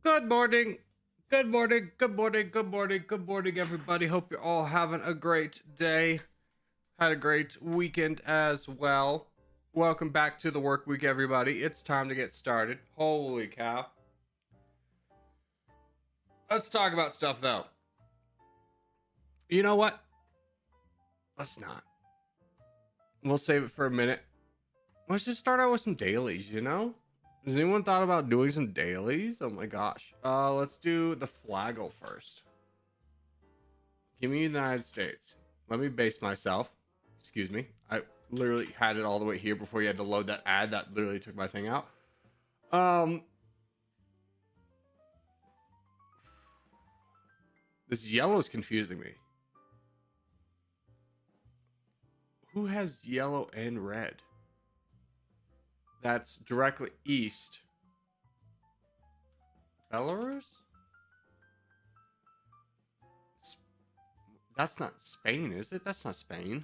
Good morning. Good morning. Good morning. Good morning. Good morning, everybody. Hope you're all having a great day. Had a great weekend as well. Welcome back to the work week, everybody. It's time to get started. Holy cow. Let's talk about stuff, though. You know what? Let's not. We'll save it for a minute. Let's just start out with some dailies, you know? Has anyone thought about doing some dailies? Oh my gosh. Let's do the flaggle first. Give me the United States. Let me base myself. Excuse me. I literally had it all the way here before you had to load that ad. That literally took my thing out. This yellow is confusing me. Who has yellow and red? That's directly east. Belarus? That's not Spain, is it? That's not Spain.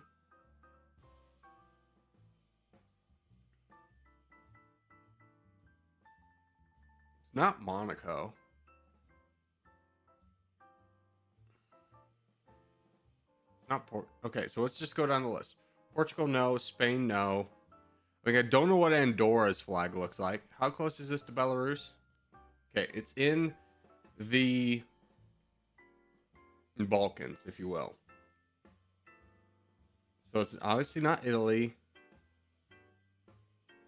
It's not Monaco. It's not Okay, so let's just go down the list. Portugal, no. Spain, no. Like, I don't know what Andorra's flag looks like. How close is this to Belarus? Okay, it's in the Balkans, if you will. So it's obviously not Italy.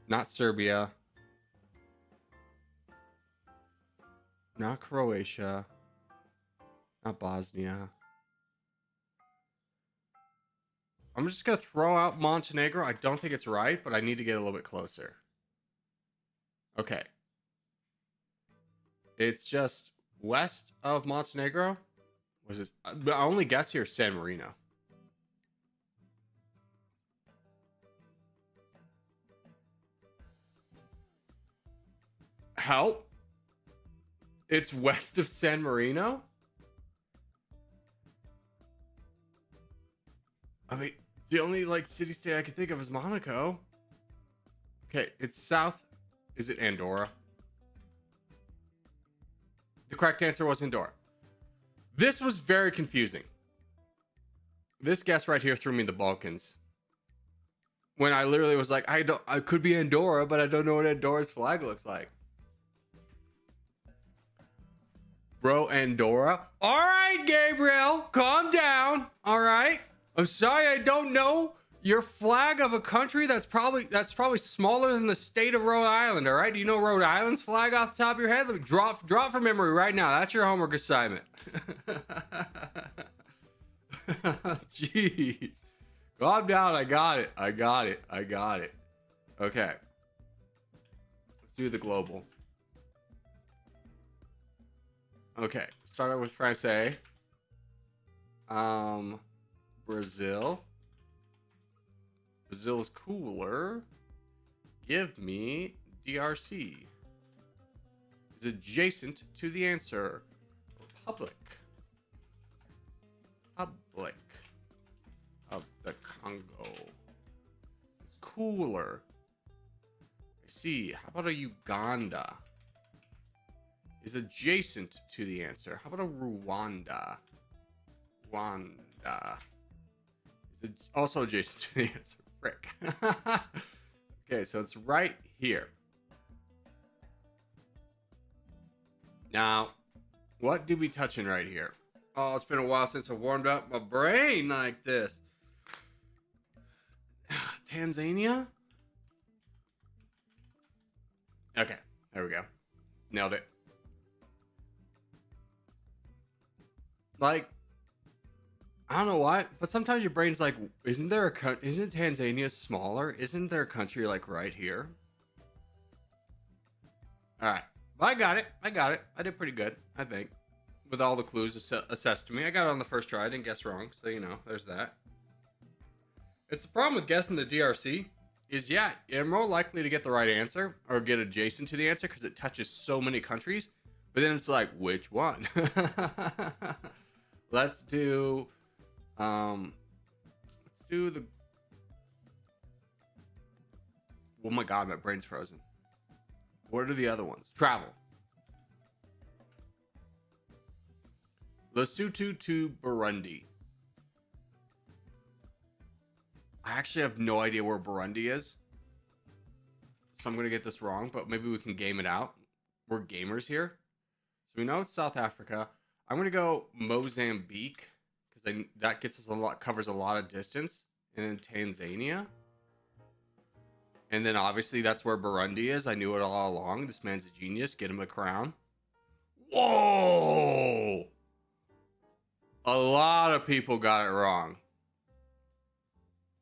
Not Serbia. Not Croatia. Not Bosnia. I'm just going to throw out Montenegro. I don't think it's right, but I need to get a little bit closer. Okay. It's just west of Montenegro. Was it? I only guess here San Marino. Help? It's west of San Marino? I mean, the only city state I can think of is Monaco. Okay, it's south. Is it Andorra? The correct answer was Andorra. This was very confusing. This guess right here threw me in the Balkans. When I literally was like, I could be Andorra, but I don't know what Andorra's flag looks like. Bro, Andorra? All right, Gabriel, calm down. All right. I'm sorry I don't know your flag of a country that's probably smaller than the state of Rhode Island, all right? Do you know Rhode Island's flag off the top of your head? Let me drop from memory right now. That's your homework assignment. Jeez. Calm down. I got it. Okay. Let's do the global. Okay. Start out with Francais. Brazil. Brazil is cooler. Give me DRC. Is adjacent to the answer. Republic of the Congo. It's cooler. I see. How about a Uganda? Is adjacent to the answer. How about a Rwanda? Is also adjacent to the answer. Frick. Okay, so it's right here. Now, what do we touching right here? Oh, it's been a while since I warmed up my brain like this. Tanzania? Okay, there we go. Nailed it. I don't know why, but sometimes your brain's like, isn't Tanzania smaller? Isn't there a country right here? All right. Well, I got it. I did pretty good, I think. With all the clues assessed to me. I got it on the first try. I didn't guess wrong. So, there's that. It's the problem with guessing the DRC is, yeah, you're more likely to get the right answer or get adjacent to the answer because it touches so many countries. But then it's like, which one? Let's do the... Oh my god, my brain's frozen. What are the other ones? Travel. Lesotho to Burundi. I actually have no idea where Burundi is. So I'm going to get this wrong, but maybe we can game it out. We're gamers here. So we know it's South Africa. I'm going to go Mozambique because that gets us covers a lot of distance. And then Tanzania. And then obviously that's where Burundi is. I knew it all along. This man's a genius. Get him a crown. Whoa! A lot of people got it wrong.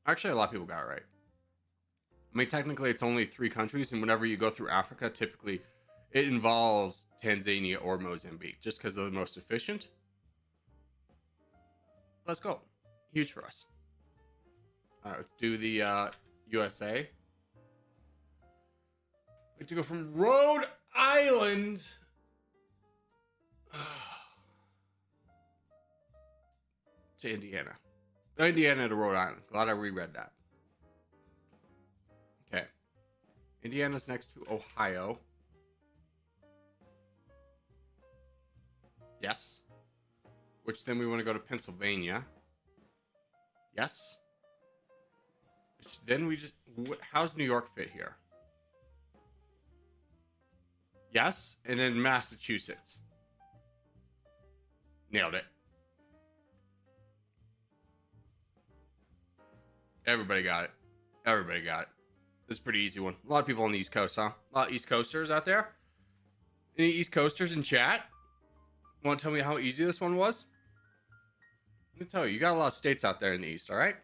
Actually, a lot of people got it right. I mean, technically, it's only 3 countries, and whenever you go through Africa, typically it involves Tanzania or Mozambique, just because they're the most efficient. Let's go. Huge for us. All right, let's do the USA. We have to go from Rhode Island to Indiana. Indiana to Rhode Island. Glad I reread that. Okay. Indiana's next to Ohio. Yes. Which then we want to go to Pennsylvania. Yes. Which then we just... How's New York fit here? Yes. And then Massachusetts. Nailed it. Everybody got it. Everybody got it. This is a pretty easy one. A lot of people on the East Coast, huh? A lot of East Coasters out there? Any East Coasters in chat? Want to tell me how easy this one was? Let me tell you, you got a lot of states out there in the East, all right?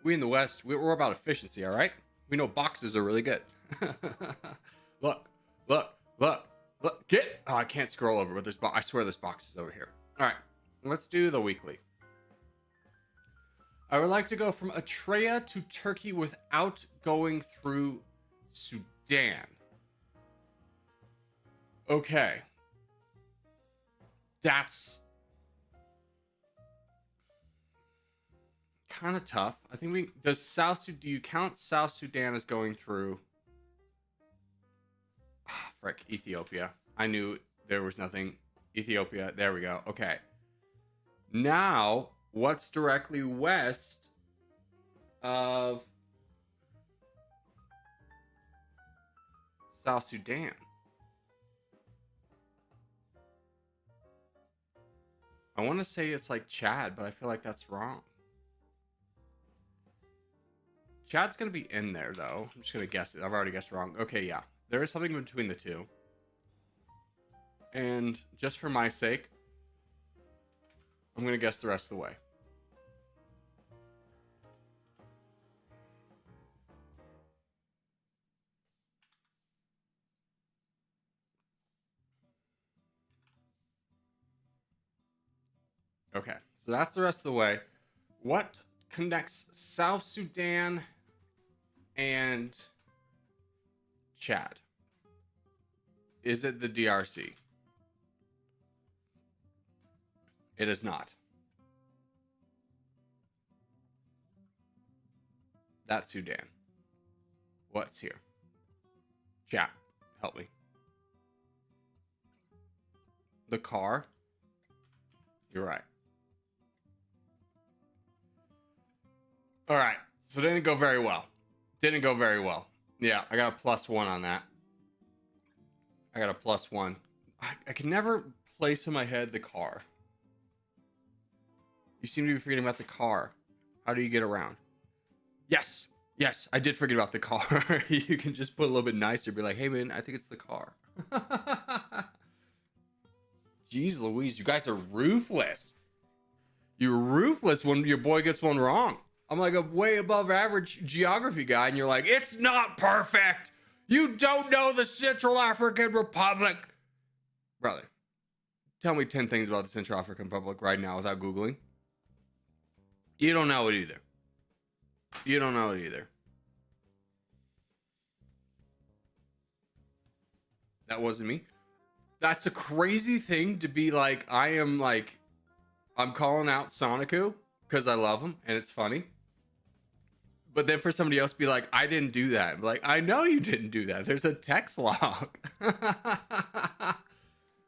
We in the West, we're about efficiency, all right? We know boxes are really good. Look, look, look, look, get... Oh, I can't scroll over, but this I swear this box is over here. All right, let's do the weekly. I would like to go from Eritrea to Turkey without going through Sudan. Okay. That's kind of tough. I think do you count South Sudan as going through frick, Ethiopia? I knew there was nothing. Ethiopia, there we go. Okay. Now, what's directly west of South Sudan? I want to say it's like Chad, but I feel like that's wrong. Chad's going to be in there, though. I'm just going to guess it. I've already guessed wrong. Okay, yeah. There is something between the two. And just for my sake, I'm going to guess the rest of the way. Okay, so that's the rest of the way. What connects South Sudan and Chad? Is it the DRC? It is not. That's Sudan. What's here? Chat, help me. The car? You're right. All right, so didn't go very well. Didn't go very well. Yeah, I got a +1 on that. I got a +1. I can never place in my head the car. You seem to be forgetting about the car. How do you get around? Yes, yes, I did forget about the car. You can just put a little bit nicer. Be like, hey, man, I think it's the car. Jeez Louise, you guys are ruthless. You're ruthless when your boy gets one wrong. I'm like a way above average geography guy, and you're like, it's not perfect. You don't know the Central African Republic. Brother, tell me 10 things about the Central African Republic right now without Googling. You don't know it either. You don't know it either. That wasn't me. That's a crazy thing to be like, I'm calling out Sonicu because I love him and it's funny. But then for somebody else to be like, I didn't do that. I'm like, I know you didn't do that. There's a text log.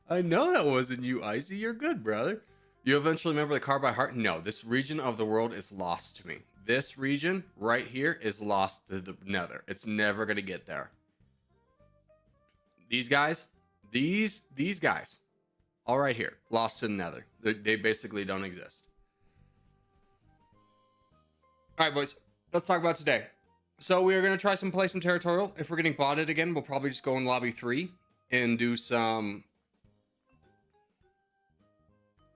I know that wasn't you, Icy. You're good, brother. You eventually remember the card by heart? No, this region of the world is lost to me. This region right here is lost to the nether. It's never going to get there. These guys, these guys, all right here, lost to the nether. They basically don't exist. All right, boys, let's talk about today. So we are going to try play some Territorial. If we're getting botted again, we'll probably just go in lobby 3 and do some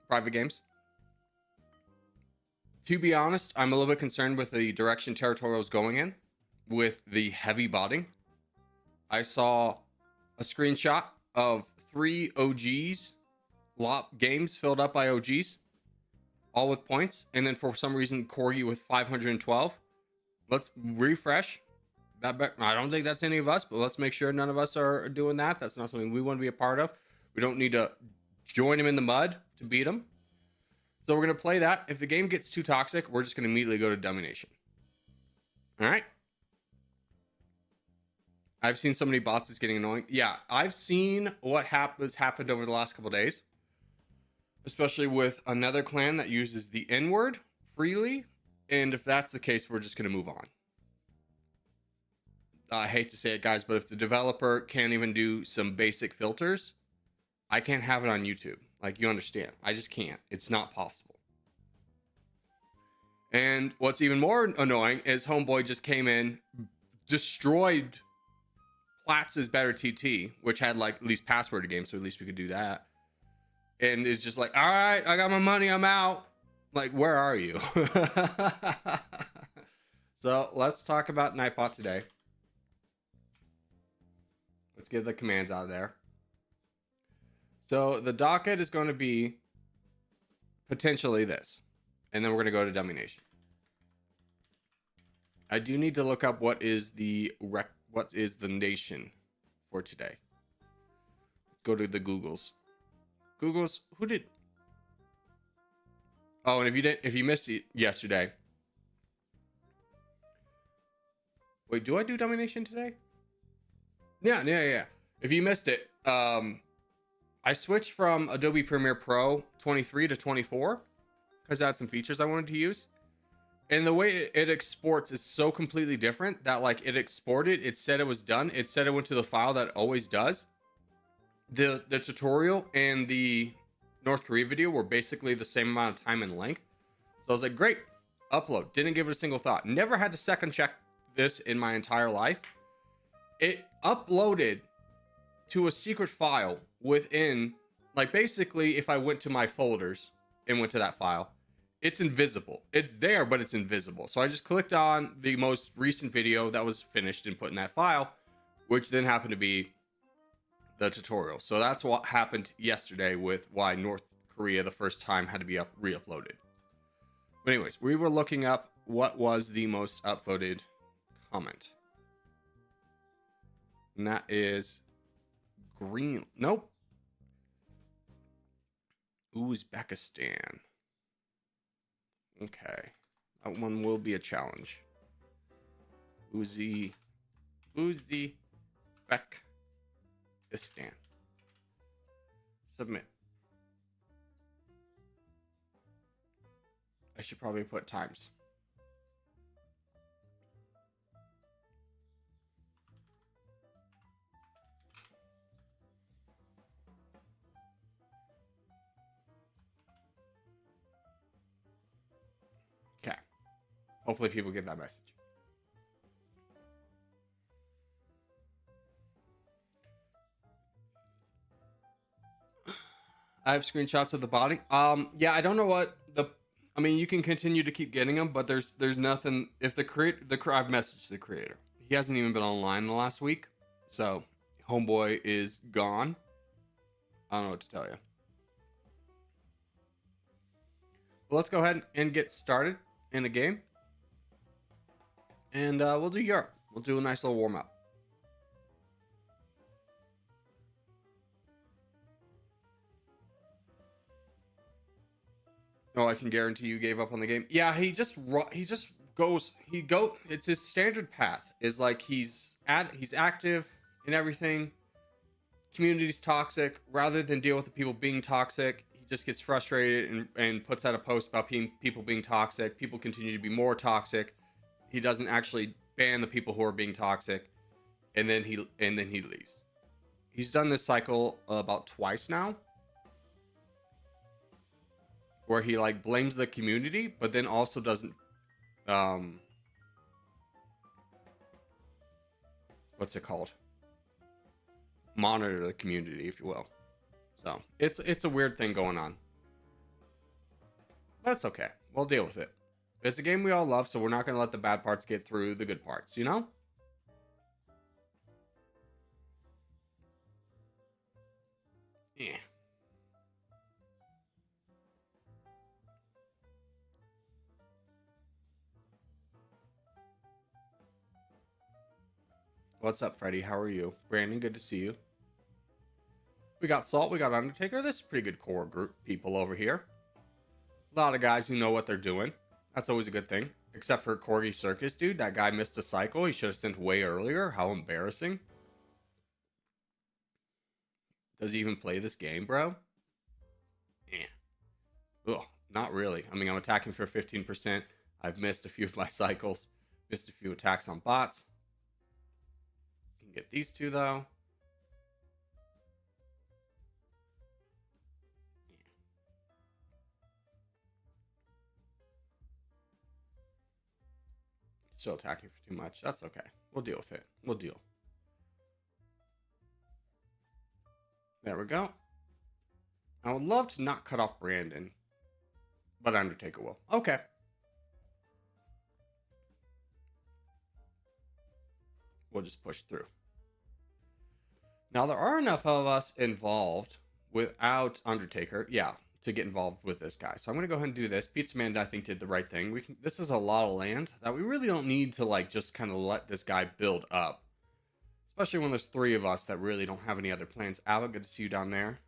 private games. To be honest, I'm a little bit concerned with the direction Territorial is going in with the heavy botting. I saw a screenshot of 3 OGs, games filled up by OGs, all with points, and then for some reason Corgi with 512. Let's refresh. I don't think that's any of us, but let's make sure none of us are doing that. That's not something we want to be a part of. We don't need to join him in the mud to beat him. So we're going to play that. If the game gets too toxic, we're just going to immediately go to Dummynation. All right. I've seen so many bots, it's getting annoying. Yeah, I've seen what happened over the last couple days, especially with another clan that uses the N-word freely. And if that's the case, we're just going to move on. I hate to say it, guys, but if the developer can't even do some basic filters, I can't have it on YouTube. Like, you understand. I just can't. It's not possible. And what's even more annoying is Homeboy just came in, destroyed Platz's Better TT, which had, like, at least password game, so at least we could do that. And is just like, all right, I got my money, I'm out. Like, where are you? So, let's talk about Nightbot today. Let's get the commands out of there. So the docket is going to be potentially this. And then we're going to go to Dummynation. I do need to look up what is the nation for today. Let's go to the Googles. Googles, who did? Oh, and if you missed it yesterday. Wait, do I do Dummynation today? Yeah. If you missed it, I switched from Adobe Premiere Pro 23 to 24 because it had some features I wanted to use. And the way it exports is so completely different that, like, it exported, it said it was done, it said it went to the file that it always does. The tutorial and the North Korea video were basically the same amount of time and length. So I was like, great, upload. Didn't give it a single thought. Never had to second check this in my entire life. It uploaded to a secret file within, like, basically if I went to my folders and went to that file, it's invisible. It's there, but it's invisible. So I just clicked on the most recent video that was finished and put in that file, which then happened to be the tutorial. So that's what happened yesterday with why North Korea the first time had to be re-uploaded. But anyways, we were looking up what was the most upvoted comment. And that is Green. Nope. Uzbekistan. Okay. That one will be a challenge. Uzbekistan. Submit. I should probably put times. Okay. Hopefully people get that message. I have screenshots of the body. Yeah, I don't know what I mean, you can continue to keep getting them, but there's nothing. If I've messaged the creator. He hasn't even been online in the last week. So, Homeboy is gone. I don't know what to tell you. But let's go ahead and get started in a game. And we'll do Europe. We'll do a nice little warm up. Oh, I can guarantee you gave up on the game. Yeah, it's his standard path. Is like he's active in everything. Community's toxic. Rather than deal with the people being toxic, he just gets frustrated and puts out a post about people being toxic. People continue to be more toxic. He doesn't actually ban the people who are being toxic, and then he leaves. He's done this cycle about twice now, where he like blames the community, but then also doesn't what's it called? Monitor the community, if you will. So it's a weird thing going on. That's okay. We'll deal with it. It's a game we all love, so we're not going to let the bad parts get through the good parts, you know? Yeah. What's up, Freddy? How are you? Brandon, good to see you. We got Salt, we got Undertaker. This is a pretty good core group people over here. A lot of guys who know what they're doing. That's always a good thing. Except for Corgi Circus, dude. That guy missed a cycle. He should have sent way earlier. How embarrassing. Does he even play this game, bro? Yeah. Ugh, not really. I mean, I'm attacking for 15%. I've missed a few of my cycles. Missed a few attacks on bots. Can get these two, though. Still attacking for too much. That's okay. We'll deal with it. We'll deal. There we go. I would love to not cut off Brandon, but Undertaker will. Okay. We'll just push through. Now, there are enough of us involved without Undertaker. Yeah, to get involved with this guy. So I'm going to go ahead and do this. Pizza Man, I think, did the right thing. This is a lot of land that we really don't need to, like, just kind of let this guy build up. Especially when there's three of us that really don't have any other plans. Ava, good to see you down there.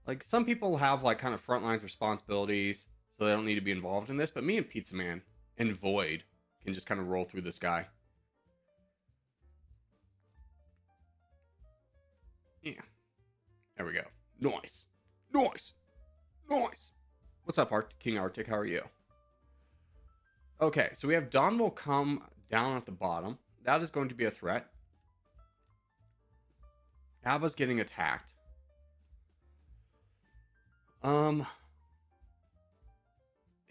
Like, some people have, like, kind of front lines responsibilities, so they don't need to be involved in this. But me and Pizza Man and Void can just kind of roll through this guy. Yeah. There we go. Nice. Nice. Nice. What's up, King Arctic? How are you? Okay, so we have Dawn will come down at the bottom. That is going to be a threat. Abba's getting attacked.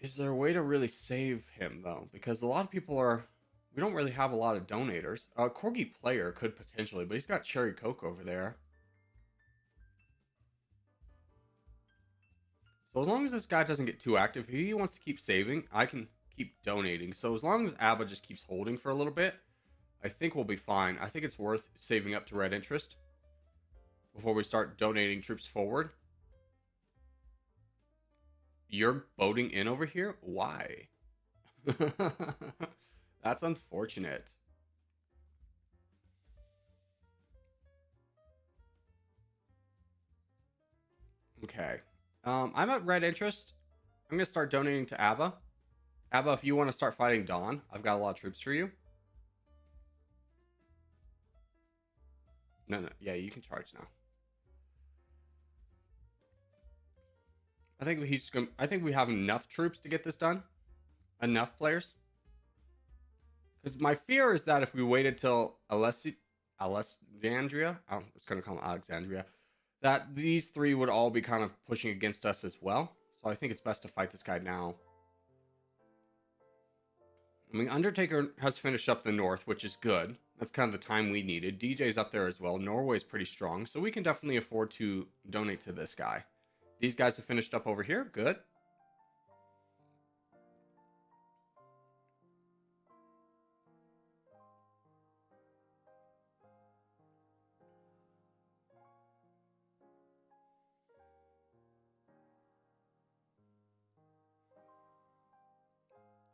Is there a way to really save him, though? Because a lot of people are... We don't really have a lot of donators. Corgi player could potentially, but he's got Cherry Coke over there. So as long as this guy doesn't get too active, if he wants to keep saving, I can keep donating. So as long as Abba just keeps holding for a little bit, I think we'll be fine. I think it's worth saving up to red interest before we start donating troops forward. You're boating in over here? Why? That's unfortunate. Okay. I'm at red interest. I'm going to start donating to Abba. Abba, if you want to start fighting Dawn, I've got a lot of troops for you. No. Yeah, you can charge now. I think we have enough troops to get this done. Enough players. Because my fear is that if we waited till Alexandria, I was going to call him Alexandria, that these three would all be kind of pushing against us as well. So I think it's best to fight this guy now. I mean, Undertaker has finished up the north, which is good. That's kind of the time we needed. DJ's up there as well. Norway's pretty strong, so we can definitely afford to donate to this guy. These guys have finished up over here. Good.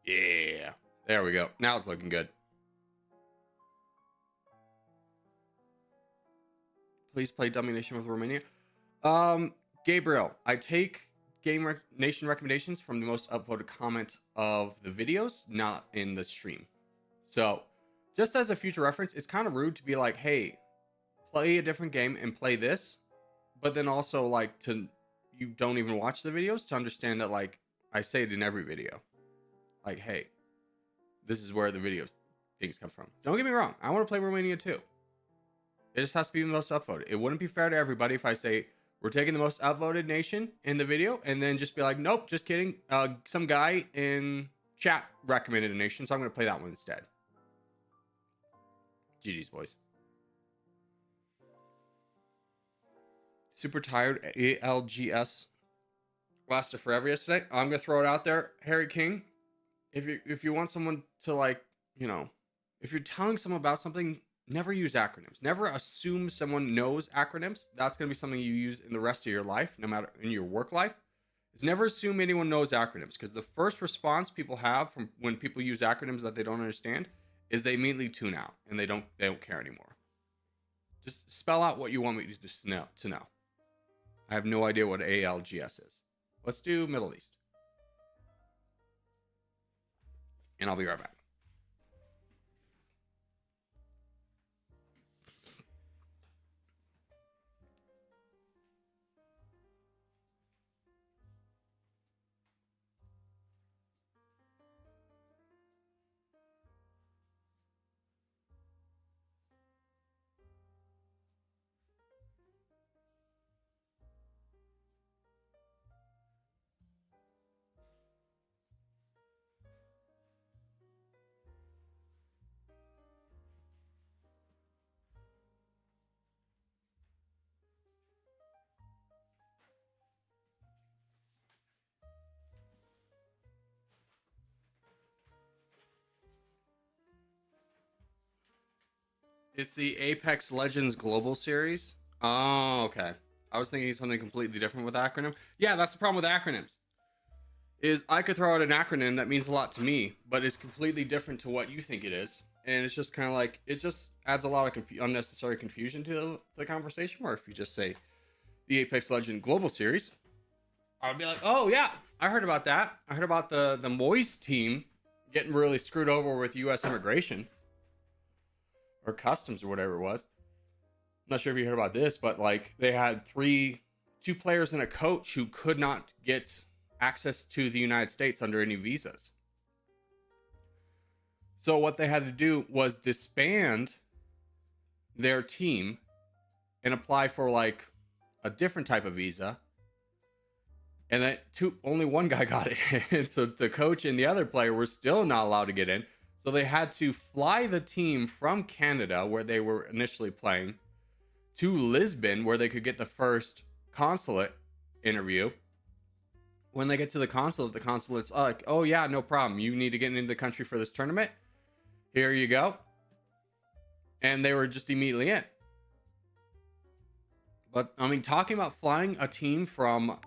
Yeah. There we go. Now it's looking good. Please play Dummynation with Romania. Gabriel, I take Nation recommendations from the most upvoted comment of the videos, not in the stream. So, just as a future reference, it's kind of rude to be like, hey, play a different game and play this, but then also like to you don't even watch the videos to understand that, like, I say it in every video. Like, hey, this is where the videos things come from. Don't get me wrong. I want to play Romania too. It just has to be the most upvoted. It wouldn't be fair to everybody if I say we're taking the most upvoted nation in the video and then just be like, nope, just kidding. Some guy in chat recommended a nation, so I'm going to play that one instead. GG's, boys. Super tired. ALGS lasted forever yesterday. I'm going to throw it out there. Harry King, if you want someone to, like, you know, if you're telling someone about something, never use acronyms. Never assume someone knows acronyms. That's going to be something you use in the rest of your life, no matter in your work life. Is never assume anyone knows acronyms, because the first response people have from when people use acronyms that they don't understand is they immediately tune out and they don't care anymore. Just spell out what you want me to know. I have no idea what ALGS is. Let's do Middle East. And I'll be right back. It's the Apex Legends Global Series. Oh, okay. I was thinking something completely different with acronym. Yeah, that's the problem with acronyms. Is I could throw out an acronym that means a lot to me, but is completely different to what you think it is. And it's just kind of like, it just adds a lot of unnecessary confusion to the conversation. Or if you just say the Apex Legend Global Series, I would be like, oh yeah, I heard about that. I heard about the Moist team getting really screwed over with U.S. immigration. Or customs or whatever it was. I'm not sure if you heard about this, but like they had two players and a coach who could not get access to the United States under any visas. So what they had to do was disband their team and apply for like a different type of visa. And then only one guy got it. And so the coach and the other player were still not allowed to get in. So they had to fly the team from Canada, where they were initially playing, to Lisbon, where they could get the first consulate interview. When they get to the consulate's like, oh yeah, no problem. You need to get into the country for this tournament. Here you go. And they were just immediately in. But, I mean, talking about flying a team from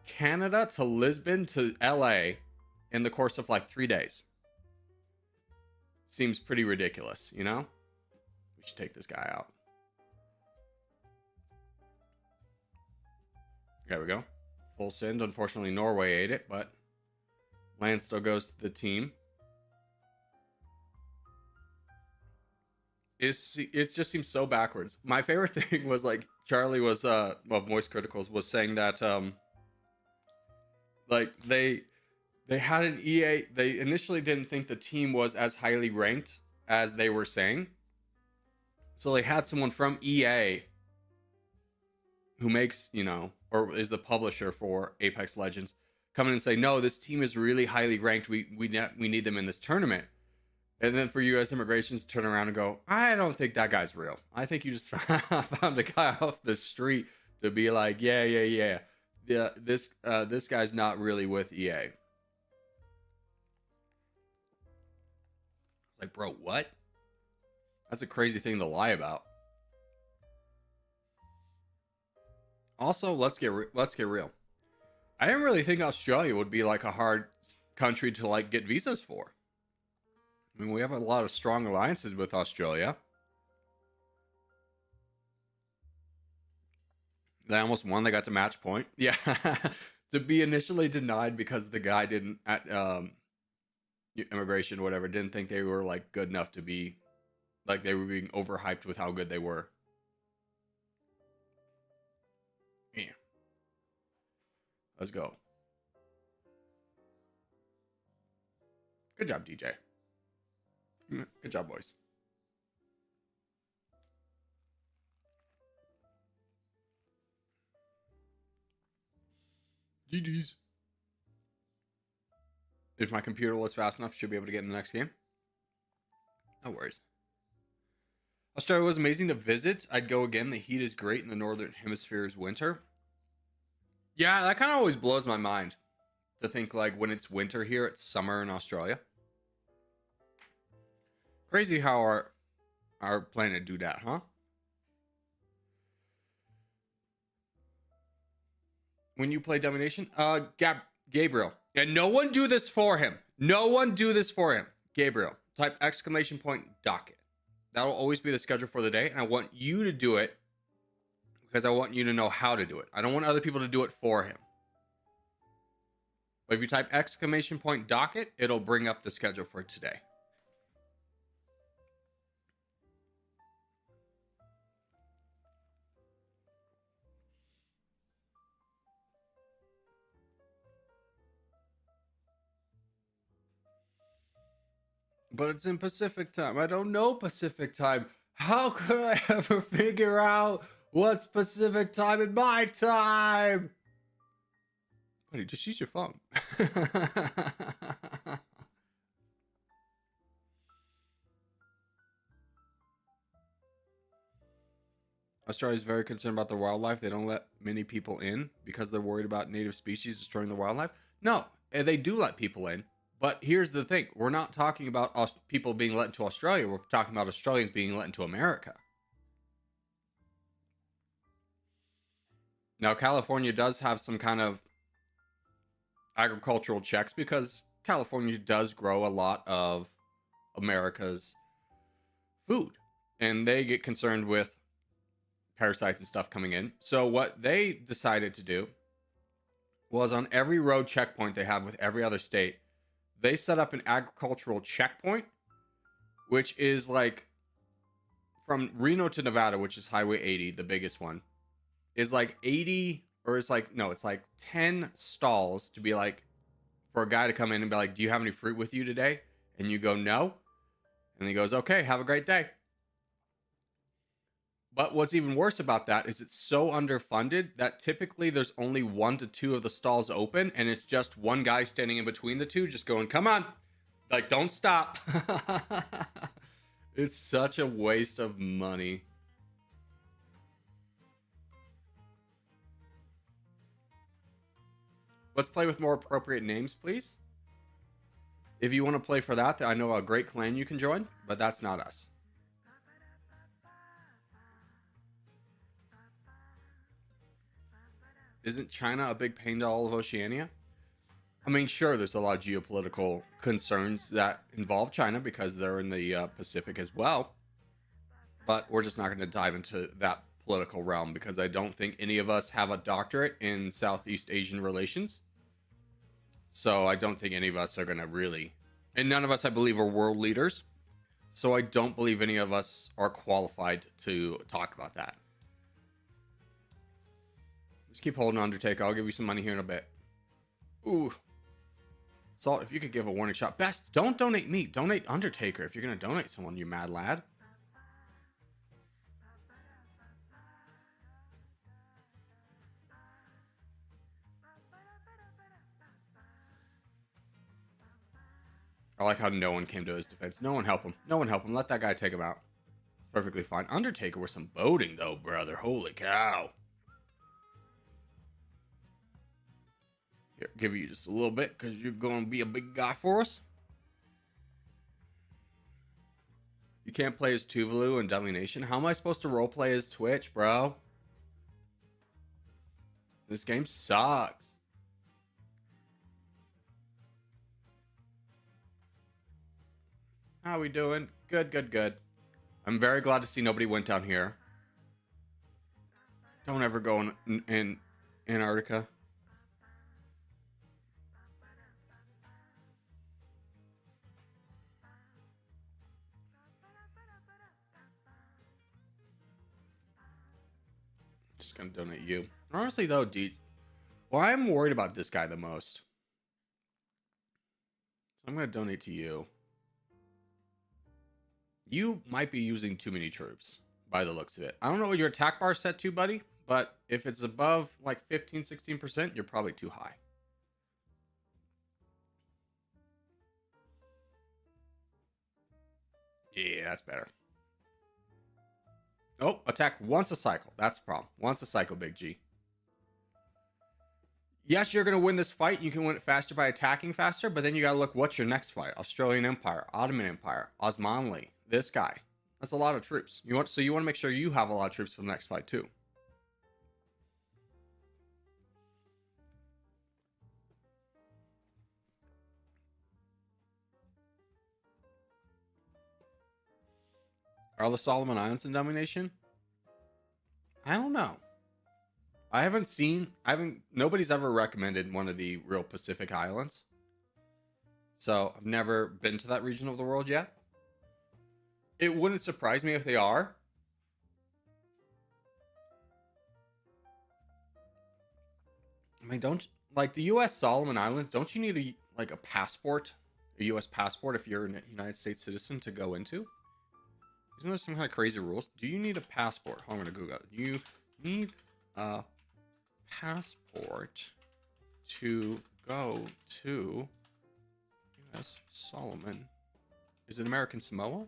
Canada to Lisbon to LA in the course of like 3 days. Seems pretty ridiculous, you know? We should take this guy out. There we go. Full send. Unfortunately, Norway ate it, but land still goes to the team. It just seems so backwards. My favorite thing was like Charlie was of Moist Criticals was saying that like they had an EA. They initially didn't think the team was as highly ranked as they were saying. So they had someone from EA who makes, you know, or is the publisher for Apex Legends come in and say, no, this team is really highly ranked. We need them in this tournament. And then for U.S. immigrations to turn around and go, I don't think that guy's real. I think you just found a guy off the street to be like, yeah. This guy's not really with EA. It's like, bro, what? That's a crazy thing to lie about. Also, let's get real. I didn't really think Australia would be like a hard country to like get visas for. I mean, we have a lot of strong alliances with Australia. They almost won. They got to match point. Yeah. To be initially denied because the guy didn't at immigration or whatever, didn't think they were like good enough to be like they were being overhyped with how good they were. Yeah. Let's go. Good job, DJ. Good job, boys. GG's. If my computer was fast enough, should be able to get in the next game. No worries. Australia was amazing to visit. I'd go again. The heat is great in the northern hemisphere's winter. Yeah, that kind of always blows my mind to think like when it's winter here, it's summer in Australia. Crazy how our planet do that, huh? When you play Dummynation, Gabriel. Yeah, no one do this for him. No one do this for him. Gabriel, type exclamation point docket. That'll always be the schedule for the day, and I want you to do it because I want you to know how to do it. I don't want other people to do it for him. But if you type exclamation point docket, it'll bring up the schedule for today. But it's in Pacific time. I don't know Pacific time. How could I ever figure out what's Pacific time in my time? Buddy, just use your phone. Australia is very concerned about the wildlife. They don't let many people in because they're worried about native species destroying the wildlife. No, they do let people in. But here's the thing. We're not talking about people being let into Australia. We're talking about Australians being let into America. Now, California does have some kind of agricultural checks because California does grow a lot of America's food. And they get concerned with parasites and stuff coming in. So what they decided to do was on every road checkpoint they have with every other state, they set up an agricultural checkpoint, which is like from Reno to Nevada, which is Highway 80, the biggest one, is like 80, or it's like, no, it's like 10 stalls to be like, for a guy to come in and be like, do you have any fruit with you today? And you go, no. And he goes, okay, have a great day. But what's even worse about that is it's so underfunded that typically there's only 1 to 2 of the stalls open, and it's just one guy standing in between the two just going, come on, like, don't stop. It's such a waste of money. Let's play with more appropriate names, please. If you want to play for that, I know a great clan you can join, but that's not us. Isn't China a big pain to all of Oceania? I mean, sure, there's a lot of geopolitical concerns that involve China because they're in the Pacific as well. But we're just not going to dive into that political realm because I don't think any of us have a doctorate in Southeast Asian relations. So I don't think any of us are going to really... And none of us, I believe, are world leaders. So I don't believe any of us are qualified to talk about that. Just keep holding Undertaker. I'll give you some money here in a bit. Ooh. Salt, if you could give a warning shot. Best, don't donate me. Donate Undertaker if you're going to donate someone, you mad lad. I like how no one came to his defense. No one help him. No one help him. Let that guy take him out. It's perfectly fine. Undertaker with some boating, though, brother. Holy cow. Here, give you just a little bit because you're going to be a big guy for us. You can't play as Tuvalu and Dummynation. How am I supposed to roleplay as Twitch, bro? This game sucks. How we doing? Good, good, good. I'm very glad to see nobody went down here. Don't ever go in Antarctica. Just gonna donate you. Honestly, though, Well, I'm worried about this guy the most. I'm going to donate to you. You might be using too many troops by the looks of it. I don't know what your attack bar is set to, buddy, but if it's above like 15, 16%, you're probably too high. Yeah, that's better. Oh, attack once a cycle. That's the problem. Once a cycle, Big G. Yes, you're going to win this fight. You can win it faster by attacking faster, but then you got to look, what's your next fight? Australian Empire, Ottoman Empire, Osmanli, this guy. That's a lot of troops. You want to make sure you have a lot of troops for the next fight too. Are the Solomon Islands in Dummynation? I don't know. Nobody's ever recommended one of the real Pacific Islands. So I've never been to that region of the world yet. It wouldn't surprise me if they are. I mean, like the U.S. Solomon Islands, don't you need a passport, a U.S. passport if you're a United States citizen to go into? Isn't there some kind of crazy rules? Do you need a passport? I'm gonna Google it. You need a passport to go to U.S. Solomon. Is it American Samoa?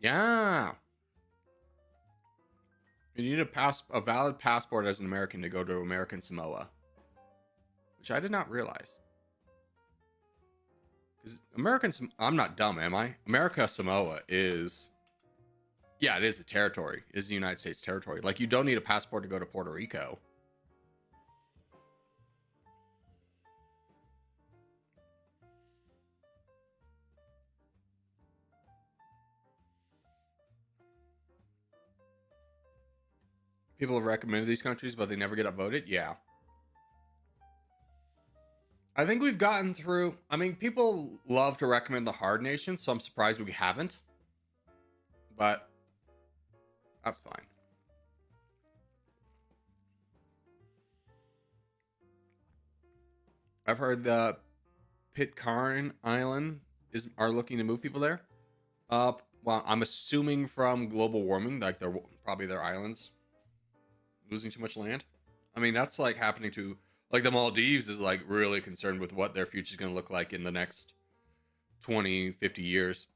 Yeah. You need a valid passport as an American to go to American Samoa, which I did not realize. Because I'm not dumb, am I? America Samoa is, yeah, it is a territory. It is the United States territory. Like, you don't need a passport to go to Puerto Rico. People have recommended these countries, but they never get upvoted. Yeah. I think we've gotten through. I mean, people love to recommend the hard nations, so I'm surprised we haven't. But that's fine. I've heard the Pitcairn Island are looking to move people there. Well, I'm assuming from global warming, like they're probably their islands losing too much land. I mean, that's like happening to, like, the Maldives is like really concerned with what their future is going to look like in the next 20, 50 years.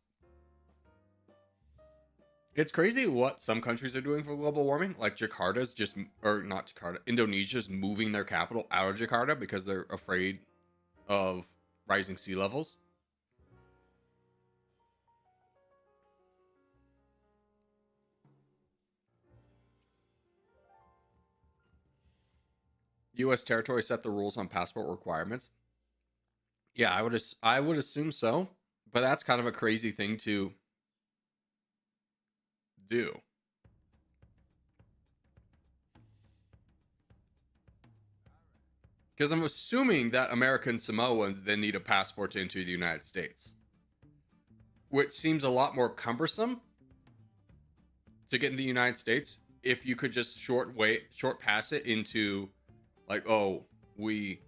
It's crazy what some countries are doing for global warming. Like Jakarta's just, or not Jakarta, Indonesia's moving their capital out of Jakarta because they're afraid of rising sea levels. U.S. territory set the rules on passport requirements. Yeah, I would assume so, but that's kind of a crazy thing to do. Because I'm assuming that American Samoans then need a passport to enter the United States, which seems a lot more cumbersome to get in the United States if you could just short pass it into, like, oh, we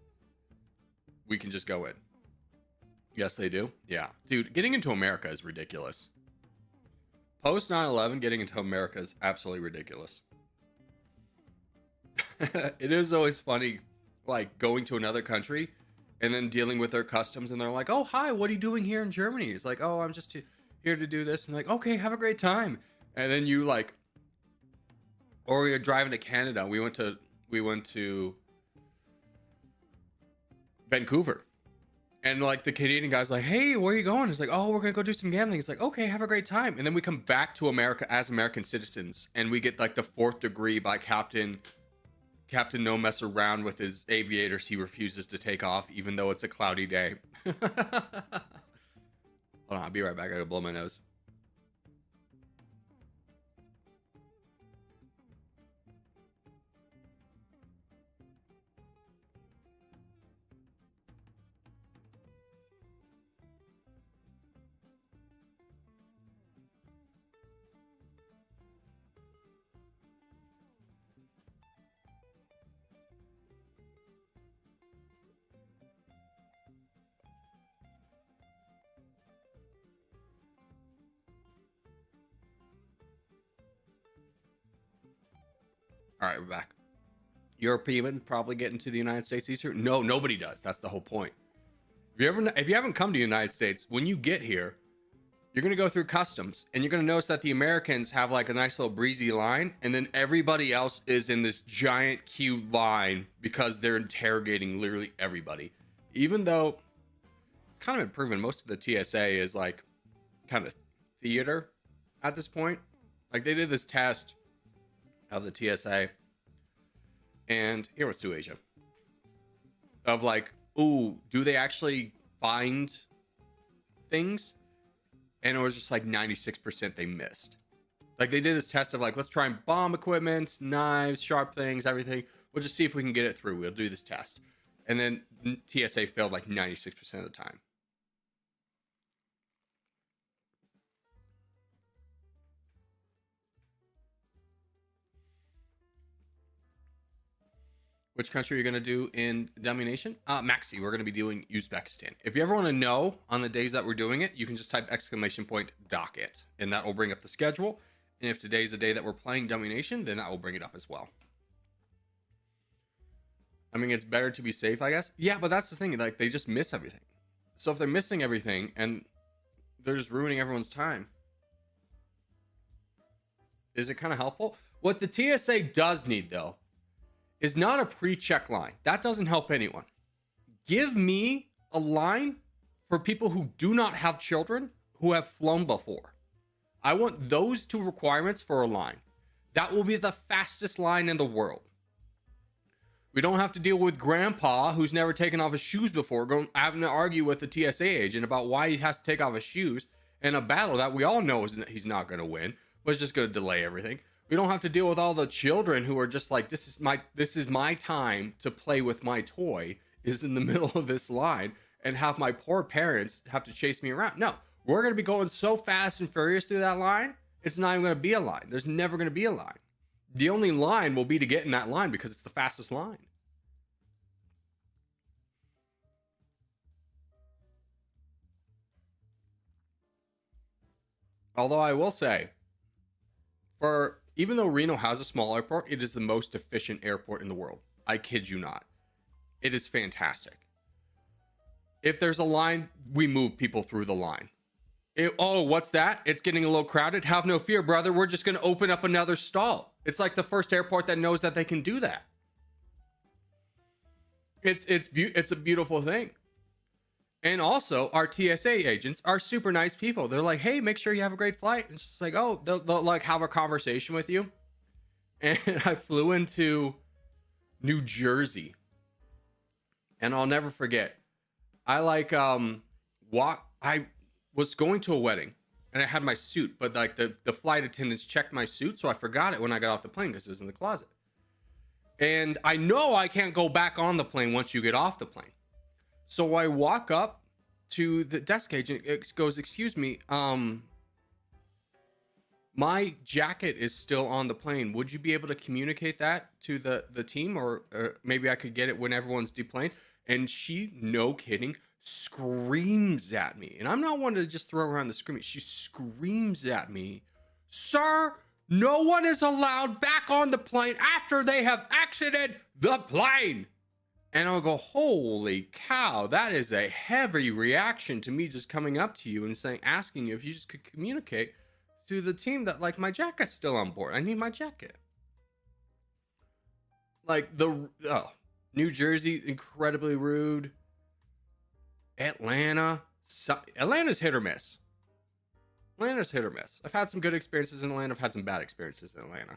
can just go in. Yes, they do. Yeah, dude, getting into America is ridiculous. Post 9/11, getting into America is absolutely ridiculous. It is always funny, like, going to another country and then dealing with their customs, and they're like, oh, hi, what are you doing here in Germany? It's like, oh, I'm just here to do this. And like, okay, have a great time. And then you like, or we were driving to Canada. We went to Vancouver. And like the Canadian guy's like, hey, where are you going? It's like, oh, we're gonna go do some gambling. It's like, okay, have a great time. And then we come back to America as American citizens, and we get like the 4th degree by Captain No Mess Around with his aviators. He refuses to take off even though it's a cloudy day. Hold on, I'll be right back. I gotta blow my nose. All right, we're back. Europeans probably get into the United States easier. No, nobody does. That's the whole point. If you haven't come to the United States, when you get here, you're going to go through customs and you're going to notice that the Americans have like a nice little breezy line, and then everybody else is in this giant queue line because they're interrogating literally everybody. Even though it's kind of been proven most of the TSA is like kind of theater at this point. Like they did this test of the TSA, and here was to Asia, of like, ooh, do they actually find things? And it was just like 96% they missed. Like they did this test of like, let's try and bomb equipment, knives, sharp things, everything. We'll just see if we can get it through. We'll do this test. And then TSA failed like 96% of the time. Which country are you going to do in Dummynation? Maxi, we're going to be doing Uzbekistan. If you ever want to know on the days that we're doing it, you can just type !docket, and that will bring up the schedule. And if today's the day that we're playing Dummynation, then that will bring it up as well. I mean, it's better to be safe, I guess. Yeah, but that's the thing. Like, they just miss everything. So if they're missing everything and they're just ruining everyone's time, is it kind of helpful? What the TSA does need, though, is not a pre-check line. That doesn't help anyone. Give me a line for people who do not have children who have flown before. I want those two requirements for a line. That will be the fastest line in the world. We don't have to deal with grandpa who's never taken off his shoes before, having to argue with the TSA agent about why he has to take off his shoes in a battle that we all know he's not going to win, but it's just going to delay everything. We don't have to deal with all the children who are just like, this is my time to play with my toy, is in the middle of this line, and have my poor parents have to chase me around. No, we're going to be going so fast and furious through that line, it's not even going to be a line. There's never going to be a line. The only line will be to get in that line because it's the fastest line. Although I will say, even though Reno has a small airport, it is the most efficient airport in the world. I kid you not. It is fantastic. If there's a line, we move people through the line. Oh, what's that? It's getting a little crowded. Have no fear, brother. We're just going to open up another stall. It's like the first airport that knows that they can do that. It's a beautiful thing. And also, our TSA agents are super nice people. They're like, hey, make sure you have a great flight. It's just like, oh, they'll like have a conversation with you. And I flew into New Jersey. And I'll never forget. I was going to a wedding. And I had my suit. But like the flight attendants checked my suit. So I forgot it when I got off the plane because it was in the closet. And I know I can't go back on the plane once you get off the plane. So I walk up to the desk agent. It goes, excuse me, my jacket is still on the plane. Would you be able to communicate that to the team? Or maybe I could get it when everyone's deplaned. And she, no kidding, screams at me. And I'm not one to just throw around the screaming. She screams at me, sir, no one is allowed back on the plane after they have exited the plane. And I'll go, holy cow, that is a heavy reaction to me just coming up to you and asking you if you just could communicate to the team that like my jacket's still on board. I need my jacket. Like New Jersey, incredibly rude. Atlanta's hit or miss. Atlanta's hit or miss. I've had some good experiences in Atlanta. I've had some bad experiences in Atlanta.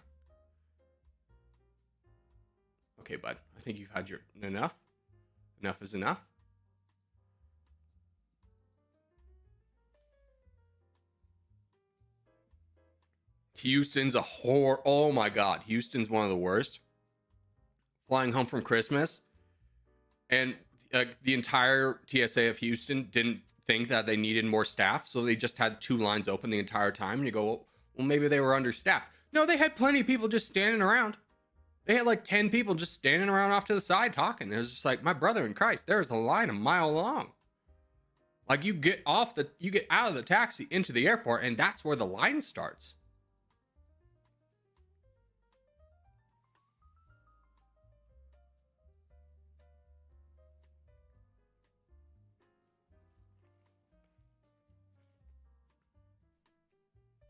Okay, bud. I think you've had your enough. Enough is enough. Houston's a horror. Oh my God. Houston's one of the worst. Flying home from Christmas. And the entire TSA of Houston didn't think that they needed more staff. So they just had 2 lines open the entire time. And you go, well, maybe they were understaffed. No, they had plenty of people just standing around. They had like 10 people just standing around off to the side talking. It was just like, my brother in Christ, there's a line a mile long. Like you get out of the taxi into the airport, and that's where the line starts.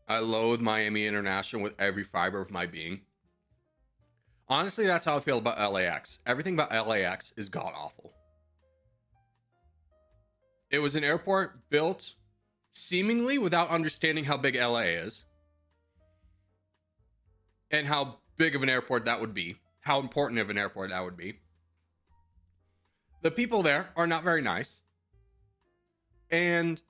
I loathe Miami International with every fiber of my being. Honestly, that's how I feel about LAX. Everything about LAX is god awful. It was an airport built seemingly without understanding how big LA is and how big of an airport that would be, how important of an airport that would be. The people there are not very nice. And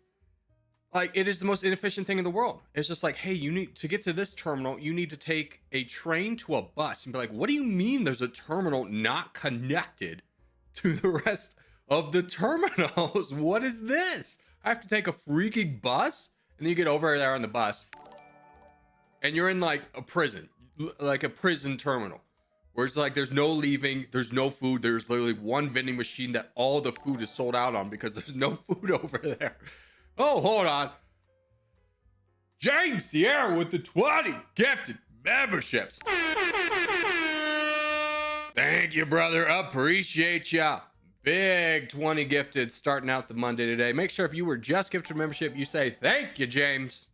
like, it is the most inefficient thing in the world. It's just like, hey, you need to get to this terminal, you need to take a train to a bus. And be like, what do you mean there's a terminal not connected to the rest of the terminals? What is this? I have to take a freaking bus? And then you get over there on the bus and you're in like a prison, like a prison terminal, where it's like there's no leaving, there's no food, there's literally one vending machine that all the food is sold out on because there's no food over there. Oh, hold on. James Sierra with the 20 gifted memberships. Thank you, brother. Appreciate ya. Big 20 gifted starting out the Monday today. Make sure if you were just gifted a membership, you say thank you, James.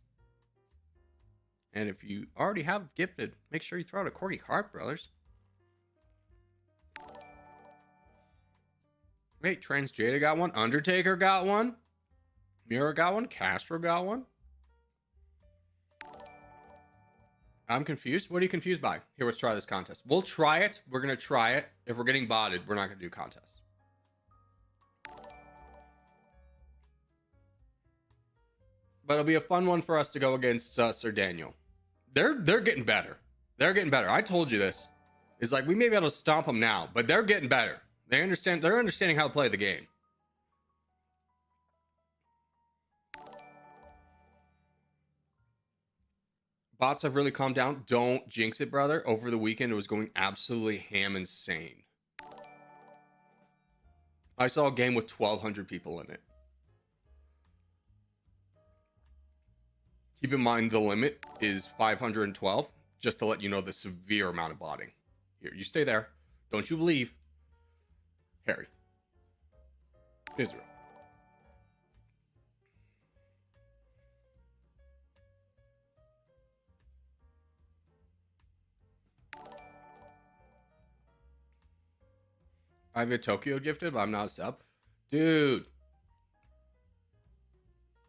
And if you already have gifted, make sure you throw out a Corgi card, brothers. Wait, Trans Jada got one. Undertaker got one. Mira got one. Castro got one. I'm confused. What are you confused by? Here, let's try this contest. We'll try it. We're going to try it. If we're getting botted, we're not going to do contests. But it'll be a fun one for us to go against Sir Daniel. They're getting better. They're getting better. I told you this. It's like we may be able to stomp them now, but they're getting better. They're understanding how to play the game. Bots have really calmed down. Don't jinx it, brother. Over the weekend, it was going absolutely ham insane. I saw a game with 1,200 people in it. Keep in mind the limit is 512, just to let you know the severe amount of botting. Here, you stay there. Don't you leave. Harry. Israel. I have a Tokyo gifted, but I'm not a sub. Dude.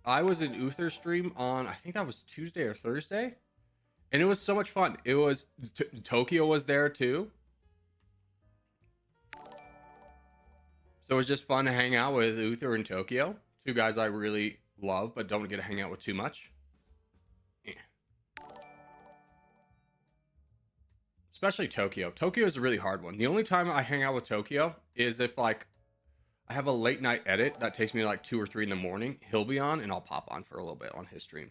I was in Uther stream on, I think that was Tuesday or Thursday. And it was so much fun. It was, Tokyo was there too. So it was just fun to hang out with Uther and Tokyo. Two guys I really love, but don't get to hang out with too much. Yeah. Especially Tokyo. Tokyo is a really hard one. The only time I hang out with Tokyo is if like I have a late night edit that takes me like 2 or 3 in the morning. He'll be on and I'll pop on for a little bit on his stream.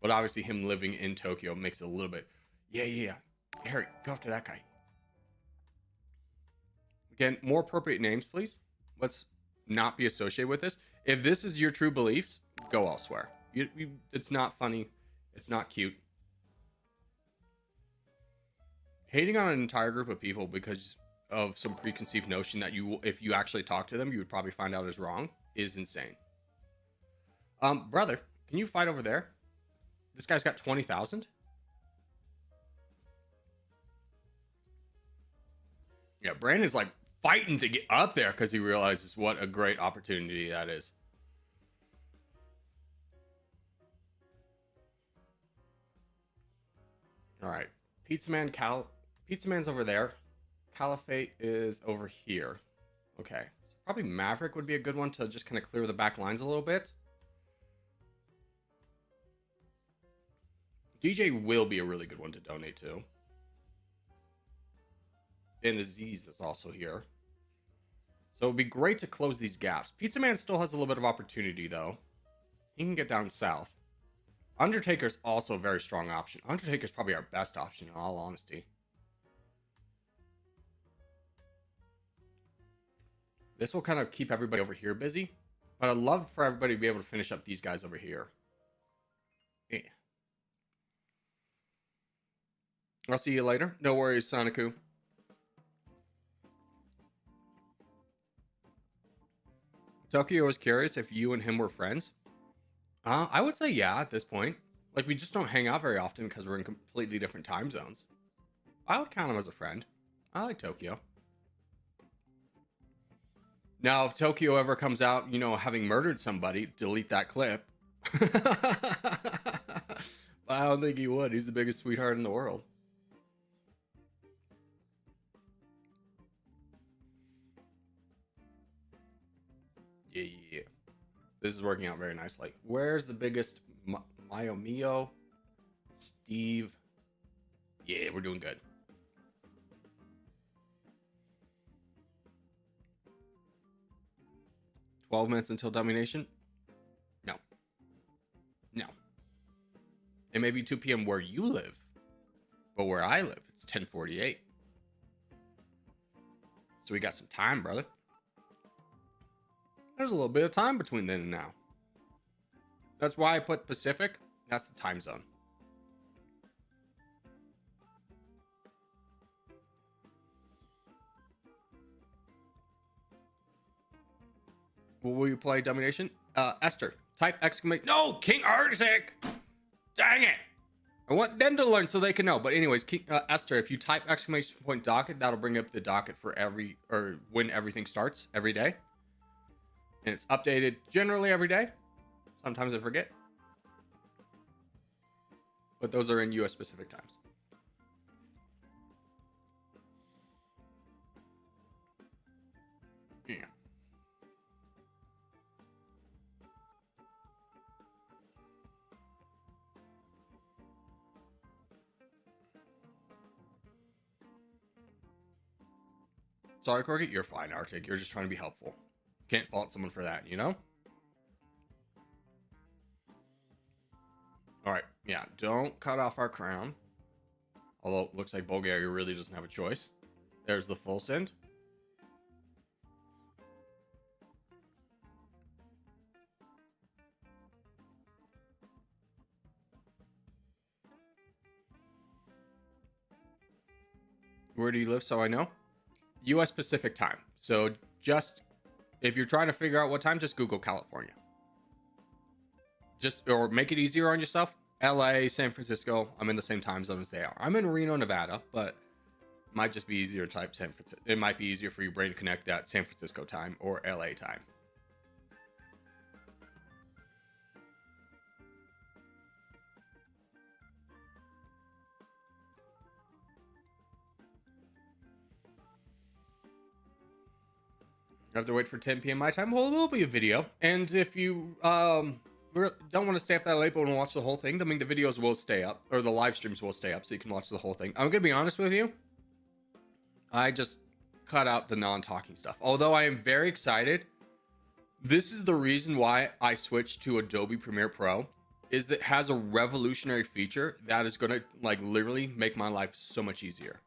But obviously him living in Tokyo makes it a little bit. Yeah. Harry, go after that guy. Again, more appropriate names, please. Let's not be associated with this. If this is your true beliefs, go elsewhere. It's not funny. It's not cute. Hating on an entire group of people because of some preconceived notion that you, if you actually talk to them, you would probably find out is wrong is insane. Brother, can you fight over there? This guy's got 20,000. Yeah, Brandon's like fighting to get up there because he realizes what a great opportunity that is. All right, Pizza Man's over there. Caliphate is over here. Okay, so probably Maverick would be a good one to just kind of clear the back lines a little bit. DJ will be a really good one to donate to. And Aziz is also here. So it'd be great to close these gaps. Pizza Man still has a little bit of opportunity, though. He can get down south. Undertaker's also a very strong option. Undertaker's probably our best option, in all honesty. This will kind of keep everybody over here busy. But I'd love for everybody to be able to finish up these guys over here. Yeah. I'll see you later. No worries, Soniku. Tokyo was curious if you and him were friends. I would say yeah at this point. Like, we just don't hang out very often because we're in completely different time zones. I would count him as a friend. I like Tokyo. Now, if Tokyo ever comes out, you know, having murdered somebody, delete that clip. I don't think he would. He's the biggest sweetheart in the world. Yeah. This is working out very nicely. Where's the biggest Mio Mio? Steve. Yeah, we're doing good. $12 minutes until Dummynation? No. No. It may be 2 p.m. where you live, but where I live, it's 10:48. So we got some time, brother. There's a little bit of time between then and now. That's why I put Pacific. That's the time zone. Will you play Dummynation? Esther, type exclamation. No, King Arctic. Dang it. I want them to learn so they can know. But anyways, Esther, if you type exclamation point docket, that'll bring up the docket for when everything starts every day. And it's updated generally every day. Sometimes I forget. But those are in US specific times. Yeah. Sorry, Corgi, you're fine, Arctic. You're just trying to be helpful. Can't fault someone for that, you know? Alright, yeah, don't cut off our crown. Although it looks like Bulgaria really doesn't have a choice. There's the full send. Where do you live so I know? US Pacific time. So just, if you're trying to figure out what time, just Google California. Or make it easier on yourself. LA, San Francisco, I'm in the same time zone as they are. I'm in Reno, Nevada, but it might just be easier to type San Francisco. It might be easier for your brain to connect that San Francisco time or LA time. You have to wait for 10 p.m. my time. Well, it will be a video. And if you don't want to stay up that late but want to watch the whole thing, I mean, the videos will stay up, or the live streams will stay up, so you can watch the whole thing. I'm going to be honest with you. I just cut out the non-talking stuff. Although I am very excited. This is the reason why I switched to Adobe Premiere Pro, is that it has a revolutionary feature that is going to, like, literally make my life so much easier.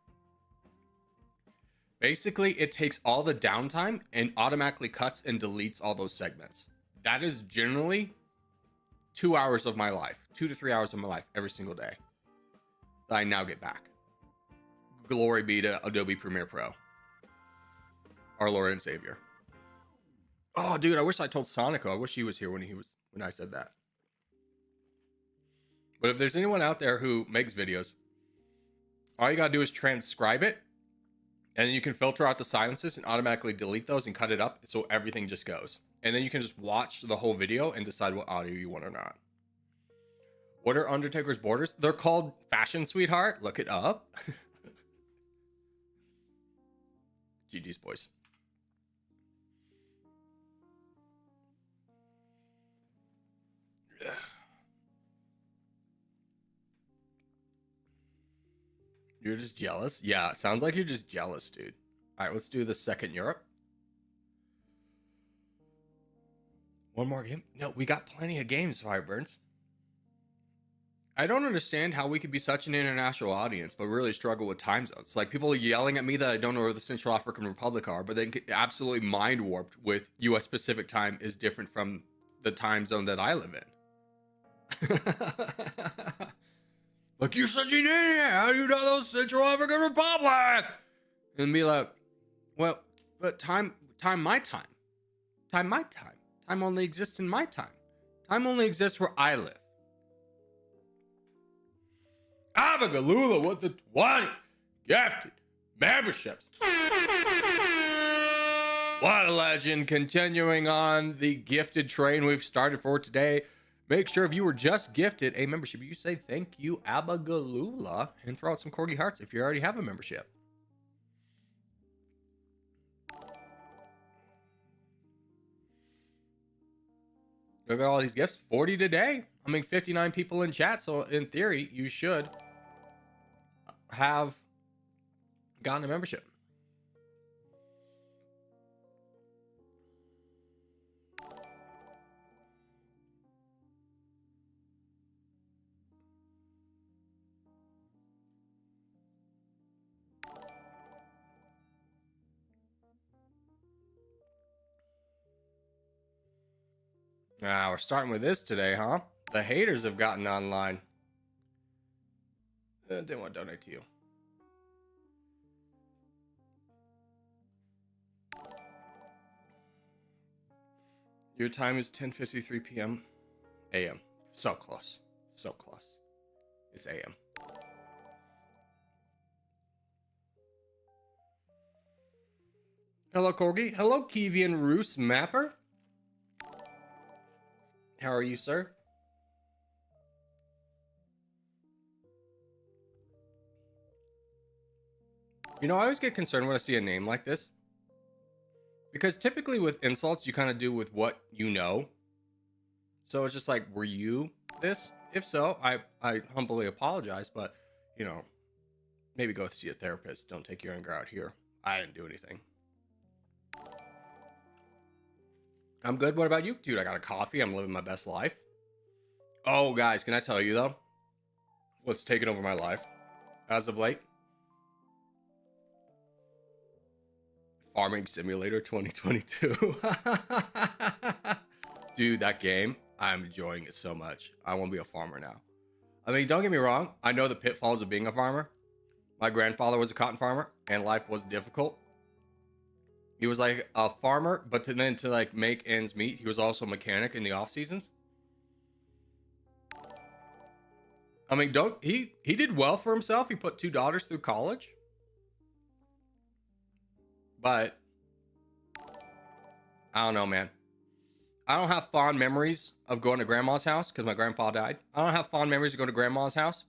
Basically, it takes all the downtime and automatically cuts and deletes all those segments. That is generally 2 hours of my life, 2 to 3 hours of my life every single day that I now get back. Glory be to Adobe Premiere Pro, our Lord and Savior. Oh, dude, I wish I told Sonico. I wish he was here when I said that. But if there's anyone out there who makes videos, all you gotta do is transcribe it. And then you can filter out the silences and automatically delete those and cut it up so everything just goes. And then you can just watch the whole video and decide what audio you want or not. What are Undertaker's borders? They're called Fashion Sweetheart. Look it up. GG's, boys. You're just jealous? Yeah, sounds like you're just jealous, dude. All right, let's do the second Europe. One more game? No, we got plenty of games, Fireburns. I don't understand how we could be such an international audience, but really struggle with time zones. Like, people are yelling at me that I don't know where the Central African Republic are, but they get absolutely mind warped with US Pacific time is different from the time zone that I live in. Like, you're such an idiot! How do you not know Central African Republic? And be like, well, but time my time. Time my time. Time only exists in my time. Time only exists where I live. Abagalula with the 20 gifted memberships. What a legend. Continuing on the gifted train we've started for today. Make sure if you were just gifted a membership, you say thank you, Abagalula, and throw out some Corgi hearts if you already have a membership. Look at all these gifts. 40 today. I mean, 59 people in chat, so in theory, you should have gotten a membership. We're starting with this today, huh? The haters have gotten online. They want to donate to you. Your time is 10:53 p.m. a.m. So close. So close. It's a.m. Hello, Corgi. Hello, Kivian Roos Mapper. How are you, sir? You know, I always get concerned when I see a name like this. Because typically with insults, you kind of do with what you know. So it's just like, were you this? If so, I humbly apologize. But, you know, maybe go see a therapist. Don't take your anger out here. I didn't do anything. I'm good. What about you? Dude, I got a coffee. I'm living my best life. Oh, guys, can I tell you, though? What's taken over my life as of late? Farming Simulator 2022. Dude, that game, I'm enjoying it so much. I want to be a farmer now. I mean, don't get me wrong. I know the pitfalls of being a farmer. My grandfather was a cotton farmer, and life was difficult. He was like a farmer, but then to like make ends meet, he was also a mechanic in the off seasons. I mean, he did well for himself. He put 2 daughters through college. But I don't know, man. I don't have fond memories of going to grandma's house because my grandpa died. I don't have fond memories of going to grandma's house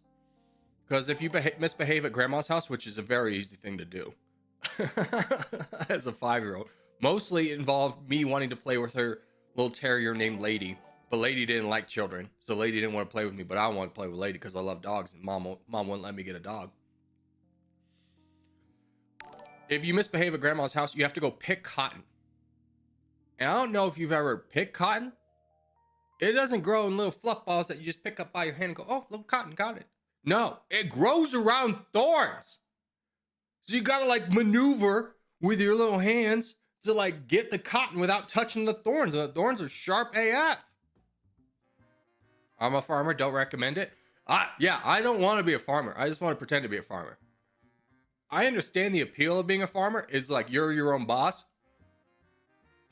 because if you misbehave at grandma's house, which is a very easy thing to do as a 5-year-old, mostly involved me wanting to play with her little terrier named Lady, but Lady didn't like children, so Lady didn't want to play with me, but I wanted to play with Lady because I love dogs, and mom wouldn't let me get a dog. If you misbehave at grandma's house, you have to go pick cotton. And I don't know if you've ever picked cotton. It doesn't grow in little fluff balls that you just pick up by your hand and go, oh, little cotton, got it. No, it grows around thorns. So you gotta like maneuver with your little hands to like get the cotton without touching the thorns. And the thorns are sharp AF. I'm a farmer, don't recommend it. I don't want to be a farmer. I just want to pretend to be a farmer. I understand the appeal of being a farmer is like you're your own boss.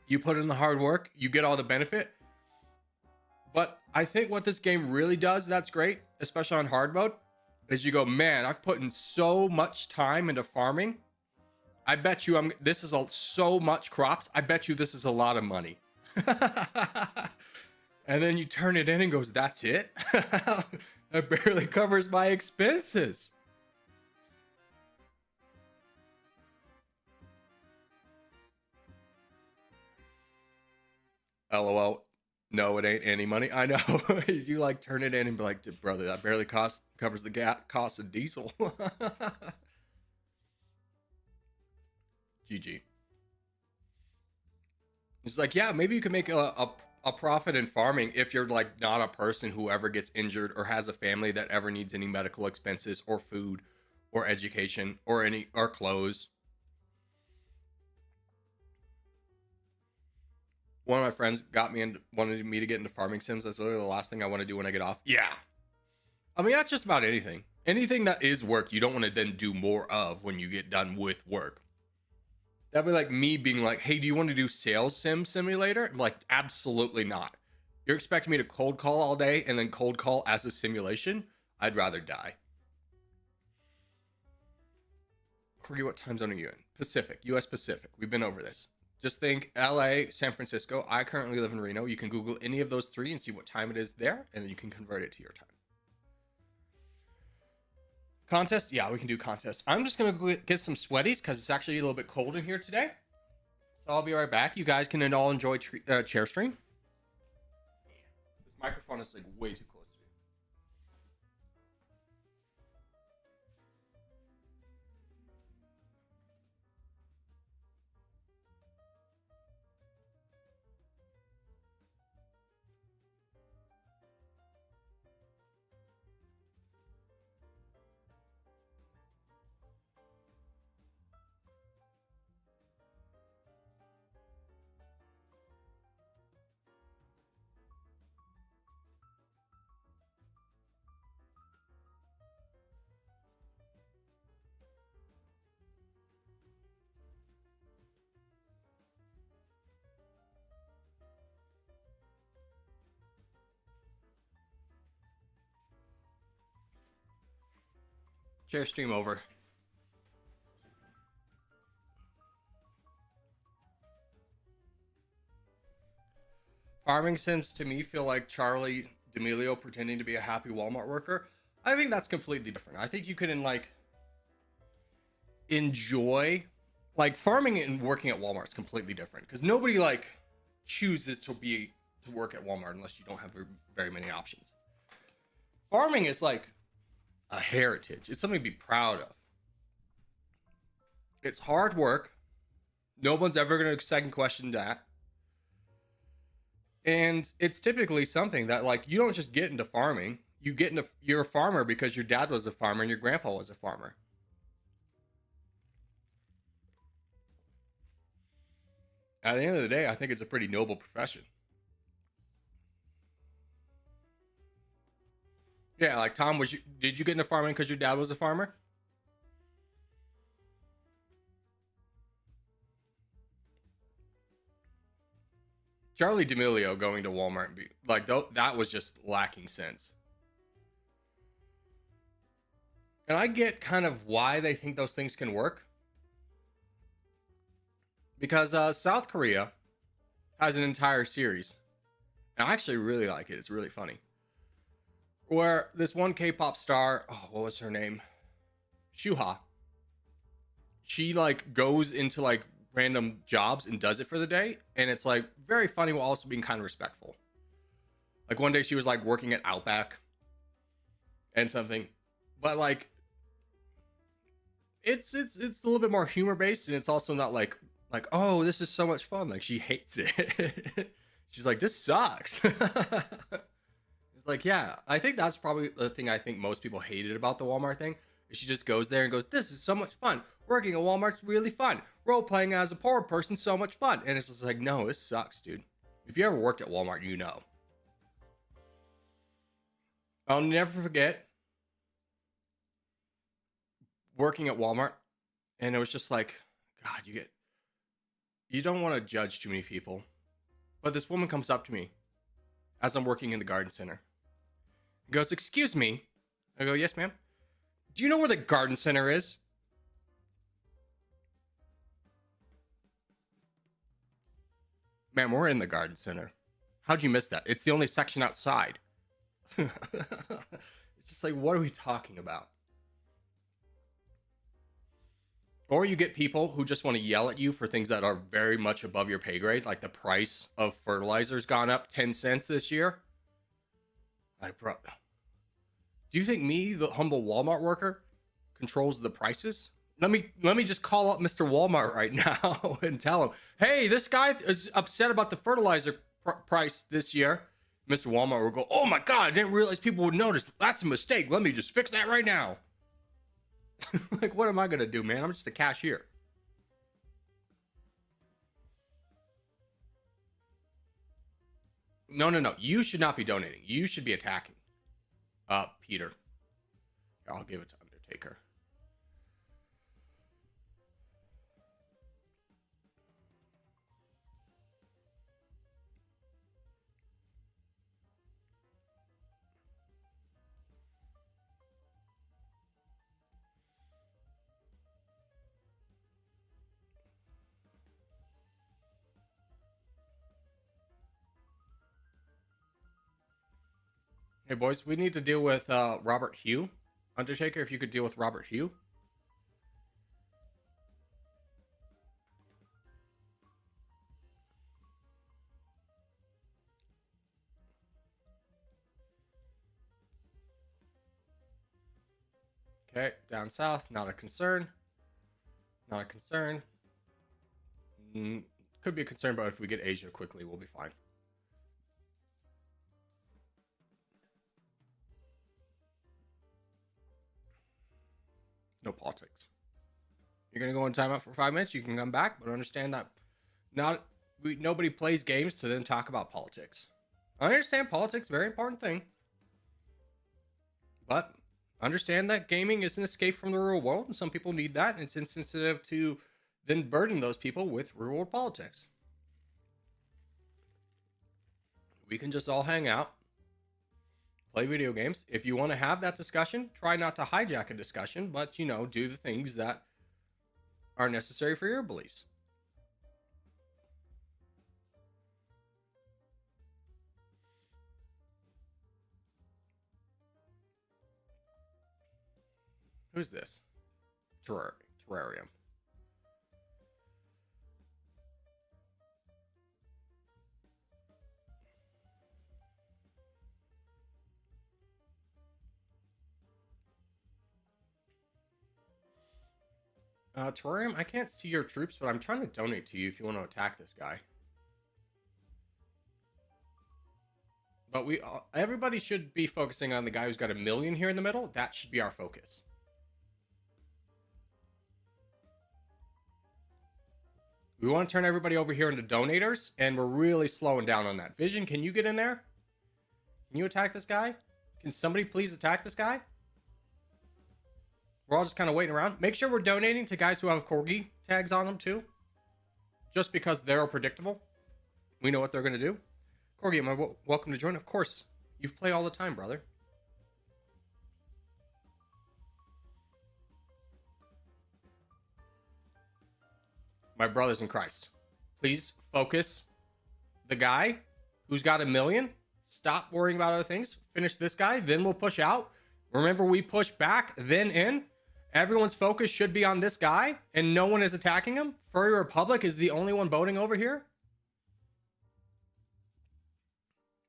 You put in the hard work, you get all the benefit. But I think what this game really does, that's great, especially on hard mode, is you go, man, I've put in so much time into farming. I bet you this is so much crops. I bet you this is a lot of money. And then you turn it in and goes, that's it? That barely covers my expenses. LOL. No, it ain't any money. I know. You like turn it in and be like, brother, that barely covers the cost of diesel. GG. It's like, yeah, maybe you can make a profit in farming if you're like not a person who ever gets injured or has a family that ever needs any medical expenses or food or education or clothes. One of my friends wanted me to get into farming sims. That's literally the last thing I want to do when I get off. Yeah. I mean, that's just about anything. Anything that is work, you don't want to then do more of when you get done with work. That'd be like me being like, hey, do you want to do sales simulator? I'm like, absolutely not. You're expecting me to cold call all day and then cold call as a simulation? I'd rather die. Corgi, what time zone are you in? Pacific, US Pacific. We've been over this. Just think LA, San Francisco. I currently live in Reno. You can Google any of those three and see what time it is there, and then you can convert it to your time. Contest? Yeah, we can do contest. I'm just going to get some sweaties because it's actually a little bit cold in here today. So I'll be right back. You guys can all enjoy chair stream. This microphone is like way too close to me. Share stream over. Farming sims to me feel like Charlie D'Amelio pretending to be a happy Walmart worker. I think that's completely different. I think you can like enjoy like farming and working at Walmart is completely different because nobody like chooses to work at Walmart unless you don't have very many options. Farming is like a heritage. It's something to be proud of. It's hard work. No one's ever going to second question that. And it's typically something that like you don't just get into farming. You're a farmer because your dad was a farmer and your grandpa was a farmer. At the end of the day, I think it's a pretty noble profession. Yeah, like Tom, did you get into farming because your dad was a farmer? Charlie D'Amelio going to Walmart and be like, that was just lacking sense. And I get kind of why they think those things can work. Because South Korea has an entire series. And I actually really like it. It's really funny. Where this one K-pop star, oh, what was her name? Shuha. She like goes into like random jobs and does it for the day. And it's like very funny while also being kind of respectful. Like one day she was like working at Outback and something. But like it's a little bit more humor based and it's also not like, oh, this is so much fun. Like she hates it. She's like, this sucks. It's like, yeah, I think that's probably the thing I think most people hated about the Walmart thing. She just goes there and goes, this is so much fun. Working at Walmart's really fun. Role playing as a poor person, so much fun. And it's just like, no, this sucks, dude. If you ever worked at Walmart, you know. I'll never forget working at Walmart. And it was just like, God, you don't want to judge too many people. But this woman comes up to me as I'm working in the garden center. Goes, excuse me. I go, yes, ma'am. Do you know where the garden center is? Ma'am, we're in the garden center. How'd you miss that? It's the only section outside. It's just like, what are we talking about? Or you get people who just want to yell at you for things that are very much above your pay grade. Like the price of fertilizer's gone up 10 cents this year. Like, bro, do you think me, the humble Walmart worker, controls the prices? Let me just call up Mr. Walmart right now and tell him, hey, this guy is upset about the fertilizer price this year. Mr. Walmart will go, oh my God, I didn't realize people would notice. That's a mistake. Let me just fix that right now. Like, what am I going to do, man? I'm just a cashier. No. You should not be donating. You should be attacking. Peter. I'll give it to Undertaker. Hey, boys, we need to deal with Robert Hugh. Undertaker, if you could deal with Robert Hugh. Okay, down south, not a concern. Not a concern. Could be a concern, but if we get Asia quickly, we'll be fine. No politics. You're gonna go in timeout for 5 minutes. You can come back, but understand that nobody plays games to then talk about politics. I understand politics, very important thing, but understand that gaming is an escape from the real world, and some people need that, and it's insensitive to then burden those people with real world politics. We can just all hang out, play video games. If you want to have that discussion, try not to hijack a discussion, but do the things that are necessary for your beliefs. Who's this? Terrarium. Terrarium, I can't see your troops, but I'm trying to donate to you if you want to attack this guy. But everybody should be focusing on the guy who's got 1 million here in the middle. That should be our focus. We want to turn everybody over here into donators, and we're really slowing down on that. Vision, can you get in there? Can you attack this guy? Can somebody please attack this guy? We're all just kind of waiting around. Make sure we're donating to guys who have Corgi tags on them, too. Just because they're predictable. We know what they're going to do. Corgi, am I welcome to join? Of course. You've played all the time, brother. My brothers in Christ, please focus the guy who's got 1 million. Stop worrying about other things. Finish this guy, then we'll push out. Remember, we push back, then in. Everyone's focus should be on this guy, and no one is attacking him. Furry Republic is the only one voting over here.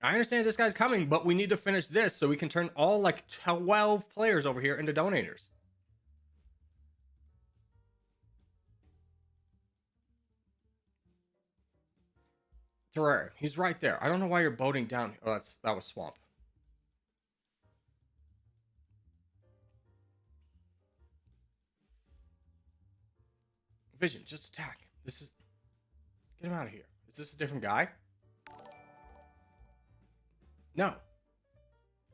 I understand this guy's coming, but we need to finish this so we can turn all 12 players over here into donators. Terrarium, he's right there. I don't know why you're boating down. Oh, that was Swamp. Vision, just attack. Get him out of here. Is this a different guy? No.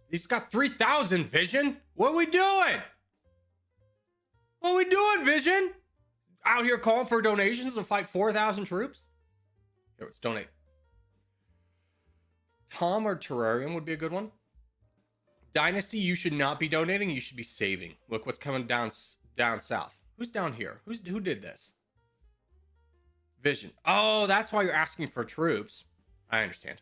He's got 3,000, Vision. What are we doing? What are we doing, Vision? Out here calling for donations to fight 4,000 troops? Here, let's donate. Tom or Terrarium would be a good one. Dynasty, you should not be donating. You should be saving. Look what's coming down south. Who's down here? Who did this? Vision. Oh, that's why you're asking for troops. I understand.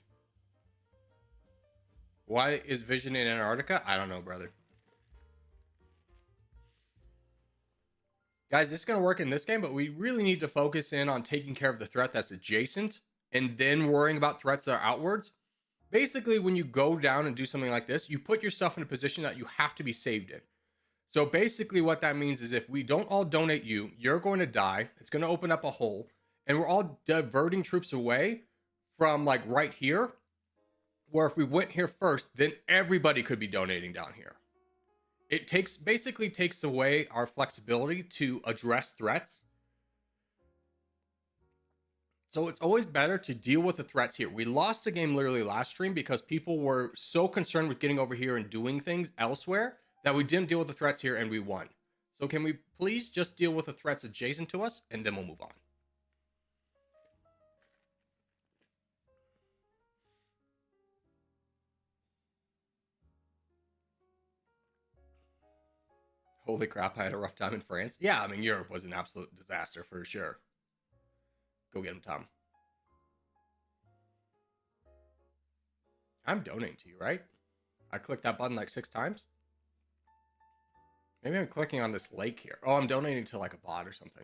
Why is Vision in Antarctica? I don't know, brother. Guys, this is going to work in this game, but we really need to focus in on taking care of the threat that's adjacent and then worrying about threats that are outwards. Basically, when you go down and do something like this, you put yourself in a position that you have to be saved in. So basically what that means is if we don't all donate you, you're going to die. It's going to open up a hole. And we're all diverting troops away from right here. Where if we went here first, then everybody could be donating down here. It basically takes away our flexibility to address threats. So it's always better to deal with the threats here. We lost the game literally last stream because people were so concerned with getting over here and doing things elsewhere that we didn't deal with the threats here and we won. So can we please just deal with the threats adjacent to us and then we'll move on. Holy crap, I had a rough time in France. Yeah, I mean, Europe was an absolute disaster for sure. Go get him, Tom. I'm donating to you, right? I clicked that button like 6 times. Maybe I'm clicking on this lake here. Oh, I'm donating to like a bot or something.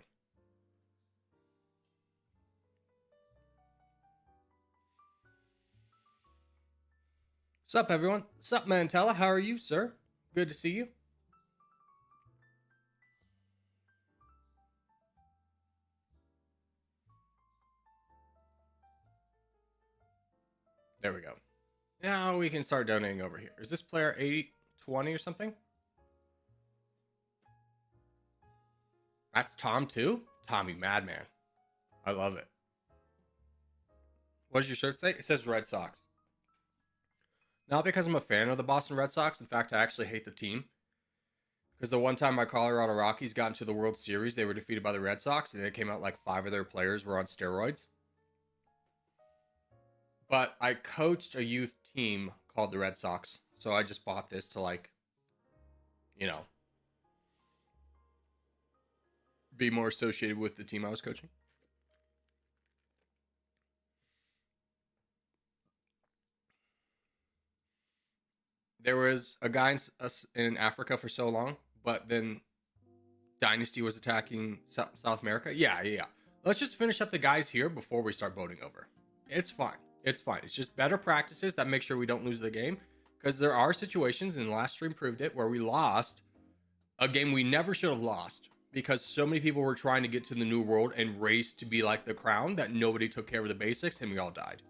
Sup, everyone? Sup, Mantella? How are you, sir? Good to see you. There we go. Now we can start donating over here. Is this player 8020 or something? That's Tom too? Tommy Madman. I love it. What does your shirt say? It says Red Sox. Not because I'm a fan of the Boston Red Sox. In fact, I actually hate the team. Because the one time my Colorado Rockies got into the World Series, they were defeated by the Red Sox, and it came out like 5 of their players were on steroids. But I coached a youth team called the Red Sox, so I just bought this to, like, you know, be more associated with the team I was coaching. There was a guy in Africa for so long, but then Dynasty was attacking South America. Yeah. Let's just finish up the guys here before we start boating over. It's fine. It's fine. It's just better practices that make sure we don't lose the game. Because there are situations, and the last stream proved it, where we lost a game we never should have lost. Because so many people were trying to get to the new world and race to be like the crown that nobody took care of the basics, and we all died.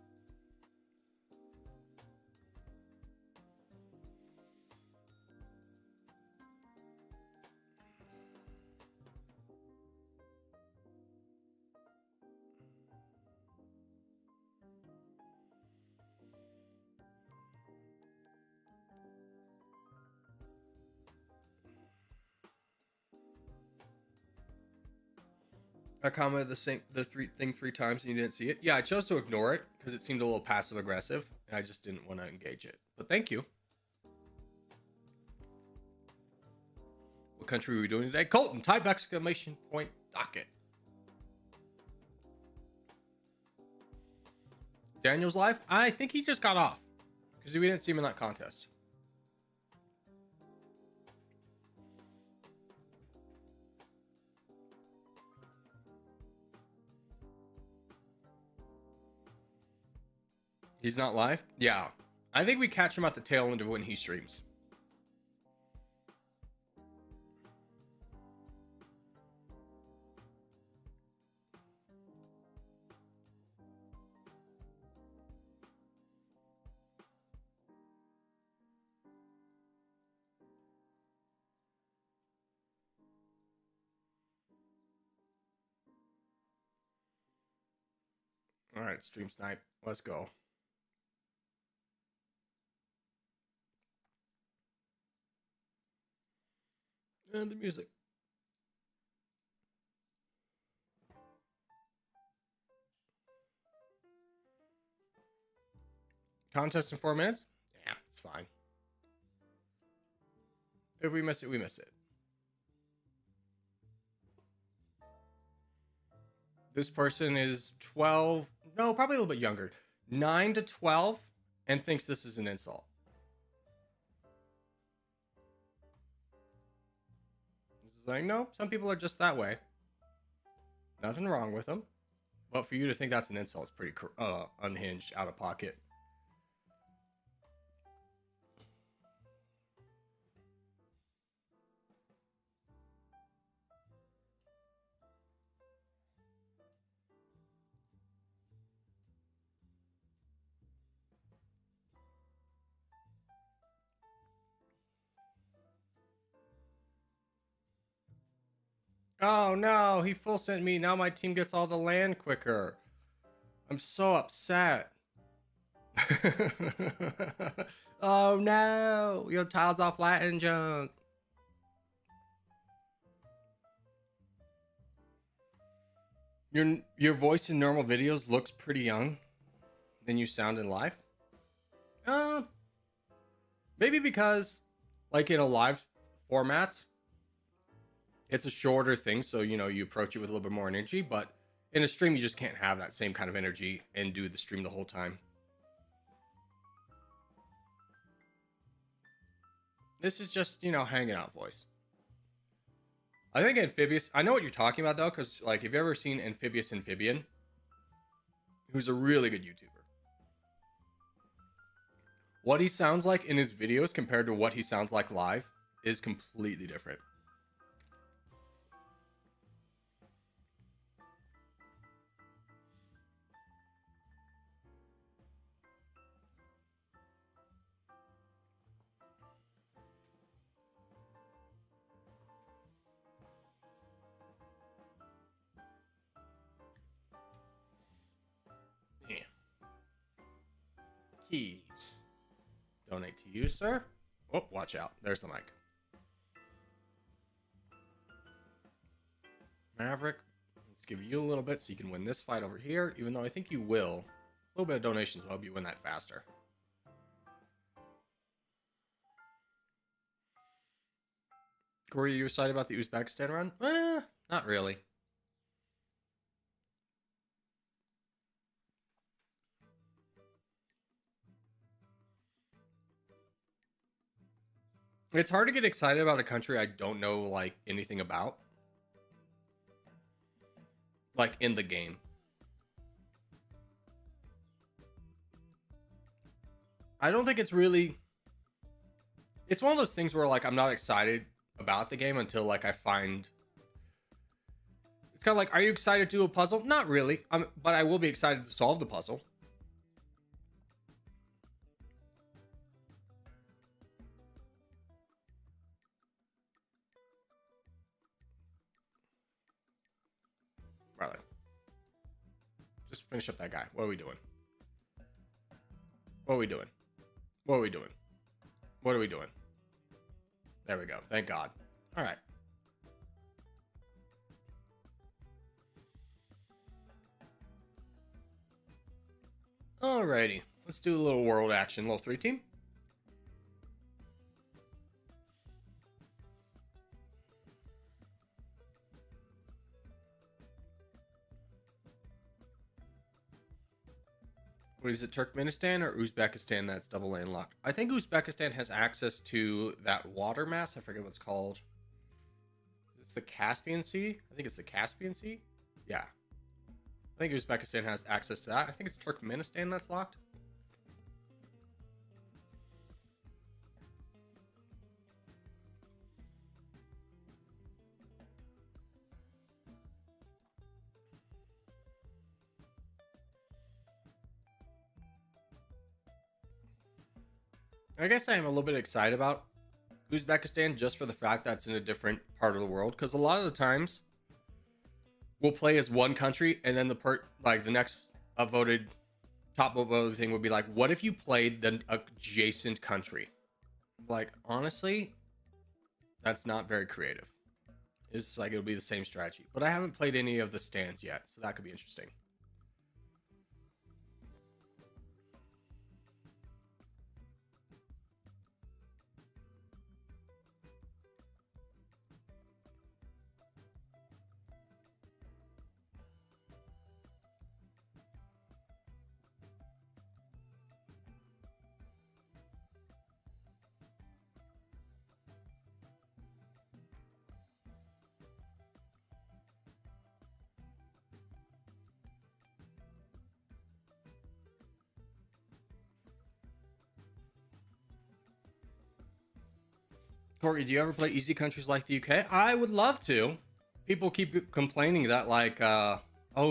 I commented the thing 3 times and you didn't see it. Yeah, I chose to ignore it because it seemed a little passive aggressive and I just didn't want to engage it. But thank you. What country are we doing today? Colton, type exclamation point docket. Daniel's live? I think he just got off because we didn't see him in that contest. He's not live? Yeah. I think we catch him at the tail end of when he streams. All right, stream snipe. Let's go. And the music. Contest in 4 minutes? Yeah, it's fine. If we miss it, we miss it. This person is 12, no, probably a little bit younger, 9 to 12, and thinks this is an insult. This is like, no, some people are just that way. Nothing wrong with them. But for you to think that's an insult is pretty unhinged, out of pocket. Oh no, he full sent me. Now my team gets all the land quicker. I'm so upset. Oh no, your tiles off Latin junk. Your voice in normal videos looks pretty young than you sound in live. Maybe because like in a live format, it's a shorter thing, so you know you approach it with a little bit more energy, but in a stream you just can't have that same kind of energy and do the stream the whole time. This is just, you know, hanging out voice. I think Amphibious, I know what you're talking about though, because like, have you ever seen Amphibious Amphibian? Who's a really good YouTuber. What he sounds like in his videos compared to what he sounds like live is completely different. Yeah. Keys. Donate to you, sir. Oh, watch out. There's the mic. Maverick, let's give you a little bit so you can win this fight over here, even though I think you will. A little bit of donations will help you win that faster. Corey, you excited about the Uzbekistan run? Not really. It's hard to get excited about a country I don't know, like, anything about. Like, in the game. I don't think it's really... It's one of those things where, like, I'm not excited about the game until, like, I find... It's kind of like, are you excited to do a puzzle? Not really. But I will be excited to solve the puzzle. Rather. Just finish up that guy. What are we doing? What are we doing? What are we doing? What are we doing? There we go. Thank God. All right. Alrighty. Let's do a little world action. Little 3-team. What is it, Turkmenistan or Uzbekistan that's double landlocked? I think Uzbekistan has access to that water mass. I forget what it's called. It's the Caspian Sea? I think it's the Caspian Sea? Yeah. I think Uzbekistan has access to that. I think it's Turkmenistan that's locked. I guess I am a little bit excited about Uzbekistan just for the fact that it's in a different part of the world, because a lot of the times we'll play as one country and then the next upvoted top voted thing would be like, what if you played the adjacent country? Like, honestly, that's not very creative. It's like it'll be the same strategy, but I haven't played any of the stands yet, so that could be interesting. Corgi, do you ever play easy countries like the UK? I would love to. People keep complaining that, like, oh,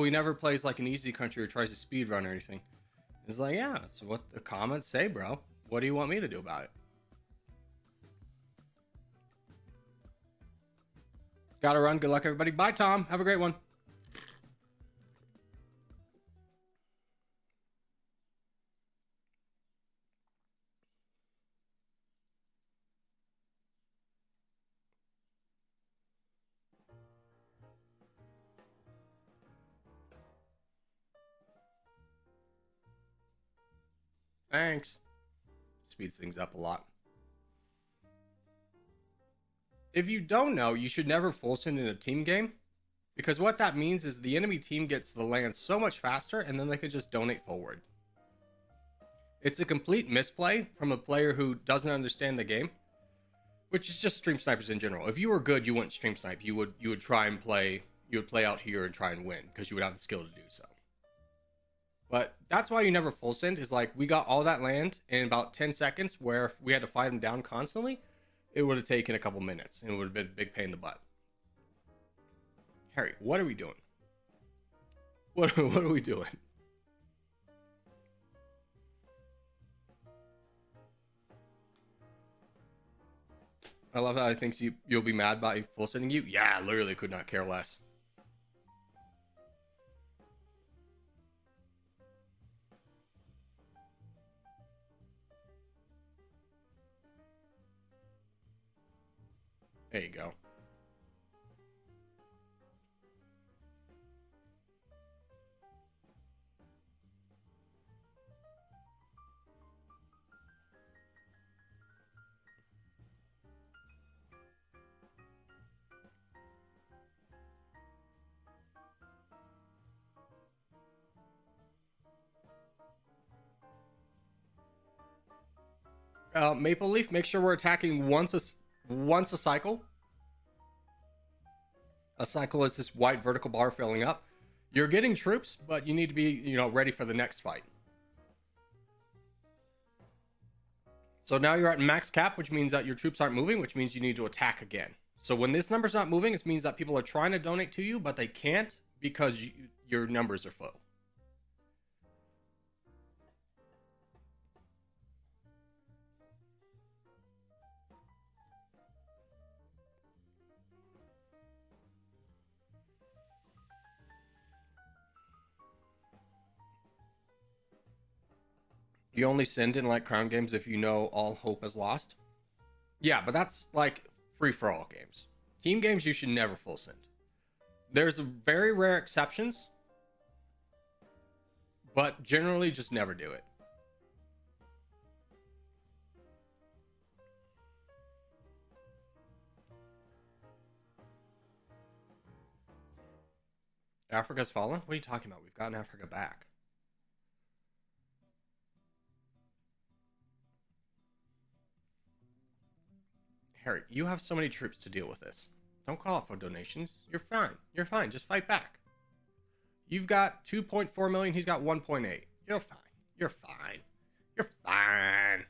he never plays like an easy country or tries to speed run or anything. It's like, yeah, that's what the comments say, bro. What do you want me to do about it? Gotta run. Good luck, everybody. Bye, Tom. Have a great one. Thanks. Speeds things up a lot. If you don't know, you should never full send in a team game, because what that means is the enemy team gets the land so much faster and then they could just donate forward. It's a complete misplay from a player who doesn't understand the game. which is just stream snipers in general. If you were good, you wouldn't stream snipe. You would try and play. You would play out here and try and win because you would have the skill to do so. But that's why you never full send. Is like we got all that land in about 10 seconds. Where if we had to fight them down constantly, it would have taken a couple minutes and it would have been a big pain in the butt. Harry, what are we doing? What are we doing? I love how he thinks you'll be mad by full sending you. Yeah, literally could not care less. There you go. Maple Leaf, make sure we're attacking once a cycle. A cycle is this white vertical bar filling up. You're getting troops, but you need to be, ready for the next fight. So now you're at max cap, which means that your troops aren't moving, which means you need to attack again. So when this number's not moving, it means that people are trying to donate to you, but they can't because your numbers are full. You only send in like crown games if you know all hope is lost. Yeah, but that's like free-for-all games. Team games you should never full send. There's very rare exceptions, but generally just never do it. Africa's fallen? What are you talking about? We've gotten Africa back. Harry, you have so many troops to deal with this. Don't call out for donations. You're fine. You're fine. Just fight back. You've got 2.4 million. He's got 1.8. You're fine. You're fine. You're fine.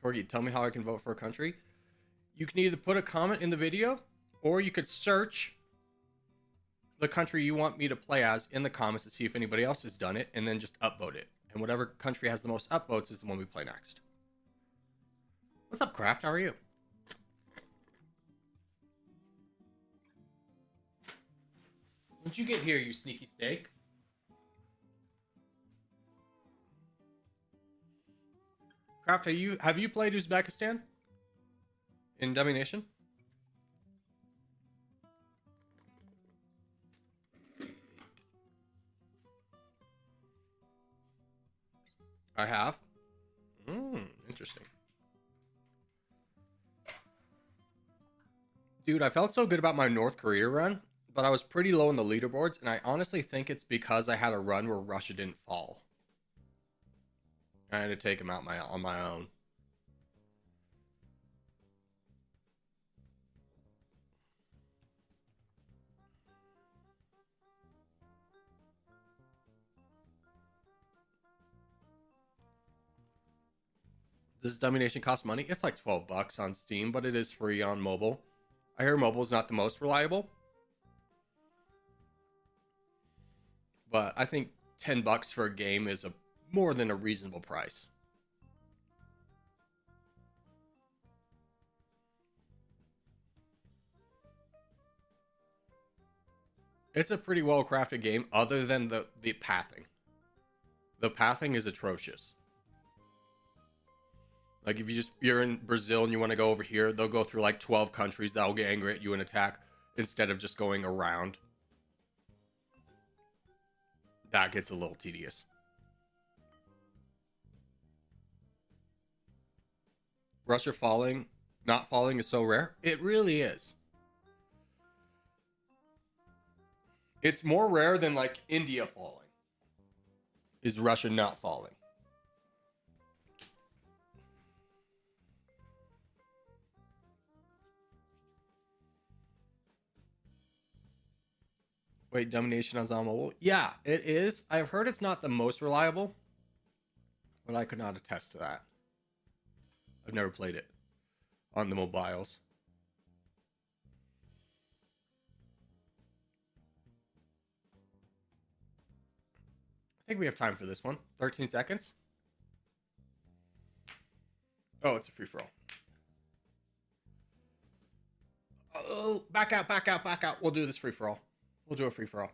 Corgi, tell me how I can vote for a country. You can either put a comment in the video, or you could search the country you want me to play as in the comments to see if anybody else has done it, and then just upvote it. And whatever country has the most upvotes is the one we play next. What's up, Kraft? How are you? When'd you get here, you sneaky steak? Kraft, have you played Uzbekistan in Dummynation? I have. Interesting. Dude, I felt so good about my North Korea run, but I was pretty low in the leaderboards, and I honestly think it's because I had a run where Russia didn't fall. I had to take him out on my own. Does Dummynation cost money? It's like $12 on Steam, but it is free on mobile. I hear mobile is not the most reliable, but I think $10 for a game is more than a reasonable price. It's a pretty well crafted game, other than the pathing. The pathing is atrocious. Like if you're in Brazil and you want to go over here, they'll go through like 12 countries that'll get angry at you and attack instead of just going around. That gets a little tedious. Russia not falling is so rare. It really is. It's more rare than like India falling. Is Russia not falling? Wait, Dummynation on mobile? Yeah, it is. I've heard it's not the most reliable, but I could not attest to that. I've never played it on the mobiles. I think we have time for this one. 13 seconds. Oh, it's a free-for-all. Oh, back out, back out, back out. We'll do this free-for-all. We'll do a free-for-all.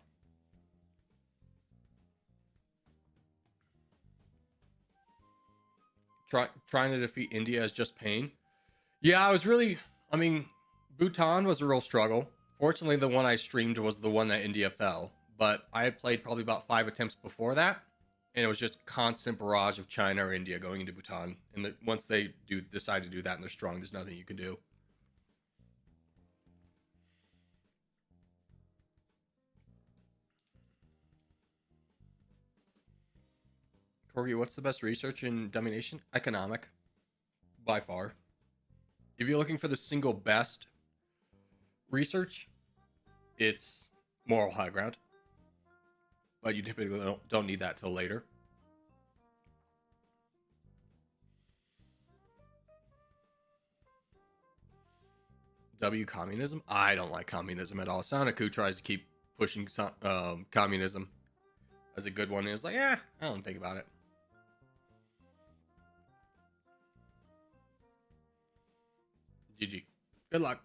Trying to defeat India is just pain. Yeah, I mean, Bhutan was a real struggle. Fortunately, the one I streamed was the one that India fell. But I had played probably about 5 attempts before that. And it was just constant barrage of China or India going into Bhutan. And once they decide to do that and they're strong, there's nothing you can do. Corgi, what's the best research in Dummynation? Economic. By far. If you're looking for the single best research, it's moral high ground. But you typically don't need that till later. W communism? I don't like communism at all. Sonic tries to keep pushing communism as a good one. It's like, I don't think about it. GG. Good luck.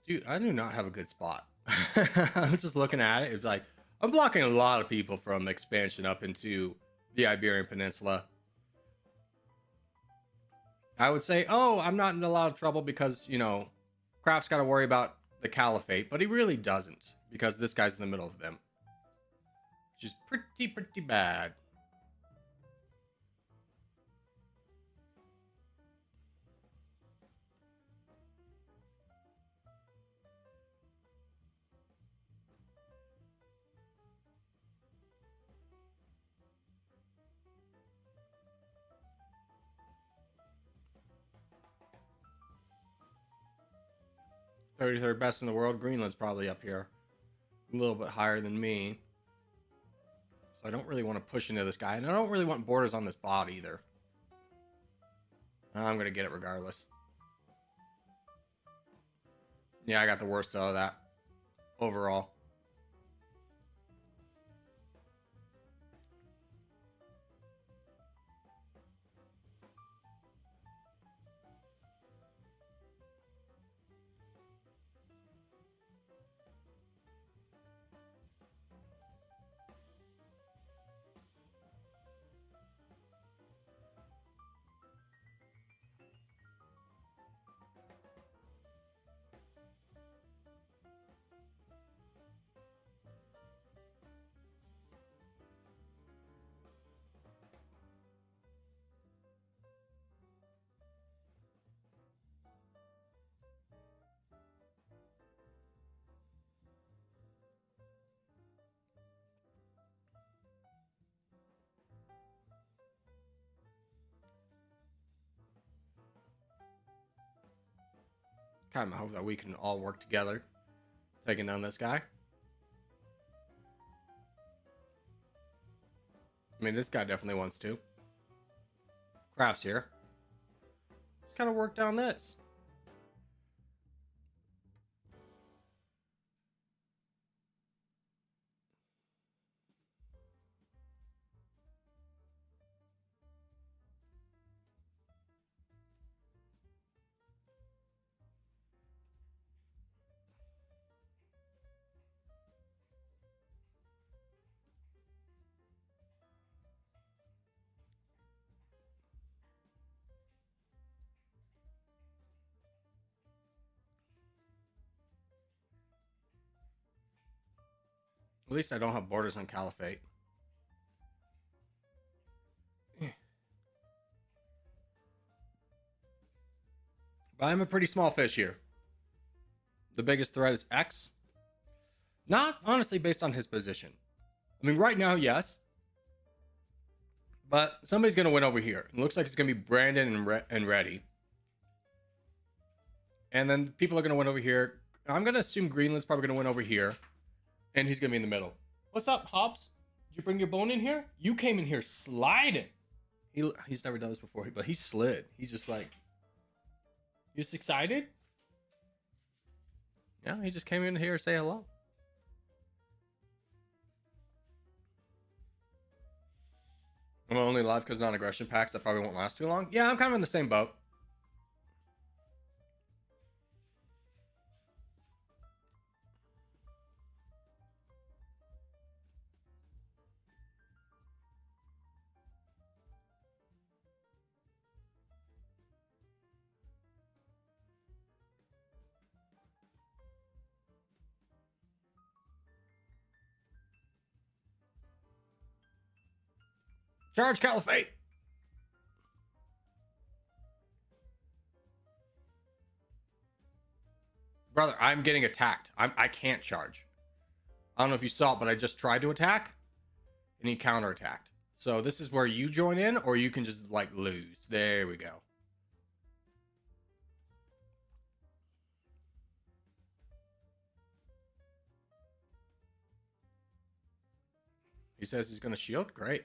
Dude, I do not have a good spot. I'm just looking at it. It's like, I'm blocking a lot of people from expansion up into the Iberian Peninsula. I would say, I'm not in a lot of trouble because, Kraft's got to worry about the Caliphate, but he really doesn't because this guy's in the middle of them. Which is pretty bad. Third best in the world. Greenland's probably up here. A little bit higher than me. So I don't really want to push into this guy. And I don't really want borders on this bot either. I'm going to get it regardless. Yeah, I got the worst out of that. Overall. Kind of hope that we can all work together taking down this guy. I mean, this guy definitely wants to. Crafts here. Let's kind of work down this. At least I don't have borders on Caliphate. But I'm a pretty small fish here. The biggest threat is X. Not honestly based on his position. I mean, right now, yes. But somebody's going to win over here. It looks like it's going to be Brandon and Reddy. And then people are going to win over here. I'm going to assume Greenland's probably going to win over here. And he's going to be in the middle. What's up, Hobbs? Did you bring your bone in here? You came in here sliding. He's never done this before, but he slid. He's just like... You just excited? Yeah, he just came in here to say hello. I'm only live because non-aggression packs that probably won't last too long. Yeah, I'm kind of in the same boat. Charge Caliphate! Brother, I'm getting attacked. I can't charge. I don't know if you saw it, but I just tried to attack. And he counterattacked. So this is where you join in, or you can just, like, lose. There we go. He says he's going to shield? Great.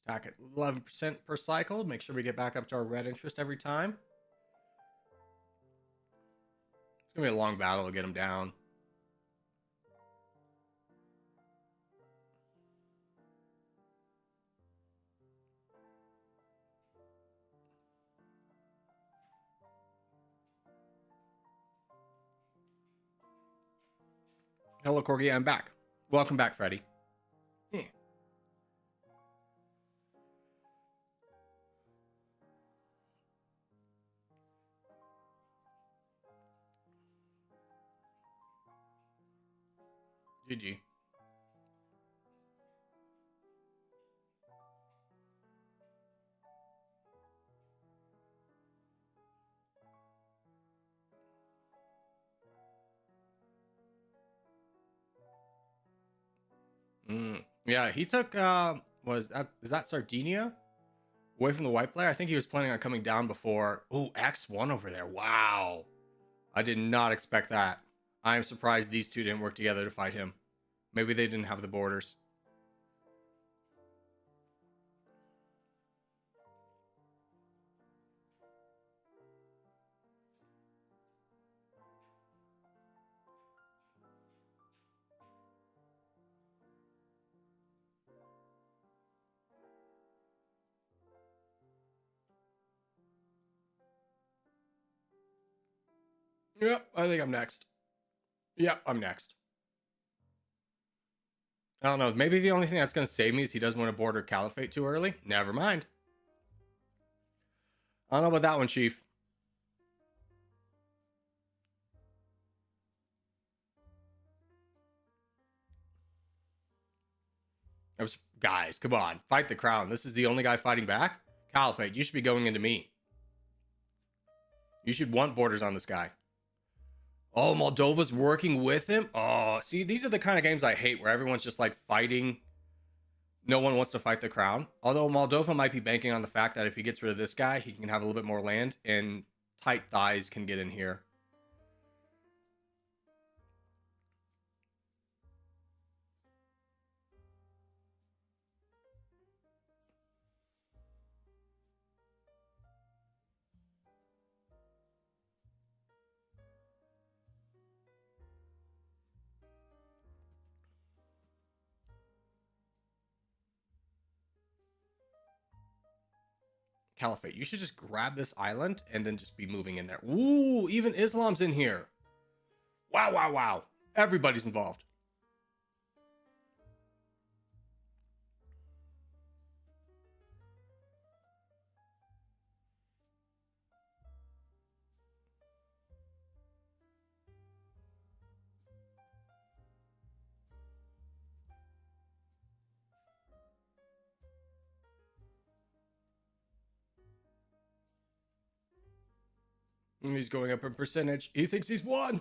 Stack at 11% per cycle. Make sure we get back up to our red interest every time. It's going to be a long battle to get him down. Hello, Corgi. I'm back. Welcome back, Freddy. Yeah. GG. Yeah, he took is that Sardinia away from the white player? I think he was planning on coming down before. Oh, X1 over there. Wow. I did not expect that. I am surprised these two didn't work together to fight him. Maybe they didn't have the borders. Yep, I think I'm next. Yep, I'm next. I don't know. Maybe the only thing that's going to save me is he doesn't want to border Caliphate too early. Never mind. I don't know about that one, Chief. Guys, come on. Fight the crown. This is the only guy fighting back? Caliphate, you should be going into me. You should want borders on this guy. Oh, Moldova's working with him? Oh, see, these are the kind of games I hate where everyone's just like fighting. No one wants to fight the crown. Although Moldova might be banking on the fact that if he gets rid of this guy, he can have a little bit more land and tight thighs can get in here. Caliphate. You should just grab this island and then just be moving in there. Ooh, even Islam's in here. Wow, wow, wow. Everybody's involved. And he's going up in percentage. He thinks he's won.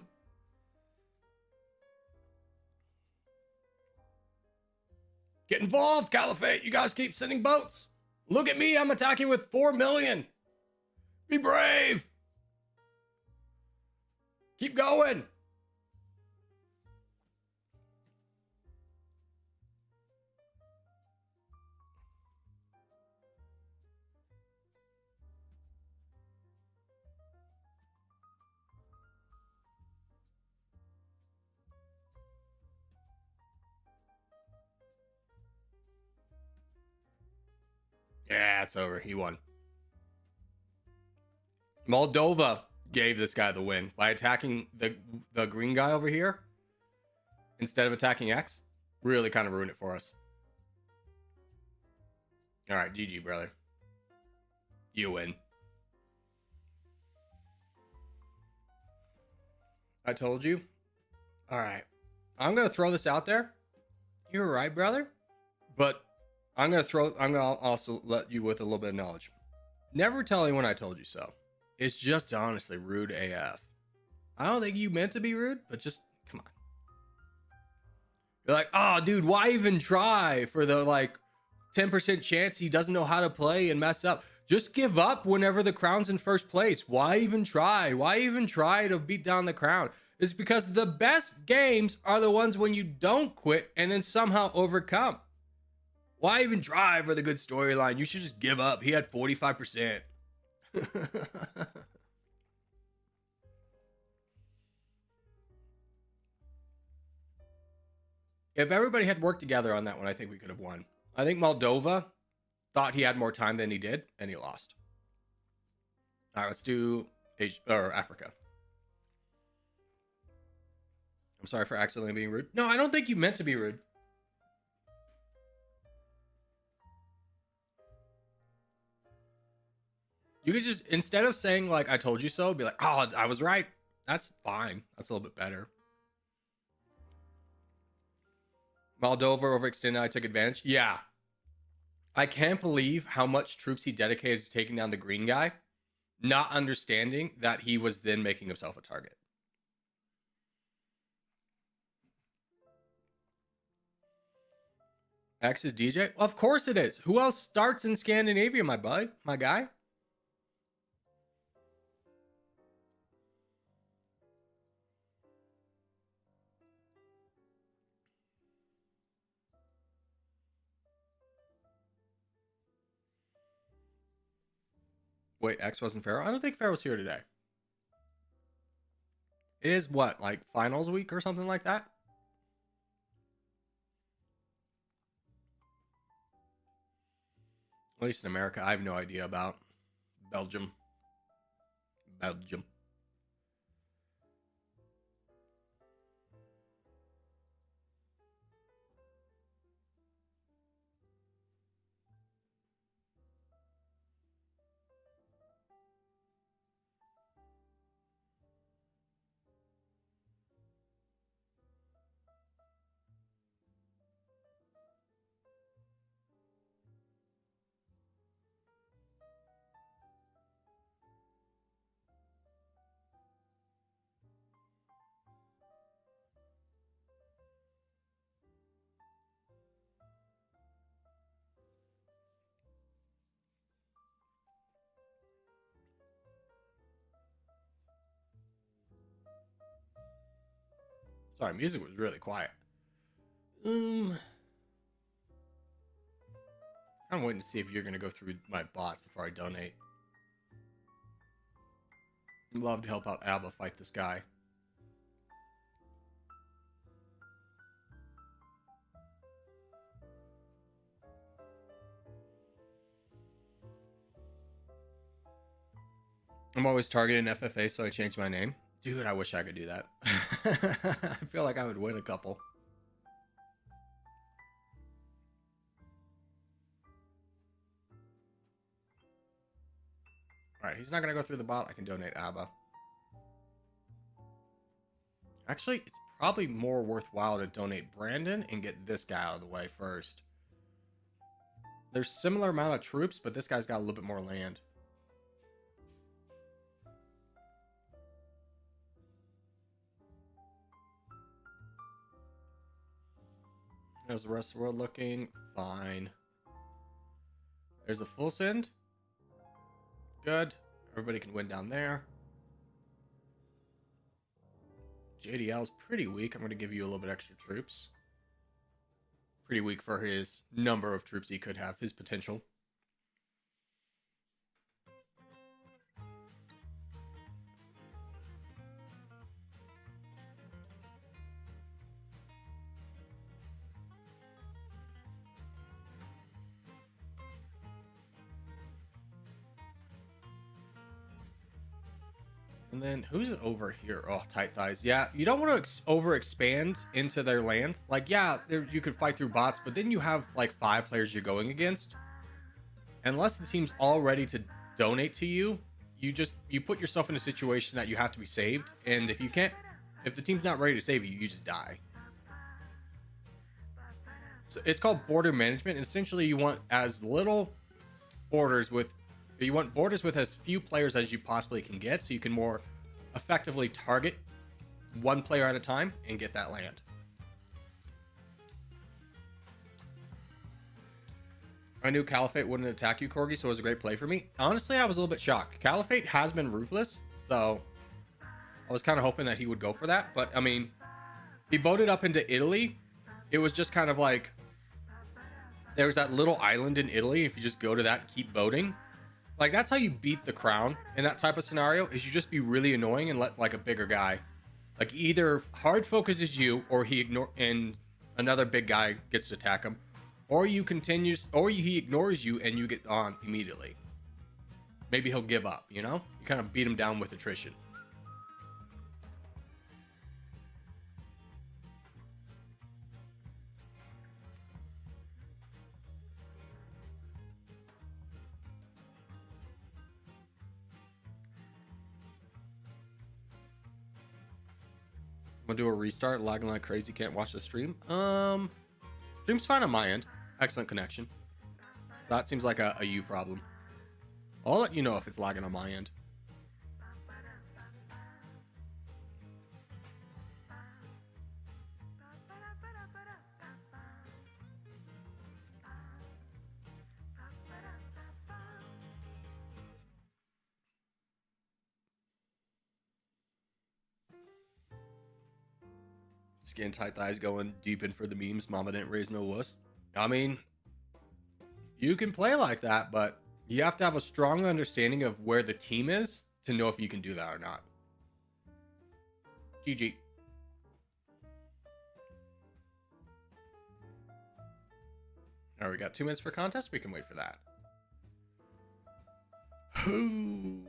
Get involved, Caliphate. You guys keep sending boats. Look at me. I'm attacking with 4 million. Be brave. Keep going. Yeah, it's over. He won. Moldova gave this guy the win by attacking the green guy over here instead of attacking X. Really kind of ruined it for us. All right, GG, brother. You win. I told you. All right. I'm going to throw this out there. You're right, brother. But I'm going to also let you with a little bit of knowledge. Never tell anyone I told you so. It's just honestly rude AF. I don't think you meant to be rude, but just come on. You're like, oh, dude, why even try for the like 10% chance he doesn't know how to play and mess up? Just give up whenever the crown's in first place. Why even try? Why even try to beat down the crown? It's because the best games are the ones when you don't quit and then somehow overcome. Why even try for the good storyline? You should just give up. He had 45%. If everybody had worked together on that one, I think we could have won. I think Moldova thought he had more time than he did, and he lost. All right, let's do Asia, or Africa. I'm sorry for accidentally being rude. No, I don't think you meant to be rude. You could just, instead of saying like, I told you so, be like, oh, I was right. That's fine. That's a little bit better. Moldova overextended. I took advantage. Yeah. I can't believe how much troops he dedicated to taking down the green guy, not understanding that he was then making himself a target. X is DJ? Well, of course it is. Who else starts in Scandinavia, my bud? My guy? Wait, X wasn't Pharaoh? I don't think Pharaoh's here today. It is what, like finals week or something like that? At least in America, I have no idea about Belgium. Belgium. Sorry, music was really quiet. I'm waiting to see if you're going to go through my bots before I donate. I'd love to help out Abba fight this guy. I'm always targeting FFA, so I changed my name. Dude, I wish I could do that. I feel like I would win a couple. Alright, he's not going to go through the bot. I can donate Abba. Actually, it's probably more worthwhile to donate Brandon and get this guy out of the way first. There's similar amount of troops, but this guy's got a little bit more land. How's the rest of the world looking? Fine. There's a full send. Good. Everybody can win down there. JDL's pretty weak. I'm going to give you a little bit extra troops. Pretty weak for his number of troops he could have, his potential. And then who's over here? Oh, tight thighs. Yeah, you don't want to over expand into their land. Like, yeah, you could fight through bots, but then you have like 5 players you're going against. Unless the team's all ready to donate to you, you put yourself in a situation that you have to be saved. And if the team's not ready to save you, you just die. So it's called border management. And essentially, you want as little borders with. You want borders with as few players as you possibly can get, so you can more effectively target one player at a time and get that land. I knew Caliphate wouldn't attack you, Corgi, so it was a great play for me. Honestly, I was a little bit shocked. Caliphate has been ruthless, so I was kind of hoping that he would go for that. But, I mean, he boated up into Italy. It was just kind of like, there's that little island in Italy. If you just go to that and keep boating, like, that's how you beat the crown in that type of scenario, is you just be really annoying and let, like, a bigger guy, like, either hard focuses you or and another big guy gets to attack him, or he ignores you and you get on immediately. Maybe he'll give up, you know? You kind of beat him down with attrition. I'm gonna do a restart, lagging like crazy, can't watch the stream. Stream's fine on my end. Excellent connection. So that seems like a you problem. I'll let you know if it's lagging on my end. Skin tight thighs going deep in for the memes. Mama didn't raise no wuss. I mean, you can play like that, but you have to have a strong understanding of where the team is to know if you can do that or not. GG. All right, we got 2 minutes for contest. We can wait for that. Who?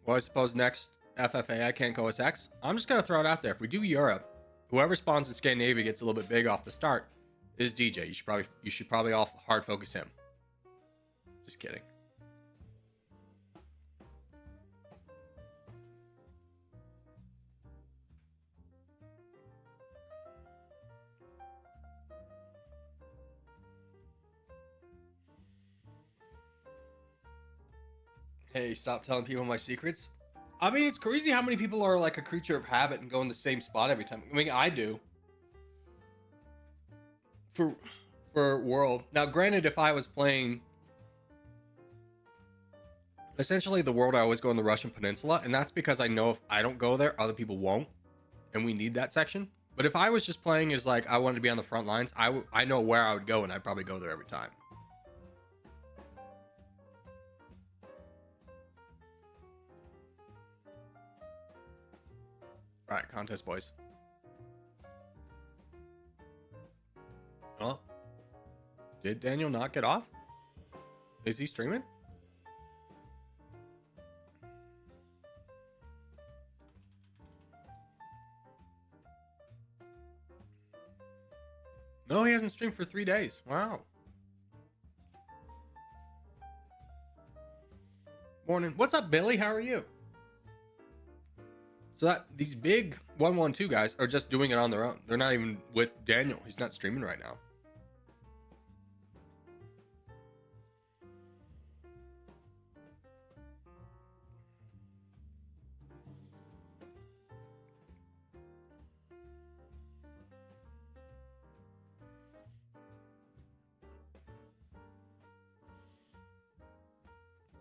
Well, I suppose next FFA I can't go as X. I'm just going to throw it out there. If we do Europe, whoever spawns in Scandinavia gets a little bit big off the start is DJ. You should probably all hard focus him. Just kidding. Hey, stop telling people my secrets. I mean, it's crazy how many people are like a creature of habit and go in the same spot every time. I mean, I do. For World. Now, granted, if I was playing essentially the World, I always go in the Russian Peninsula, and that's because I know if I don't go there, other people won't, and we need that section. But if I was just playing as like I wanted to be on the front lines, I know where I would go, and I'd probably go there every time. All right, contest boys. Oh, did Daniel not get off? Is he streaming? No, he hasn't streamed for 3 days. Wow. Morning. What's up, Billy? How are you? So that these big 112 guys are just doing it on their own. They're not even with Daniel. He's not streaming right now.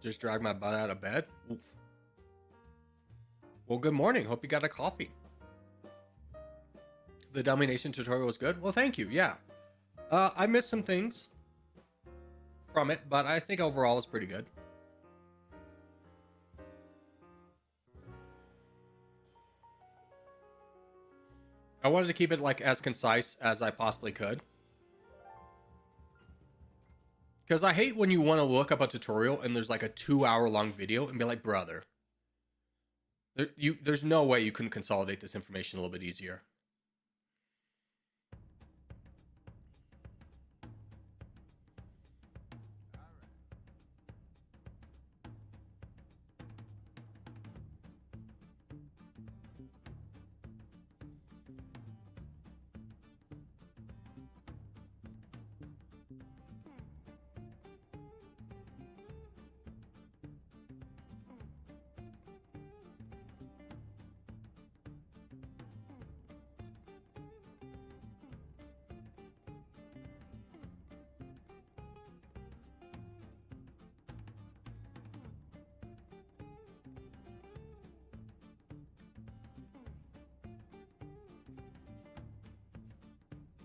Just drag my butt out of bed. Oof. Well, good morning. Hope you got a coffee. The Dummynation tutorial was good. Well, thank you. Yeah. I missed some things from it, but I think overall it's pretty good. I wanted to keep it like as concise as I possibly could. Because I hate when you want to look up a tutorial and there's like a 2-hour-long video and be like, brother, there's no way you couldn't consolidate this information a little bit easier.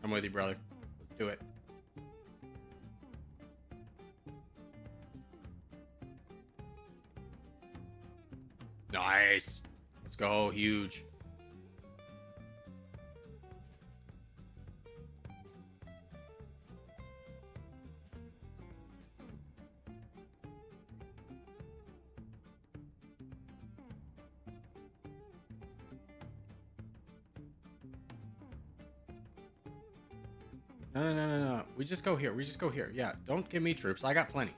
I'm with you, brother. Let's do it. Nice. Let's go. Huge. No. We just go here. We just go here. Yeah, don't give me troops. I got plenty.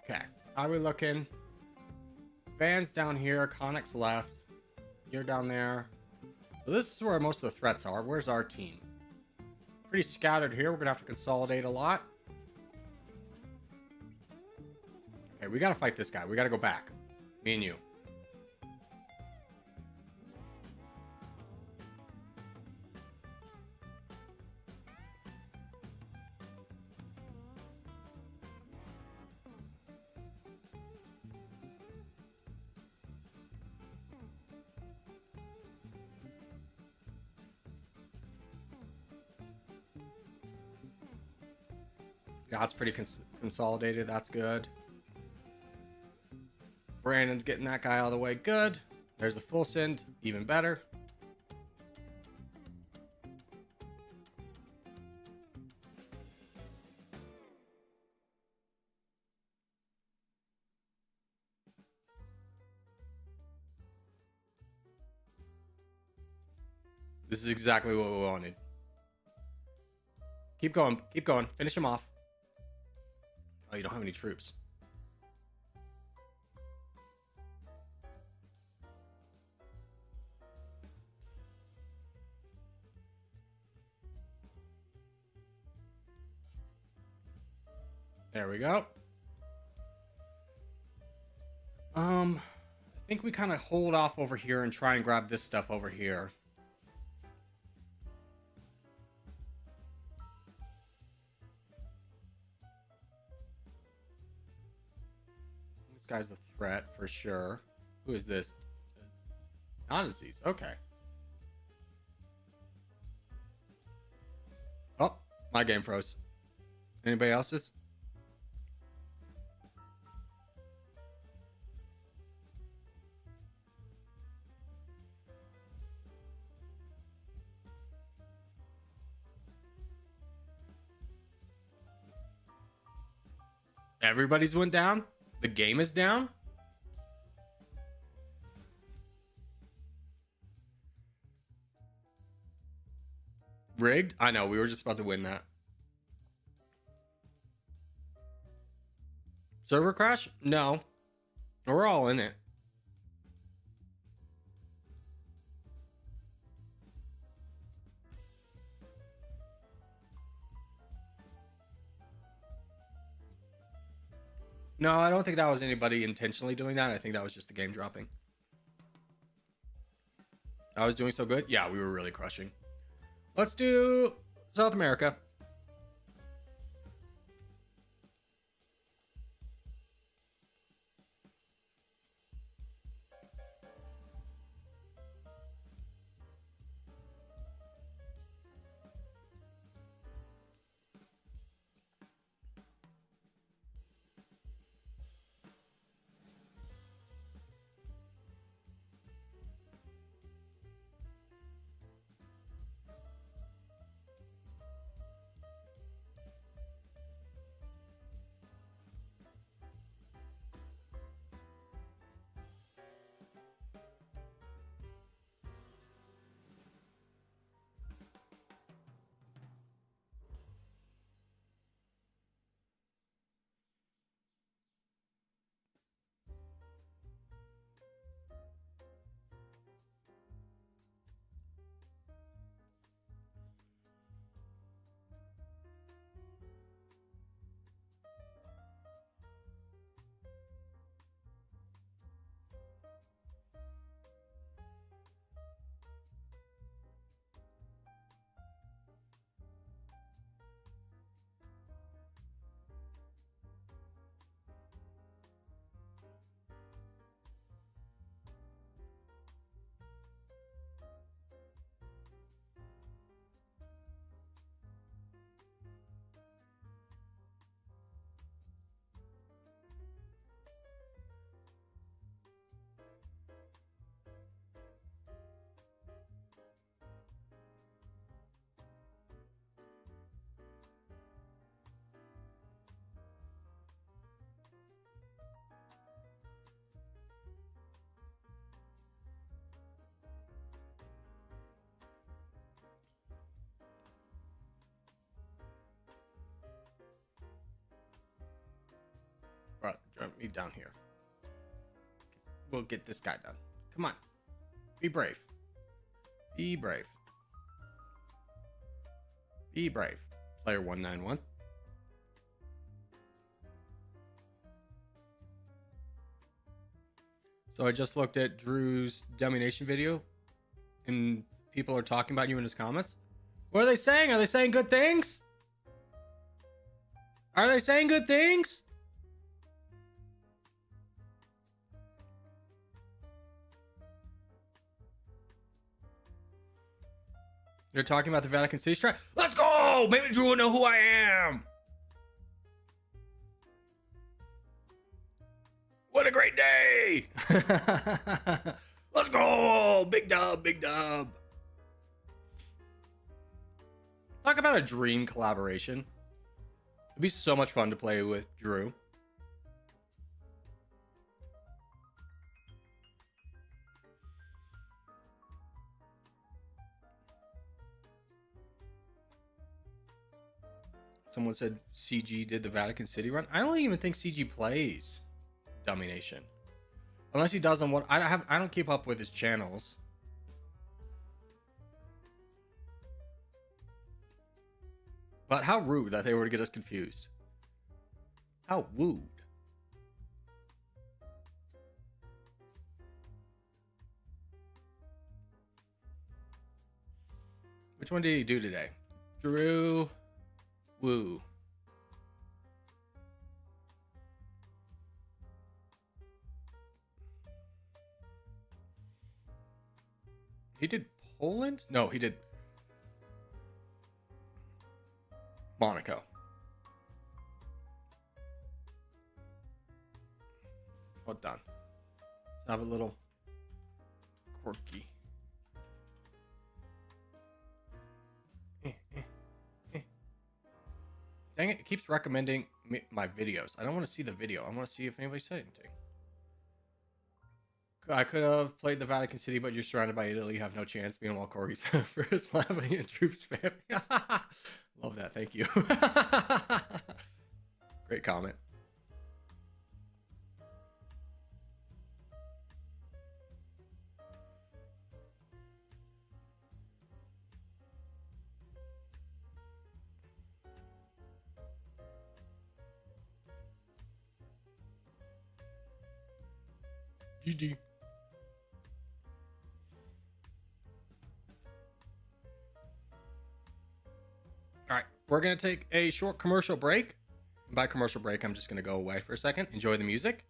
Okay. How are we looking? Van's down here. Connick's left. You're down there. So this is where most of the threats are. Where's our team? Pretty scattered here. We're going to have to consolidate a lot. Okay, we got to fight this guy. We got to go back. Me and you. That's pretty consolidated. That's good. Brandon's getting that guy out of the way. Good. There's a full send. Even better. This is exactly what we wanted. Keep going. Keep going. Finish him off. Oh, you don't have any troops. There we go. I think we kind of hold off over here and try and grab this stuff over here. This guy's a threat for sure. Who is this? Odysseys. Okay. Oh, my game froze. Anybody else's? Everybody's went down? The game is down? Rigged? I know, we were just about to win that. Server crash? No. We're all in it. No, I don't think that was anybody intentionally doing that. I think that was just the game dropping. I was doing so good. Yeah, we were really crushing. Let's do South America. Right, jump me down here. We'll get this guy done. Come on. Be brave. Be brave. Be brave. Player 191. So I just looked at Drew's Dummynation video, and people are talking about you in his comments. What are they saying? Are they saying good things? Are they saying good things? They're talking about the Vatican City strike. Let's go! Maybe Drew will know who I am. What a great day! Let's go! Big dub, big dub. Talk about a dream collaboration. It'd be so much fun to play with Drew. Someone said CG did the Vatican City run. I don't even think CG plays Dummynation. Unless he does on what I don't keep up with his channels. But how rude that they were to get us confused. How wooed. Which one did he do today? Drew Woo. He did Poland? No, he did Monaco. Well done. Let's have a little Corgi. Dang it keeps recommending my videos. I don't want to see the video. I want to see if anybody said anything. I could have played the Vatican City, but you're surrounded by Italy. You have no chance. Meanwhile, Corgi's for Slavic troops family. Love that. Thank you. Great comment. GG. All right, we're going to take a short commercial break. By commercial break, I'm just going to go away for a second. Enjoy the music.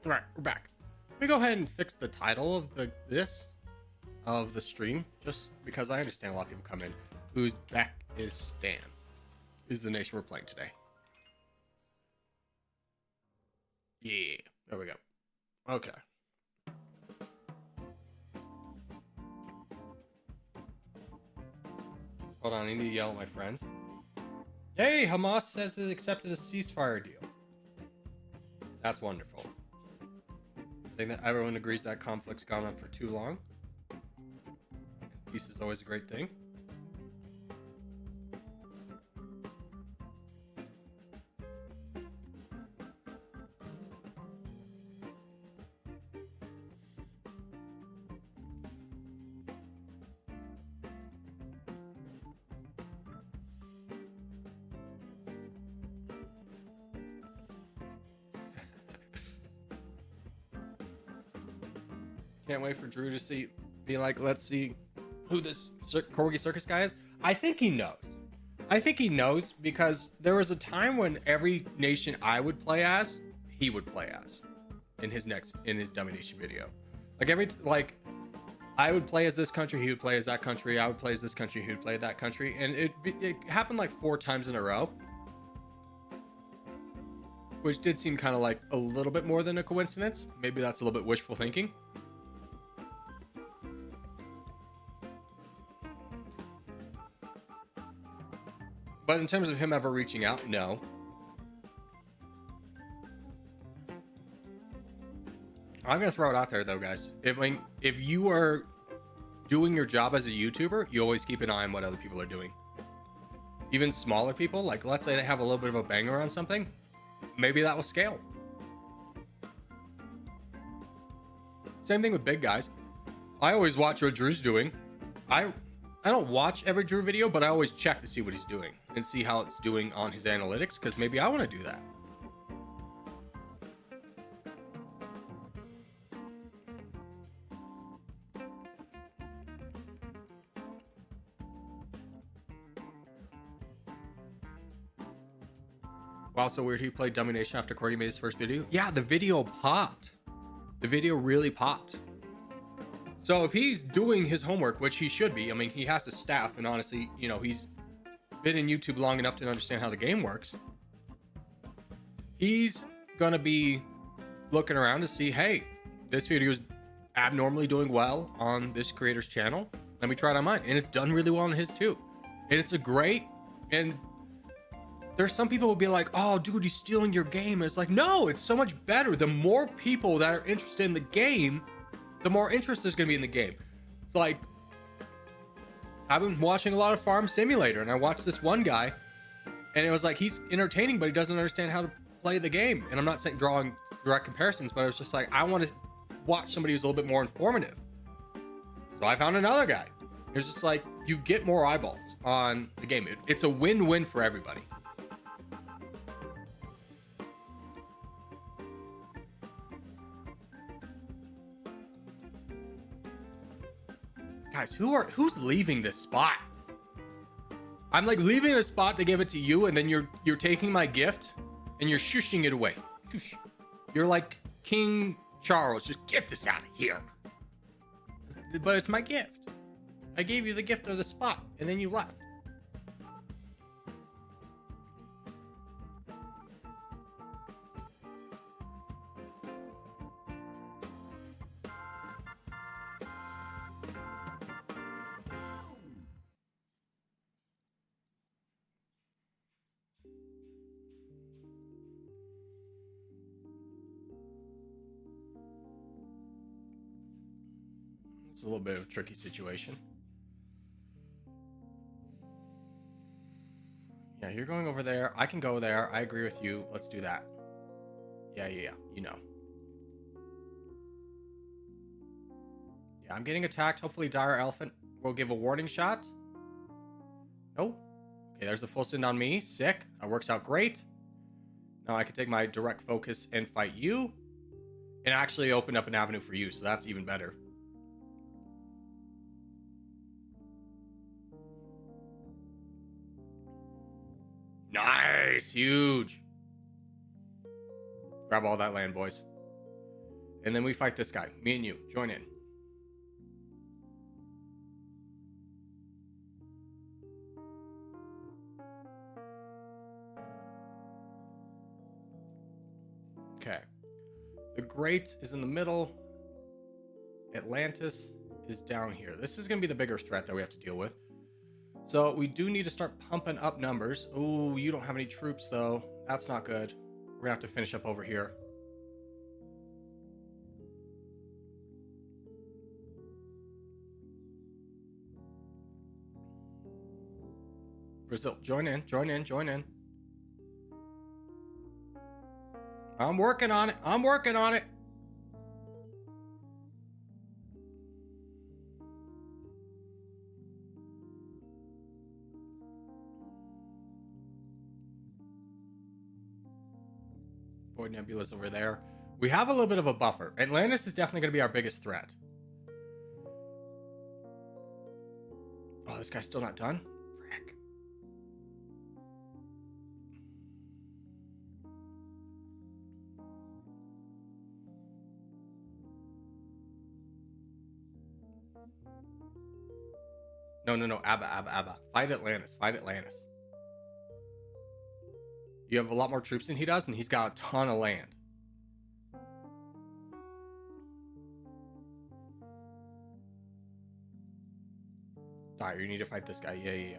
All right, we're back. Let me go ahead and fix the title of the stream, just because I understand a lot of people come in. Uzbekistan is the nation we're playing today. Yeah, there we go. Okay. Hold on, I need to yell at my friends. Yay, Hamas says it accepted a ceasefire deal. That's wonderful. I think that everyone agrees that conflict's gone on for too long. Peace is always a great thing. Can't wait for Drew to be like, let's see who this Corgi Circus guy is. I think he knows. I think he knows because there was a time when every nation I would play as, he would play as in his Dummynation video. I would play as this country, he would play as that country, I would play as this country, he would play that country, and it happened like 4 times in a row, which did seem kind of like a little bit more than a coincidence. Maybe that's a little bit wishful thinking. But in terms of him ever reaching out, no. I'm gonna throw it out there though, guys. If you are doing your job as a YouTuber, you always keep an eye on what other people are doing. Even smaller people, like let's say they have a little bit of a banger on something, maybe that will scale. Same thing with big guys. I always watch what Drew's doing. I don't watch every Drew video, but I always check to see what he's doing and see how it's doing on his analytics, because maybe I want to do that. Wow, so weird he played Dummynation after Corgi made his first video. Yeah, the video popped. The video really popped. So if he's doing his homework, which he should be, I mean, he has to staff, and honestly, you know, he's been in YouTube long enough to understand how the game works. He's gonna be looking around to see, hey, this video is abnormally doing well on this creator's channel. Let me try it on mine. And it's done really well on his too. And it's a great, and there's some people will be like, oh, dude, he's stealing your game. And it's like, no, it's so much better. The more people that are interested in the game, the more interest there's going to be in the game. Like, I've been watching a lot of Farm Simulator, and I watched this one guy, and it was like, he's entertaining, but he doesn't understand how to play the game. And I'm not saying drawing direct comparisons, but it was just like, I want to watch somebody who's a little bit more informative. So I found another guy. It was just like, you get more eyeballs on the game. It's a win-win for everybody. Guys, who's leaving this spot? I'm like leaving the spot to give it to you, and then you're taking my gift and you're shushing it away. Shush. You're like King Charles. Just get this out of here. But it's my gift. I gave you the gift of the spot, and then you left. It's a little bit of a tricky situation. Yeah, you're going over there. I can go there. I agree with you. Let's do that. Yeah. You know. Yeah, I'm getting attacked. Hopefully Dire Elephant will give a warning shot. Oh. Okay, there's the full send on me. Sick. That works out great. Now I can take my direct focus and fight you. And actually open up an avenue for you, so that's even better. Nice, huge. Grab all that land, boys. And then we fight this guy. Me and you, join in. Okay. The Great is in the middle. Atlantis is down here. This is going to be the bigger threat that we have to deal with. So we do need to start pumping up numbers. Oh, you don't have any troops, though. That's not good. We're going to have to finish up over here. Brazil, join in, join in, join in. I'm working on it. I'm working on it. Void Nebula's over there. We have a little bit of a buffer. Atlantis is definitely going to be our biggest threat. Oh, this guy's still not done? Frick. No. Abba. Fight Atlantis. You have a lot more troops than he does, and he's got a ton of land. Alright, you need to fight this guy. Yeah.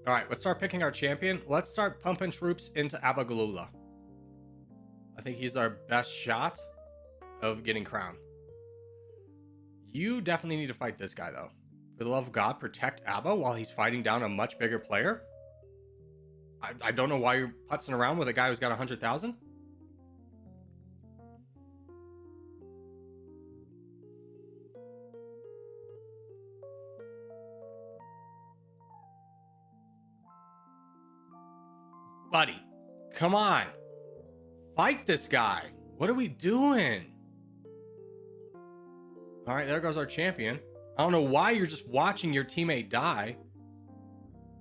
All right, let's start picking our champion. Let's start pumping troops into Abagalula. I think he's our best shot of getting crowned. You definitely need to fight this guy, though. For the love of God, protect Abba while he's fighting down a much bigger player. I don't know why you're putzing around with a guy who's got 100,000. Buddy, come on. Fight this guy. What are we doing? All right, there goes our champion. I don't know why you're just watching your teammate die.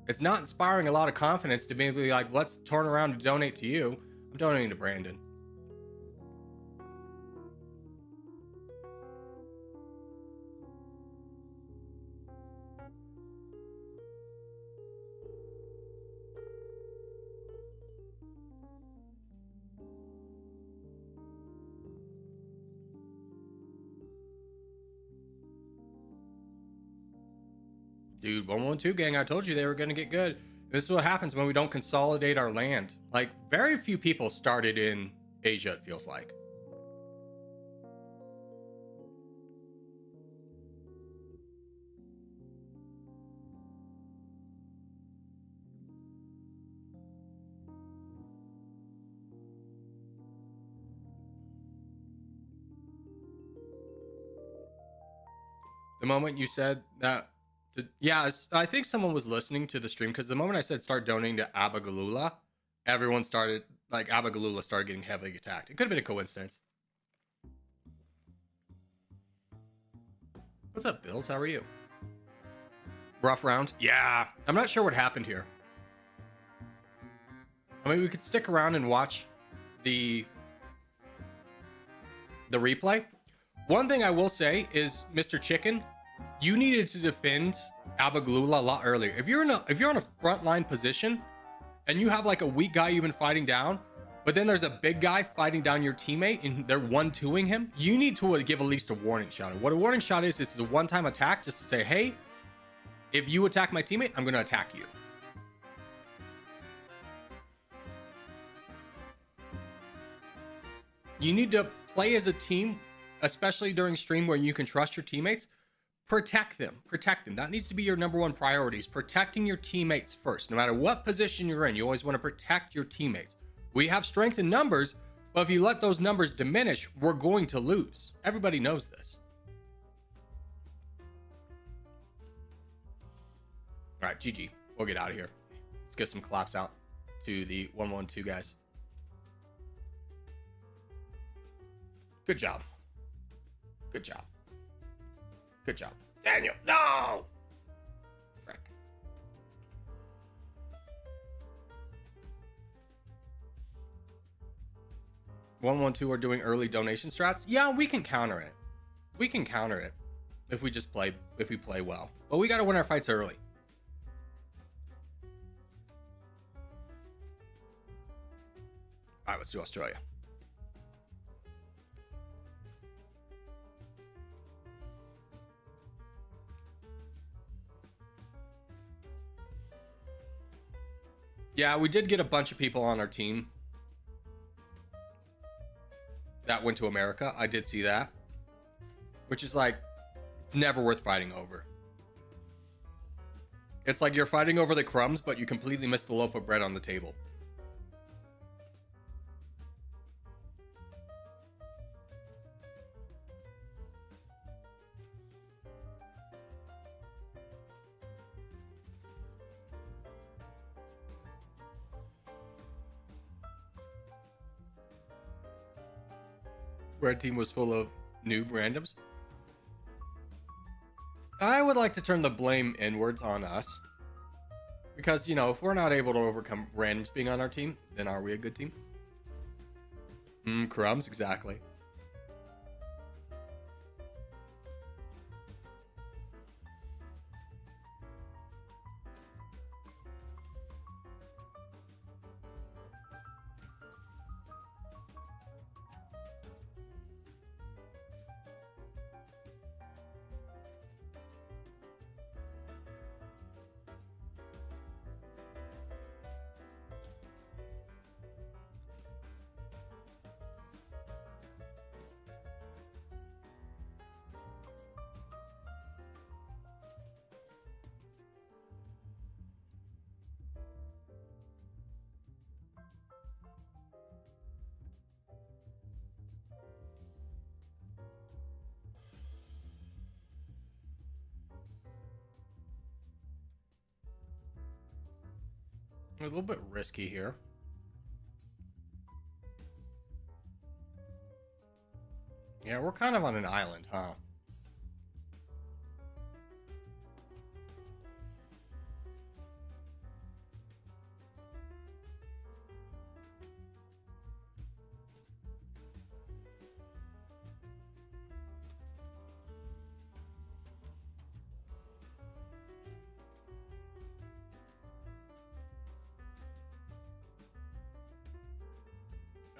It's not inspiring a lot of confidence to be like, let's turn around and donate to you. I'm donating to Brandon. Dude, 112 gang, I told you they were going to get good. This is what happens when we don't consolidate our land. Like, very few people started in Asia, it feels like. The moment you said that... Yeah, I think someone was listening to the stream because the moment I said start donating to Abagalula, everyone started, like, Abagalula started getting heavily attacked. It could have been a coincidence. What's up, Bills? How are you? Rough round? Yeah. I'm not sure what happened here. I mean, we could stick around and watch the replay. One thing I will say is, Mr. Chicken, you needed to defend Abagalula a lot earlier. If you're in a frontline position and you have like a weak guy you've been fighting down, but then there's a big guy fighting down your teammate and they're 1-2ing him, you need to give at least a warning shot. What a warning shot is a one-time attack just to say, hey, if you attack my teammate, I'm going to attack you. You need to play as a team, especially during stream where you can trust your teammates. Protect them. That needs to be your number one priority, is protecting your teammates first. No matter what position you're in, you always want to protect your teammates. We have strength in numbers, but if you let those numbers diminish, we're going to lose. Everybody knows this. All right, GG. We'll get out of here. Let's get some claps out to the 112 guys. Good job. Daniel, no! Frick. Are doing early donation strats. Yeah, we can counter it. If we just play, if we play well. But we gotta win our fights early. All right, let's do Australia. Yeah, we did get a bunch of people on our team that went to America. I did see that. Which is like, it's never worth fighting over. It's like you're fighting over the crumbs, but you completely missed the loaf of bread on the table. Red team was full of noob randoms. I would like to turn the blame inwards on us. Because, you know, if we're not able to overcome randoms being on our team, then are we a good team? Crumbs, exactly. A little bit risky here. Yeah, we're kind of on an island, huh?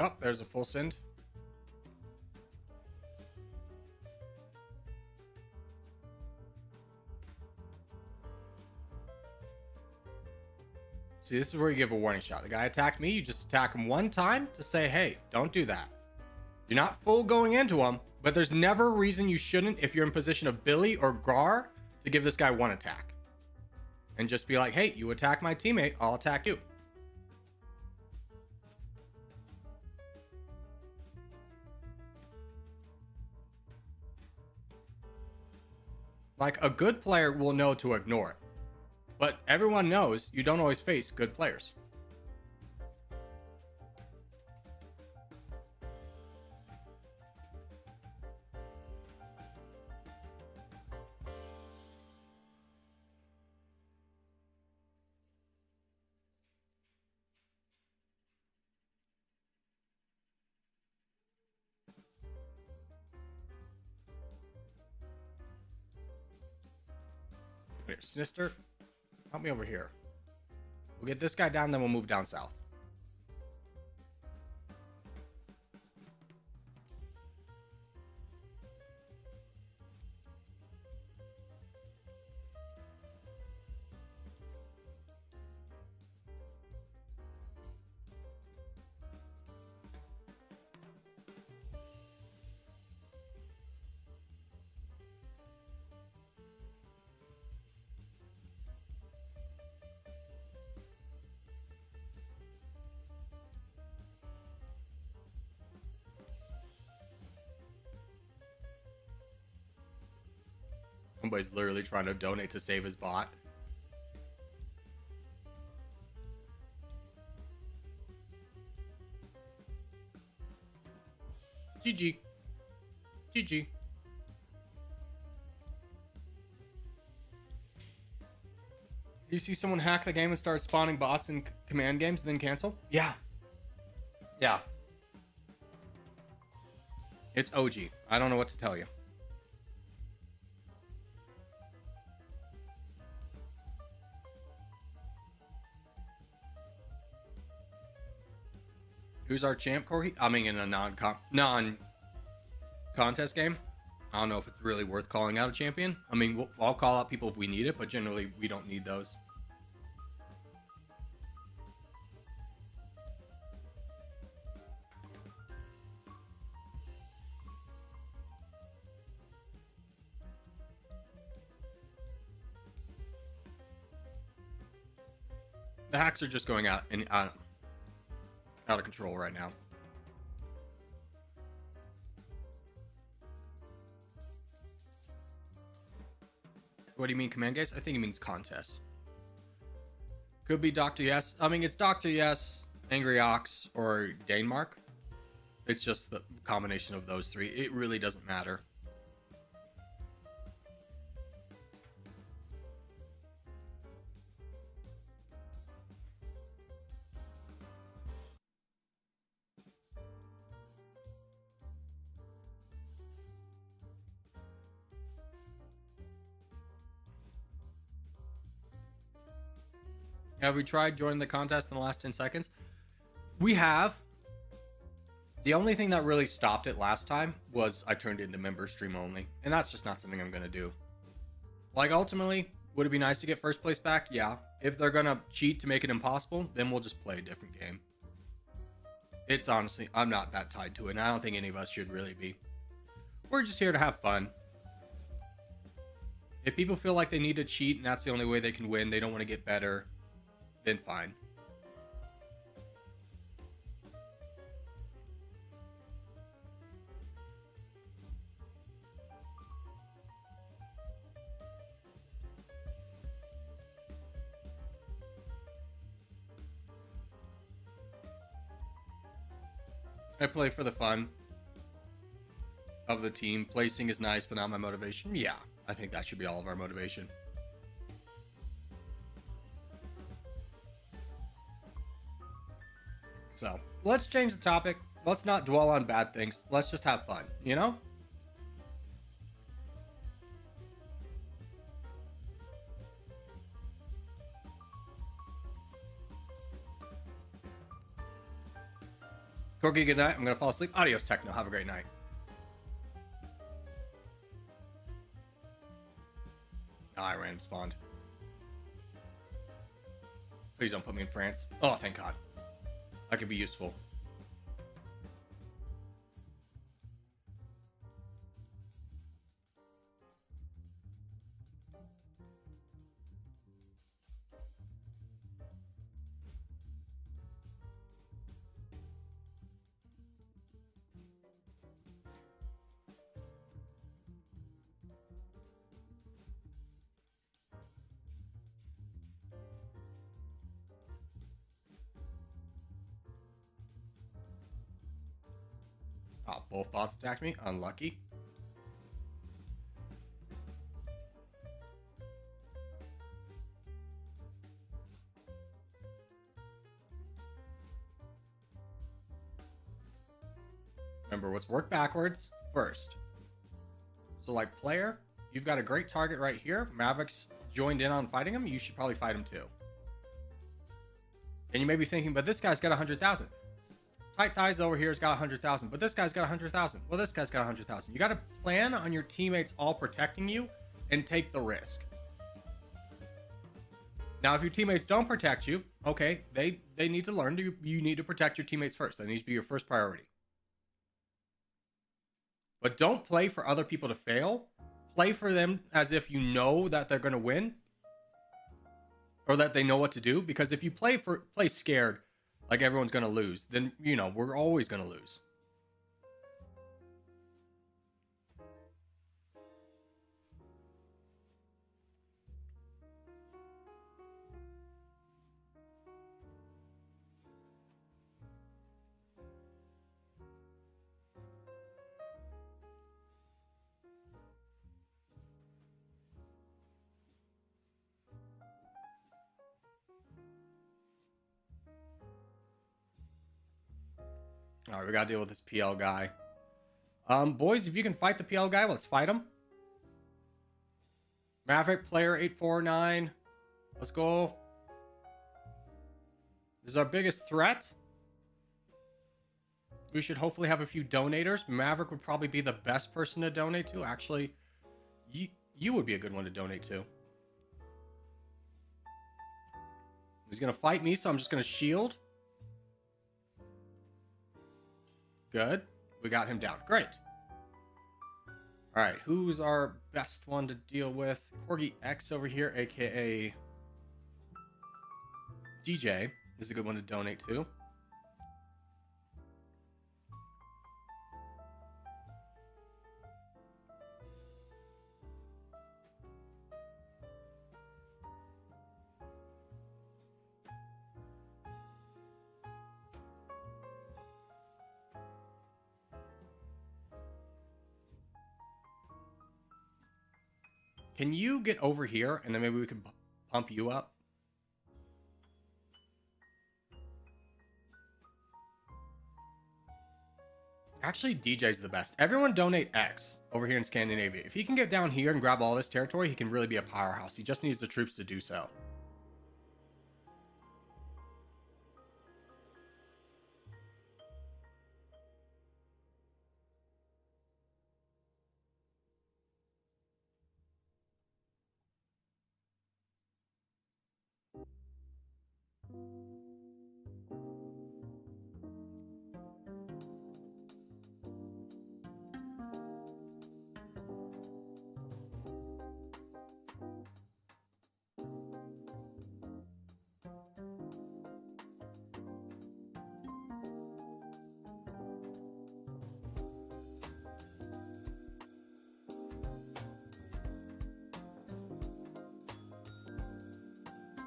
Oh, there's a full send. See, this is where you give a warning shot. The guy attacked me. You just attack him one time to say, hey, don't do that. You're not full going into him, but there's never a reason you shouldn't, if you're in position of Billy or Gar, to give this guy one attack. And just be like, hey, you attack my teammate, I'll attack you. Like, a good player will know to ignore it. But everyone knows you don't always face good players. Here, Sinister, help me over here. We'll get this guy down, then we'll move down south. Somebody's literally trying to donate to save his bot. GG. GG. You see someone hack the game and start spawning bots in command games and then cancel? Yeah. Yeah. It's OG. I don't know what to tell you. Who's our champ, Corgi? I mean, in a non-contest game. I don't know if it's really worth calling out a champion. I mean, I'll call out people if we need it, but generally we don't need those. The hacks are just going out and out of control right now. What do you mean command guys? I think he means contests. Could be Dr. Yes. I mean, it's Dr. Yes, Angry Ox, or Danemark. It's just the combination of those three. It really doesn't matter. Have we tried joining the contest in the last 10 seconds? We have. The only thing that really stopped it last time was I turned it into member stream only. And that's just not something I'm going to do. Like, ultimately, would it be nice to get first place back? Yeah. If they're going to cheat to make it impossible, then we'll just play a different game. It's honestly, I'm not that tied to it, and I don't think any of us should really be. We're just here to have fun. If people feel like they need to cheat and that's the only way they can win, they don't want to get better, then fine. I play for the fun of the team. Placing is nice, but not my motivation. Yeah, I think that should be all of our motivation. So, let's change the topic. Let's not dwell on bad things. Let's just have fun, you know? Corgi, good night. I'm going to fall asleep. Adios, Techno. Have a great night. Oh, I random spawned. Please don't put me in France. Oh, thank God. I could be useful. Oh, both bots attacked me. Unlucky. Remember, let's work backwards first. So, like, player, you've got a great target right here. Maverick's joined in on fighting him. You should probably fight him too. And you may be thinking, but this guy's got 100,000. Tight Thighs over here has got 100,000, but this guy's got 100,000. Well, this guy's got 100,000. You got to plan on your teammates all protecting you and take the risk. Now, if your teammates don't protect you, okay, they need to learn you need to protect your teammates first. That needs to be your first priority. But don't play for other people to fail. Play for them as if you know that they're going to win or that they know what to do. Because if you play scared, like everyone's going to lose, then, you know, we're always going to lose. All right, we got to deal with this PL guy. Boys, if you can fight the PL guy, let's fight him. Maverick, player 849. Let's go. This is our biggest threat. We should hopefully have a few donators. Maverick would probably be the best person to donate to. Actually, you would be a good one to donate to. He's going to fight me, so I'm just going to shield. Good. We got him down. Great. All right. Who's our best one to deal with? Corgi X over here, a.k.a. DJ, is a good one to donate to. Can you get over here and then maybe we can pump you up? Actually, DJ's the best. Everyone donate X over here in Scandinavia. If he can get down here and grab all this territory, he can really be a powerhouse. He just needs the troops to do so.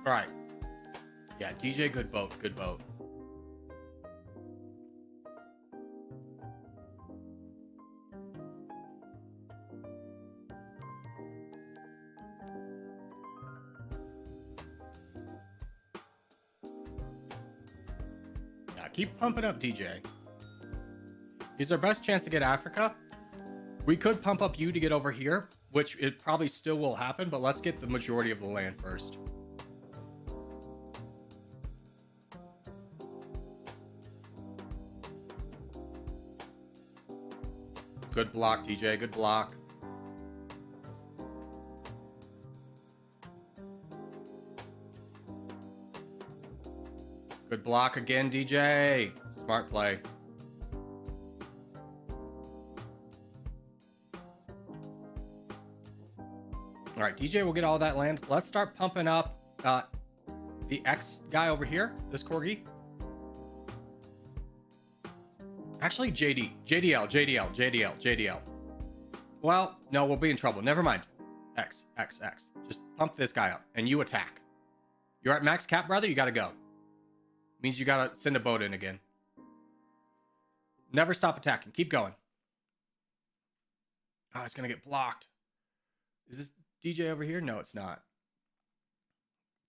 All right. Yeah, DJ, good boat, good boat. Yeah, keep pumping up DJ. He's our best chance to get Africa. We could pump up you to get over here, which it probably still will happen, but let's get the majority of the land first. Good block, DJ. Good block. Good block again, DJ. Smart play. All right, DJ will get all that land. Let's start pumping up the X guy over here, this Corgi. Actually, JDL. Well, no, we'll be in trouble. Never mind. X. Just pump this guy up, and you attack. You're at max cap, brother. You gotta go. Means you gotta send a boat in again. Never stop attacking. Keep going. Oh, it's gonna get blocked. Is this DJ over here? No, it's not.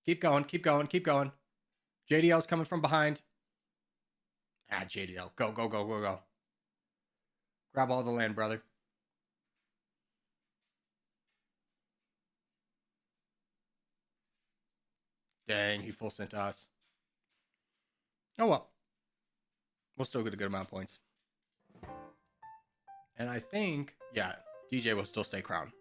Keep going. JDL's coming from behind. Ah, JDL. Go. Grab all the land, brother. Dang, he full sent to us. Oh, well. We'll still get a good amount of points. And I think, yeah, DJ will still stay crown.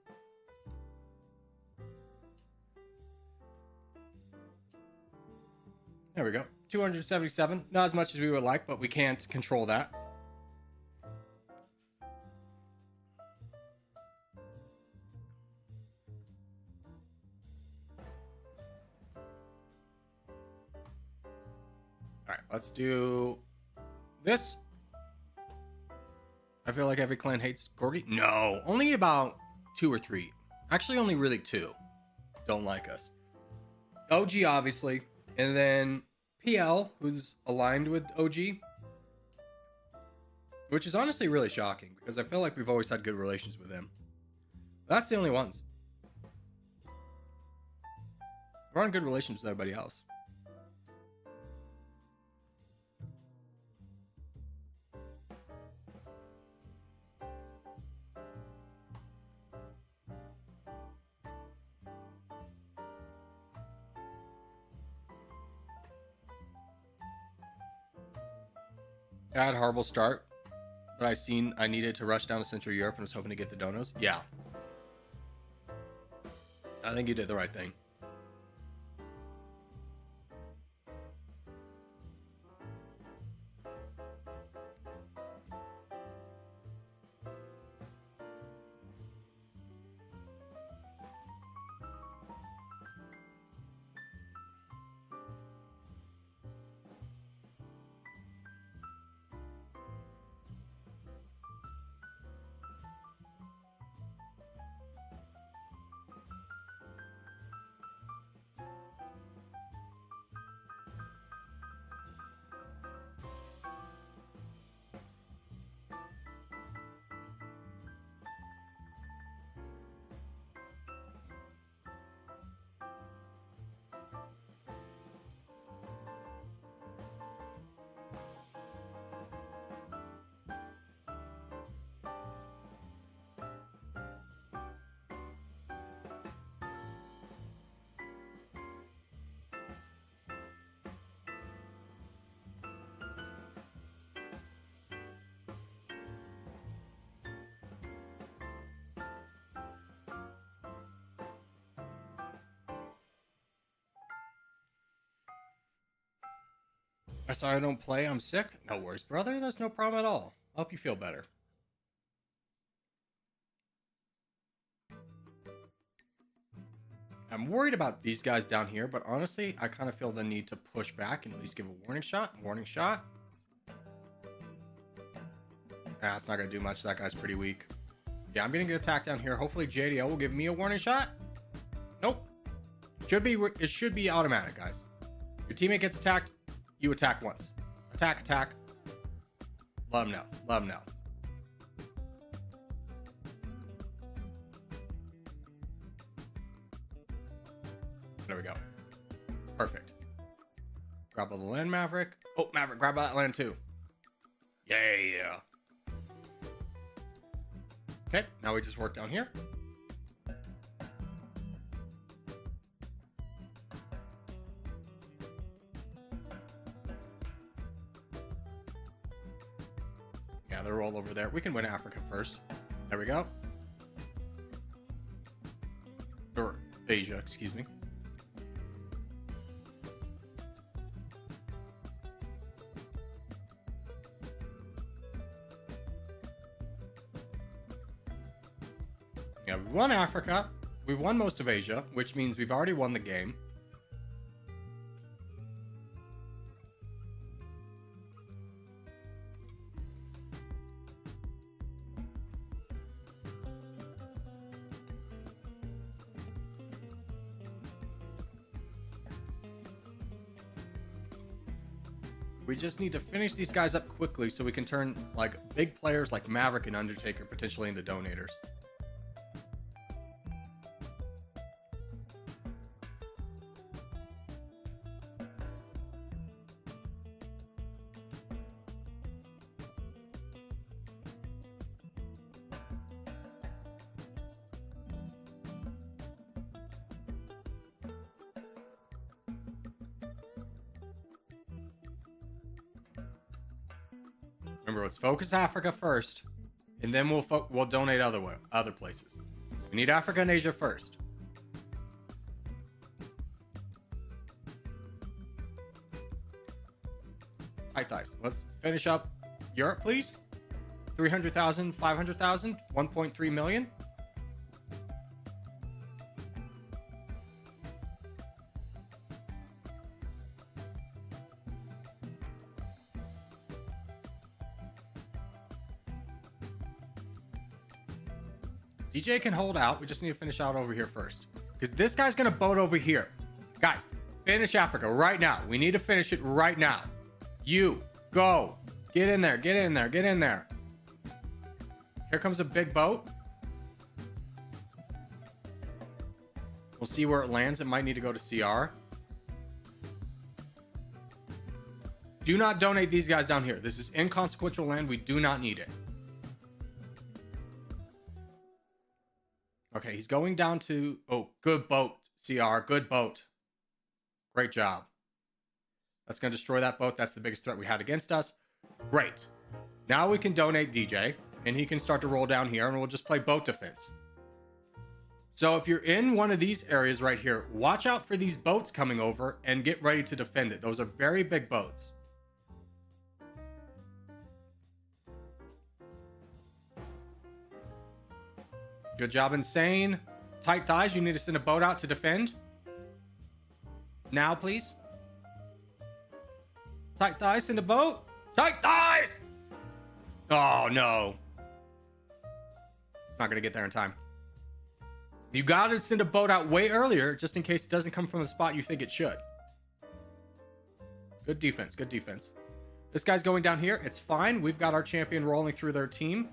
There we go. 277. Not as much as we would like, but we can't control that. All right, let's do this. I feel like every clan hates Corgi. No, only about 2 or 3. Actually, only really 2 don't like us. OG, obviously. And then PL, who's aligned with OG. Which is honestly really shocking, because I feel like we've always had good relations with him. That's the only ones. We're on good relations with everybody else. I had a horrible start, but I needed to rush down to Central Europe and was hoping to get the donos. Yeah. I think you did the right thing. I saw I don't play. I'm sick. No worries, brother. That's no problem at all. I'll help you feel better. I'm worried about these guys down here, but honestly, I kind of feel the need to push back and at least give a warning shot. Warning shot. Nah, it's not going to do much. That guy's pretty weak. Yeah, I'm going to get attacked down here. Hopefully JDL will give me a warning shot. Nope. It should be automatic, guys. Your teammate gets attacked, you attack once. Attack, attack. Let them know. Let them know. There we go. Perfect. Grab all the land, Maverick. Oh, Maverick, grab that land too. Yeah. Okay, now we just work down here. Yeah, they're all over there. We can win Africa first. There we go. Or Asia, excuse me. Yeah, we won Africa. We've won most of Asia, which means we've already won the game. We just need to finish these guys up quickly so we can turn like big players like Maverick and Undertaker potentially into donators. Remember, let's focus Africa first, and then we'll donate other places. We need Africa and Asia first. Tight thighs. Let's finish up Europe, please. 300,000, 500,000, 1.3 million. DJ can hold out. We just need to finish out over here first. Because this guy's going to boat over here. Guys, finish Africa right now. We need to finish it right now. You, go. Get in there, get in there, get in there. Here comes a big boat. We'll see where it lands. It might need to go to CR. Do not donate these guys down here. This is inconsequential land. We do not need it. Okay, he's going down to... Oh, good boat, CR. Good boat. Great job. That's going to destroy that boat. That's the biggest threat we had against us. Great. Now we can donate DJ, and he can start to roll down here, and we'll just play boat defense. So if you're in one of these areas right here, watch out for these boats coming over and get ready to defend it. Those are very big boats. Good job, Insane. Tight thighs, you need to send a boat out to defend. Now, please. Tight thighs, send a boat. Tight thighs! Oh, no. It's not going to get there in time. You got to send a boat out way earlier, just in case it doesn't come from the spot you think it should. Good defense, good defense. This guy's going down here. It's fine. We've got our champion rolling through their team.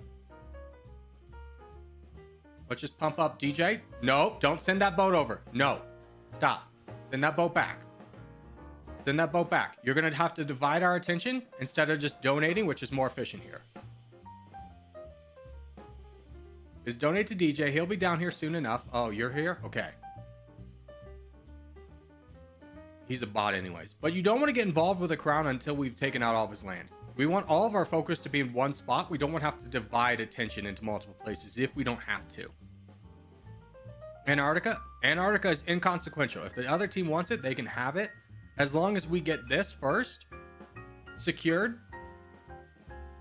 Let's just pump up DJ. No, don't send that boat over. No, stop. Send that boat back. Send that boat back. You're going to have to divide our attention instead of just donating, which is more efficient here. Just donate to DJ. He'll be down here soon enough. Oh, you're here? Okay. He's a bot anyways. But you don't want to get involved with the crown until we've taken out all of his land. We want all of our focus to be in one spot. We don't want to have to divide attention into multiple places if we don't have to. Antarctica? Antarctica is inconsequential. If the other team wants it, they can have it. As long as we get this first, secured,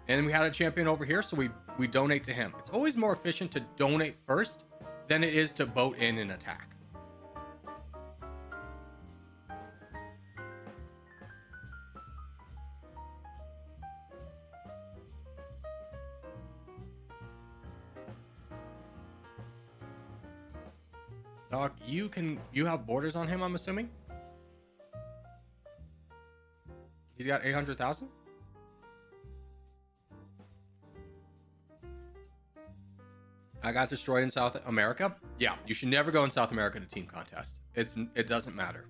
and we had a champion over here, so we donate to him. It's always more efficient to donate first than it is to boat in and attack. Dog, you have borders on him, I'm assuming? He's got 800,000? I got destroyed in South America? Yeah, you should never go in South America to team contest. It doesn't matter.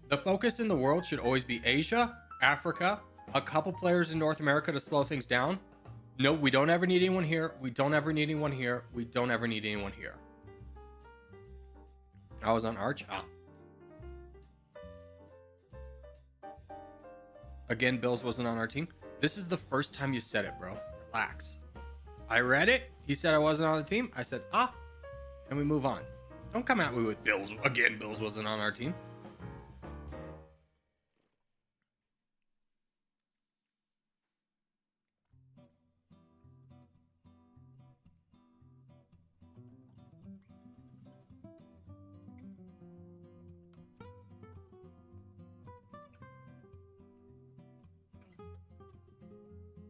The focus in the world should always be Asia, Africa, a couple players in North America to slow things down. No, we don't ever need anyone here. We don't ever need anyone here. We don't ever need anyone here. I was on Arch. Ah. Again, Bills wasn't on our team. This is the first time you said it, bro. Relax. I read it. He said I wasn't on the team. I said, ah. And we move on. Don't come at me with Bills. Again, Bills wasn't on our team.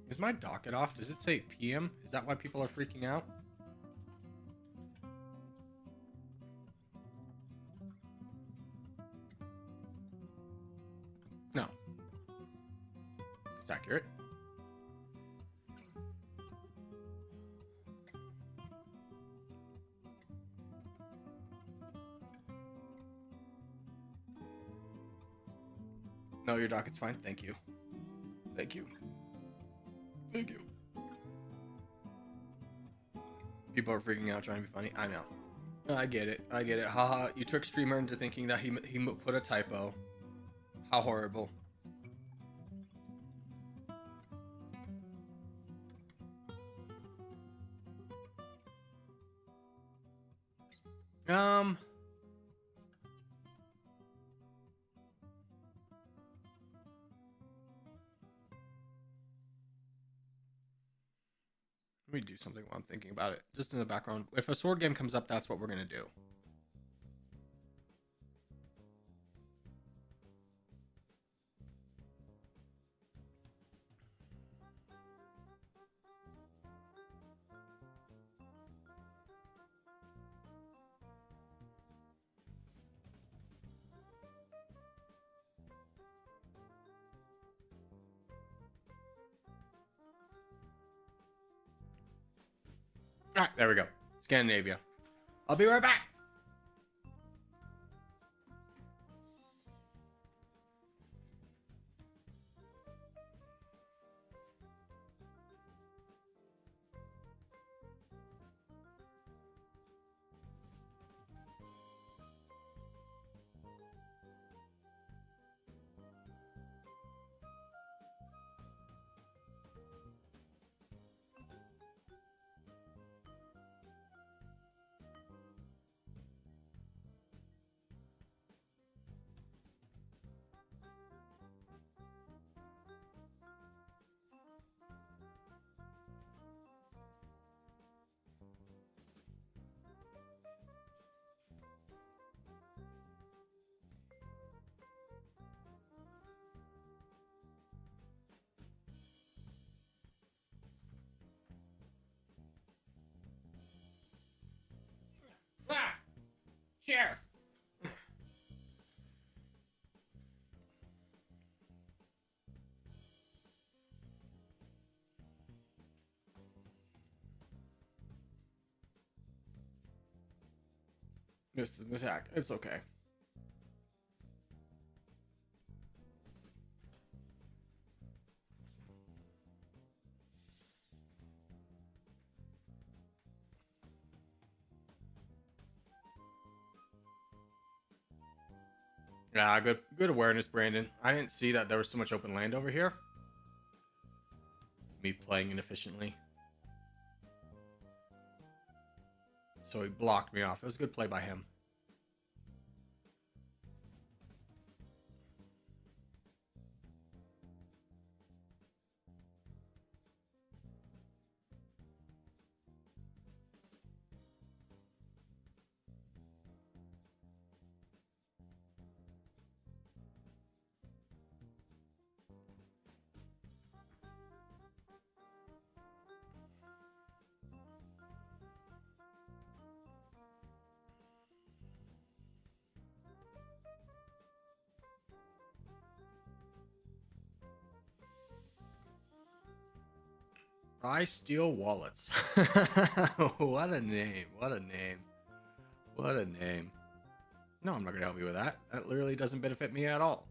Is my docket off? Does it say PM? Is that why people are freaking out? No. It's accurate. No, your docket's fine. Thank you. Thank you. Thank you. People are freaking out trying to be funny. I know. I get it. I get it. Haha. You tricked streamer into thinking that he put a typo. How horrible. Let me do something while I'm thinking about it. Just in the background. If a sword game comes up, that's what we're going to do. Alright, there we go. Scandinavia. I'll be right back. Chair. Missed the attack. It's okay. Yeah, good awareness, Brandon. I didn't see that there was so much open land over here. Me playing inefficiently. So he blocked me off. It was a good play by him. I steal wallets. What a name. What a name. What a name. No, I'm not going to help you with that. That literally doesn't benefit me at all.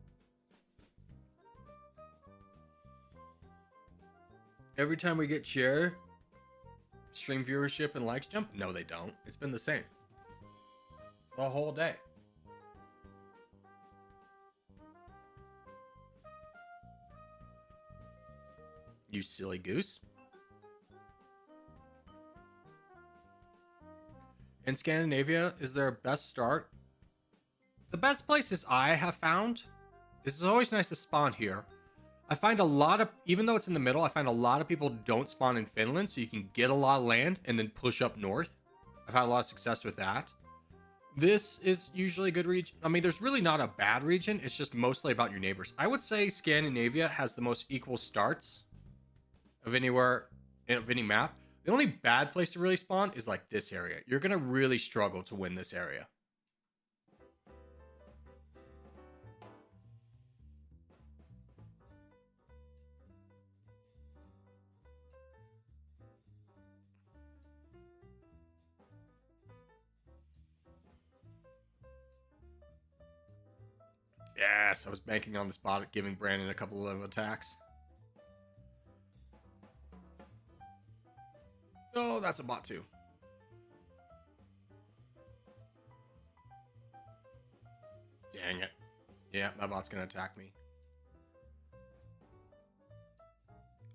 Every time we get share, stream viewership and likes jump? No, they don't. It's been the same. The whole day. You silly goose. In Scandinavia, is their best start? The best places I have found, this is always nice to spawn here. I find a lot of, even though it's in the middle, I find a lot of people don't spawn in Finland, so you can get a lot of land and then push up north. I've had a lot of success with that. This is usually a good region. I mean, there's really not a bad region. It's just mostly about your neighbors. I would say Scandinavia has the most equal starts of anywhere, of any map. The only bad place to really spawn is like this area. You're going to really struggle to win this area. Yes, I was banking on this bot giving Brandon a couple of attacks. Oh, that's a bot too. Dang it. Yeah, that bot's gonna attack me.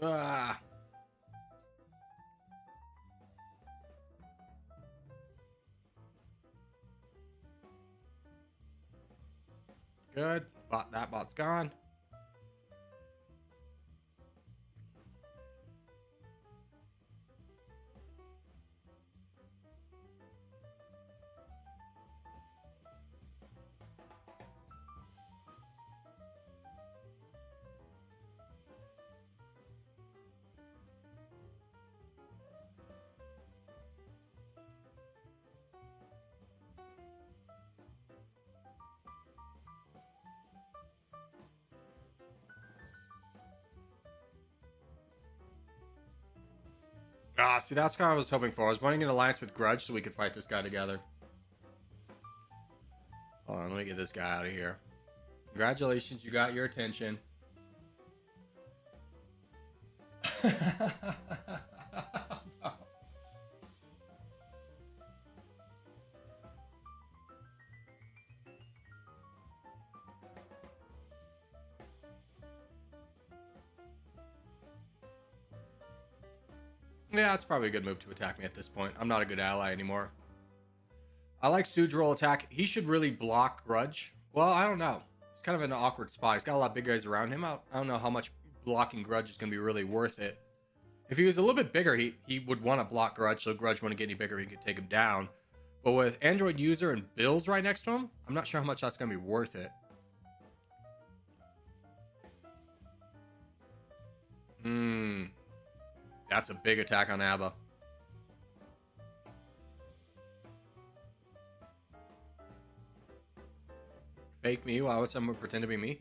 Ah. Good. That bot's gone. Ah, see, that's what I was hoping for. I was wanting an alliance with Grudge so we could fight this guy together. Hold on, let me get this guy out of here. Congratulations, you got your attention. Yeah, it's probably a good move to attack me at this point. I'm not a good ally anymore. I like Sude's roll attack. He should really block Grudge. Well, I don't know. He's kind of in an awkward spot. He's got a lot of big guys around him. I don't know how much blocking Grudge is going to be really worth it. If he was a little bit bigger, he would want to block Grudge, so Grudge wouldn't get any bigger. He could take him down. But with Android User and Bills right next to him, I'm not sure how much that's going to be worth it. That's a big attack on Abba. Fake me? Why would someone pretend to be me?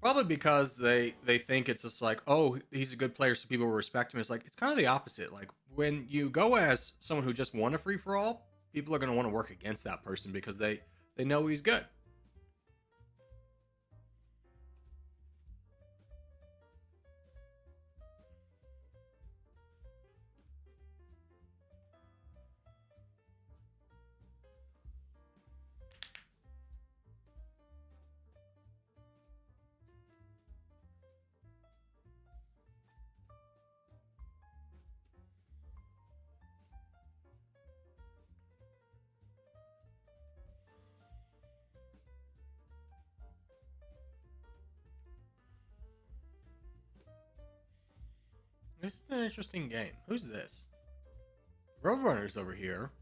Probably because they think it's just like, oh, he's a good player, so people will respect him. It's like, it's kind of the opposite. Like, when you go as someone who just won a free-for-all, people are going to want to work against that person because they know he's good. This is an interesting game. Who's this? Roadrunner's over here.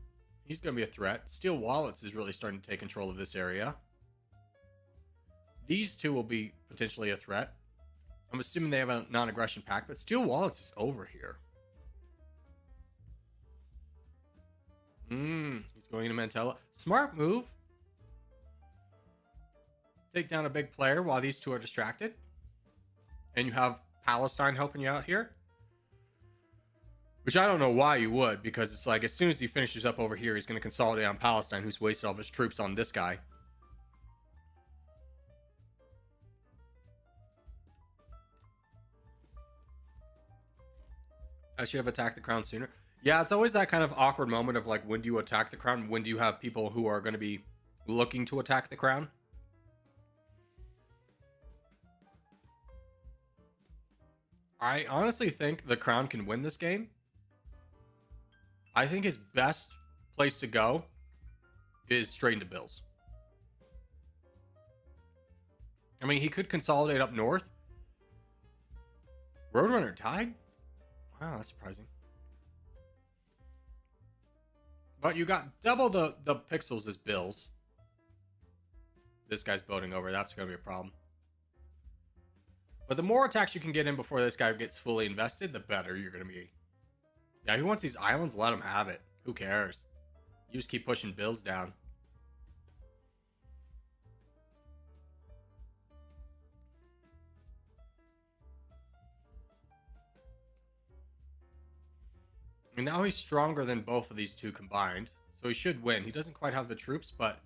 He's going to be a threat. Steel Wallets is really starting to take control of this area. These two will be potentially a threat. I'm assuming they have a non-aggression pact, but Steel Wallets is over here. He's going to Mantella. Smart move. Take down a big player while these two are distracted. And you have Palestine helping you out here. Which I don't know why you would, because it's like as soon as he finishes up over here, he's going to consolidate on Palestine, who's wasted all of his troops on this guy. I should have attacked the crown sooner. Yeah, it's always that kind of awkward moment of like, when do you attack the crown? When do you have people who are going to be looking to attack the crown? I honestly think the crown can win this game. I think his best place to go is straight into Bills. I mean, he could consolidate up north. Roadrunner died? Wow, that's surprising. But you got double the pixels as Bills. This guy's boating over. That's going to be a problem. But the more attacks you can get in before this guy gets fully invested, the better you're going to be. Yeah, who wants these islands? Let him have it. Who cares? You just keep pushing Bills down. And now he's stronger than both of these two combined. So he should win. He doesn't quite have the troops, but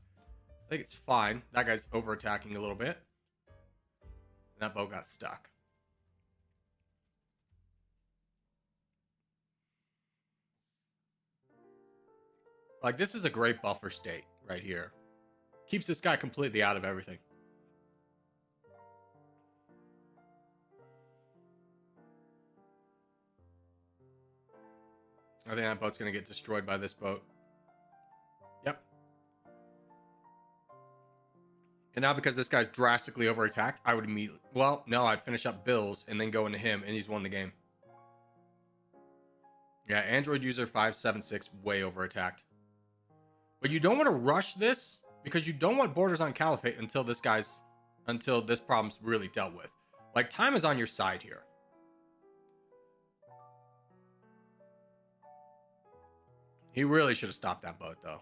I think it's fine. That guy's over-attacking a little bit. And that boat got stuck. Like, this is a great buffer state right here. Keeps this guy completely out of everything. I think that boat's going to get destroyed by this boat. Yep. And now because this guy's drastically over-attacked, I would immediately... Well, no, I'd finish up Bills and then go into him, and he's won the game. Yeah, Android user 576 way over-attacked. But you don't want to rush this because you don't want borders on Caliphate until this problem's really dealt with. Like, time is on your side here. He really should have stopped that boat, though.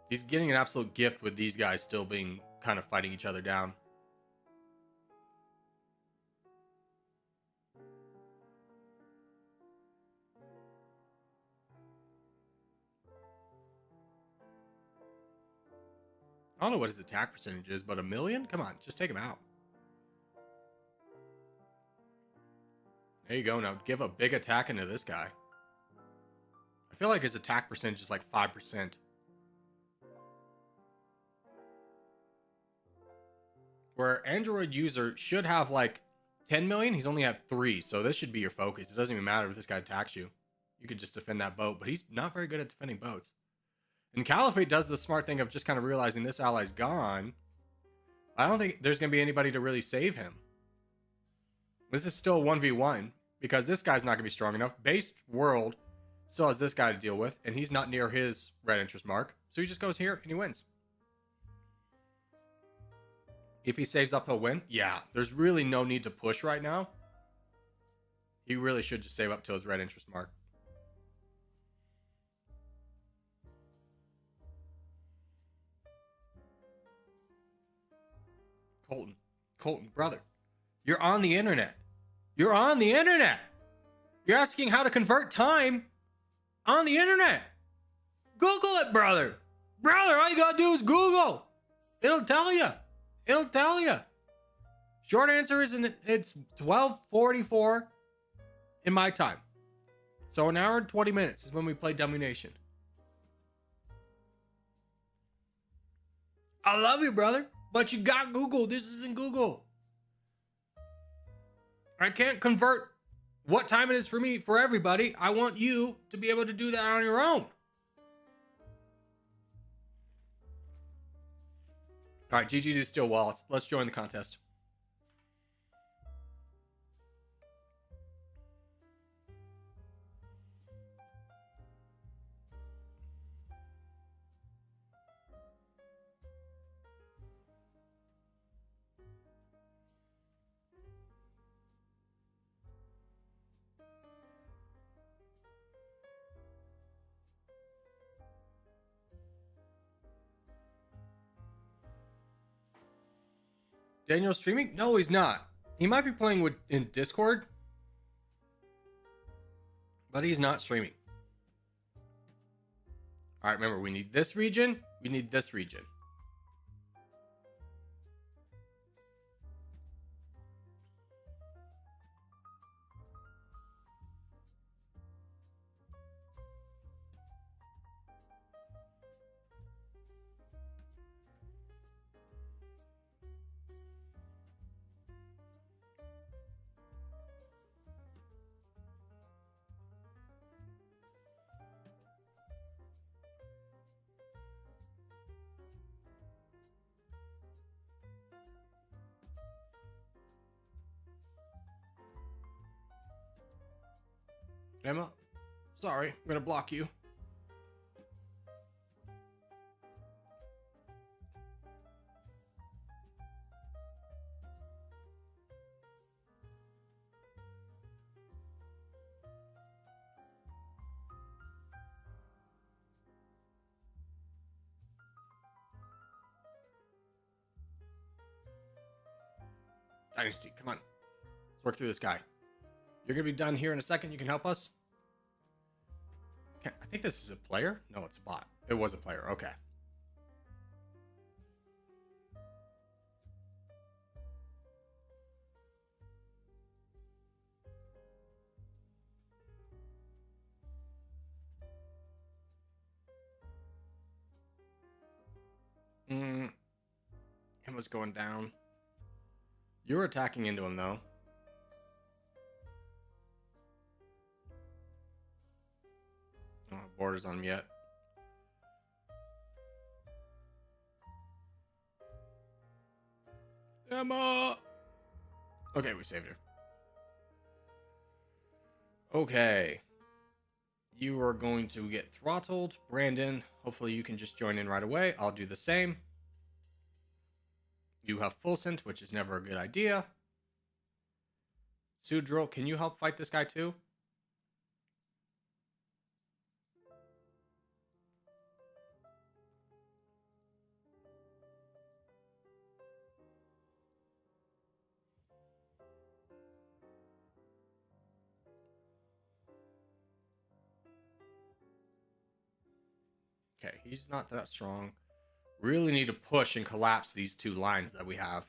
He's getting an absolute gift with these guys still being kind of fighting each other down. I don't know what his attack percentage is, but 1 million? Come on, just take him out. There you go. Now give a big attack into this guy. I feel like his attack percentage is like 5%. Where Android user should have like 10 million, he's only at 3. So this should be your focus. It doesn't even matter if this guy attacks you. You could just defend that boat, but he's not very good at defending boats. And Caliphate does the smart thing of just kind of realizing this ally's gone. I don't think there's going to be anybody to really save him. This is still 1v1 because this guy's not going to be strong enough. Based world still has this guy to deal with, and he's not near his red interest mark. So he just goes here and he wins. If he saves up, he'll win. Yeah, there's really no need to push right now. He really should just save up to his red interest mark. Colton, brother, you're on the internet. You're on the internet. You're asking how to convert time on the internet. Google it, brother. Brother, all you gotta do is Google. It'll tell you. It'll tell you. Short answer is it's 12:44 in my time. So an hour and 20 minutes is when we play Dummynation. I love you, brother. But you got Google. This isn't Google. I can't convert what time it is for me for everybody. I want you to be able to do that on your own. All right, GG to Steel Wallets. Let's join the contest. Daniel's streaming? No, he's not. He might be playing in Discord, but he's not streaming. All right, remember, we need this region. We need this region. Emma, sorry, I'm gonna block you. Dynasty, come on. Let's work through this guy. You're gonna be done here in a second. You can help us. Okay, I think this is a player. No, it's a bot. It was a player. Okay. Him was going down. You were attacking into him though. Oh, borders on him yet. Emma! Okay, we saved her. Okay. You are going to get throttled. Brandon, hopefully you can just join in right away. I'll do the same. You have full scent, which is never a good idea. Sudril, can you help fight this guy too? Okay, he's not that strong. Really need to push and collapse these two lines that we have.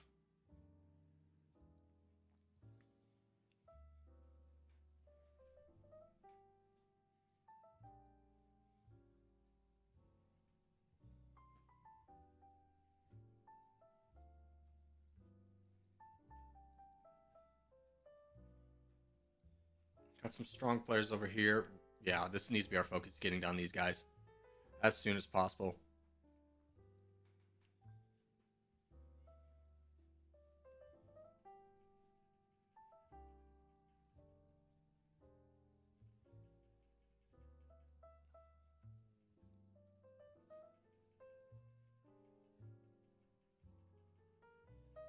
Got some strong players over here. Yeah, this needs to be our focus, getting down these guys as soon as possible.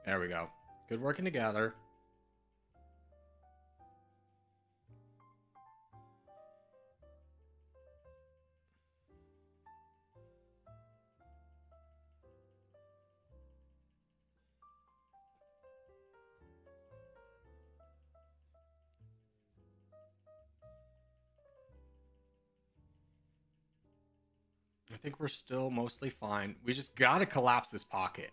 There we go. Good working together. I think we're still mostly fine. We just gotta collapse this pocket.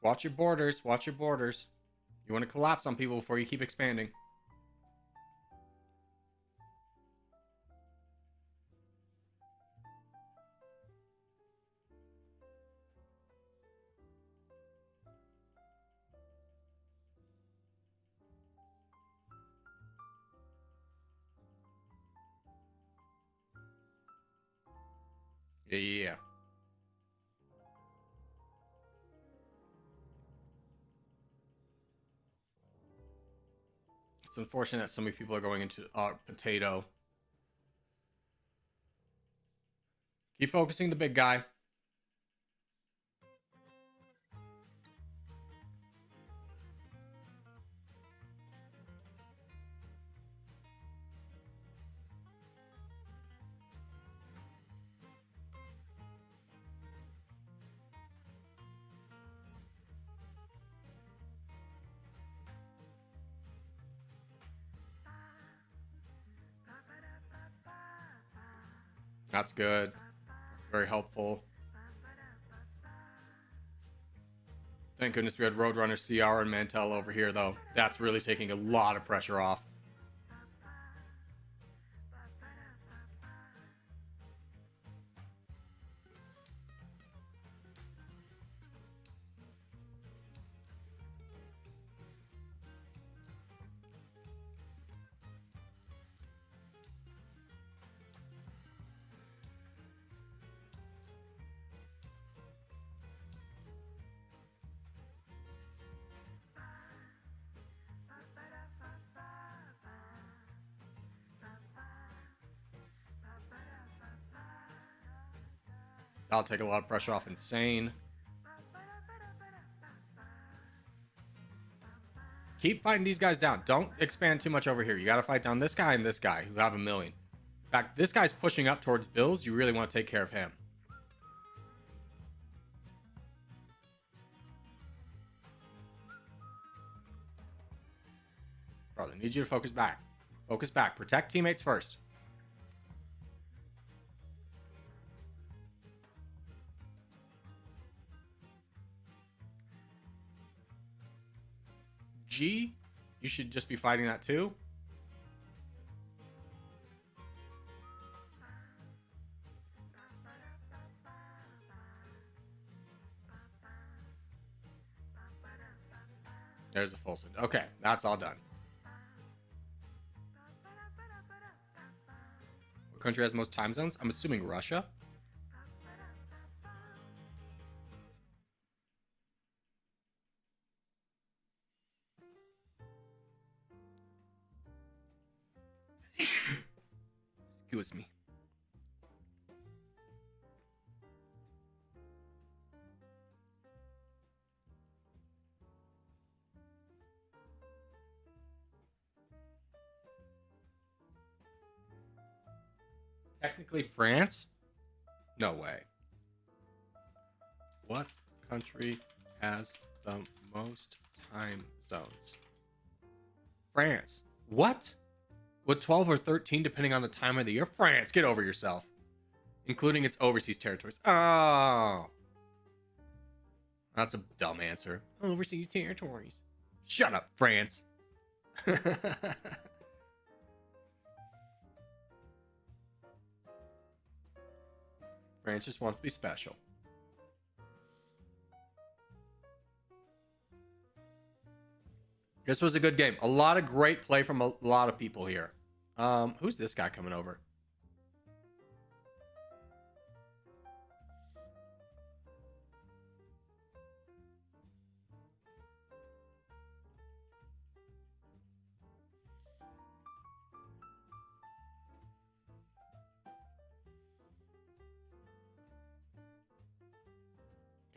Watch your borders. Watch your borders. You want to collapse on people before you keep expanding. Yeah. unfortunate that so many people are going into potato. Keep focusing the big guy. That's good. That's very helpful. Thank goodness we had Roadrunner, CR, and Mantel over here, though. That's really taking a lot of pressure off. That'll take a lot of pressure off Insane. Keep fighting these guys down. Don't expand too much over here. You got to fight down this guy and this guy who have 1 million. In fact, this guy's pushing up towards Bills. You really want to take care of him. Brother, I need you to focus back. Focus back. Protect teammates first. G, you should just be fighting that too. There's a full send. Okay, that's all done. What country has most time zones? I'm assuming Russia. Excuse me. Technically France? No way. What country has the most time zones? France. What? With 12 or 13 depending on the time of the year? France, get over yourself. Including its overseas territories. Oh. That's a dumb answer. Overseas territories. Shut up, France. France just wants to be special. This was a good game. A lot of great play from a lot of people here. Who's this guy coming over?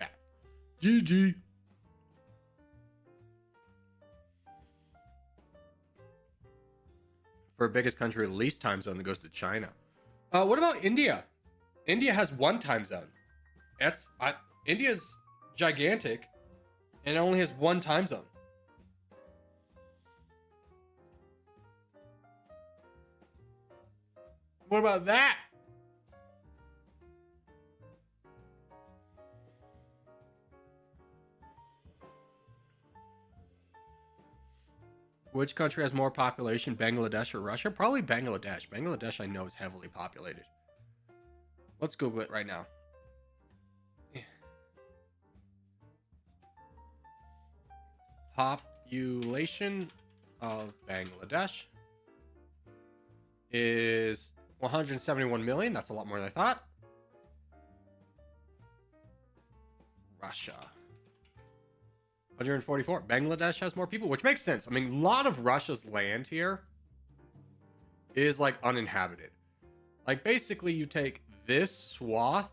Okay. GG. For biggest country, least time zone that goes to China. What about India? India has 1 time zone. India's gigantic, and it only has 1 time zone. What about that? Which country has more population, Bangladesh or Russia? Probably Bangladesh. Bangladesh, I know, is heavily populated. Let's Google it right now. Population of Bangladesh is 171 million. That's a lot more than I thought. Russia. 144. Bangladesh has more people, which makes sense. I mean, a lot of Russia's land here is like uninhabited. Like basically you take this swath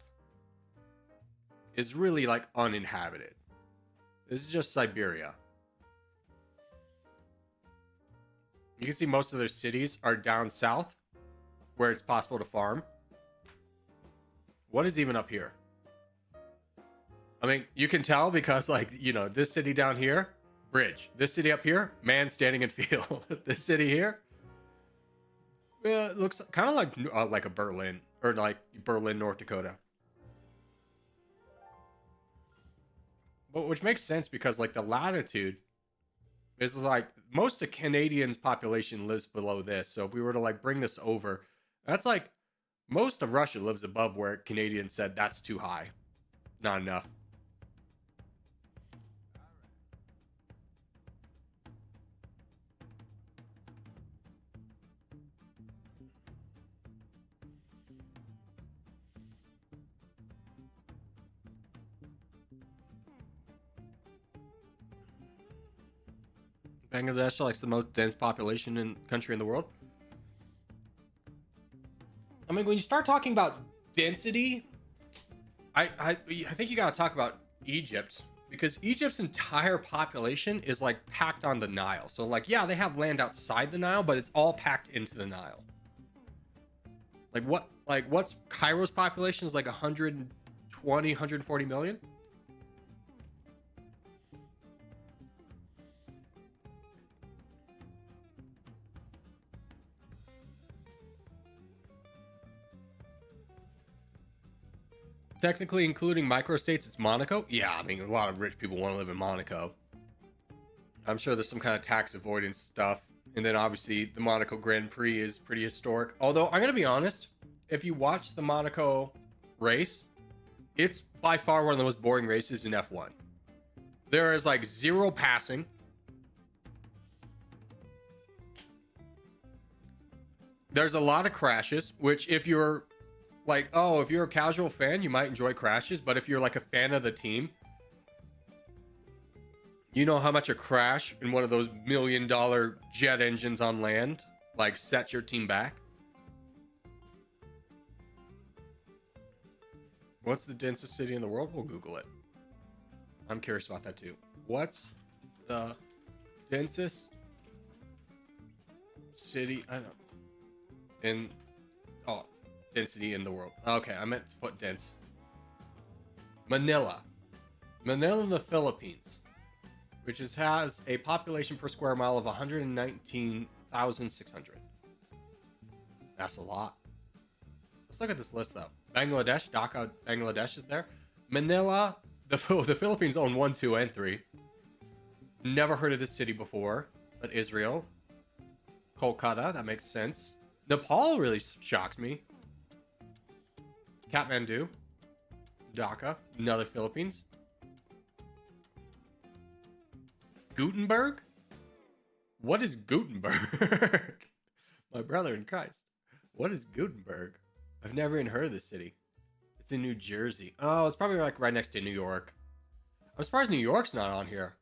is really like uninhabited. This is just Siberia. You can see most of their cities are down south where it's possible to farm. What is even up here? I mean, you can tell because, like, you know, this city down here, bridge. This city up here, man standing in field. This city here, it looks kind of like a Berlin, or like Berlin, North Dakota. But which makes sense because, like, the latitude is like most of Canadians' population lives below this. So if we were to like bring this over, that's like most of Russia lives above where Canadians said that's too high, not enough. Bangladesh likes the most dense population in country in the world. I mean, when you start talking about density, I think you gotta talk about Egypt, because Egypt's entire population is like packed on the Nile. So like, yeah, they have land outside the Nile, but it's all packed into the Nile. What's Cairo's population is like 120, 140 million? Technically, including microstates, it's Monaco. Yeah, I mean, a lot of rich people want to live in Monaco. I'm sure there's some kind of tax avoidance stuff. And then obviously the Monaco Grand Prix is pretty historic. Although I'm going to be honest, if you watch the Monaco race, it's by far one of the most boring races in F1. There is like zero passing. There's a lot of crashes, which if you're like, oh, if you're a casual fan, you might enjoy crashes. But if you're like a fan of the team, you know how much a crash in one of those $1 million jet engines on land like sets your team back. What's the densest city in the world? We'll Google it. I'm curious about that too. What's the densest city? I don't know. Density in the world. Okay, I meant to put dense. Manila in the Philippines, which has a population per square mile of 119,600. That's a lot. Let's look at this list though. Bangladesh, Dhaka, Bangladesh is there. Manila, the Philippines own 1, 2, and 3. Never heard of this city before, but Israel. Kolkata, that makes sense. Nepal really shocks me. Kathmandu, Dhaka, another Philippines. Gutenberg? What is Gutenberg? My brother in Christ. What is Gutenberg? I've never even heard of this city. It's in New Jersey. Oh, it's probably like right next to New York. I'm surprised New York's not on here.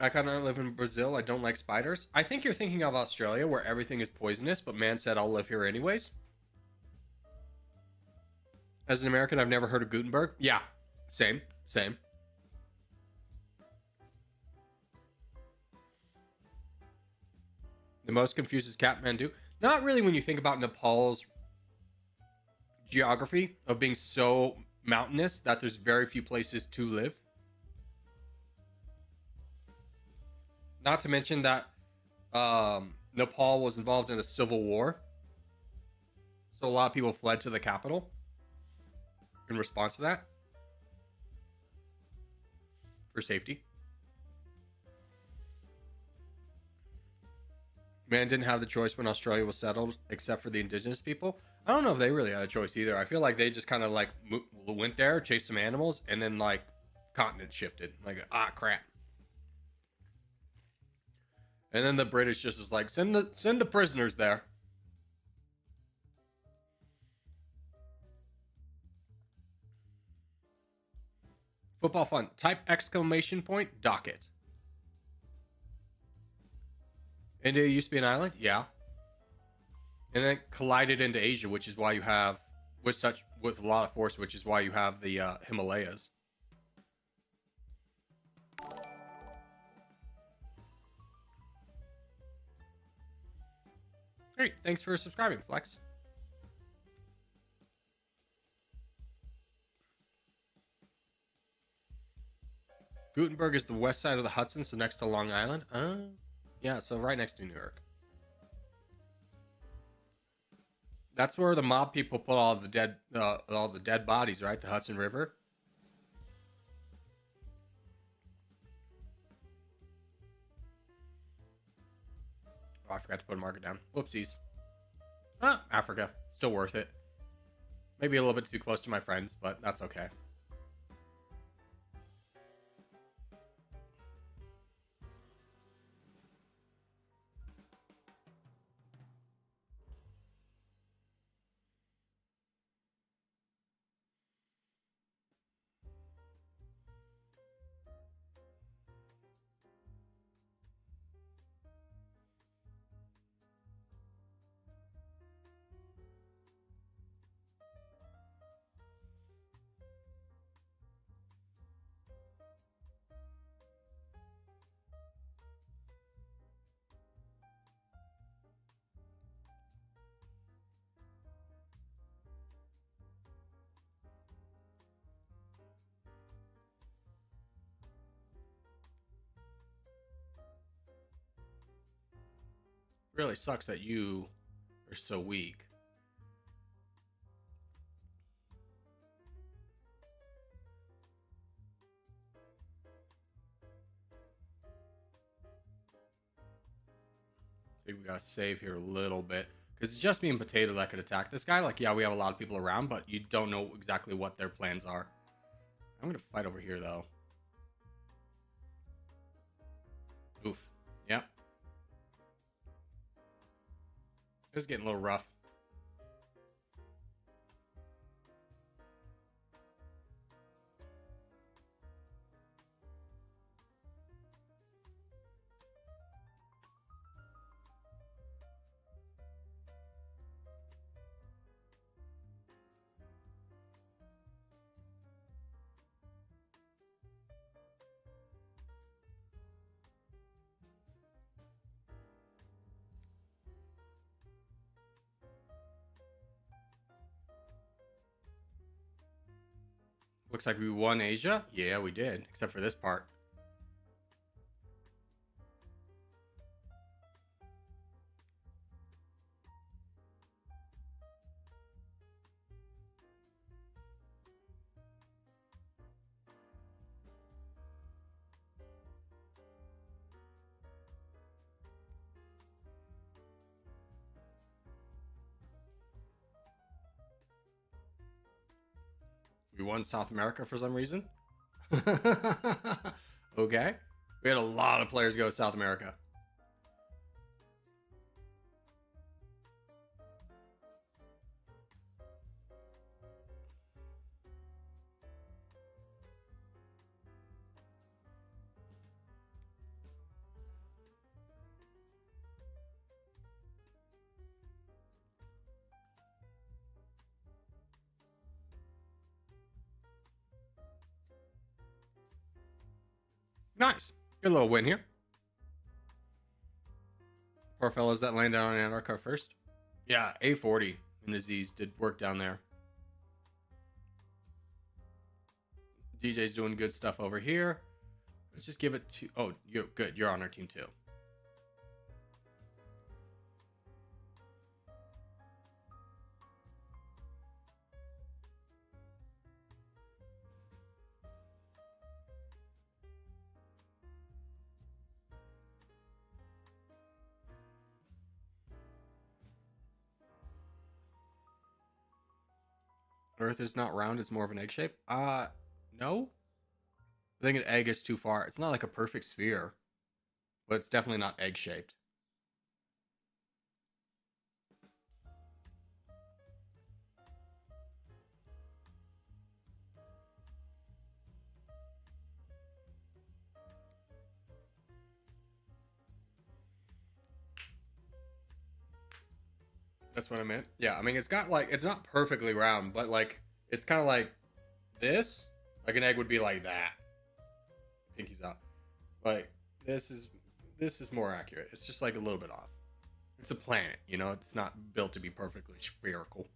I kind of live in Brazil. I don't like spiders. I think you're thinking of Australia, where everything is poisonous, but man said I'll live here anyways. As an American, I've never heard of Gutenberg. Yeah, same. The most confused is Kathmandu. Not really when you think about Nepal's geography of being so mountainous that there's very few places to live. Not to mention that Nepal was involved in a civil war. So a lot of people fled to the capital in response to that. For safety. Man didn't have the choice when Australia was settled, except for the indigenous people. I don't know if they really had a choice either. I feel like they just kind of like went there, chased some animals, and then like continent shifted. Like, crap. And then the British just was like, send the prisoners there. Football fun. Type exclamation point docket. India used to be an island? Yeah. And then collided into Asia, which is why you have with a lot of force, which is why you have the Himalayas. Great, thanks for subscribing, Flex. Gutenberg is the west side of the Hudson, so next to Long Island. Yeah, so right next to New York. That's where the mob people put all the dead bodies, right? The Hudson River. Oh, I forgot to put a marker down. Whoopsies. Africa. Still worth it. Maybe a little bit too close to my friends, but that's okay. Really sucks that you are so weak. I think we gotta save here a little bit. Because it's just me and Potato that could attack this guy. Like, yeah, we have a lot of people around, but you don't know exactly what their plans are. I'm gonna fight over here, though. Oof. Yep. This is getting a little rough. Looks like we won Asia. Yeah, we did. Except for this part. We won South America for some reason. Okay. We had a lot of players go to South America. Nice. Good little win here. Poor fellows that landed on Antarctica first. Yeah, A40 and Aziz did work down there. DJ's doing good stuff over here. Let's just give it to... Oh, you're good. You're on our team too. Earth is not round, it's more of an egg shape. No. I think an egg is too far. It's not like a perfect sphere, but it's definitely not egg shaped. That's what I meant. Yeah, I mean, it's got like, it's not perfectly round, but like, it's kind of like this. Like an egg would be like that. Pinky's out. Like, this is more accurate. It's just like a little bit off. It's a planet, you know? It's not built to be perfectly spherical.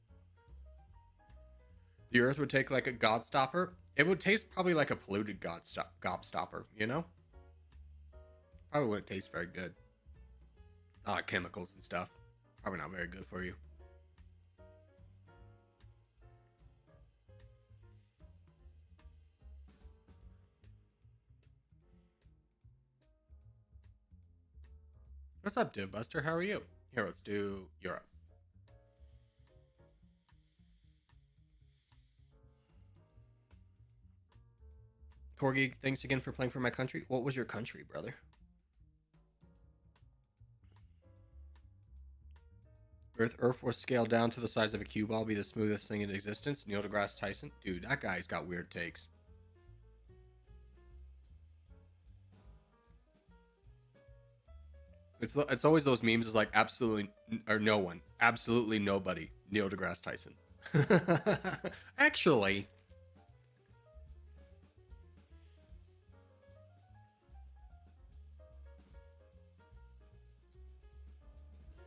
The Earth would take like a gobstopper. It would taste probably like a polluted gobstopper, you know? Probably wouldn't taste very good. A lot of chemicals and stuff. Probably not very good for you. What's up, Div Buster? How are you? Here, let's do Europe. Corgi, thanks again for playing for my country. What was your country, brother? Earth was scaled down to the size of a cue ball, be the smoothest thing in existence. Neil deGrasse Tyson. Dude, that guy's got weird takes. It's always those memes. Is like absolutely or no one, absolutely nobody. Neil deGrasse Tyson. Actually,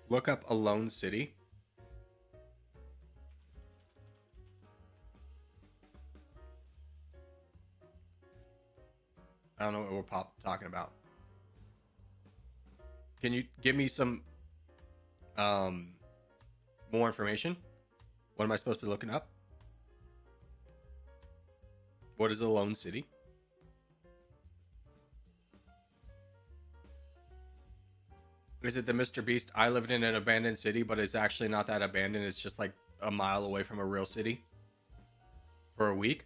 look up Alone City. I don't know what we're talking about. Can you give me some more information? What am I supposed to be looking up? What is Alone City? Is it the Mr. Beast? I lived in an abandoned city, but it's actually not that abandoned. It's just like a mile away from a real city for a week.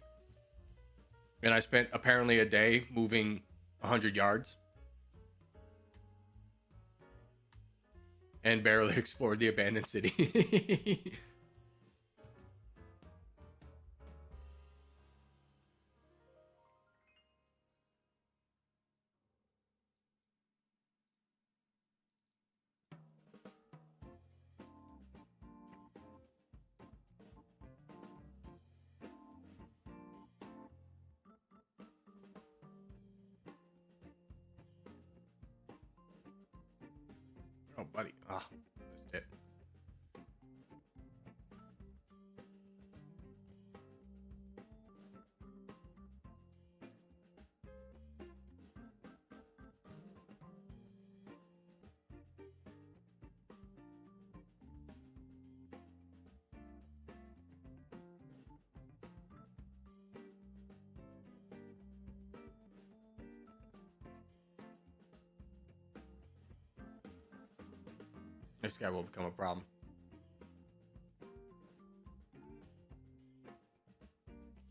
And I spent apparently a day moving 100 yards. And barely explored the abandoned city. Oh, buddy. Ah, missed it. This guy will become a problem.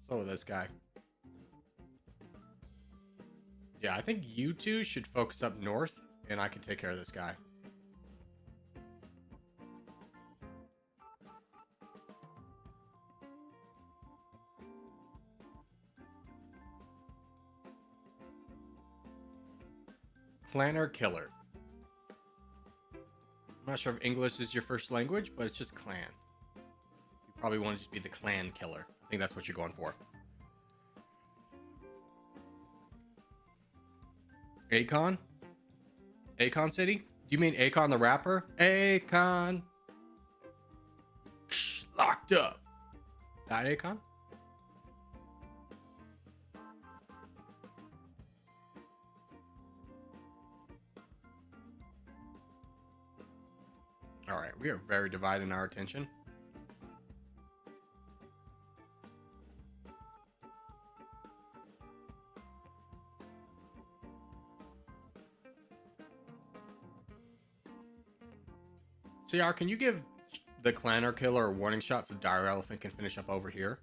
So this guy. Yeah, I think you two should focus up north, and I can take care of this guy. Clanner Killer. I'm not sure if English is your first language, but it's just clan. You probably want to just be the clan killer. I think that's what you're going for. Akon? Akon City? Do you mean Akon the rapper? Akon. Locked up. That Akon? All right, we are very divided in our attention. CR, can you give the Clanner Killer a warning shot so Dire Elephant can finish up over here?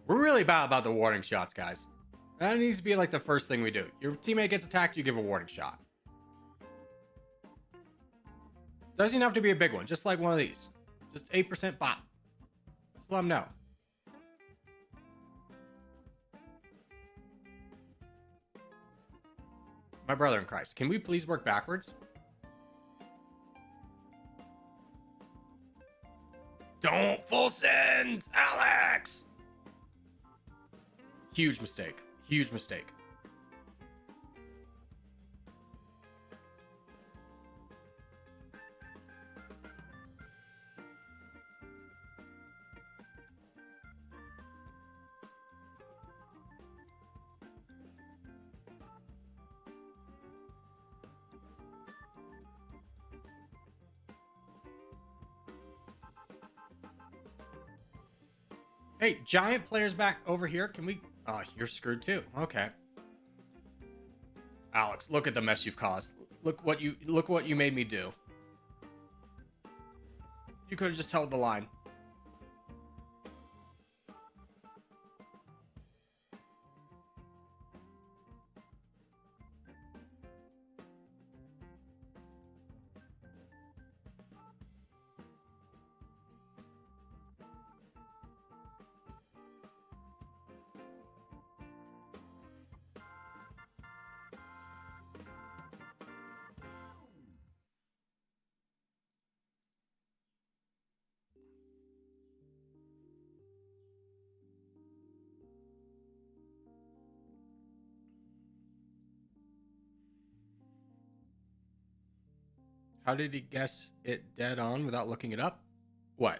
We're really bad about the warning shots, guys. That needs to be like the first thing we do. Your teammate gets attacked, you give a warning shot. Doesn't have to be a big one, just like one of these. Just 8% bot. Just let them know. My brother in Christ. Can we please work backwards? Don't full send, Alex! Huge mistake. Huge mistake. Hey, giant players back over here. Can we... Oh, you're screwed too. Okay. Alex, look at the mess you've caused. Look what you made me do. You could have just held the line. How did he guess it dead on without looking it up? What?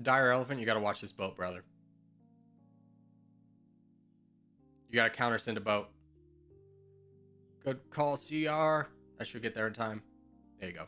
Dire Elephant, you gotta watch this boat, brother. You gotta countersend a boat. Good call, CR. I should get there in time. There you go.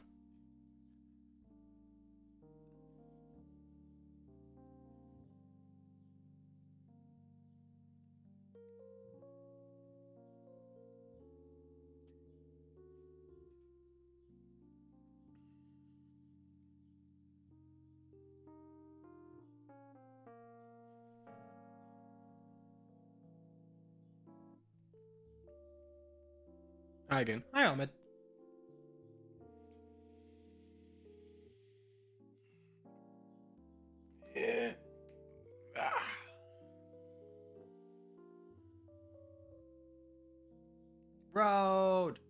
Hi again. Hi, Ahmed. Yeah. Road.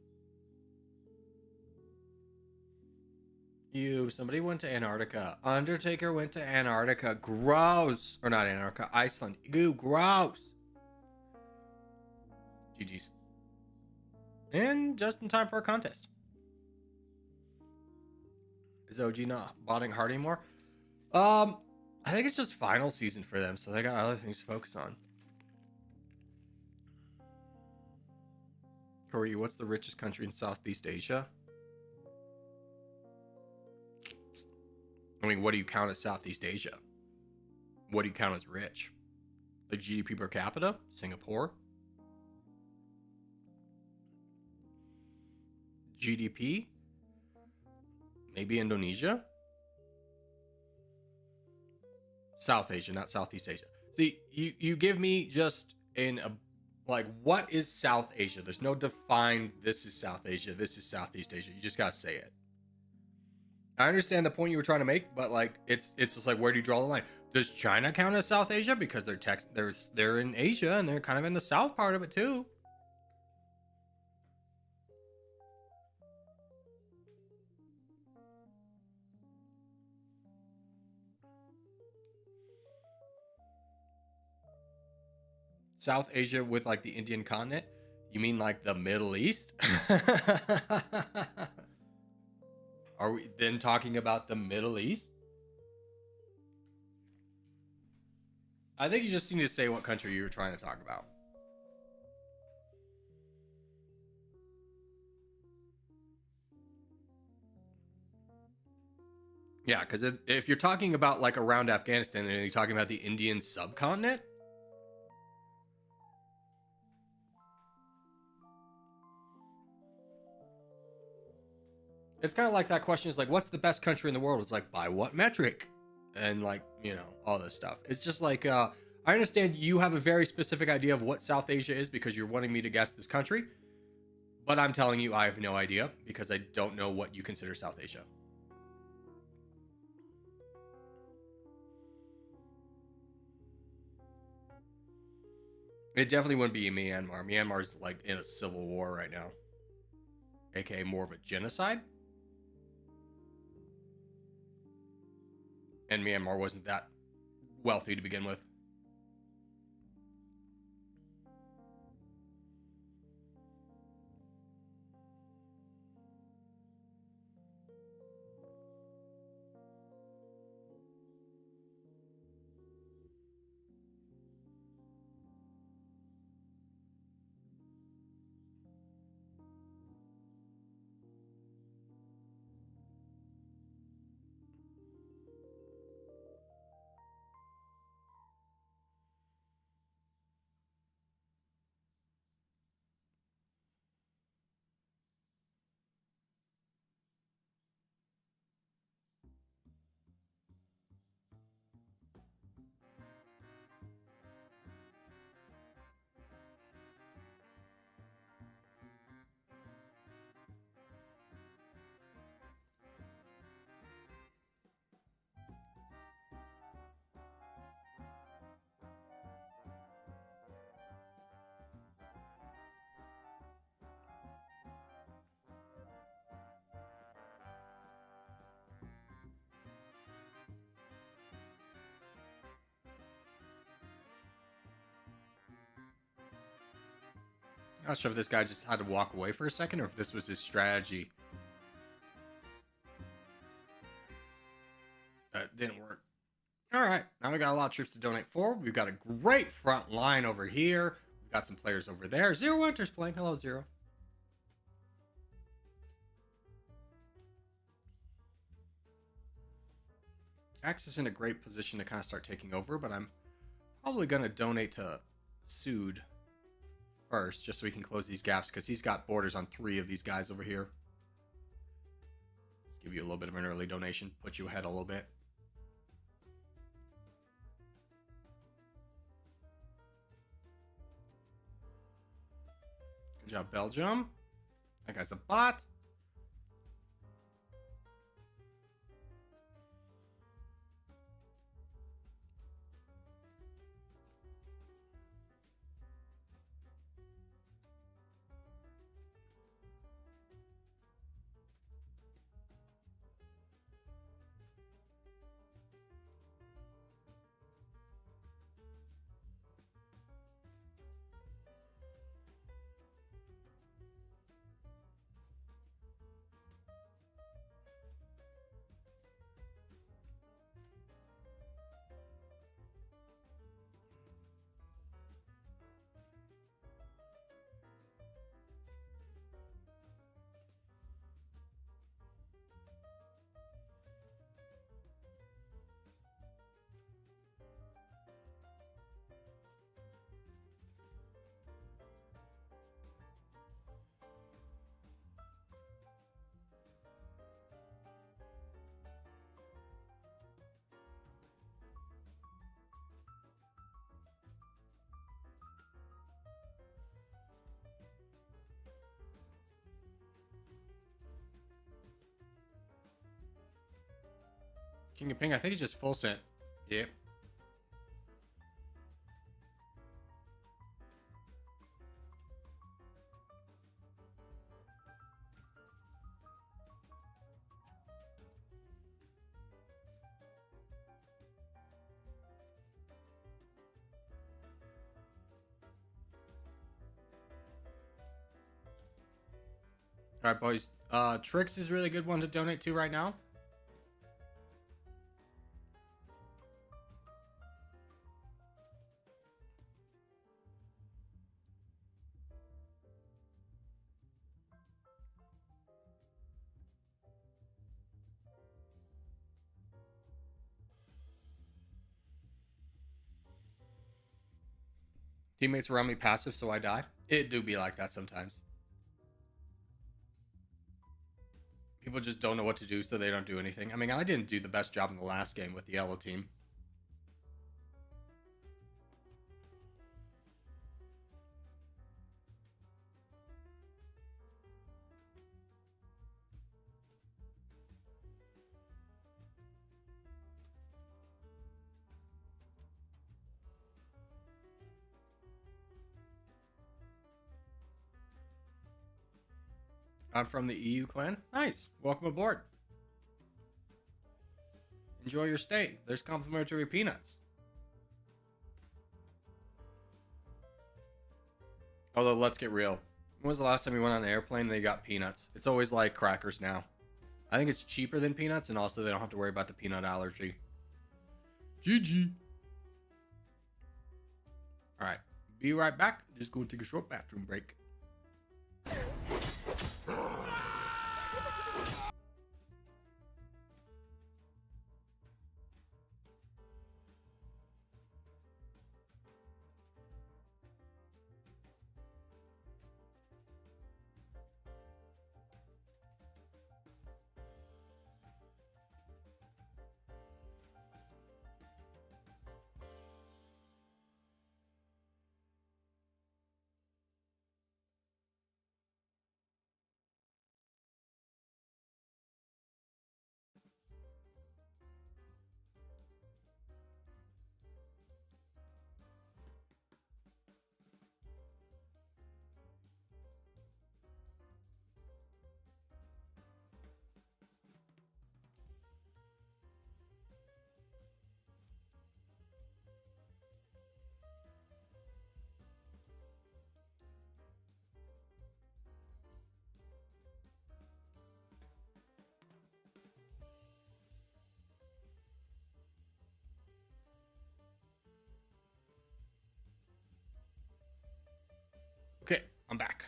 Somebody went to Antarctica. Undertaker went to Antarctica. Gross. Or not Antarctica, Iceland. Ew, gross. GG's. And just in time for a contest. Is OG not botting hard anymore? I think it's just final season for them, so they got other things to focus on. Corgi, what's the richest country in Southeast Asia? I mean, what do you count as Southeast Asia? What do you count as rich? Like GDP per capita? Singapore? GDP? Maybe Indonesia? South Asia, not Southeast Asia. See, you give me just like, what is South Asia? There's no defined, this is South Asia, this is Southeast Asia. You just gotta say it. I understand the point you were trying to make, but like, it's just like, where do you draw the line? Does China count as South Asia? Because they're in Asia and they're kind of in the south part of it too. South Asia with like the Indian continent? You mean like the Middle East? Are we then talking about the Middle East? I think you just need to say what country you were trying to talk about. Yeah, because if you're talking about like around Afghanistan and you're talking about the Indian subcontinent, it's kind of like that question is like, what's the best country in the world? It's like, by what metric? And like, you know, all this stuff. It's just like, I understand you have a very specific idea of what South Asia is because you're wanting me to guess this country. But I'm telling you, I have no idea because I don't know what you consider South Asia. It definitely wouldn't be Myanmar. Myanmar's like in a civil war right now, aka more of a genocide. And Myanmar wasn't that wealthy to begin with. Not sure if this guy just had to walk away for a second or if this was his strategy. That didn't work. All right, now we got a lot of troops to donate for. We've got a great front line over here. We've got some players over there. Zero Winter's playing. Hello, Zero. Axe is in a great position to kind of start taking over, but I'm probably going to donate to Sood first, just so we can close these gaps, because he's got borders on 3 of these guys over here. Let's give you a little bit of an early donation, put you ahead a little bit. Good job, Belgium. That guy's a bot. King of Ping, I think he just full sent. Yep. All right, boys. Trix is a really good one to donate to right now. Teammates around me passive, so I die. It do be like that sometimes. People just don't know what to do, so they don't do anything. I mean, I didn't do the best job in the last game with the yellow team. I'm from the EU clan. Nice. Welcome aboard. Enjoy your stay. There's complimentary peanuts. Although, let's get real. When was the last time you went on an airplane and they got peanuts? It's always like crackers now. I think it's cheaper than peanuts, and also they don't have to worry about the peanut allergy. GG. Alright. Be right back. Just go take a short bathroom break. Okay, I'm back.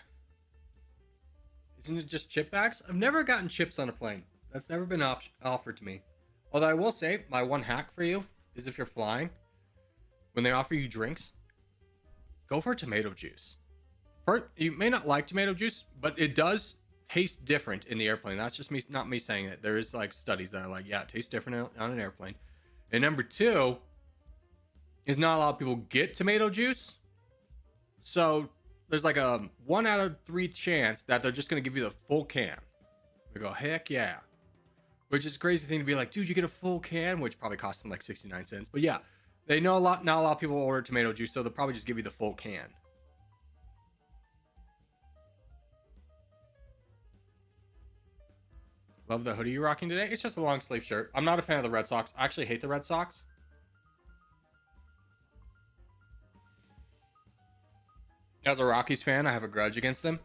Isn't it just chip bags? I've never gotten chips on a plane. That's never been offered to me. Although I will say, my one hack for you is if you're flying, when they offer you drinks, go for tomato juice. You may not like tomato juice, but it does taste different in the airplane. That's just me, not me saying it. There is like studies that are like, yeah, it tastes different on an airplane. And number two is not a lot of people get tomato juice. So there's like a 1 out of 3 chance that they're just going to give you the full can. We go, heck yeah. Which is a crazy thing to be like, dude, you get a full can, which probably costs them like 69 cents. But yeah, they know not a lot of people order tomato juice, so they'll probably just give you the full can. Love the hoodie you're rocking today. It's just a long sleeve shirt. I'm not a fan of the Red Sox. I actually hate the Red Sox. As a Rockies fan, I have a grudge against them.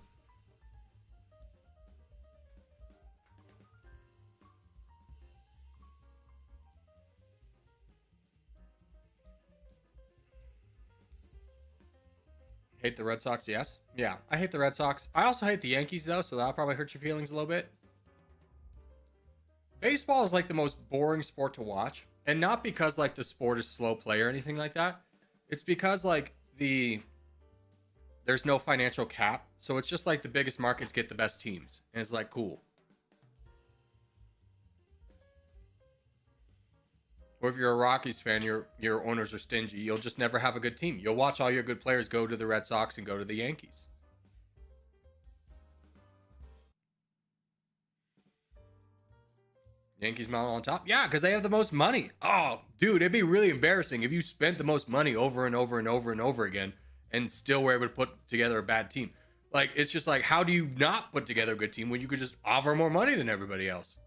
Hate the Red Sox, yes. Yeah, I hate the Red Sox. I also hate the Yankees, though, so that'll probably hurt your feelings a little bit. Baseball is like the most boring sport to watch. And not because like the sport is slow play or anything like that. It's because like there's no financial cap. So it's just like the biggest markets get the best teams. And it's like, cool. Or if you're a Rockies fan, your owners are stingy. You'll just never have a good team. You'll watch all your good players go to the Red Sox and go to the Yankees. Yankees mounted on top? Yeah, because they have the most money. Oh, dude, it'd be really embarrassing if you spent the most money over and over and over and over again and still were able to put together a bad team. Like, it's just like, how do you not put together a good team when you could just offer more money than everybody else?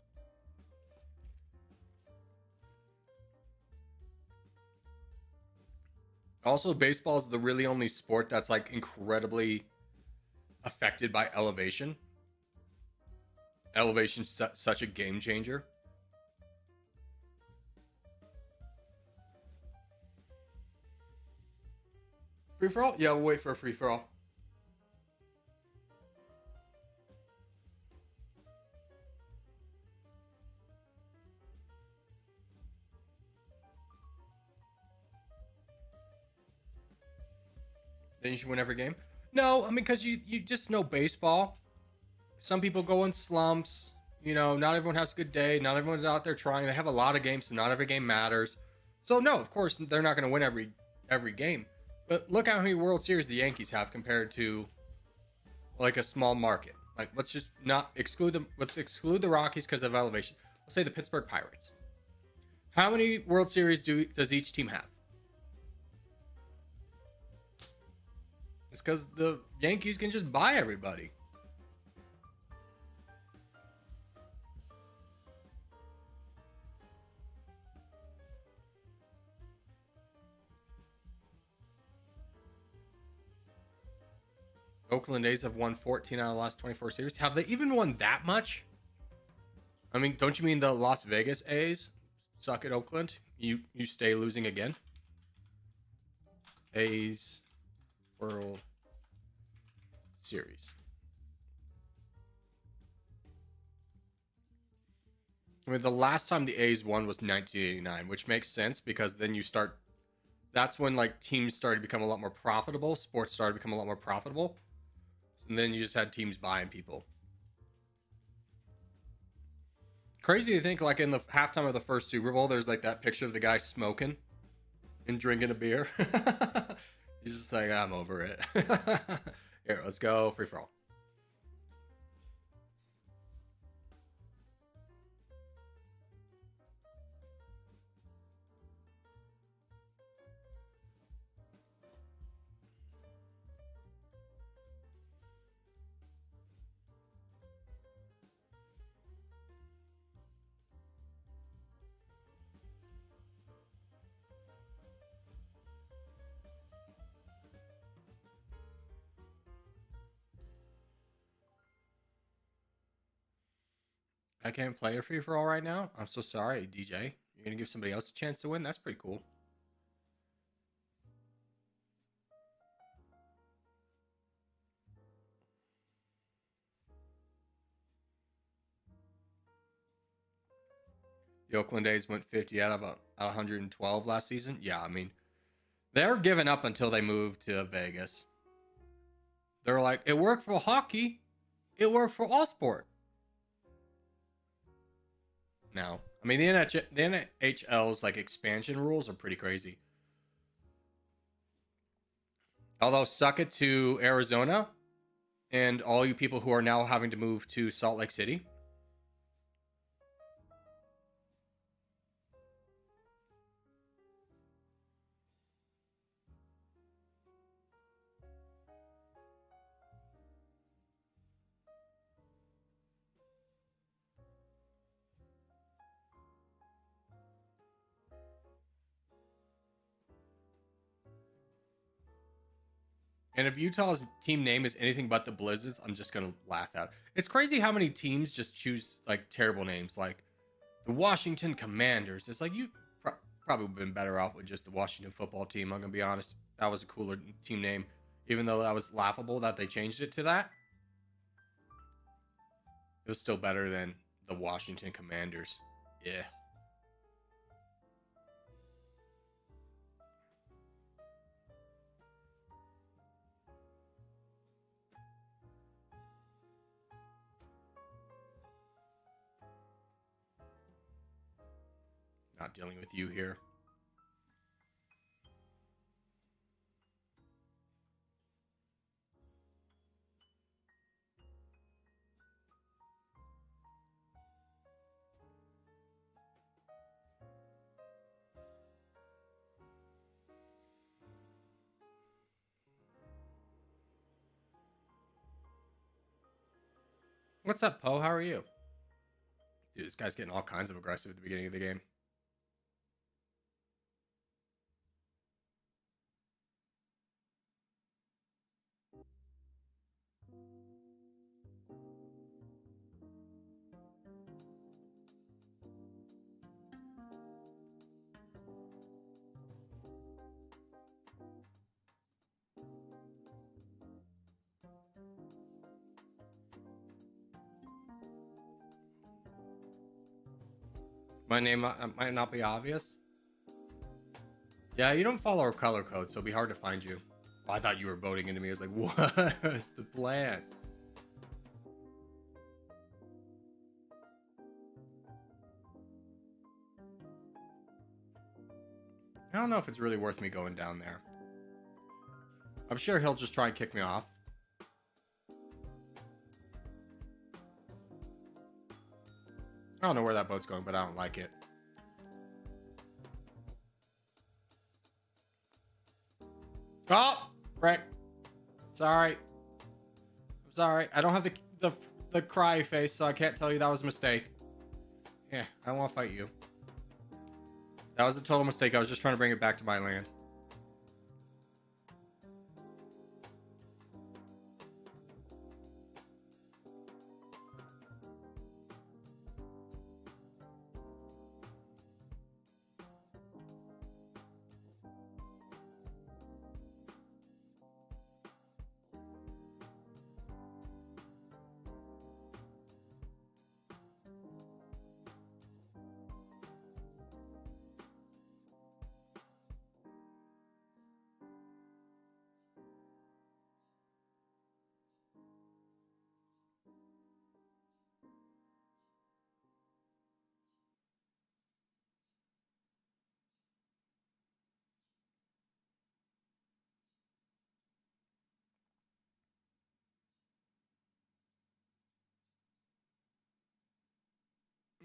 Also, baseball is the really only sport that's like incredibly affected by elevation. Elevation's such a game changer. Free for all? Yeah, we'll wait for a free for all. Then you should win every game. No, I mean, because you just know baseball. Some people go in slumps. You know, not everyone has a good day. Not everyone's out there trying. They have a lot of games, so not every game matters. So no, of course they're not going to win every game. But look how many World Series the Yankees have compared to like a small market. Like, let's just not exclude them. Let's exclude the Rockies because of elevation. Let's say the Pittsburgh Pirates. How many World Series does each team have? It's because the Yankees can just buy everybody. Oakland A's have won 14 out of the last 24 series. Have they even won that much? I mean, don't you mean the Las Vegas A's suck at Oakland? You stay losing again? A's World Series. I mean, the last time the A's won was 1989, which makes sense because then you start. That's when like teams started to become a lot more profitable. Sports started to become a lot more profitable, and then you just had teams buying people. Crazy to think, like in the halftime of the first Super Bowl, there's like that picture of the guy smoking and drinking a beer. He's just like, I'm over it. Here, let's go free for all. I can't play a free for all right now. I'm so sorry, DJ. You're gonna give somebody else a chance to win? That's pretty cool. The Oakland A's went 50 out of 112 last season. Yeah, I mean, they're giving up until they moved to Vegas. They're like, it worked for hockey. It worked for all sport. Now, I mean, the NHL's like expansion rules are pretty crazy. Although, suck it to Arizona and all you people who are now having to move to Salt Lake City. And if Utah's team name is anything but the Blizzards, I'm just gonna laugh at it. It's crazy how many teams just choose like terrible names, like the Washington Commanders. It's like you probably would have been better off with just the Washington football team. I'm gonna be honest, that was a cooler team name, even though that was laughable that they changed it to that. It was still better than the Washington Commanders. Yeah. Not dealing with you here. What's up, Poe? How are you? Dude, this guy's getting all kinds of aggressive at the beginning of the game. My name might not be obvious. Yeah, you don't follow our color code, so it'll be hard to find you. Oh, I thought you were voting into me. I was like, what is the plan? I don't know if it's really worth me going down there. I'm sure he'll just try and kick me off. I don't know where that boat's going, but I don't like it. Oh, Rick. Sorry. I'm sorry. I don't have the cry face, so I can't tell you that was a mistake. Yeah, I don't want to fight you. That was a total mistake. I was just trying to bring it back to my land.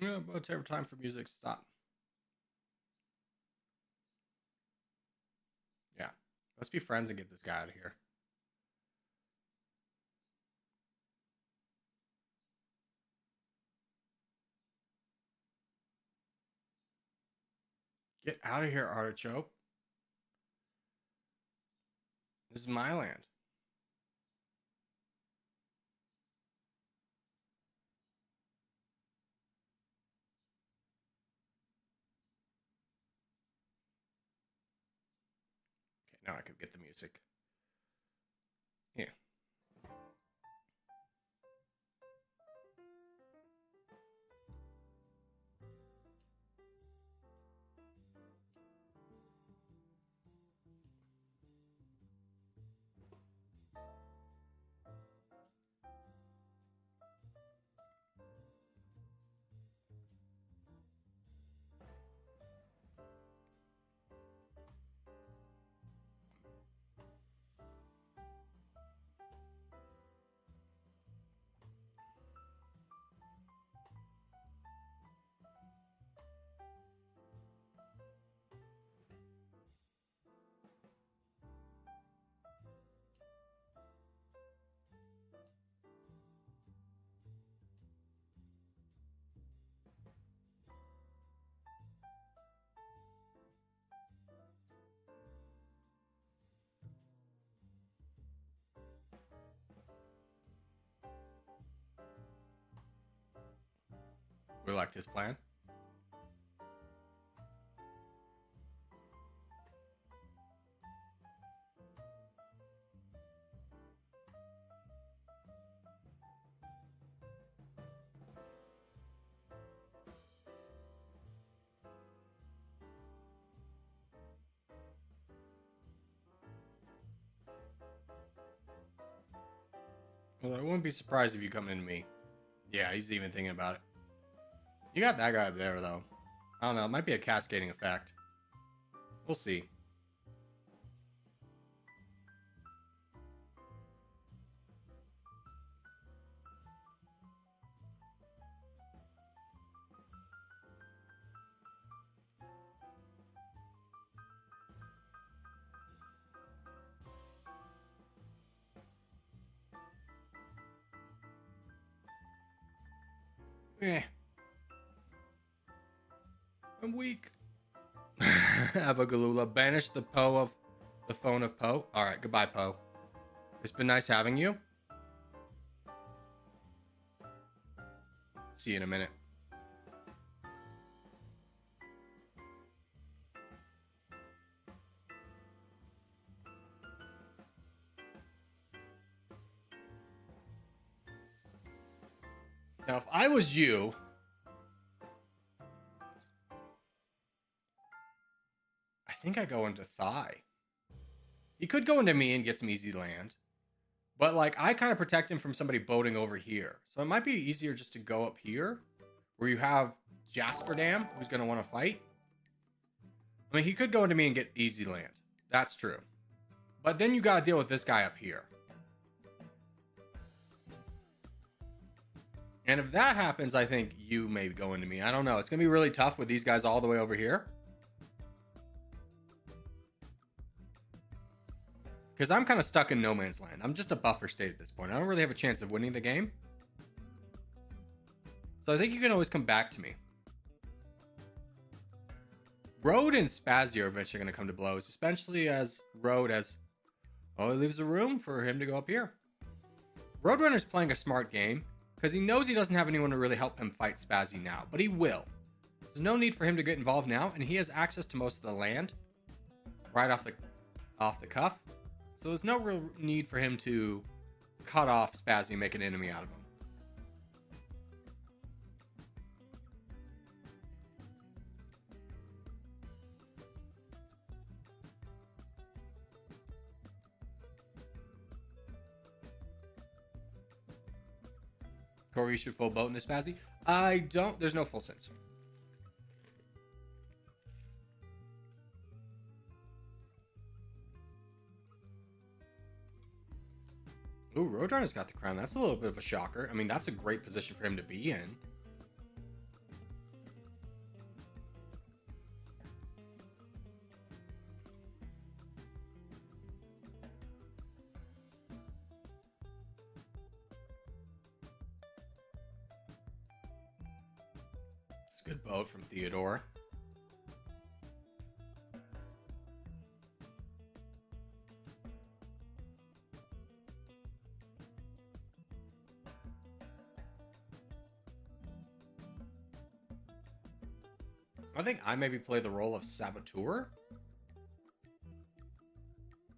Yeah, but it's every time for music to stop. Yeah. Let's be friends and get this guy out of here. Get out of here, Artichoke. This is my land. Okay, now I could get the music. Yeah. We like this plan. Well, I wouldn't be surprised if you come into me. Yeah, he's even thinking about it. You got that guy up there, though. I don't know. It might be a cascading effect. We'll see. Eh. I'm weak. Abagalula, banish the Poe of the phone of Poe. Alright, goodbye, Poe. It's been nice having you. See you in a minute. Now, if I was you, I think I go into Thigh. He could go into me and get some easy land. But, like, I kind of protect him from somebody boating over here. So it might be easier just to go up here, where you have Jasperdam, who's going to want to fight. I mean, he could go into me and get easy land. That's true. But then you got to deal with this guy up here. And if that happens, I think you may go into me. I don't know. It's going to be really tough with these guys all the way over here. Because I'm kind of stuck in no man's land. I'm just a buffer state at this point. I don't really have a chance of winning the game. So I think you can always come back to me. Road and Spazzy are eventually going to come to blows. Especially as Road has... Oh, it leaves a room for him to go up here. Roadrunner's playing a smart game. Because he knows he doesn't have anyone to really help him fight Spazzy now. But he will. There's no need for him to get involved now. And he has access to most of the land. Right off the cuff. So there's no real need for him to cut off Spazzy and make an enemy out of him. Corgi should full boat in this Spazzy. I don't. There's no full sense. Ooh, Roadrunner's got the crown. That's a little bit of a shocker. I mean, that's a great position for him to be in. good boat from Theodore. I think I maybe play the role of saboteur.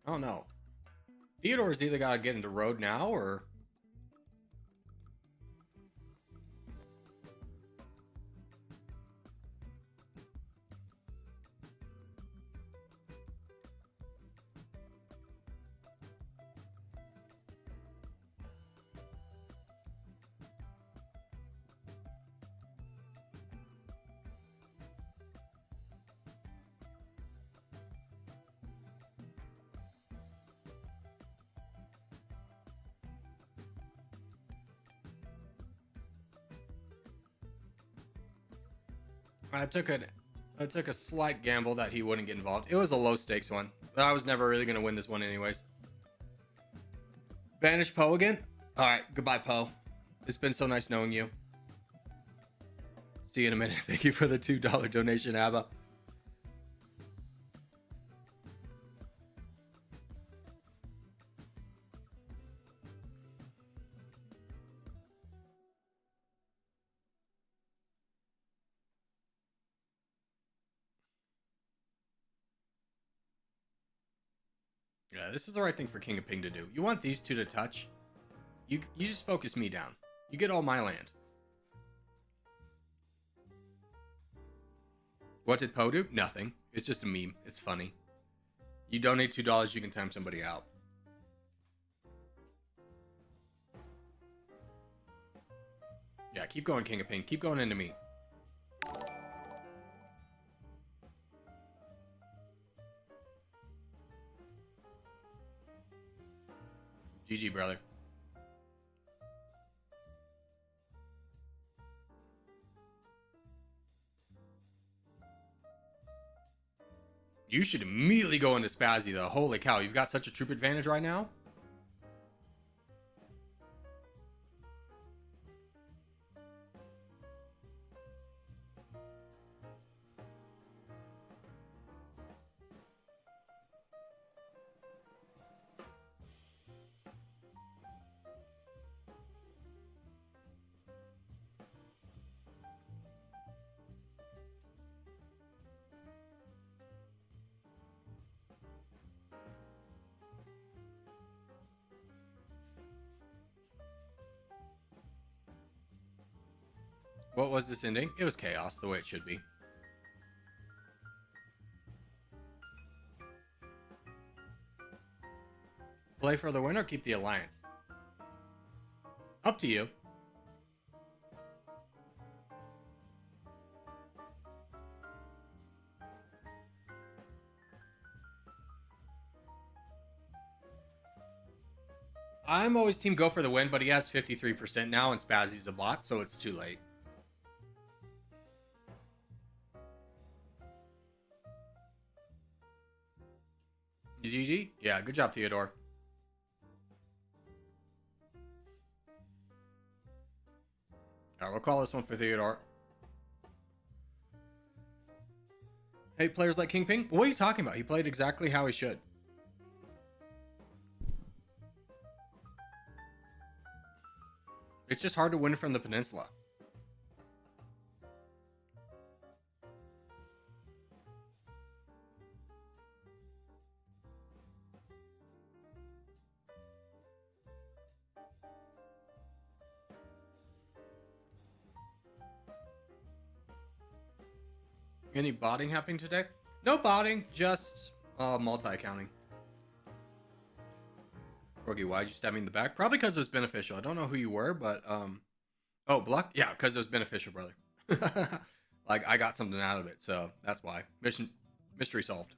Oh no. Theodore's either gotta get into road now or... I took a slight gamble that he wouldn't get involved. It was a low stakes one, but I was never really gonna win this one anyways. Banish Poe again? Alright, goodbye Poe. It's been so nice knowing you. See you in a minute. Thank you for the $2 donation, Abba. Yeah, this is the right thing for King of Ping to do. You want these two to touch. You just focus me down. You get all my land. What did Poe do? Nothing. It's just a meme. It's funny. You donate $2, you can time somebody out. Yeah, keep going, King of Ping. Keep going into me. GG, brother. You should immediately go into Spazzy, though. Holy cow, you've got such a troop advantage right now. What was this ending? It was chaos, the way it should be. Play for the win or keep the alliance? Up to you. I'm always team go for the win, but he has 53% now and Spazzy's a bot, so it's too late. GG? Yeah, good job, Theodore. Alright, we'll call this one for Theodore. Hey, players like King Ping? What are you talking about? He played exactly how he should. It's just hard to win from the peninsula. Any botting happening today? No botting, just multi-accounting. Corgi, why'd you stab me in the back? Probably because it was beneficial. I don't know who you were, but oh, block? Yeah, because it was beneficial, brother. Like, I got something out of it, so that's why. Mystery solved.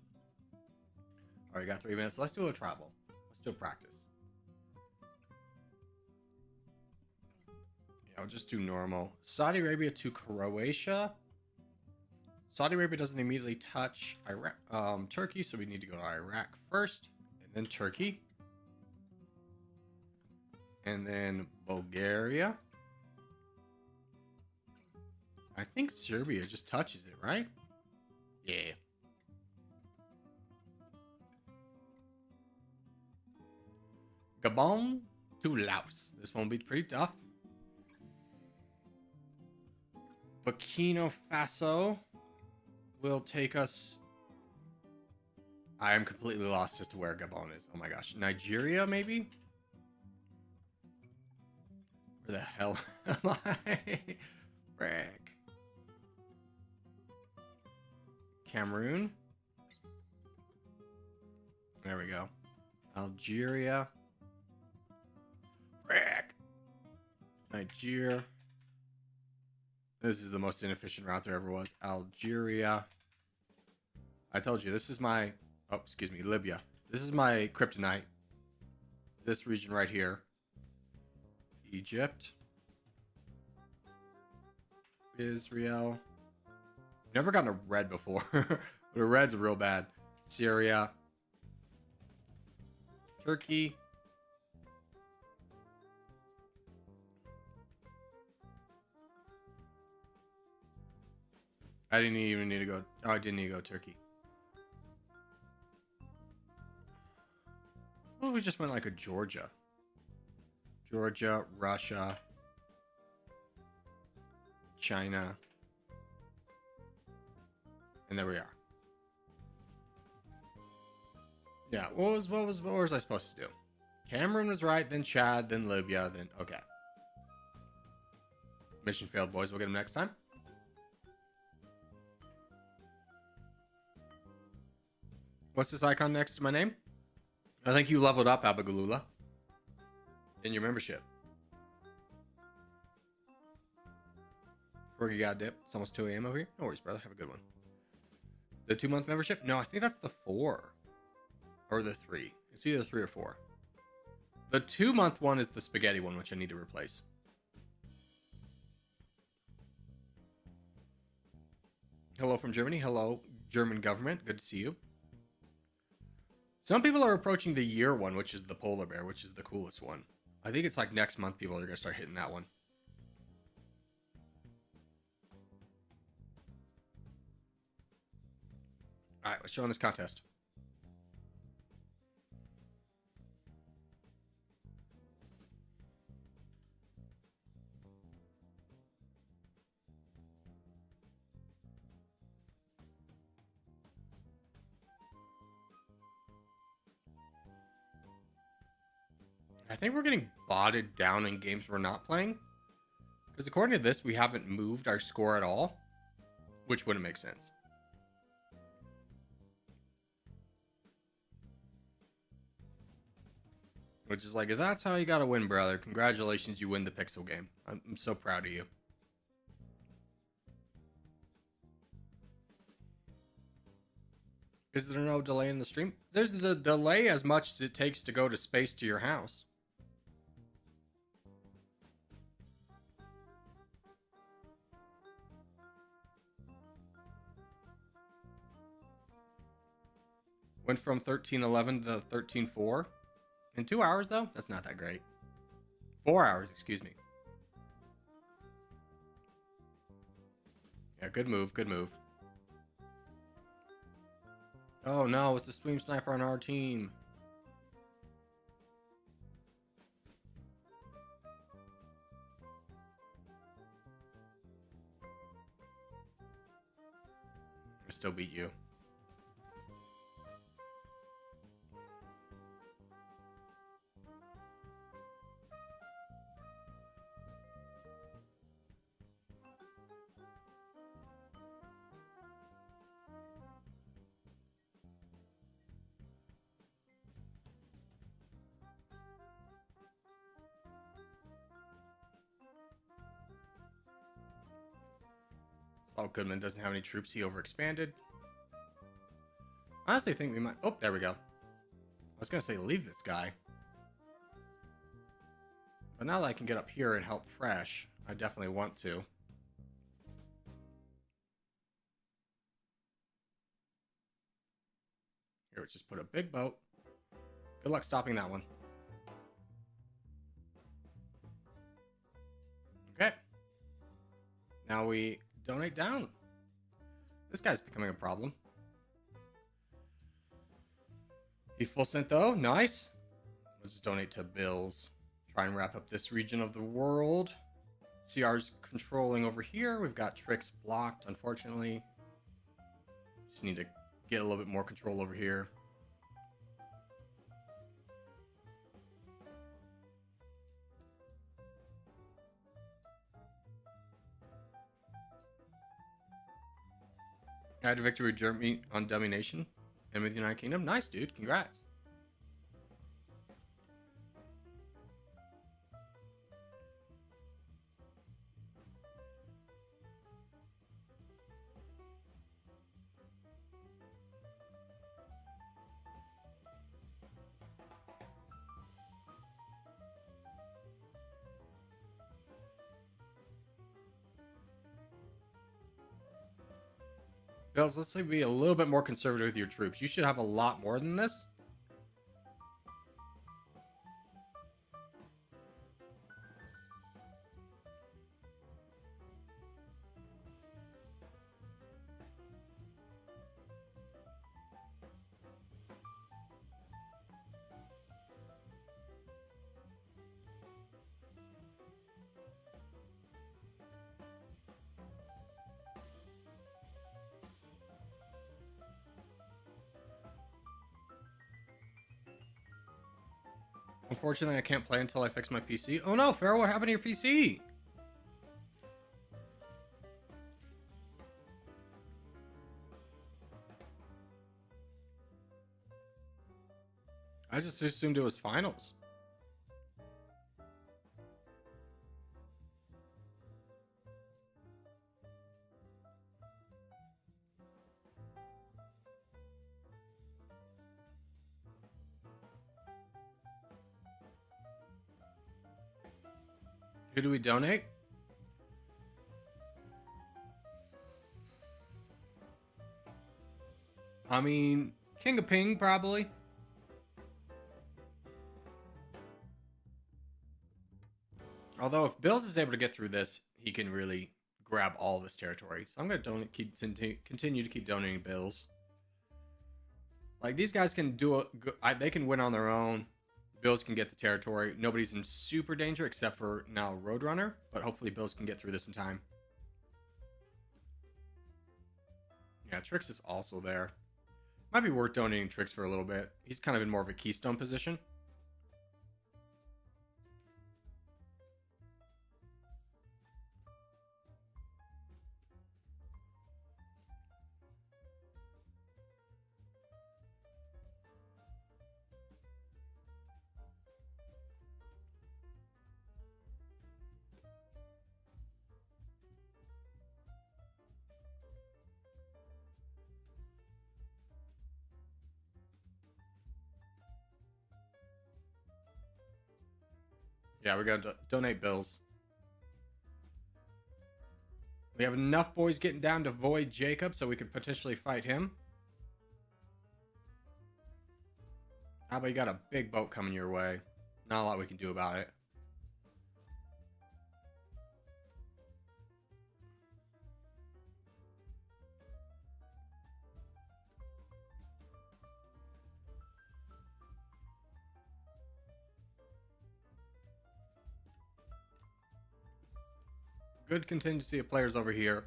Alright, got 3 minutes. Let's do a travel. Let's do a practice. Yeah, I'll just do normal. Saudi Arabia to Croatia. Saudi Arabia doesn't immediately touch Iraq, Turkey, so we need to go to Iraq first, and then Turkey, and then Bulgaria. I think Serbia just touches it, right? Yeah. Gabon to Laos. This one will be pretty tough. Burkina Faso will take us. I am completely lost as to where Gabon is. Oh my gosh. Nigeria, maybe? Where the hell am I? Frick. Cameroon. There we go. Algeria. Frick. Nigeria. This is the most inefficient route there ever was. Algeria. I told you, this is my... Oh, excuse me, Libya. This is my kryptonite. This region right here. Egypt. Israel. Never gotten a red before. But a red's real bad. Syria. Turkey. I didn't even need to go. Oh, I didn't need to go Turkey. What if we just went like a Georgia? Georgia, Russia, China. And there we are. Yeah, what was I supposed to do? Cameroon was right, then Chad, then Libya, then okay. Mission failed, boys. We'll get them next time. What's this icon next to my name? I think you leveled up, Abagalula, in your membership. Corgi got dip. It's almost 2 a.m. over here. No worries, brother. Have a good one. The 2-month membership? No, I think that's the 4. Or the 3. It's either 3 or 4. The 2-month one is the spaghetti one, which I need to replace. Hello from Germany. Hello, German government. Good to see you. Some people are approaching the year one, which is the polar bear, which is the coolest one. I think it's like next month people are going to start hitting that one. All right, let's show in this contest. I think we're getting botted down in games we're not playing. Because according to this, we haven't moved our score at all. Which wouldn't make sense. Which is like, if that's how you gotta win, brother, congratulations, you win the pixel game. I'm so proud of you. Is there no delay in the stream? There's the delay as much as it takes to go to space to your house. Went from 13.11 to 13.4. In 2 hours, though? That's not that great. 4 hours, excuse me. Yeah, good move, good move. Oh no, it's a stream sniper on our team. I still beat you. Saul Goodman doesn't have any troops. He overexpanded. I honestly think we might... Oh, there we go. I was going to say leave this guy. But now that I can get up here and help Fresh, I definitely want to. Here, let's just put a big boat. Good luck stopping that one. Okay. Now we donate down. This guy's becoming a problem. He full sent though. Nice. Let's just donate to bills. Try and wrap up this region of the world. CR's controlling over here. We've got tricks blocked, unfortunately. Just need to get a little bit more control over here. I had a victory with Germany on Dummynation and with the United Kingdom. Nice, dude. Congrats. Bills, let's say be a little bit more conservative with your troops. You should have a lot more than this. Unfortunately, I can't play until I fix my PC. Oh no, Pharaoh, what happened to your PC? I just assumed it was finals. Who do we donate? I mean, King of Ping, probably. Although, if Bills is able to get through this, he can really grab all this territory. So I'm going to continue to keep donating Bills. Like, these guys can do they can win on their own. Bills can get the territory. Nobody's in super danger except for now Roadrunner, but hopefully Bills can get through this in time. Yeah, Trix is also there. Might be worth donating Trix for a little bit. He's kind of in more of a keystone position. Yeah, we're going to donate Bills. We have enough boys getting down to void Jacob so we could potentially fight him. How about you got a big boat coming your way? Not a lot we can do about it. Good contingency of players over here.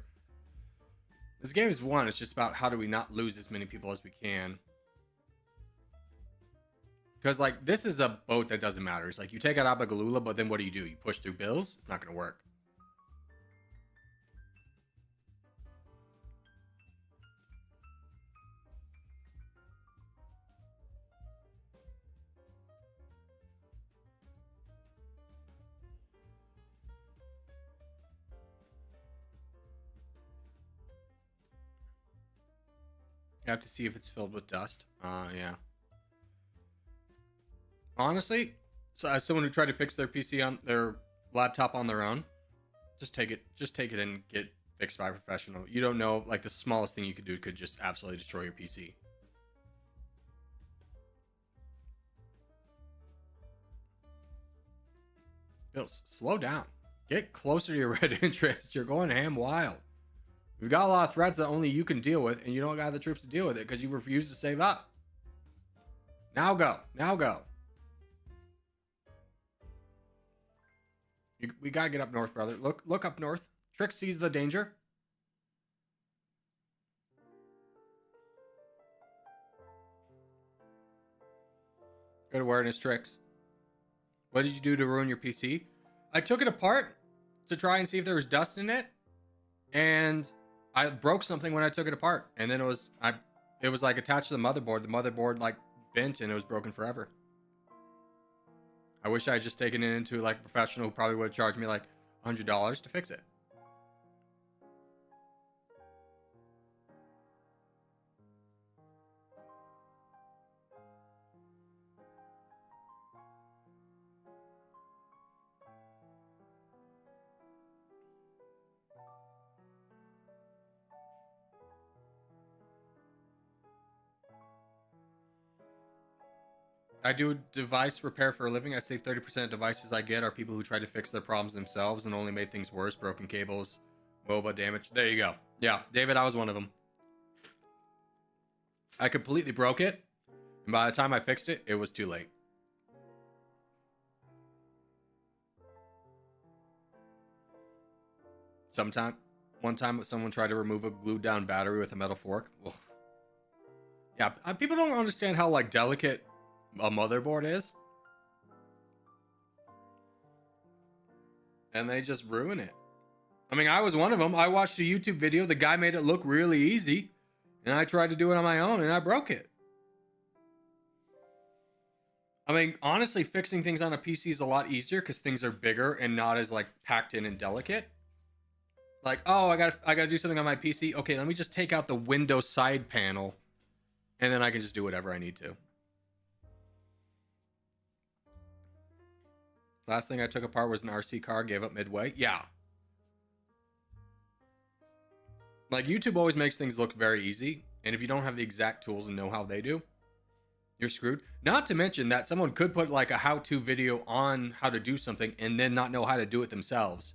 This game is won. It's just about how do we not lose as many people as we can. Because, like, this is a boat that doesn't matter. It's like, you take out Abagalula, but then what do? You push through Bills? It's not going to work. You have to see if it's filled with dust. Yeah. Honestly, so as someone who tried to fix their PC on their laptop on their own, just take it and get fixed by a professional. You don't know, like, the smallest thing you could do could just absolutely destroy your PC. Bills, slow down. Get closer to your red interest. You're going ham wild. You've got a lot of threats that only you can deal with, and you don't got the troops to deal with it because you refuse to save up. Now go. Now go. We gotta get up north, brother. Look up north. Trix sees the danger. Good awareness, Trix. What did you do to ruin your PC? I took it apart to try and see if there was dust in it, and I broke something when I took it apart, and then it was like attached to the motherboard. The motherboard like bent and it was broken forever. I wish I had just taken it into like a professional who probably would have charged me like $100 to fix it. I do device repair for a living. I say 30% of devices I get are people who try to fix their problems themselves and only made things worse. Broken cables, MOBA damage. There you go. Yeah, David, I was one of them. I completely broke it, and by the time I fixed it, it was too late. One time someone tried to remove a glued down battery with a metal fork. Ugh. Yeah, people don't understand how like delicate a motherboard is, and they just ruin it. I mean, I was one of them. I watched a YouTube video. The guy made it look really easy, and I tried to do it on my own, and I broke it. I mean, honestly, fixing things on a PC is a lot easier because things are bigger and not as like packed in and delicate. Like, oh, I gotta do something on my PC. Okay, let me just take out the Windows side panel, and then I can just do whatever I need to. Last thing I took apart was an RC car, gave up midway. Yeah. Like, YouTube always makes things look very easy, and if you don't have the exact tools and know how they do, you're screwed. Not to mention that someone could put like a how-to video on how to do something and then not know how to do it themselves.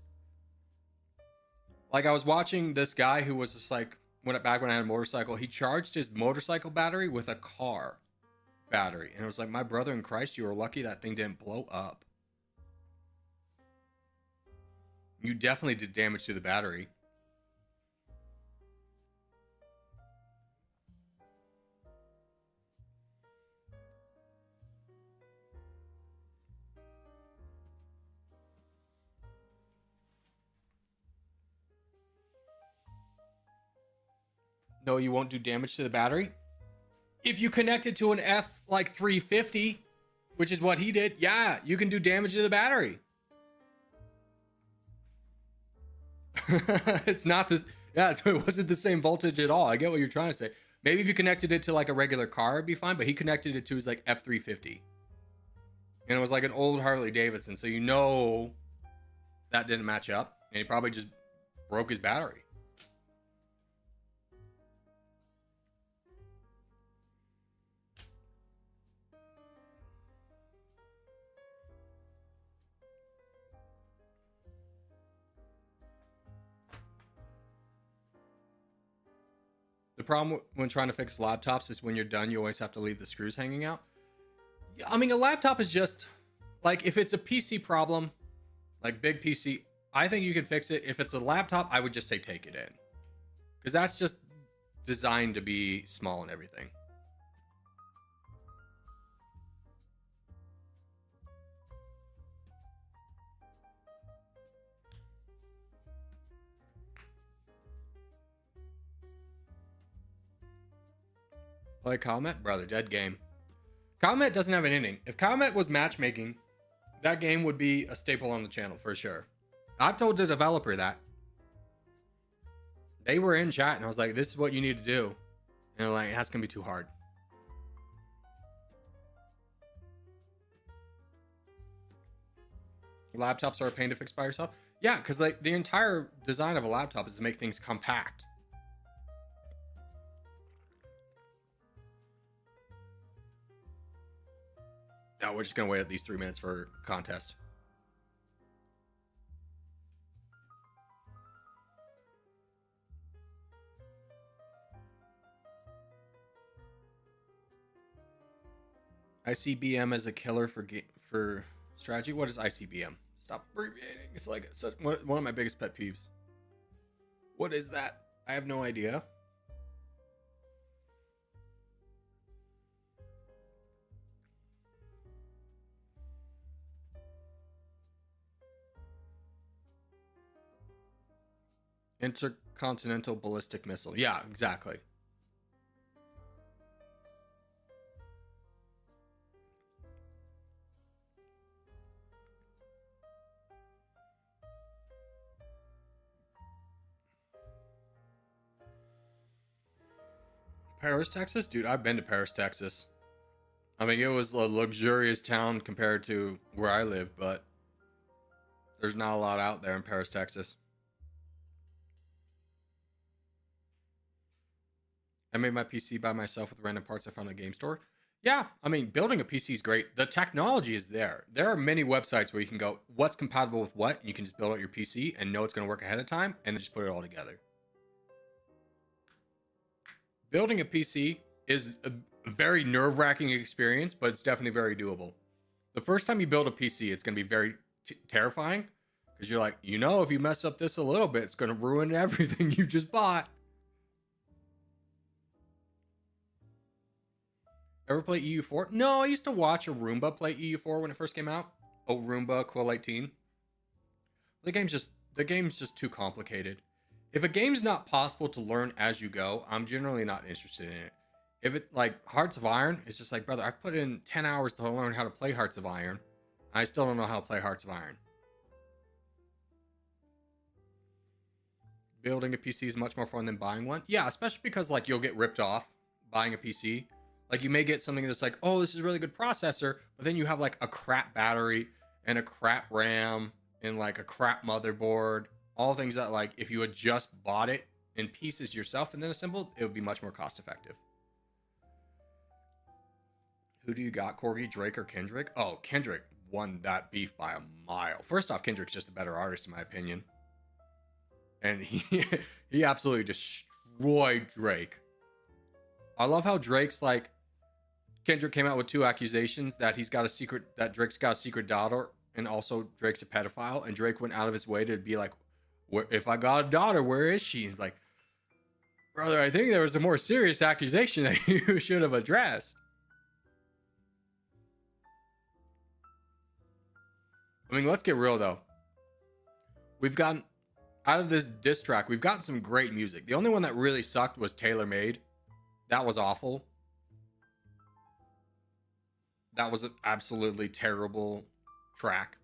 Like, I was watching this guy who was just like, back when I had a motorcycle, he charged his motorcycle battery with a car battery. And it was like, my brother in Christ, you were lucky that thing didn't blow up. You definitely did damage to the battery. No, you won't do damage to the battery. If you connect it to an F like 350, which is what he did, yeah, you can do damage to the battery. It's not this. Yeah, it wasn't the same voltage at all. I get what you're trying to say. Maybe if you connected it to like a regular car, it'd be fine. But he connected it to his like F350, and it was like an old Harley Davidson. So you know that didn't match up, and he probably just broke his battery. The problem when trying to fix laptops is when you're done, you always have to leave the screws hanging out. I mean, a laptop is just like, if it's a PC problem, like big PC, I think you can fix it. If it's a laptop, I would just say take it in, because that's just designed to be small and everything. Play Comet? Brother, dead game. Comet doesn't have an ending. If Comet was matchmaking, that game would be a staple on the channel for sure. I've told the developer that. They were in chat and I was like, this is what you need to do. And they're like, that's going to be too hard. Laptops are a pain to fix by yourself? Yeah, because like the entire design of a laptop is to make things compact. No, we're just going to wait at least 3 minutes for contest. ICBM as a killer for strategy. What is ICBM? Stop abbreviating. It's like one of my biggest pet peeves. What is that? I have no idea. Intercontinental ballistic missile. Yeah, exactly. Paris, Texas? Dude, I've been to Paris, Texas. I mean, it was a luxurious town compared to where I live, but there's not a lot out there in Paris, Texas. I made my PC by myself with random parts I found in a game store. Yeah, I mean, building a PC is great. The technology is there. There are many websites where you can go, what's compatible with what? And you can just build out your PC and know it's going to work ahead of time and then just put it all together. Building a PC is a very nerve-wracking experience, but it's definitely very doable. The first time you build a PC, it's going to be very terrifying because you're like, you know, if you mess up this a little bit, it's going to ruin everything you just bought. Ever play EU4? No, I used to watch a Roomba play EU4 when it first came out. Oh, Roomba, Quill 18. The game's just too complicated. If a game's not possible to learn as you go, I'm generally not interested in it. If it, like, Hearts of Iron, it's just like, brother, I've put in 10 hours to learn how to play Hearts of Iron. I still don't know how to play Hearts of Iron. Building a PC is much more fun than buying one. Yeah, especially because, like, you'll get ripped off buying a PC. Like, you may get something that's like, oh, this is a really good processor, but then you have, like, a crap battery and a crap RAM and, like, a crap motherboard. All things that, like, if you had just bought it in pieces yourself and then assembled, it would be much more cost effective. Who do you got, Corgi, Drake, or Kendrick? Oh, Kendrick won that beef by a mile. First off, Kendrick's just a better artist, in my opinion. And he absolutely destroyed Drake. I love how Drake's like, Kendrick came out with 2 accusations that Drake's got a secret daughter, and also Drake's a pedophile, and Drake went out of his way to be like, if I got a daughter, where is she? And like, brother, I think there was a more serious accusation that you should have addressed. I mean, let's get real though. We've gotten out of this diss track, we've gotten some great music. The only one that really sucked was Tailor Made. That was awful. That was an absolutely terrible track.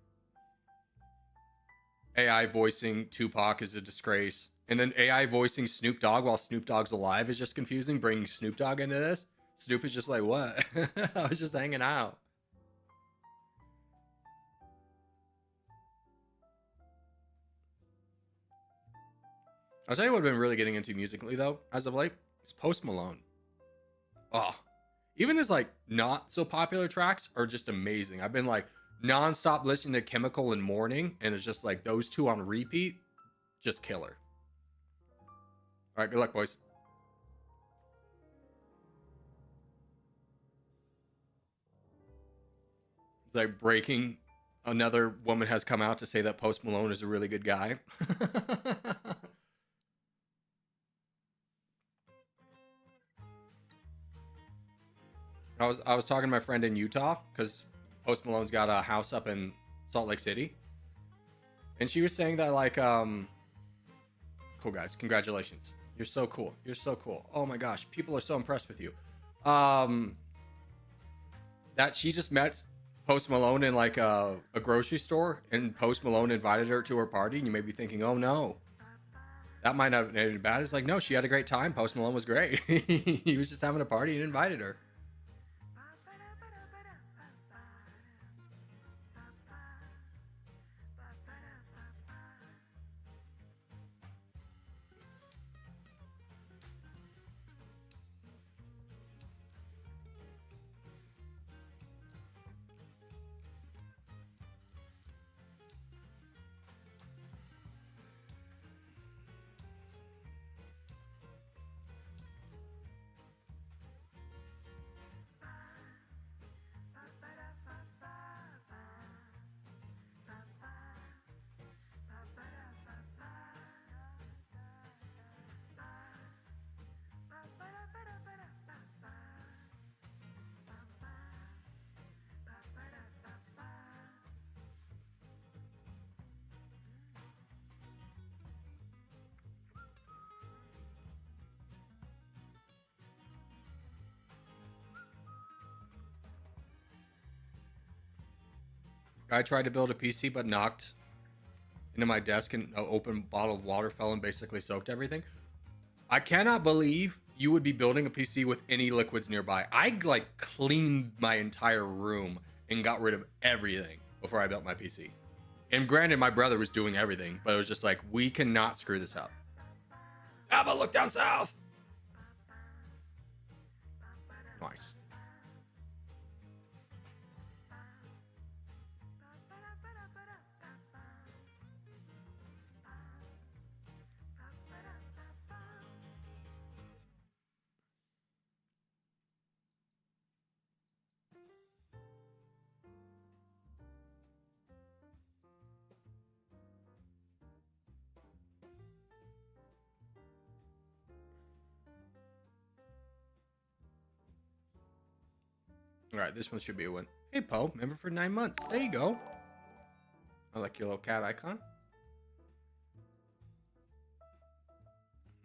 AI voicing Tupac is a disgrace. And then AI voicing Snoop Dogg while Snoop Dogg's alive is just confusing. Bringing Snoop Dogg into this. Snoop is just like, what? I was just hanging out. I'll tell you what I've been really getting into musically, though, as of late. It's Post Malone. Oh, even his, like, not so popular tracks are just amazing. I've been, like, non-stop listening to Chemical and Morning, and it's just like those 2 on repeat, just killer. All right, good luck, boys. It's like breaking. Another woman has come out to say that Post Malone is a really good guy. I was talking to my friend in Utah because Post Malone's got a house up in Salt Lake City, and she was saying that, like, cool guys, congratulations, you're so cool, oh my gosh, people are so impressed with you. That she just met Post Malone in, like, a grocery store, and Post Malone invited her to her party, and you may be thinking, oh no, that might not have been bad. It's like, no, she had a great time. Post Malone was great. He was just having a party and invited her. I tried to build a PC, but knocked into my desk and an open bottle of water fell and basically soaked everything. I cannot believe you would be building a PC with any liquids nearby. I like cleaned my entire room and got rid of everything before I built my PC. And granted, my brother was doing everything, but it was just like, we cannot screw this up. How about look down south? Nice. All right, this one should be a win. Hey, Poe, member for 9 months. There you go. I like your little cat icon.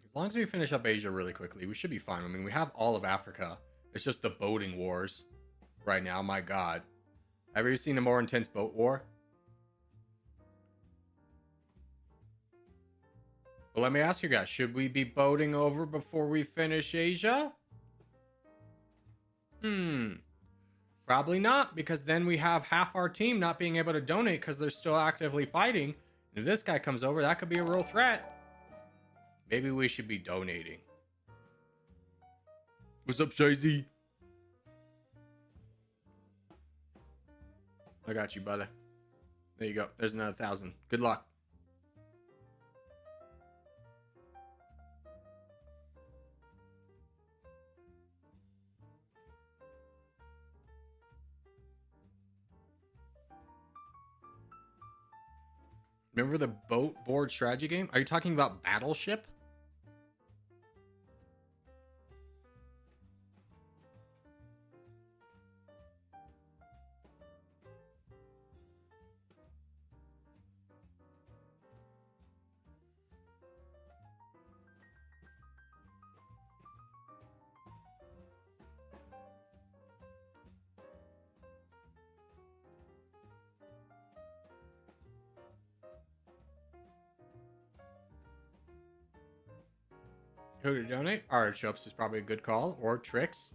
As long as we finish up Asia really quickly, we should be fine. I mean, we have all of Africa. It's just the boating wars right now. My God. Have you ever seen a more intense boat war? But let me ask you guys, should we be boating over before we finish Asia? Probably not, because then we have half our team not being able to donate because they're still actively fighting. And if this guy comes over, that could be a real threat. Maybe we should be donating. What's up, Shazy? I got you, brother. There you go. There's another 1,000. Good luck. Remember the boat board strategy game? Are you talking about Battleship? Who to donate? Artichokes is probably a good call. Or Tricks.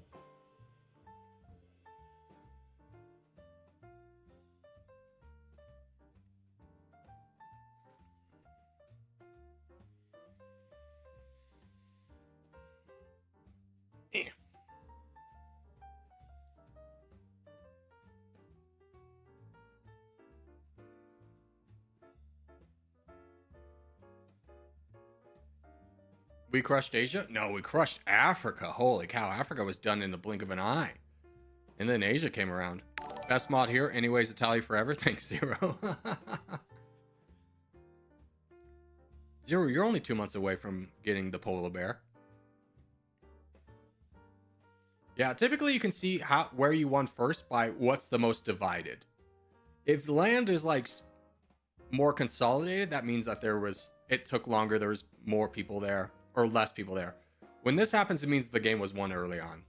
Yeah. We crushed Asia? No, we crushed Africa. Holy cow, Africa was done in the blink of an eye. And then Asia came around. Best mod here, anyways, Italy forever. Thanks, Zero. Zero, you're only 2 months away from getting the polar bear. Yeah, typically you can see where you won first by what's the most divided. If the land is like more consolidated, that means that it took longer, there was more people there. Or less people there. When this happens, it means the game was won early on.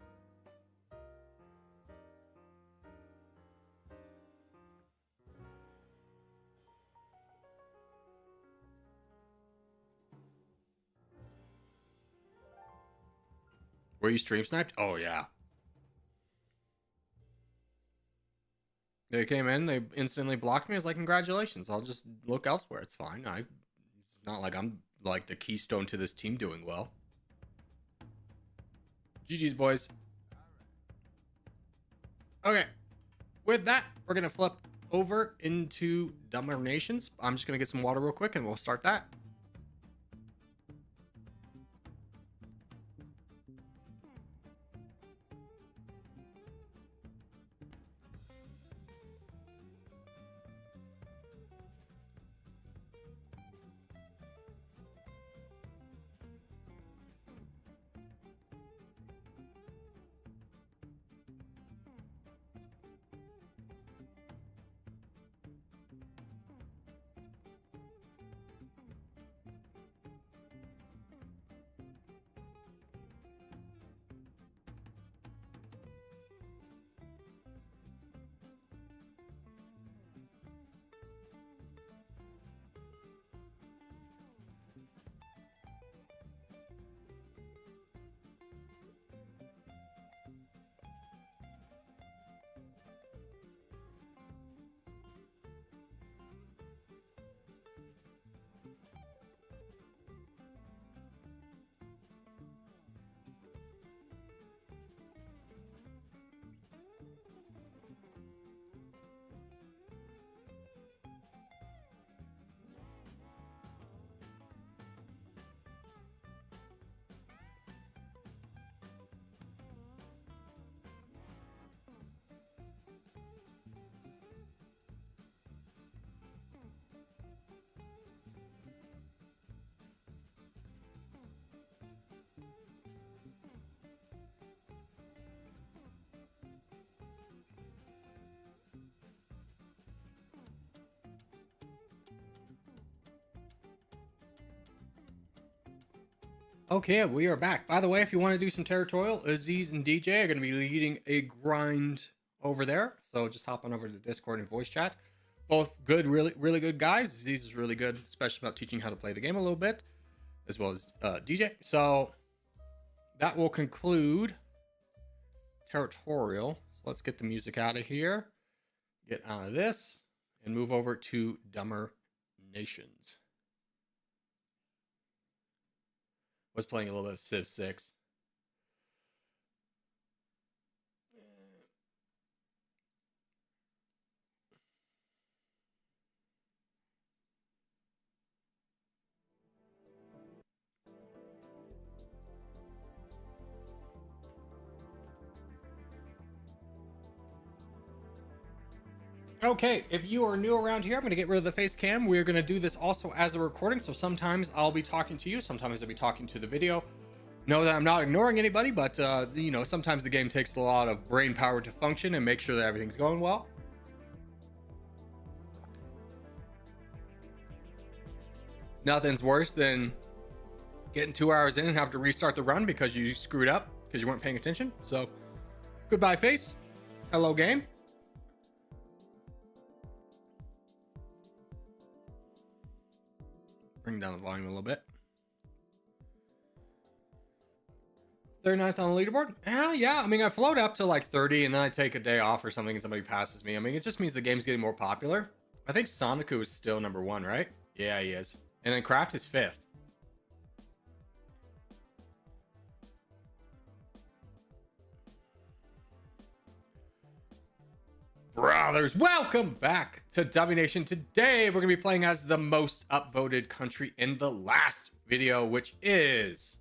Were you stream sniped? Oh, yeah. They came in, they instantly blocked me. I was like, congratulations. I'll just look elsewhere. It's fine. It's not like I'm like the keystone to this team doing well. GG's, boys. Okay. With that, we're going to flip over into Dummynations. I'm just going to get some water real quick and we'll start that. Okay, we are back. By the way, if you want to do some Territorial, Aziz and DJ are going to be leading a grind over there. So just hop on over to Discord and voice chat. Both good, really good guys. Aziz is really good, especially about teaching how to play the game a little bit, as well as DJ. So that will conclude Territorial. So let's get the music out of here, get out of this, and move over to Dumber Nations. Was playing a little bit of Civ 6. Okay, if you are new around here, I'm going to get rid of the face cam. We're going to do this also as a recording, so sometimes I'll be talking to you, sometimes I'll be talking to the video. Know that I'm not ignoring anybody, but you know, sometimes the game takes a lot of brain power to function and make sure that everything's going well. Nothing's worse than getting 2 hours in and have to restart the run because you screwed up because you weren't paying attention. So goodbye face, hello game. Bring down the volume a little bit. 39th on the leaderboard? Yeah. I mean, I float up to like 30 and then I take a day off or something and somebody passes me. I mean, it just means the game's getting more popular. I think Soniku is still number 1, right? Yeah, he is. And then Kraft is 5th. Brothers, welcome back to Dummynation. Today, we're going to be playing as the most upvoted country in the last video, which is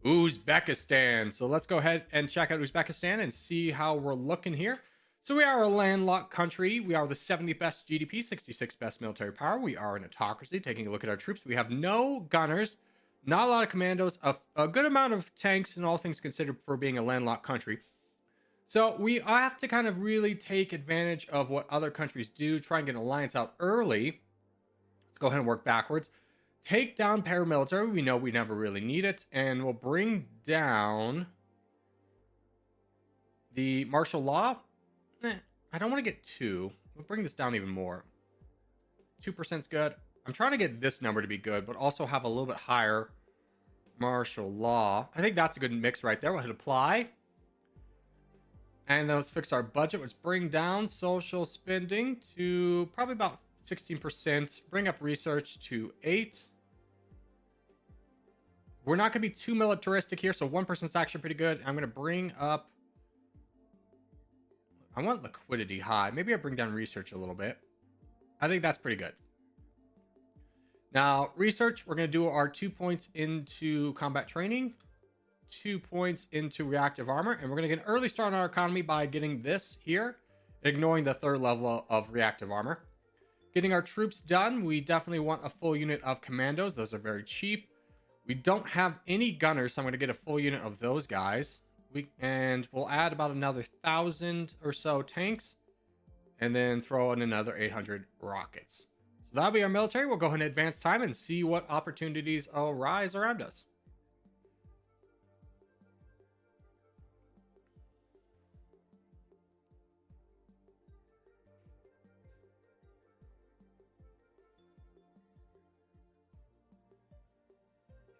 Uzbekistan. So let's go ahead and check out Uzbekistan and see how we're looking here. So we are a landlocked country. We are the 70th best GDP, 66th best military power. We are an autocracy. Taking a look at our troops, we have no gunners, not a lot of commandos, a good amount of tanks, and all things considered for being a landlocked country. So we have to kind of really take advantage of what other countries do, try and get an alliance out early. Let's go ahead and work backwards. Take down paramilitary. We know we never really need it. And we'll bring down the martial law. I don't want to get 2. We'll bring this down even more. 2% is good. I'm trying to get this number to be good, but also have a little bit higher martial law. I think that's a good mix right there. We'll hit apply. And then let's fix our budget. Let's bring down social spending to probably about 16%. Bring up research to 8. We're not going to be too militaristic here, so 1% is actually pretty good. I'm going to bring up... I want liquidity high. Maybe I bring down research a little bit. I think that's pretty good. Now, research, we're going to do our 2 points into combat training. 2 points into reactive armor, and we're going to get an early start on our economy by getting this here, ignoring the 3rd level of reactive armor. Getting our troops done, we definitely want a full unit of commandos. Those are very cheap. We don't have any gunners, so I'm going to get a full unit of those guys. And we'll add about another 1,000 or so tanks, and then throw in another 800 rockets. So that'll be our military. We'll go ahead and advance time and see what opportunities arise around us.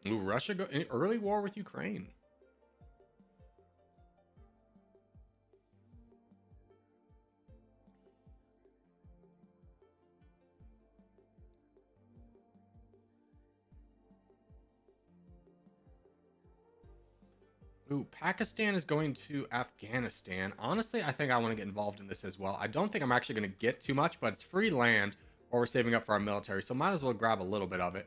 Ooh, Russia go in early war with Ukraine. Ooh, Pakistan is going to Afghanistan. Honestly, I think I want to get involved in this as well. I don't think I'm actually going to get too much, but it's free land, or we're saving up for our military, so might as well grab a little bit of it.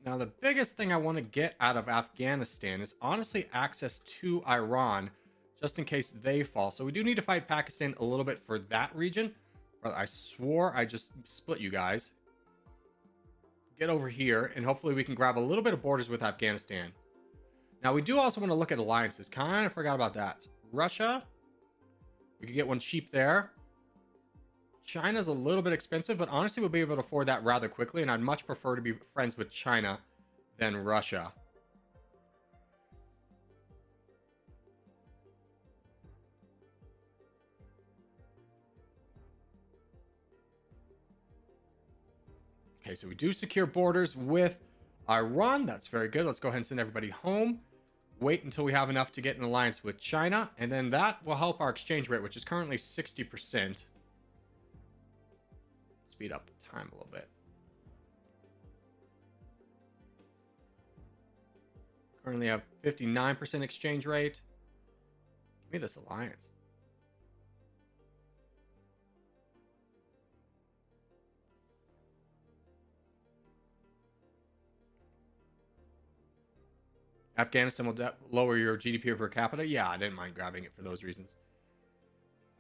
Now, the biggest thing I want to get out of Afghanistan is honestly access to Iran, just in case they fall. So we do need to fight Pakistan a little bit for that region. But I swore I just split you guys. Get over here, and hopefully we can grab a little bit of borders with Afghanistan. Now, we do also want to look at alliances. Kind of forgot about that. Russia. We could get one cheap there. China's a little bit expensive, but honestly we'll be able to afford that rather quickly, and I'd much prefer to be friends with China than Russia. Okay, so we do secure borders with Iran. That's very good. Let's go ahead and send everybody home. Wait until we have enough to get an alliance with China, and then that will help our exchange rate, which is currently 60%. Speed up time a little bit. Currently have 59% exchange rate. Give me this alliance. Afghanistan will lower your GDP per capita. Yeah, I didn't mind grabbing it for those reasons.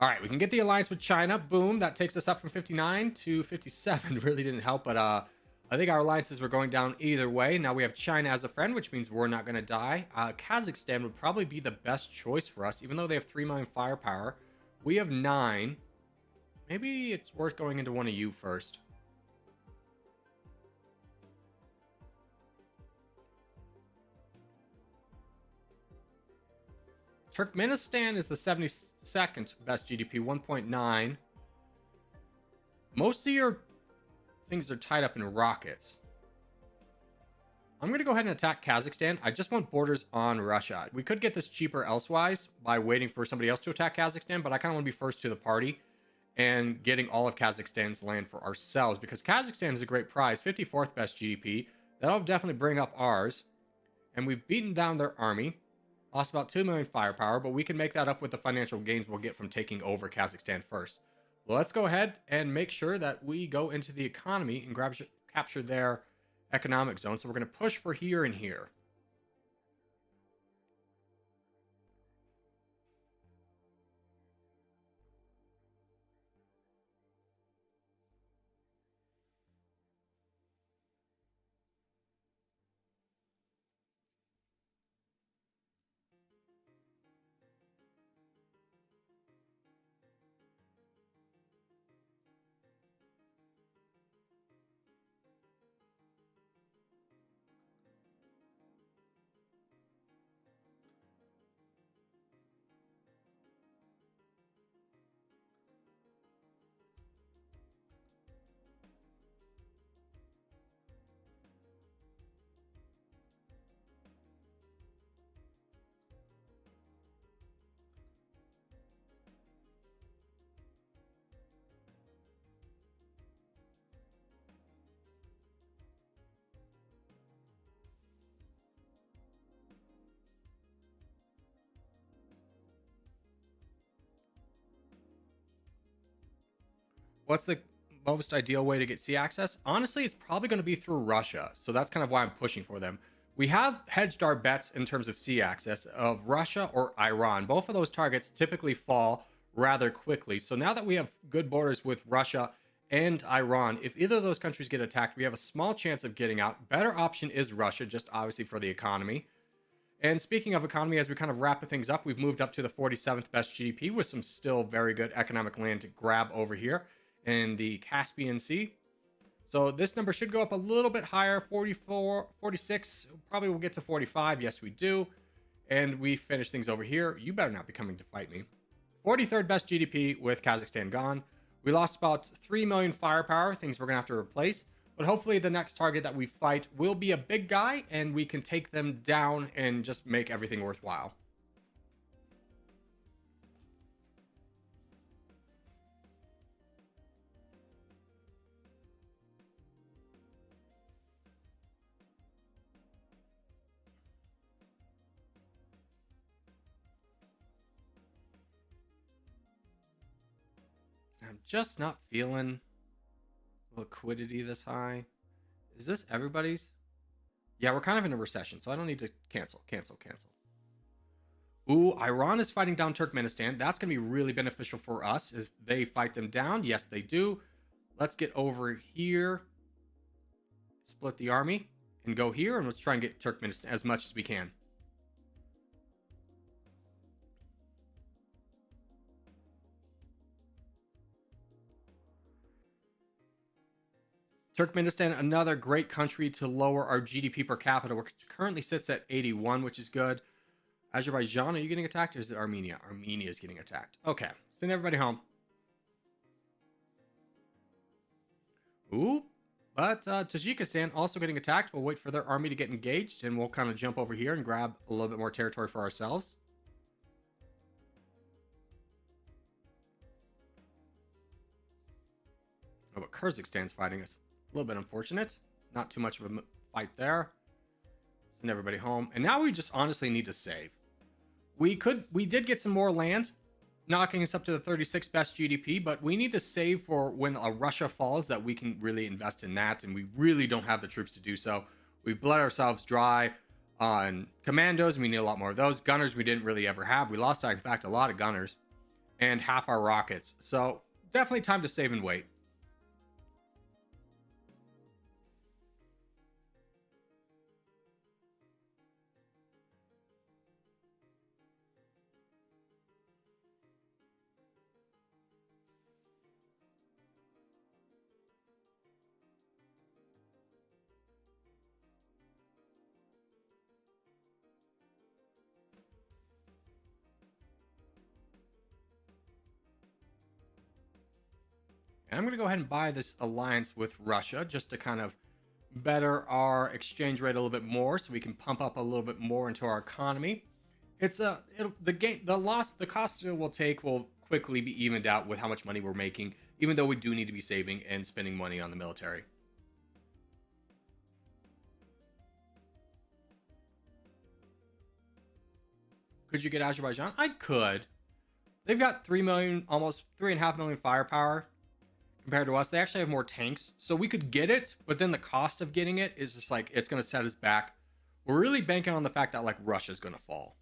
All right, we can get the alliance with China. Boom, that takes us up from 59 to 57. Really didn't help, but I think our alliances were going down either way. Now we have China as a friend, which means we're not going to die. Kazakhstan would probably be the best choice for us, even though they have 3 million firepower. We have 9. Maybe it's worth going into one of you first. Turkmenistan is the 72nd best GDP, 1.9. Most of your things are tied up in rockets. I'm going to go ahead and attack Kazakhstan. I just want borders on Russia. We could get this cheaper elsewise by waiting for somebody else to attack Kazakhstan, but I kind of want to be first to the party and getting all of Kazakhstan's land for ourselves, because Kazakhstan is a great prize, 54th best GDP. That'll definitely bring up ours. And we've beaten down their army. Lost about 2 million firepower, but we can make that up with the financial gains we'll get from taking over Kazakhstan first. Well, let's go ahead and make sure that we go into the economy and capture their economic zone. So we're going to push for here and here. What's the most ideal way to get sea access? Honestly, it's probably going to be through Russia. So that's kind of why I'm pushing for them. We have hedged our bets in terms of sea access of Russia or Iran. Both of those targets typically fall rather quickly. So now that we have good borders with Russia and Iran, if either of those countries get attacked, we have a small chance of getting out. Better option is Russia, just obviously for the economy. And speaking of economy, as we kind of wrap things up, we've moved up to the 47th best GDP with some still very good economic land to grab over here in the Caspian Sea. So this number should go up a little bit higher, 44, 46, probably we'll get to 45. Yes, we do. And we finish things over here. You better not be coming to fight me. 43rd best GDP with Kazakhstan gone. We lost about 3 million firepower, things we're going to have to replace. But hopefully the next target that we fight will be a big guy and we can take them down and just make everything worthwhile. I'm just not feeling liquidity this high. Is this everybody's? Yeah, we're kind of in a recession, so I don't need to cancel. Ooh, Iran is fighting down Turkmenistan. That's going to be really beneficial for us if they fight them down. Yes, they do. Let's get over here. Split the army and go here, and let's try and get Turkmenistan as much as we can. Turkmenistan, another great country to lower our GDP per capita, which currently sits at 81, which is good. Azerbaijan, are you getting attacked, or is it Armenia? Armenia is getting attacked. Okay, send everybody home. Ooh, but Tajikistan also getting attacked. We'll wait for their army to get engaged, and we'll kind of jump over here and grab a little bit more territory for ourselves. Oh, but Kyrgyzstan's fighting us. A little bit unfortunate. Not too much of a fight there. Send everybody home. And now we just honestly need to save. We did get some more land, knocking us up to the 36th best GDP, but we need to save for when Russia falls, that we can really invest in that, and we really don't have the troops to do so. We've bled ourselves dry on commandos, and we need a lot more of those. Gunners we didn't really ever have. We lost, in fact, a lot of gunners and half our rockets. So definitely time to save and wait. And I'm going to go ahead and buy this alliance with Russia just to kind of better our exchange rate a little bit more, so we can pump up a little bit more into our economy. The cost it will take will quickly be evened out with how much money we're making, even though we do need to be saving and spending money on the military. Could you get Azerbaijan? I could. They've got 3 million, almost 3.5 million firepower. Compared to us, they actually have more tanks, so we could get it, but then the cost of getting it is just like, it's going to set us back. We're really banking on the fact that like Russia's going to fall.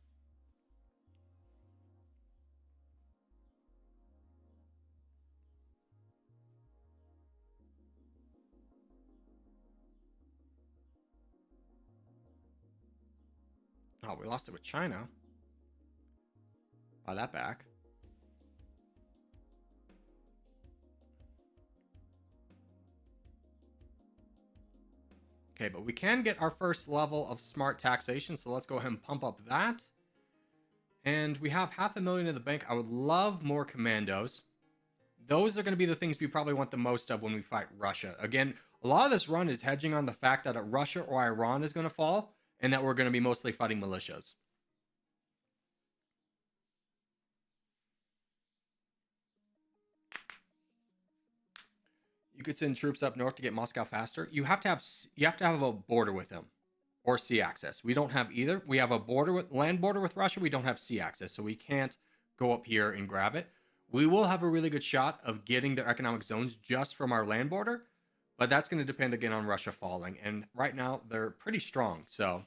Oh, we lost it with China. Buy that back. Okay, but we can get our first level of smart taxation, so let's go ahead and pump up that. And we have 500,000 in the bank. I would love more commandos. Those are going to be the things we probably want the most of when we fight Russia. Again, a lot of this run is hedging on the fact that Russia or Iran is going to fall, and that we're going to be mostly fighting militias. You could send troops up north to get Moscow faster. You have to have a border with them, or sea access. We don't have either. We have a land border with Russia. We don't have sea access, so we can't go up here and grab it. We will have a really good shot of getting their economic zones just from our land border, but that's going to depend again on Russia falling. And right now they're pretty strong, so.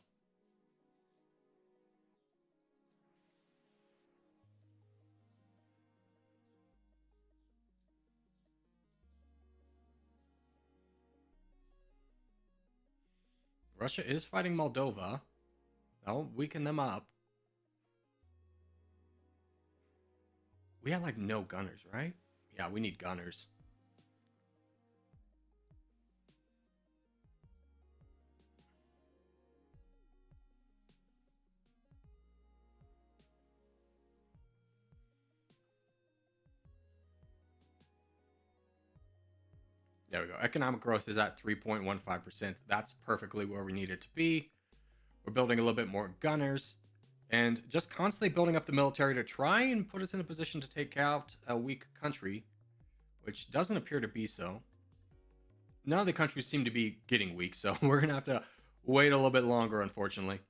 Russia is fighting Moldova. I'll weaken them up. We have like no gunners, right? Yeah, we need gunners. There we go. Economic growth is at 3.15%. That's perfectly where we need it to be. We're building a little bit more gunners and just constantly building up the military to try and put us in a position to take out a weak country, which doesn't appear to be so. None of the countries seem to be getting weak, so we're going to have to wait a little bit longer, unfortunately.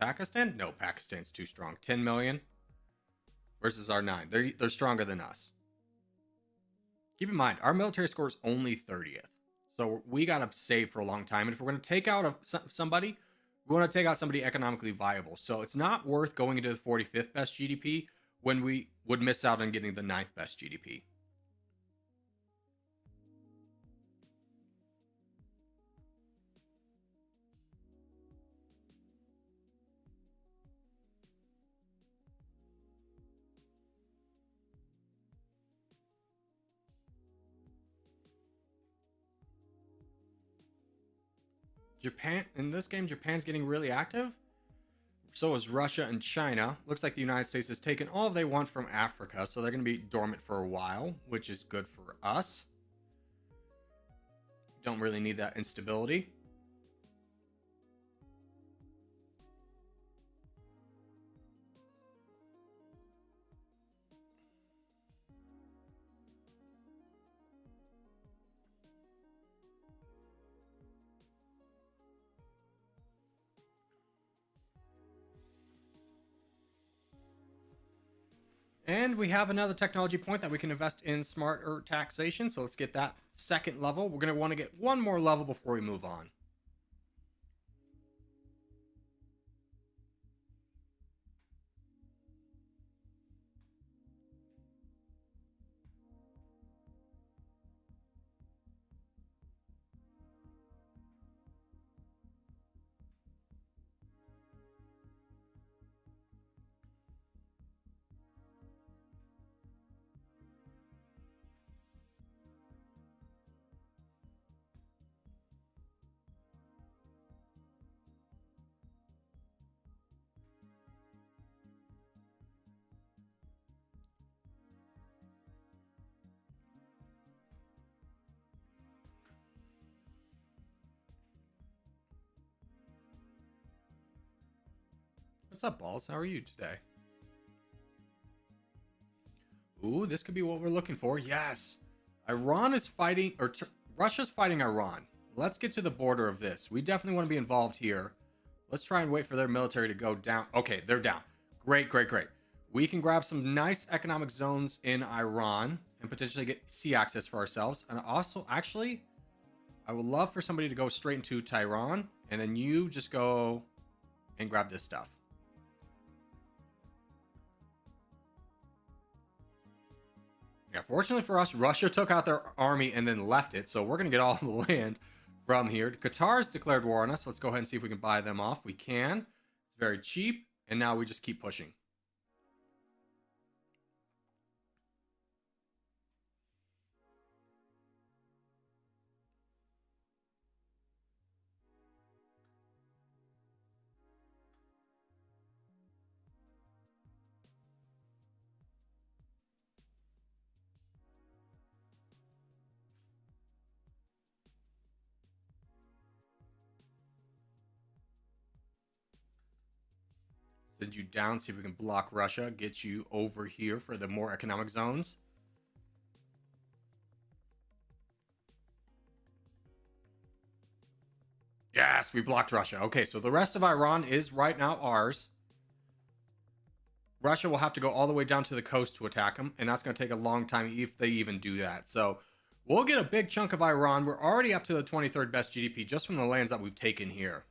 Pakistan? No, Pakistan's too strong. 10 million versus our 9. They're stronger than us. Keep in mind, our military score is only 30th. So we got to save for a long time. And if we're going to take out somebody, we want to take out somebody economically viable. So it's not worth going into the 45th best GDP when we would miss out on getting the 9th best GDP. Japan, in this game, Japan's getting really active. So is Russia and China. Looks like the United States has taken all they want from Africa, so they're going to be dormant for a while, which is good for us. Don't really need that instability. And we have another technology point that we can invest in smarter taxation. So let's get that second level. We're going to want to get one more level before we move on. What's up, Balls? How are you today? Ooh, this could be what we're looking for. Yes. Iran is fighting, or Russia's fighting Iran. Let's get to the border of this. We definitely want to be involved here. Let's try and wait for their military to go down. Okay, they're down. Great, great, great. We can grab some nice economic zones in Iran and potentially get sea access for ourselves. And also, actually, I would love for somebody to go straight into Tehran, and then you just go and grab this stuff. Yeah, fortunately for us, Russia took out their army and then left it, so we're going to get all the land from here. Qatar's declared war on us. Let's go ahead and see if we can buy them off. We can. It's very cheap, and now we just keep pushing. Send you down, see if we can block Russia, get you over here for the more economic zones. Yes, we blocked Russia. Okay, so the rest of Iran is right now ours. Russia will have to go all the way down to the coast to attack them, and that's going to take a long time if they even do that. So we'll get a big chunk of Iran. We're already up to the 23rd best GDP just from the lands that we've taken here.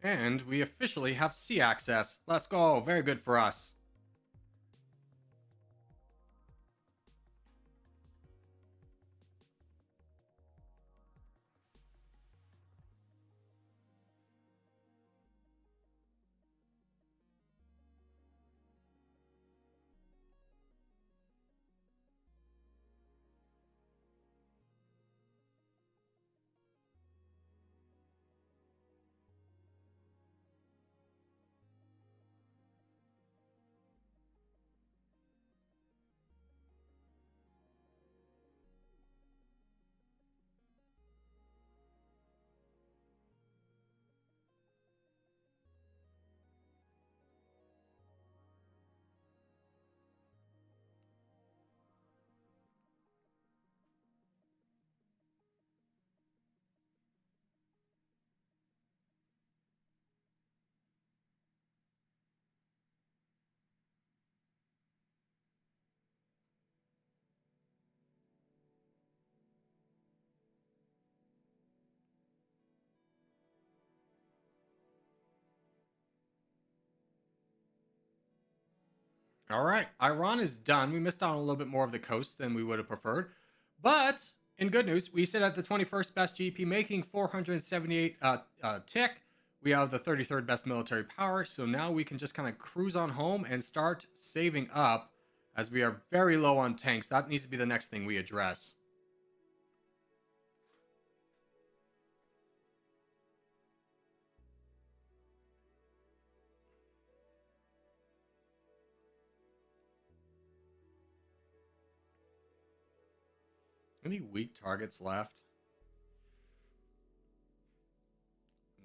And we officially have sea access. Let's go. Very good for us. All right, Iran is done. We missed out on a little bit more of the coast than we would have preferred. But in good news, we sit at the 21st best GDP, making 478 tick. We have the 33rd best military power. So now we can just kind of cruise on home and start saving up, as we are very low on tanks. That needs to be the next thing we address. Any weak targets left?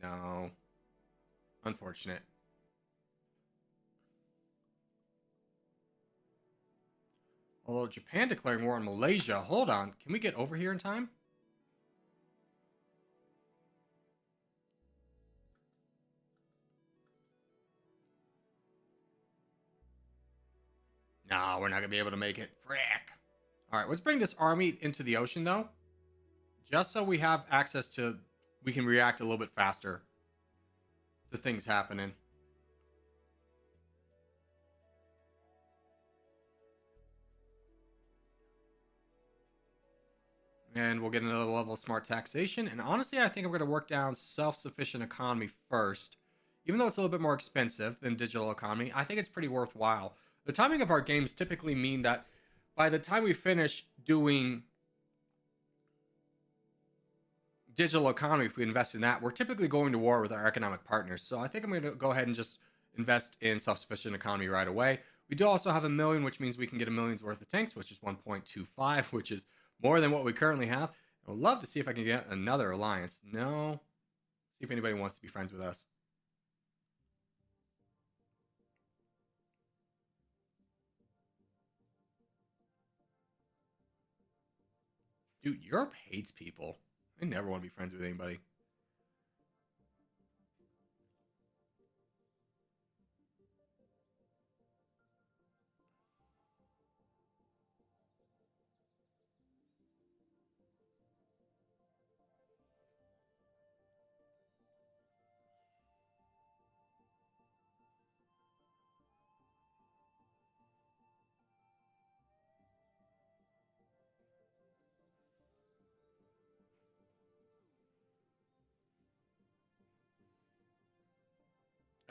No. Unfortunate. Although Japan declaring war on Malaysia. Hold on. Can we get over here in time? No, we're not going to be able to make it. Frick. All right, let's bring this army into the ocean, though. Just so we have access to... We can react a little bit faster to things happening. And we'll get another level of smart taxation. And honestly, I think I'm going to work down self-sufficient economy first. Even though it's a little bit more expensive than digital economy, I think it's pretty worthwhile. The timing of our games typically mean that by the time we finish doing digital economy, if we invest in that, we're typically going to war with our economic partners. So I think I'm going to go ahead and just invest in self-sufficient economy right away. We do also have 1 million, which means we can get 1 million's worth of tanks, which is 1.25, which is more than what we currently have. I would love to see if I can get another alliance. No. See if anybody wants to be friends with us. Dude, Europe hates people. They never want to be friends with anybody.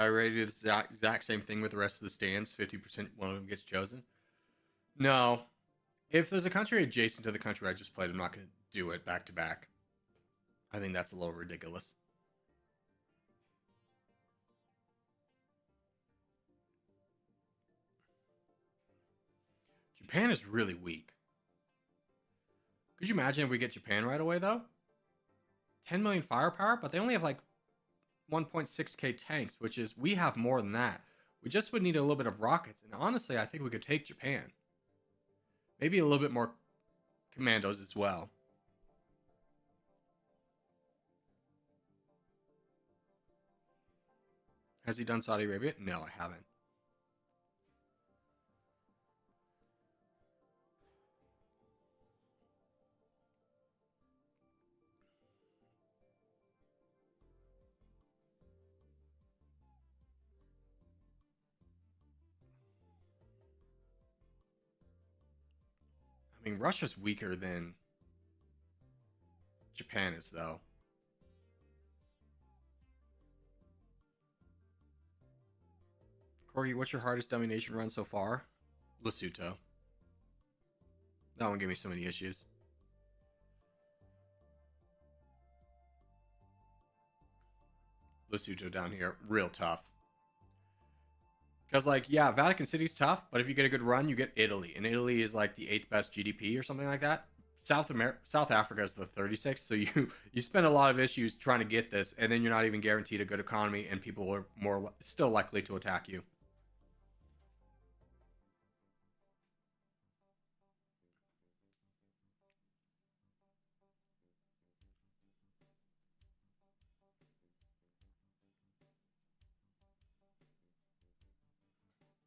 Are you ready to do the exact same thing with the rest of the stands? 50% one of them gets chosen? No. If there's a country adjacent to the country I just played, I'm not going to do it back to back. I think that's a little ridiculous. Japan is really weak. Could you imagine if we get Japan right away, though? 10 million firepower, but they only have like 1.6k tanks, which is, we have more than that. We just would need a little bit of rockets, and honestly, I think we could take Japan. Maybe a little bit more commandos as well. Has he done Saudi Arabia? No, I haven't. I mean, Russia's weaker than Japan is, though. Corgi, what's your hardest Dummynation run so far? Lesotho. That one gave me so many issues. Lesotho down here, real tough. Because, like, yeah, Vatican City's tough, but if you get a good run, you get Italy. And Italy is, like, the 8th best GDP or something like that. South Africa is the 36th, so you spend a lot of issues trying to get this, and then you're not even guaranteed a good economy, and people are still likely to attack you.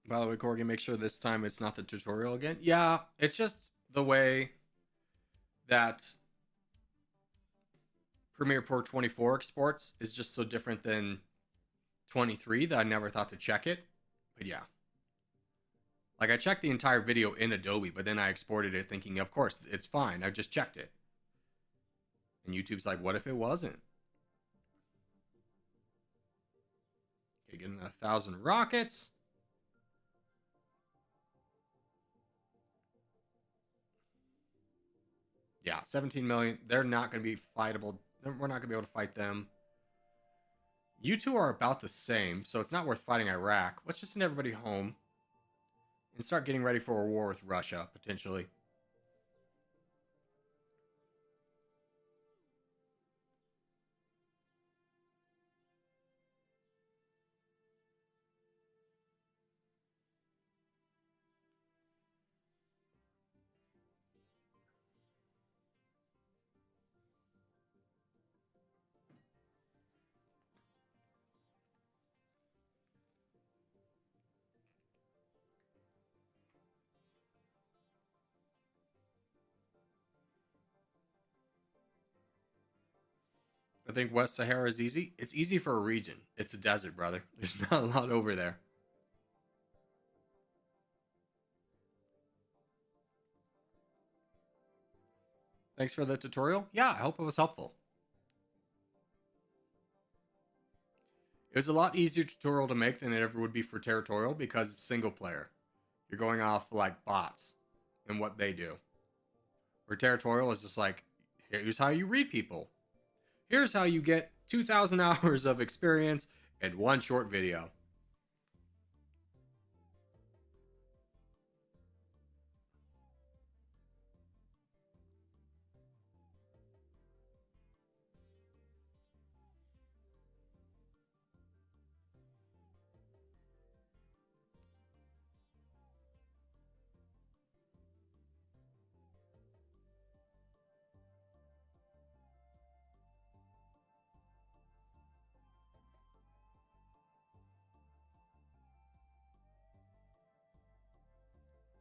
By the way, Corgi, make sure this time it's not the tutorial again. Yeah, it's just the way that Premiere Pro 24 exports is just so different than 23 that I never thought to check it. But yeah. Like, I checked the entire video in Adobe, but then I exported it thinking, of course, it's fine. I just checked it. And YouTube's like, what if it wasn't? Okay, getting 1,000 rockets. Yeah, 17 million. They're not going to be fightable. We're not going to be able to fight them. You two are about the same, so it's not worth fighting Iraq. Let's just send everybody home and start getting ready for a war with Russia, potentially. I think West Sahara is easy. It's easy for a region. It's a desert, brother. There's not a lot over there. Thanks for the tutorial. Yeah, I hope it was helpful. It was a lot easier tutorial to make than it ever would be for Territorial because it's single player. You're going off like bots and what they do. Where Territorial is just like, here's how you read people. Here's how you get 2,000 hours of experience in one short video.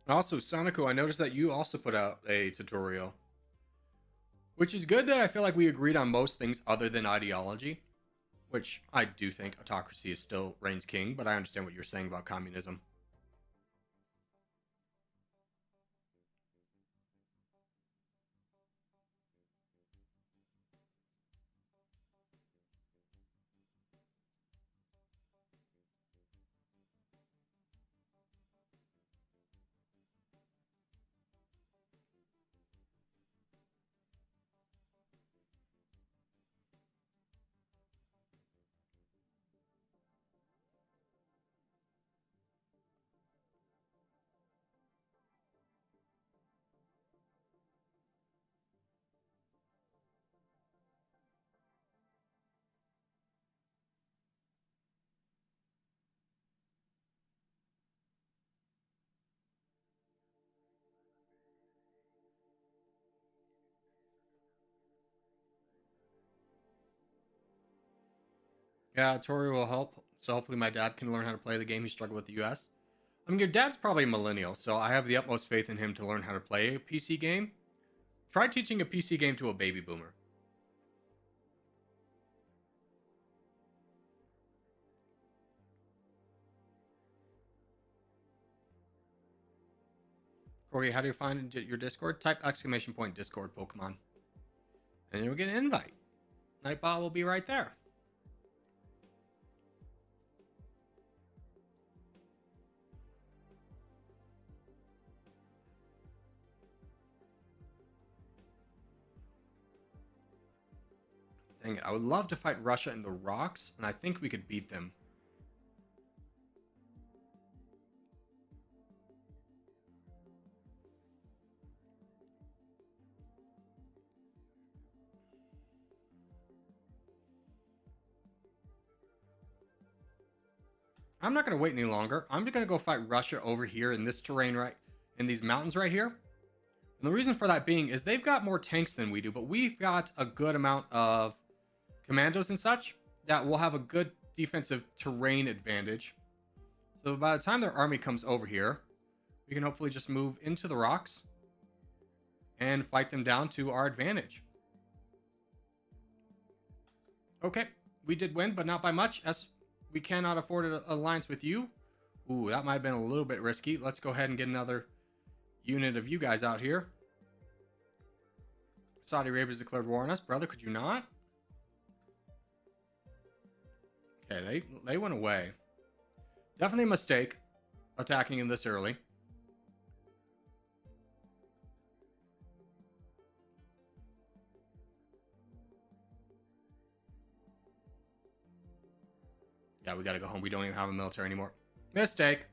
Also, Sonico, I noticed that you also put out a tutorial. Which is good that I feel like we agreed on most things other than ideology. Which I do think autocracy is still reigns king, but I understand what you're saying about communism. Yeah, Tori will help. So hopefully my dad can learn how to play the game. He struggled with the US. I mean, your dad's probably a millennial, so I have the utmost faith in him to learn how to play a PC game. Try teaching a PC game to a baby boomer. Corgi, how do you find your Discord? Type exclamation point Discord Pokemon. And you'll get an invite. Nightbot will be right there. Dang it, I would love to fight Russia in the rocks, and I think we could beat them. I'm not going to wait any longer. I'm just going to go fight Russia over here in this terrain right in these mountains right here. And the reason for that being is they've got more tanks than we do, but we've got a good amount of commandos and such that will have a good defensive terrain advantage. So by the time their army comes over here, we can hopefully just move into the rocks and fight them down to our advantage. Okay, we did win, but not by much, as we cannot afford an alliance with you. Ooh, that might have been a little bit risky. Let's go ahead and get another unit of you guys out here. Saudi Arabia's declared war on us. Brother, could you not? Okay, they went away. Definitely a mistake attacking him this early. Yeah, we gotta go home. We don't even have a military anymore. Mistake.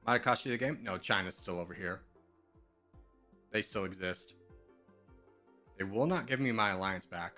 Might have cost you the game? No, China's still over here. They still exist. They will not give me my alliance back.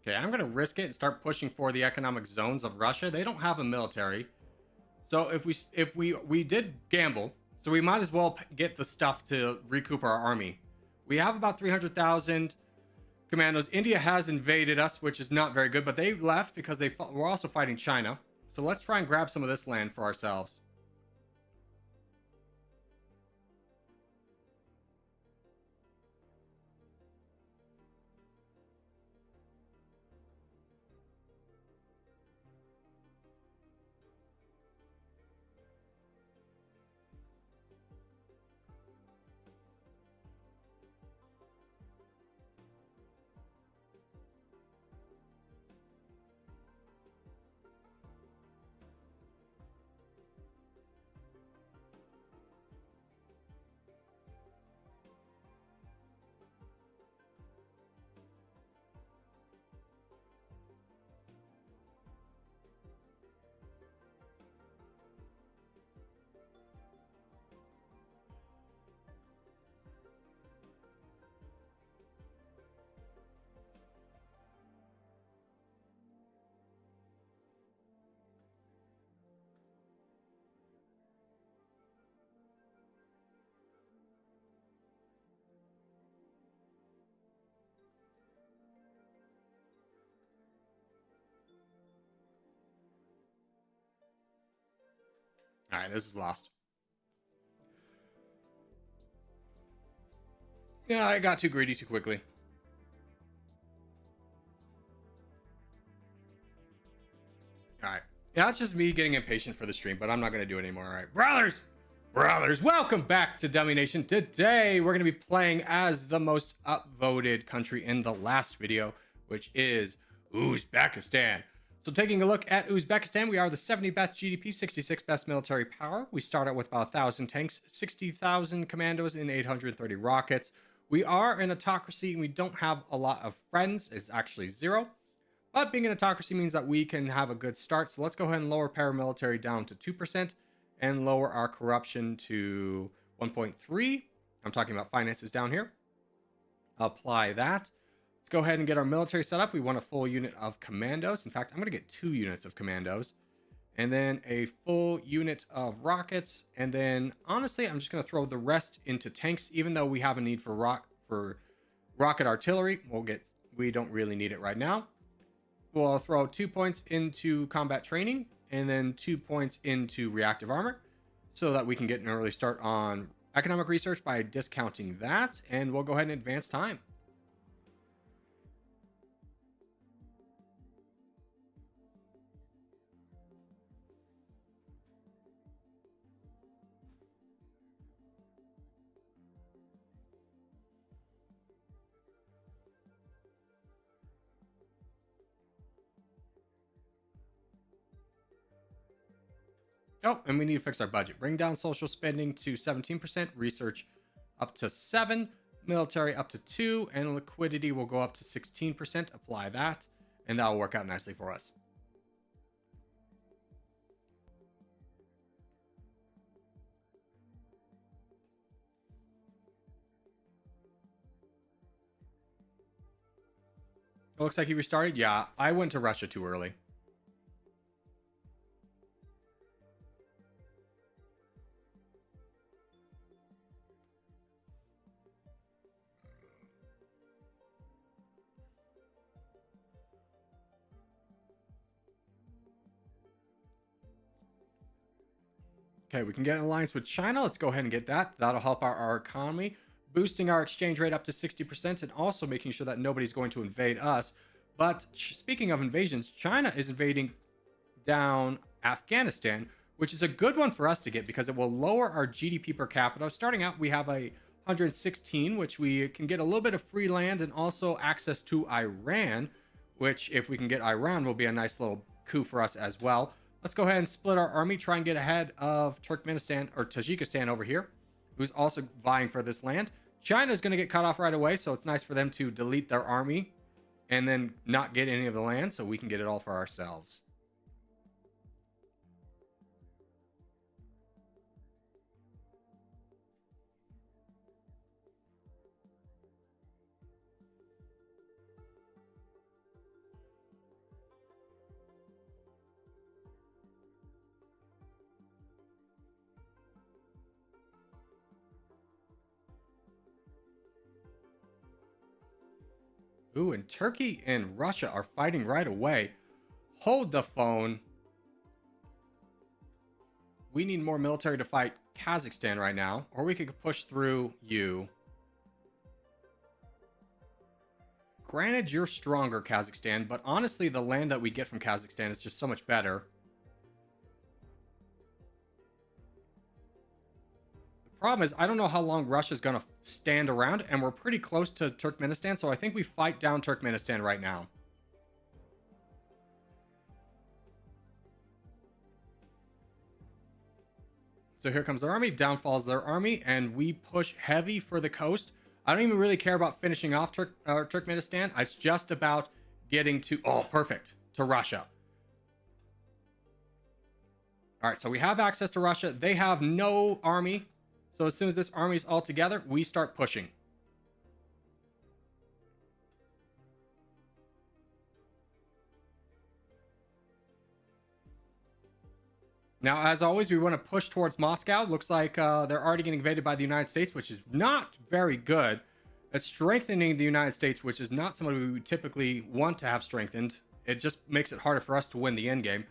Okay, I'm going to risk it and start pushing for the economic zones of Russia. They don't have a military. So if we did gamble, so we might as well get the stuff to recoup our army. We have about 300,000 commandos. India has invaded us, which is not very good, but they left because they were also fighting China. So let's try and grab some of this land for ourselves. All right, this is lost. Yeah, I got too greedy too quickly. All right. Yeah, that's just me getting impatient for the stream, but I'm not going to do it anymore. All right. Brothers, welcome back to Dummynation. Today, we're going to be playing as the most upvoted country in the last video, which is Uzbekistan. So taking a look at Uzbekistan, we are the 70 best GDP, 66 best military power. We start out with about 1,000 tanks, 60,000 commandos, and 830 rockets. We are an autocracy, and we don't have a lot of friends. It's actually 0. But being an autocracy means that we can have a good start. So let's go ahead and lower paramilitary down to 2% and lower our corruption to 1.3. I'm talking about finances down here. Apply that. Let's go ahead and get our military set up. We want a full unit of commandos. In fact, I'm going to get 2 units of commandos. And then a full unit of rockets. And then, honestly, I'm just going to throw the rest into tanks. Even though we have a need for rocket artillery, we don't really need it right now. We'll throw 2 points into combat training. And then 2 points into reactive armor. So that we can get an early start on economic research by discounting that. And we'll go ahead and advance time. Oh, and we need to fix our budget. Bring down social spending to 17%, research up to 7, military up to 2, and liquidity will go up to 16%. Apply that, and that'll work out nicely for us. It looks like he restarted. Yeah, I went to Russia too early. Okay, we can get an alliance with China. Let's go ahead and get that. That'll help our economy, boosting our exchange rate up to 60% and also making sure that nobody's going to invade us. But speaking of invasions, China is invading down Afghanistan, which is a good one for us to get because it will lower our GDP per capita. Starting out, we have a 116, which we can get a little bit of free land and also access to Iran, which if we can get Iran will be a nice little coup for us as well. Let's go ahead and split our army, try and get ahead of Turkmenistan or Tajikistan over here, who's also vying for this land. China is going to get cut off right away, so it's nice for them to delete their army and then not get any of the land so we can get it all for ourselves. Ooh, and Turkey and Russia are fighting right away. Hold the phone. We need more military to fight Kazakhstan right now, or we could push through you. Granted, you're stronger, Kazakhstan, but honestly, the land that we get from Kazakhstan is just so much better. Problem is, I don't know how long Russia's going to stand around, and we're pretty close to Turkmenistan, so I think we fight down Turkmenistan right now. So here comes their army, down falls their army, and we push heavy for the coast. I don't even really care about finishing off Turkmenistan. It's just about getting to, oh, perfect, to Russia. All right, so we have access to Russia. They have no army. So as soon as this army is all together, we start pushing. Now, as always, we want to push towards Moscow. Looks like they're already getting invaded by the United States, which is not very good. It's strengthening the United States, which is not somebody we would typically want to have strengthened. It just makes it harder for us to win the end game.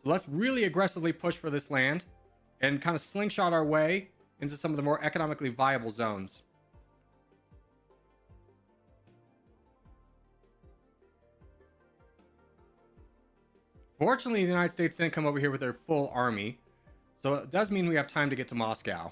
So let's really aggressively push for this land and kind of slingshot our way into some of the more economically viable zones. Fortunately, the United States didn't come over here with their full army, so it does mean we have time to get to Moscow.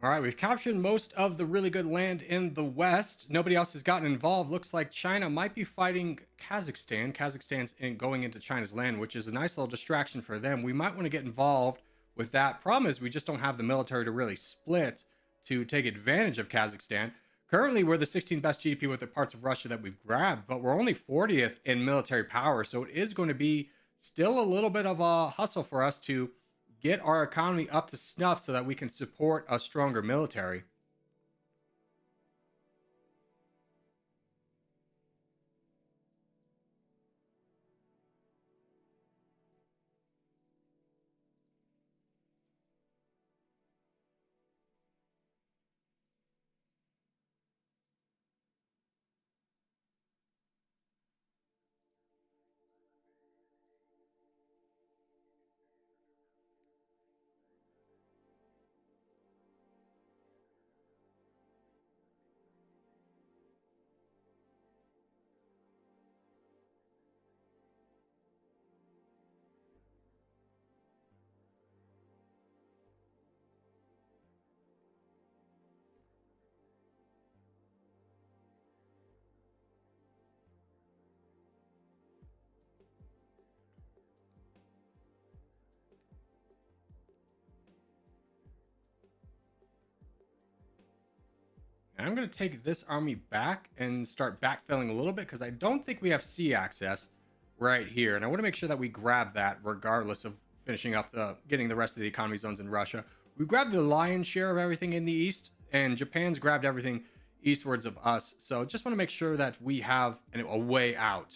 All right, we've captured most of the really good land in the west. Nobody else has gotten involved. Looks like China might be fighting Kazakhstan. Kazakhstan's going into China's land, which is a nice little distraction for them. We might want to get involved with that. Problem is, we just don't have the military to really split to take advantage of Kazakhstan. Currently, we're the 16th best GDP with the parts of Russia that we've grabbed, but we're only 40th in military power. So it is going to be still a little bit of a hustle for us to get our economy up to snuff so that we can support a stronger military. And I'm going to take this army back and start backfilling a little bit because I don't think we have sea access right here. And I want to make sure that we grab that regardless of finishing up getting the rest of the economy zones in Russia. We grabbed the lion's share of everything in the east, and Japan's grabbed everything eastwards of us. So just want to make sure that we have a way out.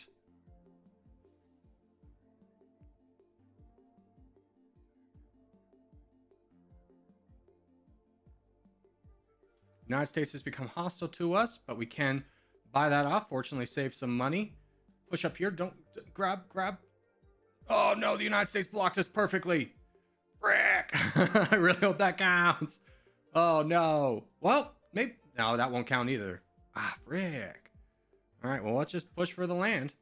United States has become hostile to us, but we can buy that off. Fortunately, save some money. Push up here. Don't grab. Oh no, the United States blocked us perfectly. Frick! I really hope that counts. Oh no. Well, maybe no, that won't count either. Ah, frick. All right, well, let's just push for the land.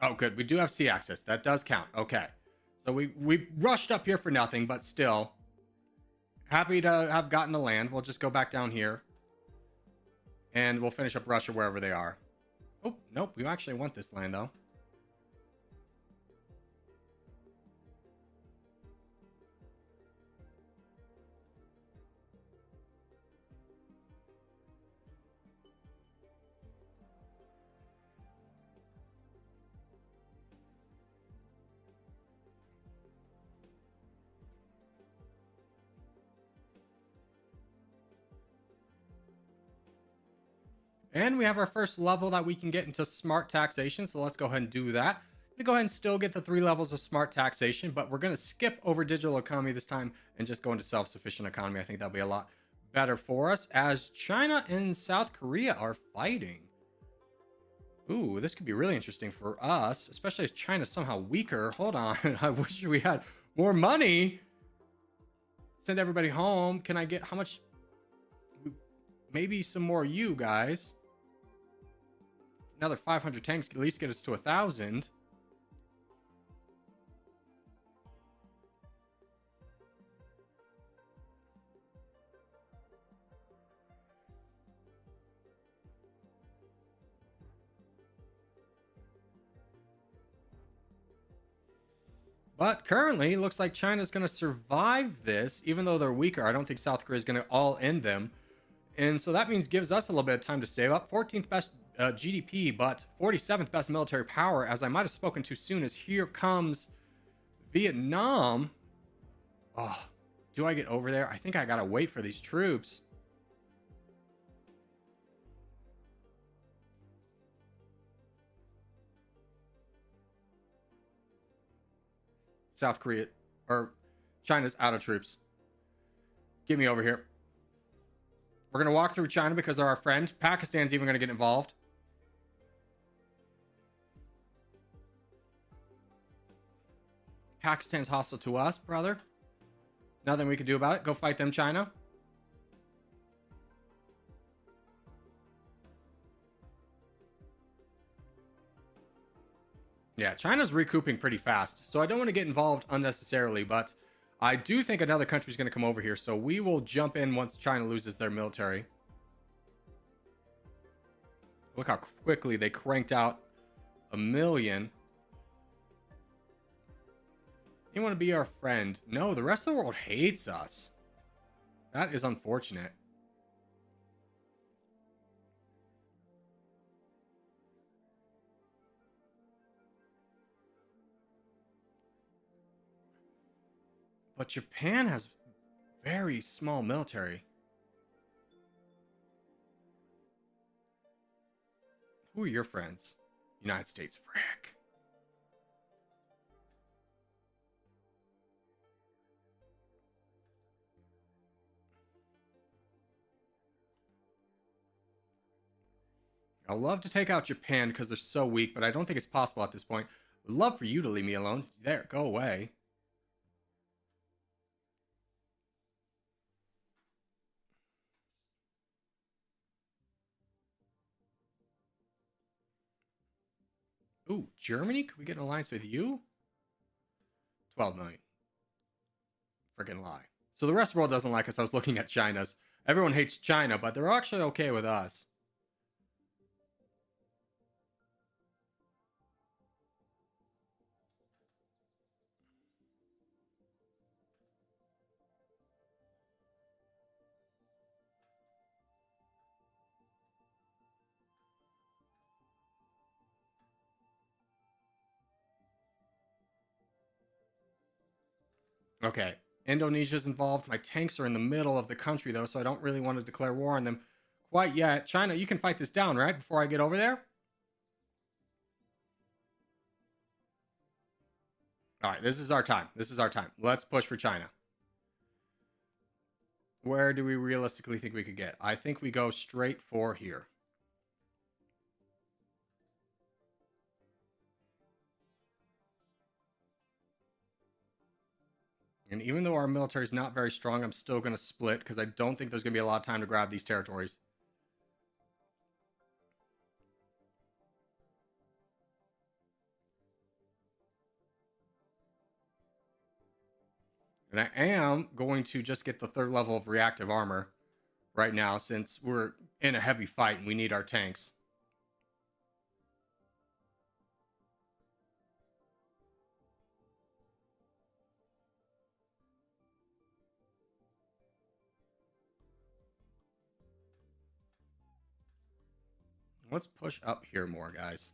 Oh, good. We do have sea access. That does count. Okay. So we rushed up here for nothing, but still happy to have gotten the land. We'll just go back down here and we'll finish up Russia wherever they are. Oh, nope. We actually want this land, though. And we have our first level that we can get into smart taxation. So let's go ahead and do that. I'm going to go ahead and still get the 3 levels of smart taxation, but we're going to skip over digital economy this time and just go into self-sufficient economy. I think that'll be a lot better for us as China and South Korea are fighting. Ooh, this could be really interesting for us, especially as China's somehow weaker. Hold on. I wish we had more money. Send everybody home. Can I get how much? Maybe some more you guys. Another 500 tanks at least get us to 1,000. But currently, it looks like China's going to survive this, even though they're weaker. I don't think South Korea is going to all end them. And so that means gives us a little bit of time to save up. 14th best GDP, but 47th best military power, as I might have spoken too soon, as here comes Vietnam. Oh, do I get over there? I think I gotta wait for these troops. South Korea, or China's out of troops. Get me over here. We're going to walk through China because they're our friend. Pakistan's even going to get involved. Pakistan's hostile to us, brother. Nothing we can do about it. Go fight them, China. Yeah, China's recouping pretty fast, so I don't want to get involved unnecessarily, but I do think another country's going to come over here, so we will jump in once China loses their military. Look how quickly they cranked out 1 million. You want to be our friend? No, the rest of the world hates us. That is unfortunate. But Japan has very small military. Who are your friends? United States. Frick. I'd love to take out Japan because they're so weak, but I don't think it's possible at this point. Would love for you to leave me alone. There, go away. Ooh, Germany? Could we get an alliance with you? 12 million. Freaking lie. So the rest of the world doesn't like us. I was looking at China's. Everyone hates China, but they're actually okay with us. Okay, Indonesia's involved. My tanks are in the middle of the country, though, so I don't really want to declare war on them quite yet. China, you can fight this down, right? Before I get over there? All right, this is our time. This is our time. Let's push for China. Where do we realistically think we could get? I think we go straight for here. And even though our military is not very strong, I'm still going to split because I don't think there's going to be a lot of time to grab these territories. And I am going to just get the 3rd level of reactive armor right now since we're in a heavy fight and we need our tanks. Let's push up here more, guys.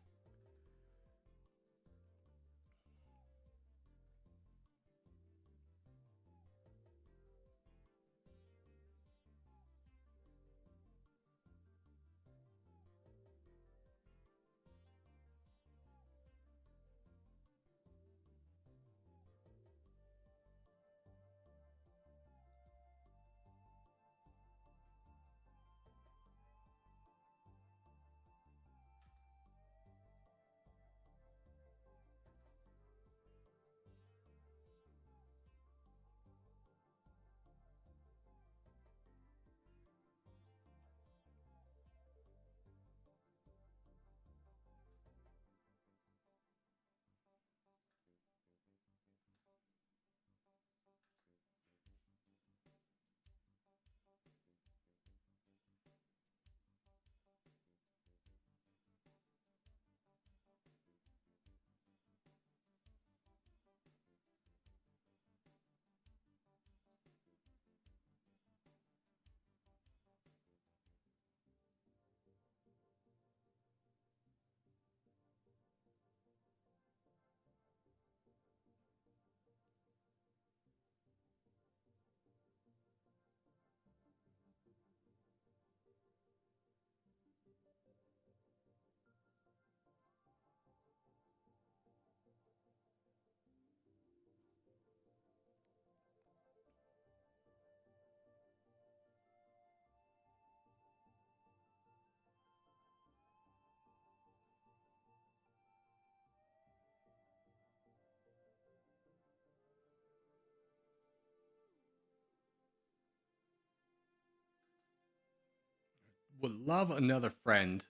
would love another friend.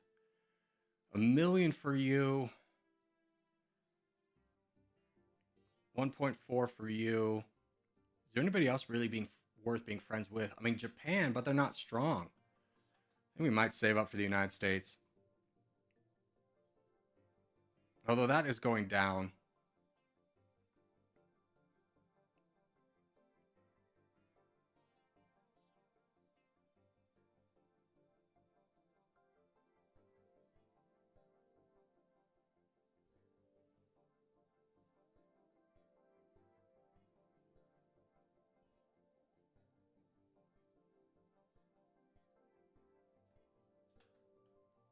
1,000,000 for you. 1.4 for you. Is there anybody else really being worth being friends with? I mean, Japan, but they're not strong. I think we might save up for the United States. Although that is going down.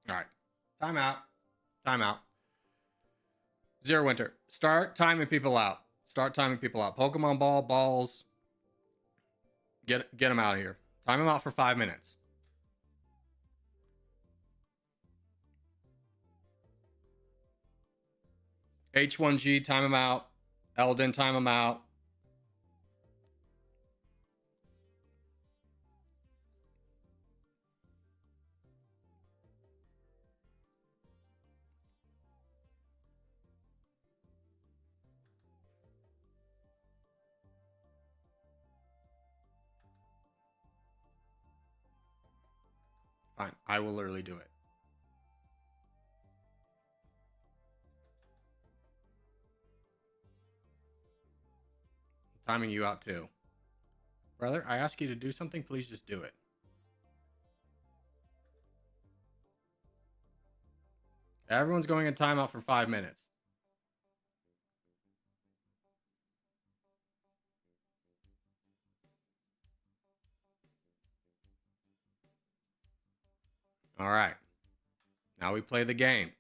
All right. Time out. Time out. Zero Winter. Start timing people out. Start timing people out. Pokemon Ball, balls. Get them out of here. Time them out for 5 minutes. H1G, time them out. Elden, time them out. Fine. I will literally do it. I'm timing you out too. Brother, I ask you to do something, please just do it. Everyone's going in timeout for 5 minutes. All right. Now we play the game.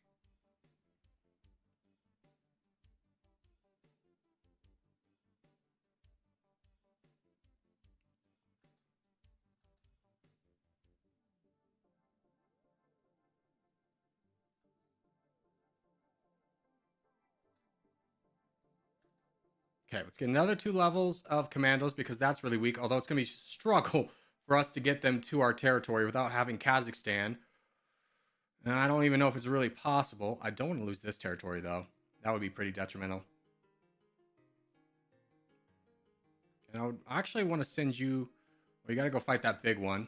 Okay, let's get another 2 levels of commandos because that's really weak. Although it's going to be a struggle for us to get them to our territory without having Kazakhstan. And I don't even know if it's really possible. I don't want to lose this territory, though. That would be pretty detrimental. And I would actually want to send you... Well, you got to go fight that big one.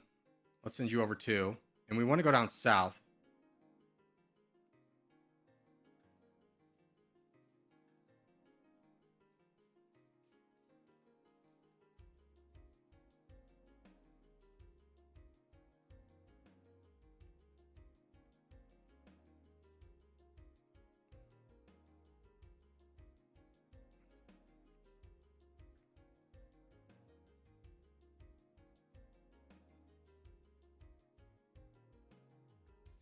Let's send you over too. And we want to go down south.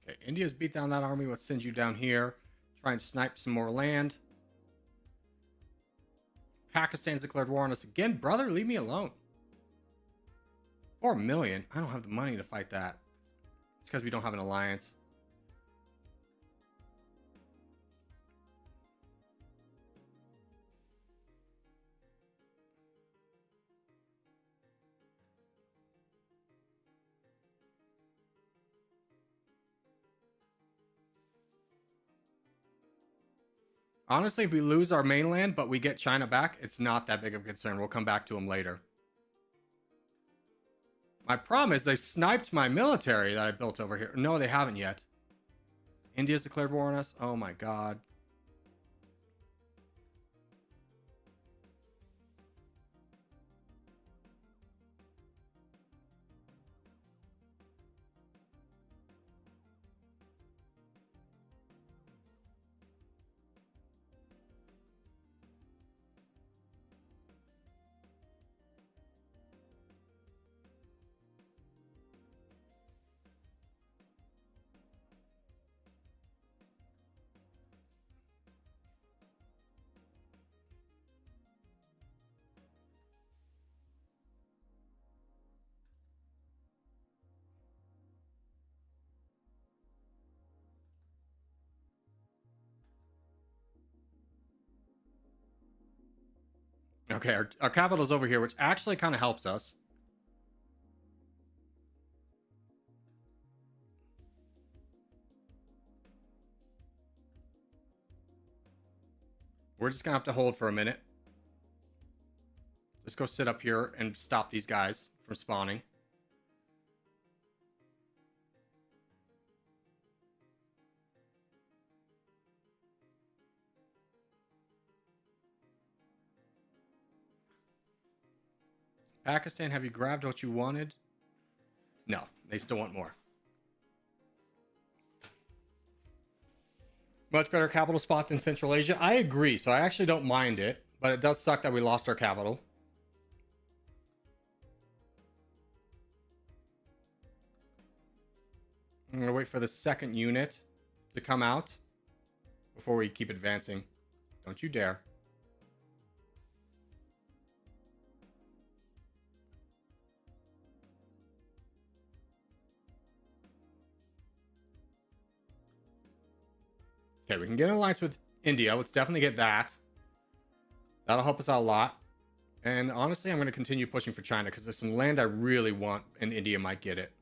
Okay, India's beat down that army. Let's send you down here. Try and snipe some more land. Pakistan's declared war on us again. Brother, leave me alone. 4 million? I don't have the money to fight that. It's because we don't have an alliance. Honestly, if we lose our mainland, but we get China back, it's not that big of a concern. We'll come back to them later. My problem is they sniped my military that I built over here. No, they haven't yet. India's declared war on us. Oh my god. Okay, our capital's over here, which actually kind of helps us. We're just gonna have to hold for a minute. Let's go sit up here and stop these guys from spawning. Pakistan, have you grabbed what you wanted? No, they still want more. Much better capital spot than Central Asia. I agree, so I actually don't mind it, but it does suck that we lost our capital. I'm going to wait for the second unit to come out before we keep advancing. Don't you dare. Okay, we can get an alliance with India. Let's definitely get that. That'll help us out a lot. And honestly, I'm going to continue pushing for China because there's some land I really want and India might get it.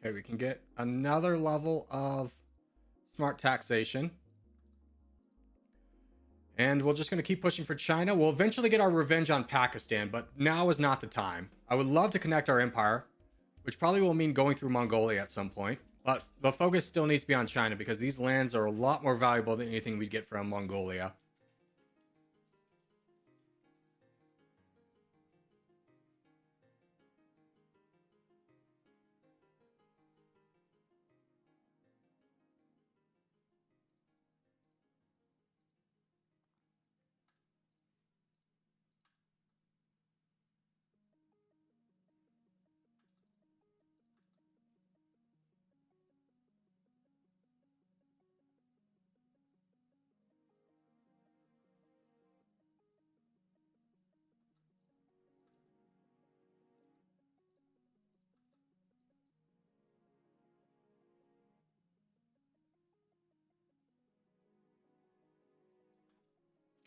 Okay, we can get another level of smart taxation. And we're just going to keep pushing for China. We'll eventually get our revenge on Pakistan, but now is not the time. I would love to connect our empire, which probably will mean going through Mongolia at some point. But the focus still needs to be on China because these lands are a lot more valuable than anything we'd get from Mongolia.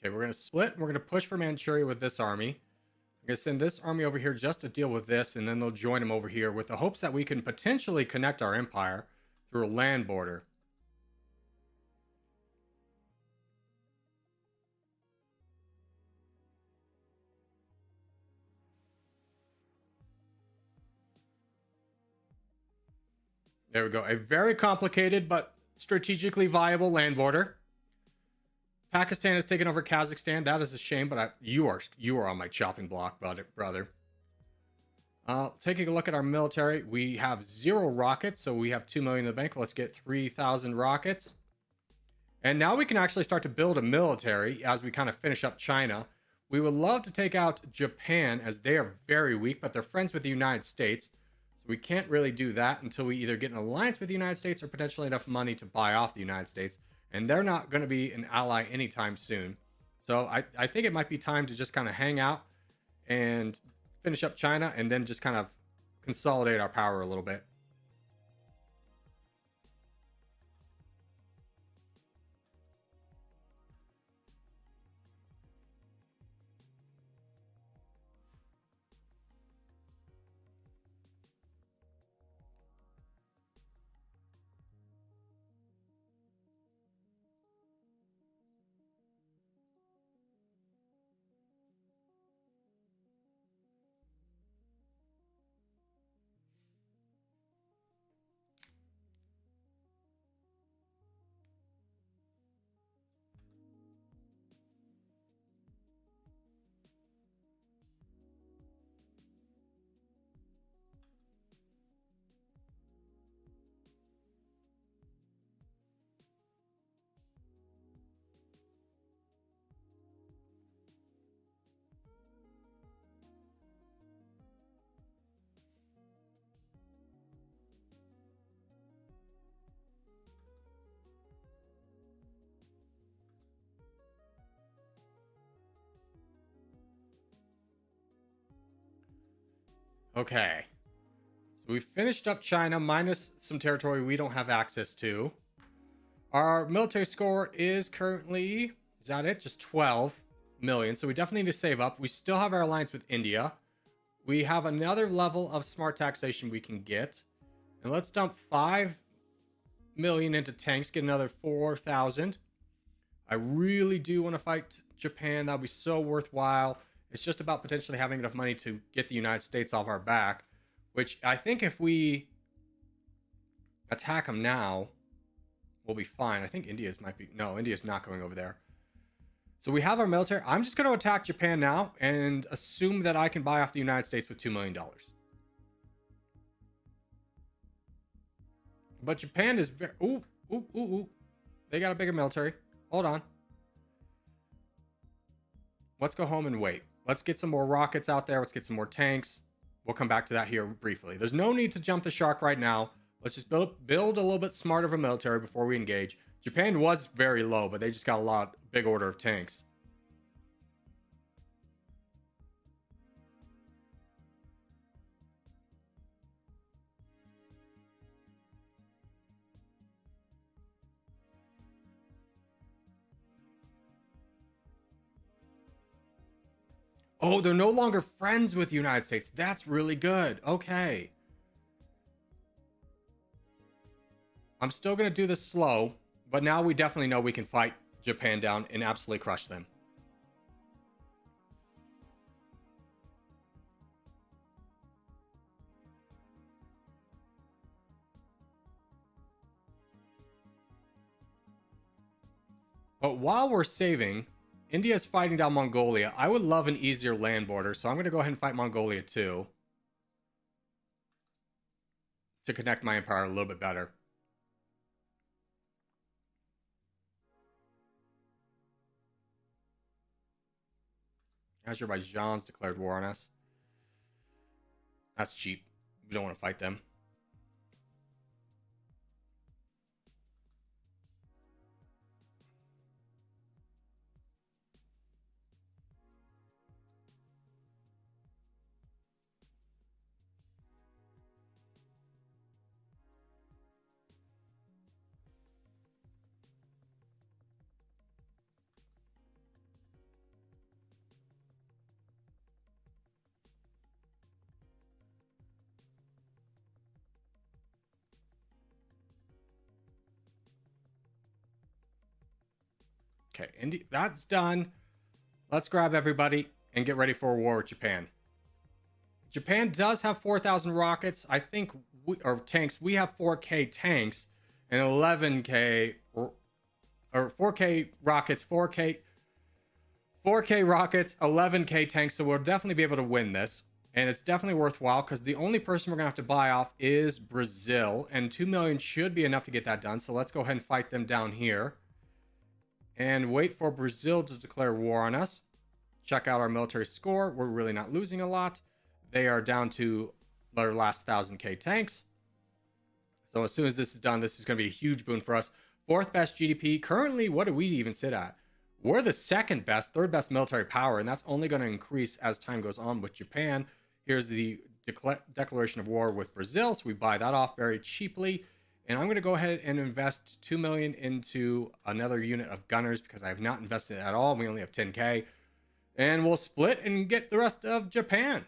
Okay, we're going to split. We're going to push for Manchuria with this army. I'm going to send this army over here just to deal with this, and then they'll join them over here with the hopes that we can potentially connect our empire through a land border. There we go. A very complicated but strategically viable land border. Pakistan has taken over Kazakhstan. That is a shame, but you are on my chopping block, brother. Taking a look at our military, we have 0 rockets, so we have 2 million in the bank. Let's get 3,000 rockets. And now we can actually start to build a military as we kind of finish up China. We would love to take out Japan as they are very weak, but they're friends with the United States. So we can't really do that until we either get an alliance with the United States or potentially enough money to buy off the United States. And they're not going to be an ally anytime soon. So I think it might be time to just kind of hang out and finish up China and then just kind of consolidate our power a little bit. Okay. So we finished up China, minus some territory we don't have access to. Our military score is currently, is that it? Just 12 million. So we definitely need to save up. We still have our alliance with India. We have another level of smart taxation we can get. And let's dump 5 million into tanks, get another 4,000. I really do want to fight Japan. That would be so worthwhile. It's just about potentially having enough money to get the United States off our back, which I think if we attack them now, we'll be fine. I think India's might be... No, India's not going over there. So we have our military. I'm just going to attack Japan now and assume that I can buy off the United States with $2 million. But Japan is very... Ooh. They got a bigger military. Hold on. Let's go home and wait. Let's get some more rockets out there. Let's get some more tanks. We'll come back to that here briefly. There's no need to jump the shark right now. Let's just build a little bit smarter of a military before we engage. Japan was very low, but they just got a big order of tanks. Oh, they're no longer friends with the United States. That's really good. Okay. I'm still going to do this slow, but now we definitely know we can fight Japan down and absolutely crush them. But while we're saving, India's fighting down Mongolia. I would love an easier land border, so I'm going to go ahead and fight Mongolia too, to connect my empire a little bit better. Azerbaijan's declared war on us. That's cheap. We don't want to fight them. Okay, India, that's done. Let's grab everybody and get ready for a war with Japan. Japan does have 4,000 rockets. I think, or tanks. We have 4K tanks and 11K, or 4K rockets, 4K rockets, 11K tanks. So we'll definitely be able to win this. And it's definitely worthwhile because the only person we're going to have to buy off is Brazil. And 2 million should be enough to get that done. So let's go ahead and fight them down here. And wait for Brazil to declare war on us. Check out our military score. We're really not losing a lot. They are down to their last 1,000K tanks. So as soon as this is done, this is going to be a huge boon for us. 4th best GDP. Currently, what do we even sit at? We're the 2nd best, 3rd best military power, and that's only going to increase as time goes on with Japan. Here's the declaration of war with Brazil, so we buy that off very cheaply. And I'm going to go ahead and invest 2 million into another unit of gunners because I have not invested at all. We only have 10K. And we'll split and get the rest of Japan.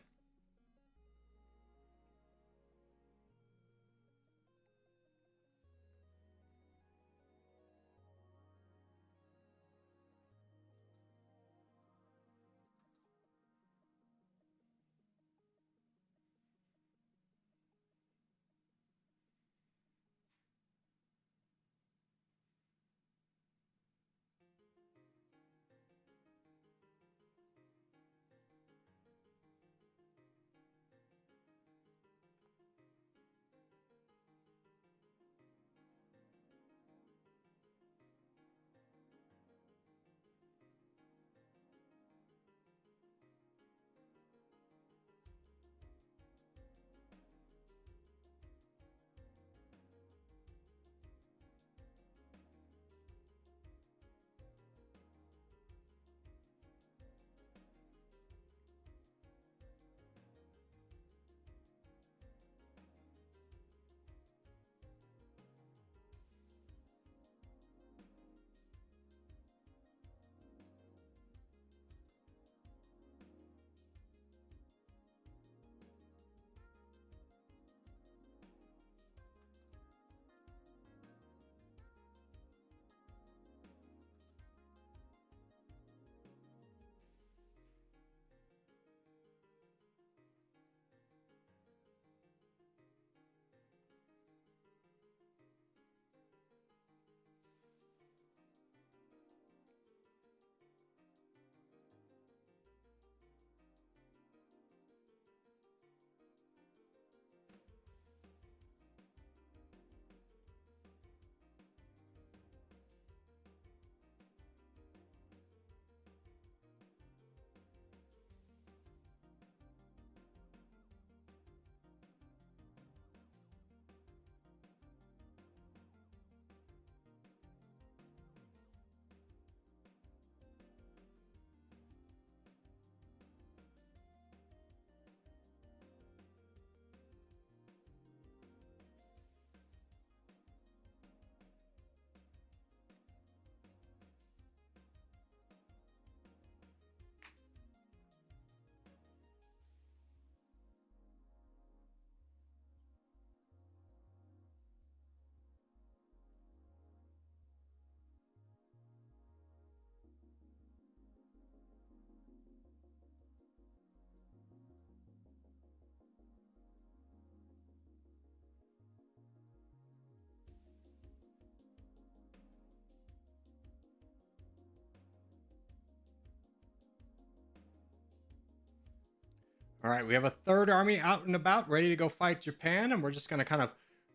All right, we have a third army out and about, ready to go fight Japan, and we're just gonna kind of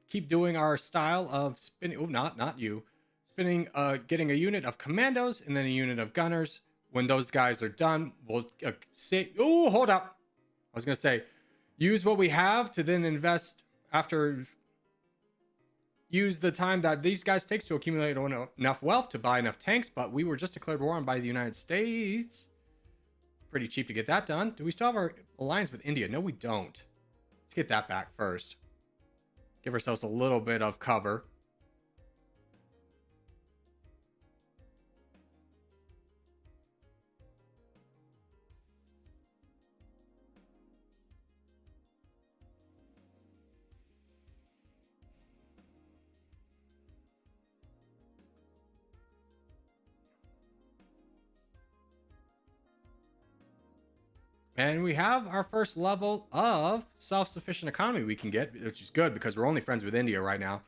keep doing our style of spinning. Oh, not you. Spinning, getting a unit of commandos and then a unit of gunners. When those guys are done, we'll say, oh, hold up. I was gonna say, use what we have to then invest after. Use the time that these guys takes to accumulate enough wealth to buy enough tanks, but we were just declared war on by the United States. Pretty cheap to get that done. Do we still have our alliance with India? No, we don't. Let's get that back first. Give ourselves a little bit of cover. And we have our first level of self-sufficient economy we can get, which is good because we're only friends with India right now.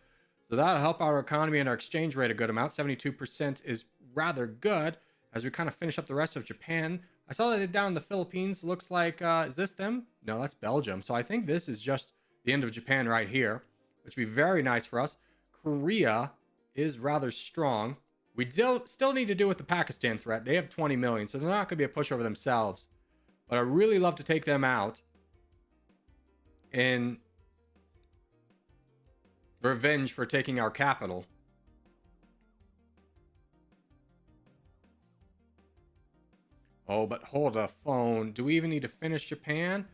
So that'll help our economy and our exchange rate a good amount. 72% is rather good as we kind of finish up the rest of Japan. I saw that down in the Philippines. Looks like, is this them? No, that's Belgium. So I think this is just the end of Japan right here, which would be very nice for us. Korea is rather strong. We still need to deal with the Pakistan threat. They have 20 million, so they're not going to be a pushover themselves. But I really love to take them out in revenge for taking our capital. Oh, but hold the phone. Do we even need to finish Japan?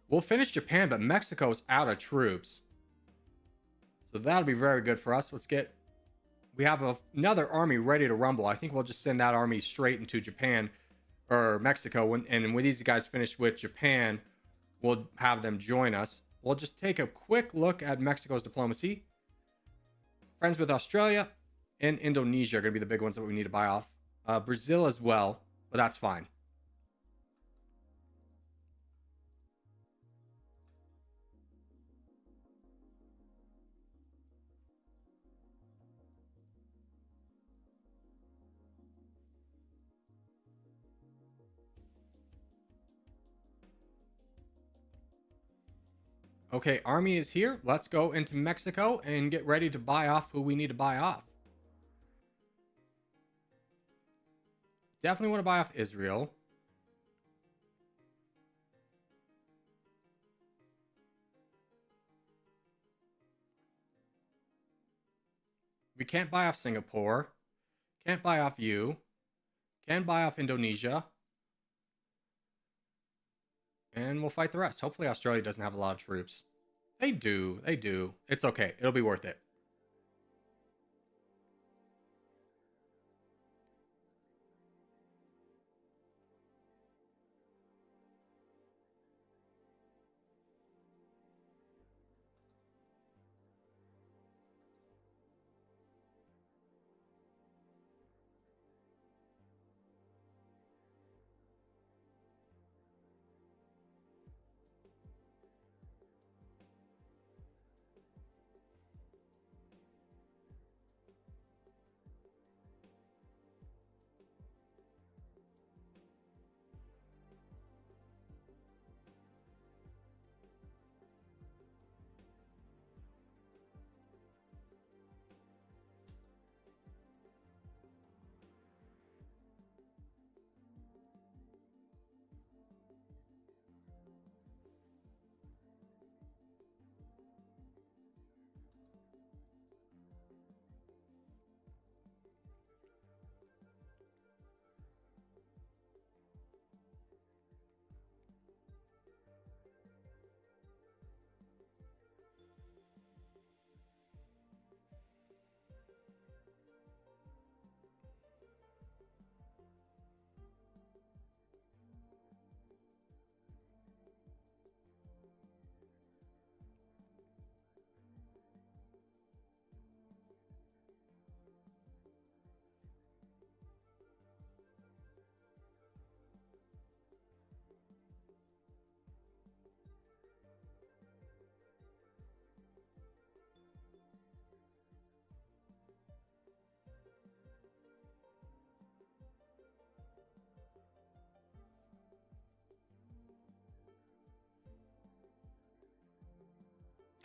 We'll finish Japan, but Mexico's out of troops. So that'll be very good for us. We have another army ready to rumble. I think we'll just send that army straight into Japan. Or Mexico, and when these guys finish with Japan, we'll have them join us. We'll just take a quick look at Mexico's diplomacy. Friends with Australia and Indonesia are going to be the big ones that we need to buy off. Brazil as well, but that's fine. Okay, army is here. Let's go into Mexico and get ready to buy off who we need to buy off. Definitely want to buy off Israel. We can't buy off Singapore. Can't buy off you. Can buy off Indonesia. And we'll fight the rest. Hopefully Australia doesn't have a lot of troops. They do. They do. It's okay. It'll be worth it.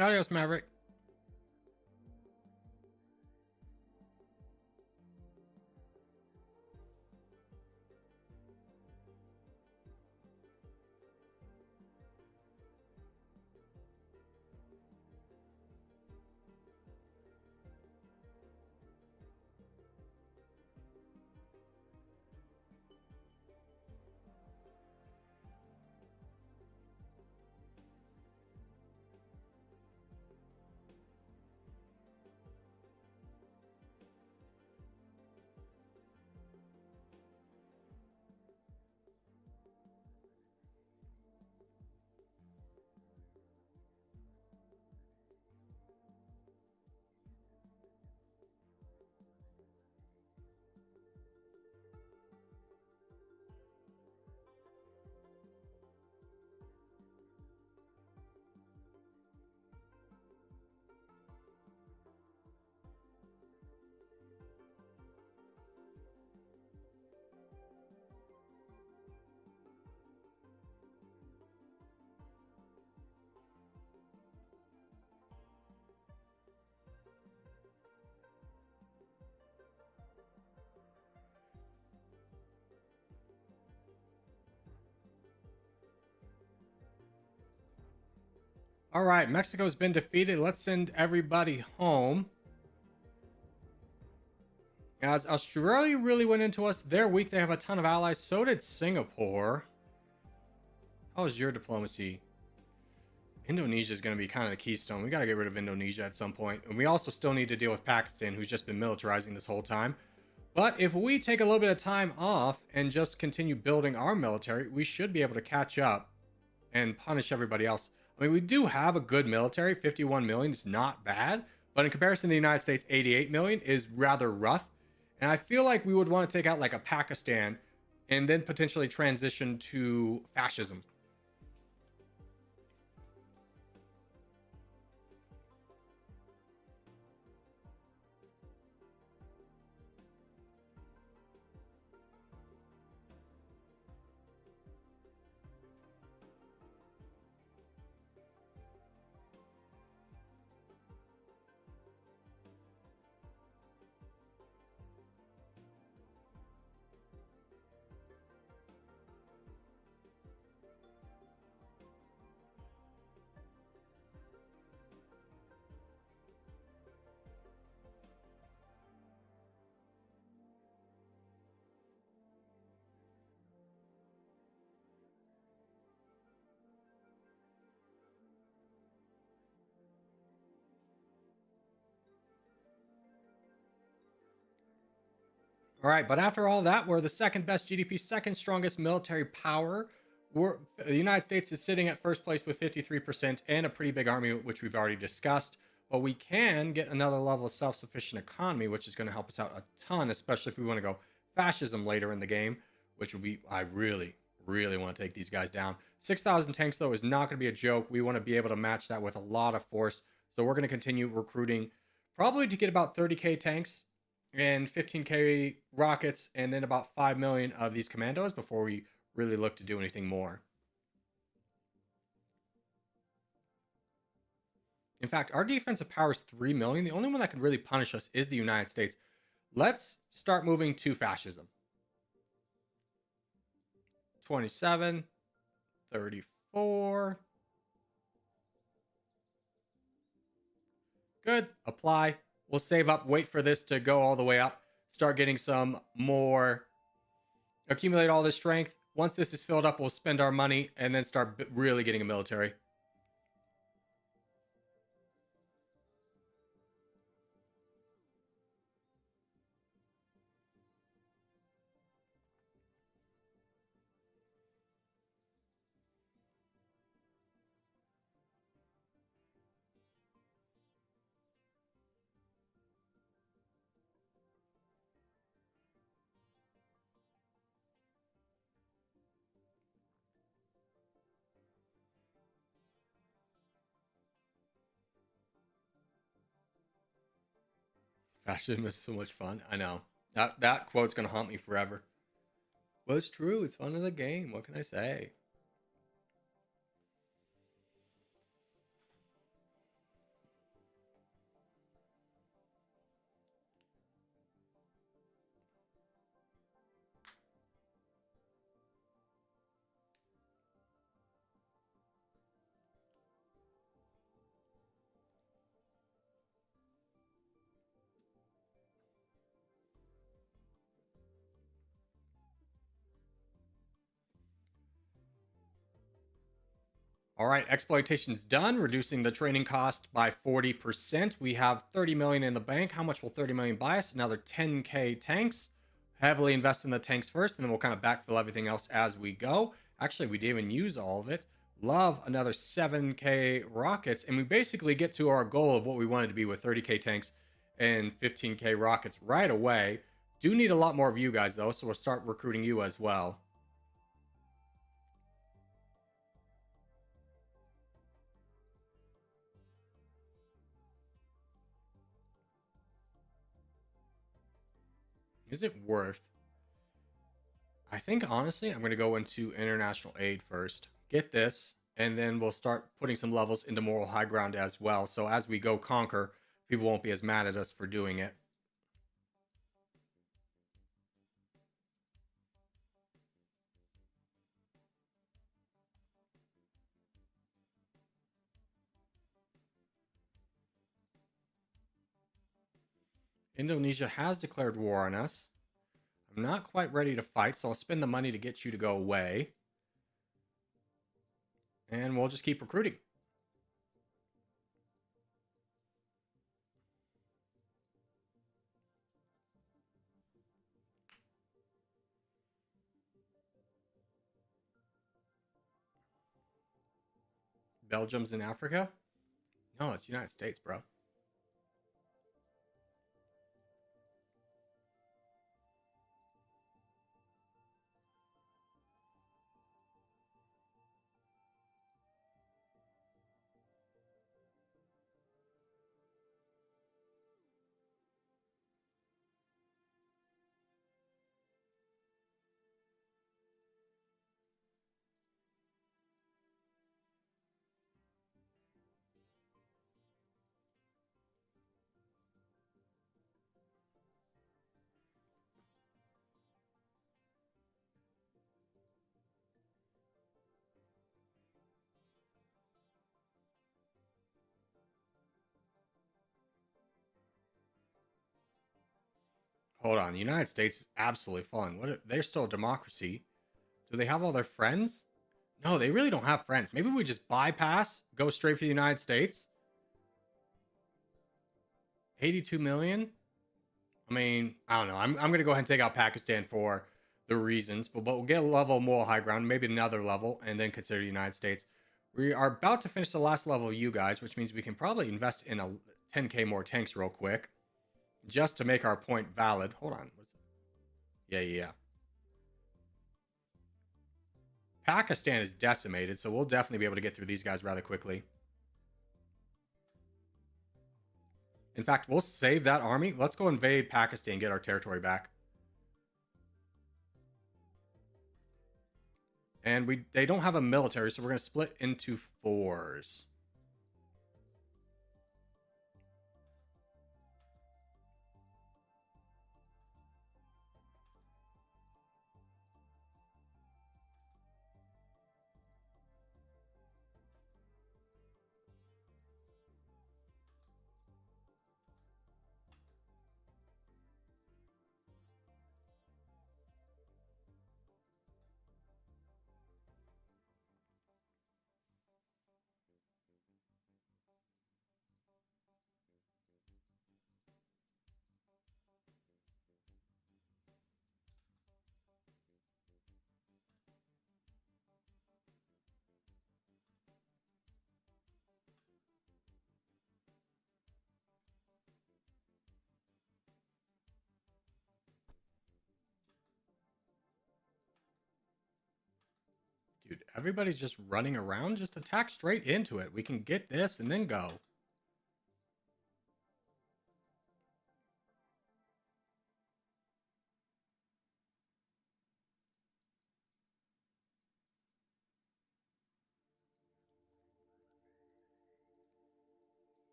Adios, Maverick. All right, Mexico's been defeated. Let's send everybody home. As Australia really went into us, they're weak. They have a ton of allies. So did Singapore. How is your diplomacy? Indonesia is going to be kind of the keystone. We got to get rid of Indonesia at some point. And we also still need to deal with Pakistan, who's just been militarizing this whole time. But if we take a little bit of time off and just continue building our military, we should be able to catch up and punish everybody else. I mean, we do have a good military. 51 million is not bad. But in comparison to the United States, 88 million is rather rough. And I feel like we would want to take out like a Pakistan and then potentially transition to fascism. All right, but after all that, we're the second best GDP, second strongest military power. The United States is sitting at first place with 53% and a pretty big army, which we've already discussed. But we can get another level of self-sufficient economy, which is going to help us out a ton, especially if we want to go fascism later in the game, which will be, I really, really want to take these guys down. 6,000 tanks, though, is not going to be a joke. We want to be able to match that with a lot of force. So we're going to continue recruiting probably to get about 30k tanks and 15k rockets, and then about 5 million of these commandos before we really look to do anything more. In fact, our defensive power is 3 million. The only one that can really punish us is the United States. Let's start moving to fascism. 27, 34. Good. Apply. We'll save up, wait for this to go all the way up, start getting some more, accumulate all this strength. Once this is filled up, we'll spend our money and then start really getting a military. Fascism is so much fun. I know. That quote's going to haunt me forever. Well, it's true. It's fun in the game. What can I say? All right, exploitation's done, reducing the training cost by 40%. We have 30 million in the bank. How much will 30 million buy us? Another 10k tanks. Heavily invest in the tanks first, and then we'll kind of backfill everything else as we go. Actually, we didn't even use all of it. Love another 7k rockets, and we basically get to our goal of what we wanted to be with 30k tanks and 15k rockets right away. Do need a lot more of you guys though, so we'll start recruiting you as well. Is it worth? I think honestly, I'm going to go into international aid first. Get this, and then we'll start putting some levels into moral high ground as well. So as we go conquer, people won't be as mad at us for doing it. Indonesia has declared war on us. I'm not quite ready to fight, so I'll spend the money to get you to go away. And we'll just keep recruiting. Belgium's in Africa? No, it's United States, bro. Hold on, the United States is absolutely falling. They're still a democracy. Do they have all their friends? No, they really don't have friends. Maybe we just bypass, go straight for the United States. 82 million? I mean, I don't know. I'm going to go ahead and take out Pakistan for the reasons, but we'll get a level of moral high ground, maybe another level, and then consider the United States. We are about to finish the last level of you guys, which means we can probably invest in a 10k more tanks real quick, just to make our point valid. Hold on. Yeah. Pakistan is decimated, so we'll definitely be able to get through these guys rather quickly. In fact, we'll save that army. Let's go invade Pakistan and get our territory back. And they don't have a military, so we're going to split into 4s. Dude, everybody's just running around. Just attack straight into it. We can get this and then go.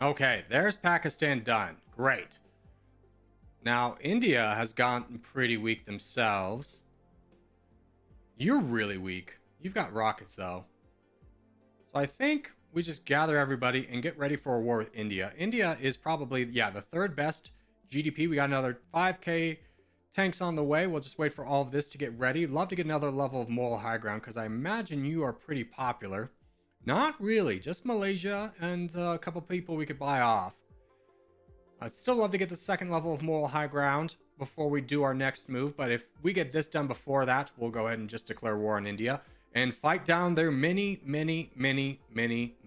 Okay, there's Pakistan done. Great. Now, India has gotten pretty weak themselves. You're really weak. You've got rockets, though. So I think we just gather everybody and get ready for a war with India. India is probably, yeah, the third best GDP. We got another 5K tanks on the way. We'll just wait for all of this to get ready. Love to get another level of moral high ground because I imagine you are pretty popular. Not really, just Malaysia and a couple people we could buy off. I'd still love to get the second level of moral high ground before we do our next move, but if we get this done before that, we'll go ahead and just declare war on India and fight down their many militias.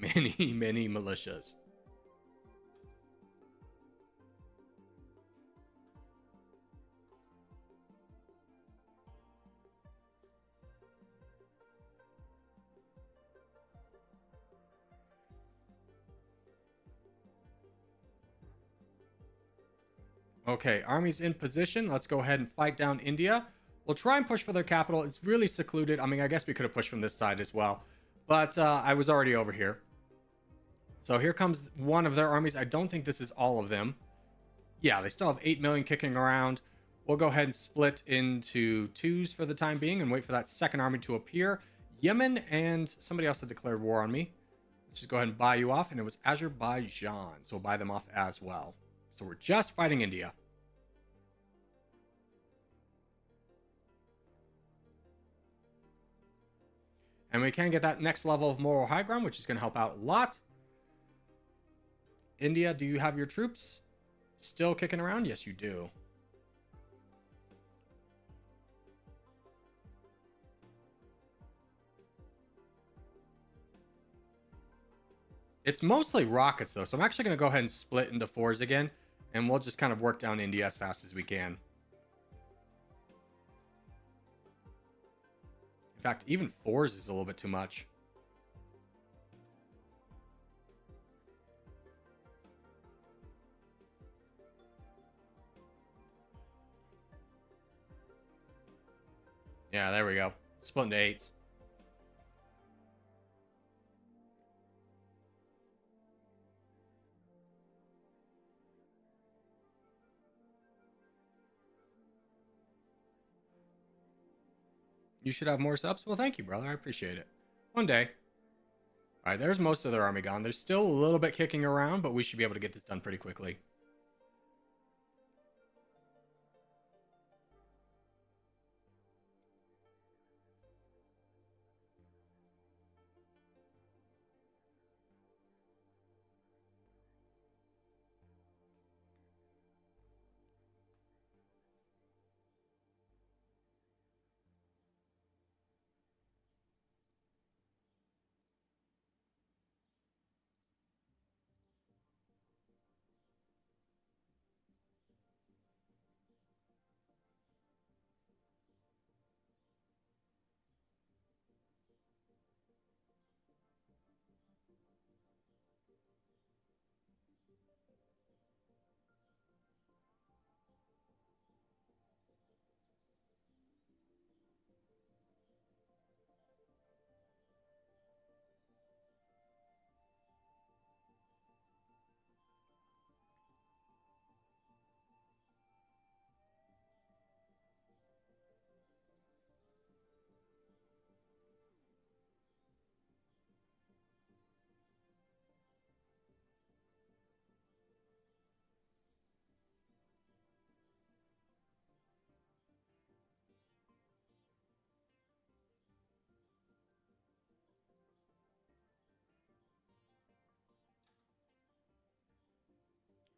Okay, army's in position. Let's go ahead and fight down India. We'll try and push for their capital. It's really secluded. I mean, I guess we could have pushed from this side as well. But I was already over here. So here comes one of their armies. I don't think this is all of them. Yeah, they still have 8 million kicking around. We'll go ahead and split into twos for the time being and wait for that second army to appear. Yemen and somebody else had declared war on me. Let's just go ahead and buy you off. And it was Azerbaijan. So we'll buy them off as well. So we're just fighting India. And we can get that next level of moral high ground, which is going to help out a lot. India, do you have your troops still kicking around? Yes, you do. It's mostly rockets, though, so I'm actually going to go ahead and split into fours again, and we'll just kind of work down India as fast as we can. In fact, even fours is a little bit too much. Yeah, there we go. Split into eights. You should have more subs? Well, thank you, brother. I appreciate it. One day. All right, there's most of their army gone. There's still a little bit kicking around, but we should be able to get this done pretty quickly.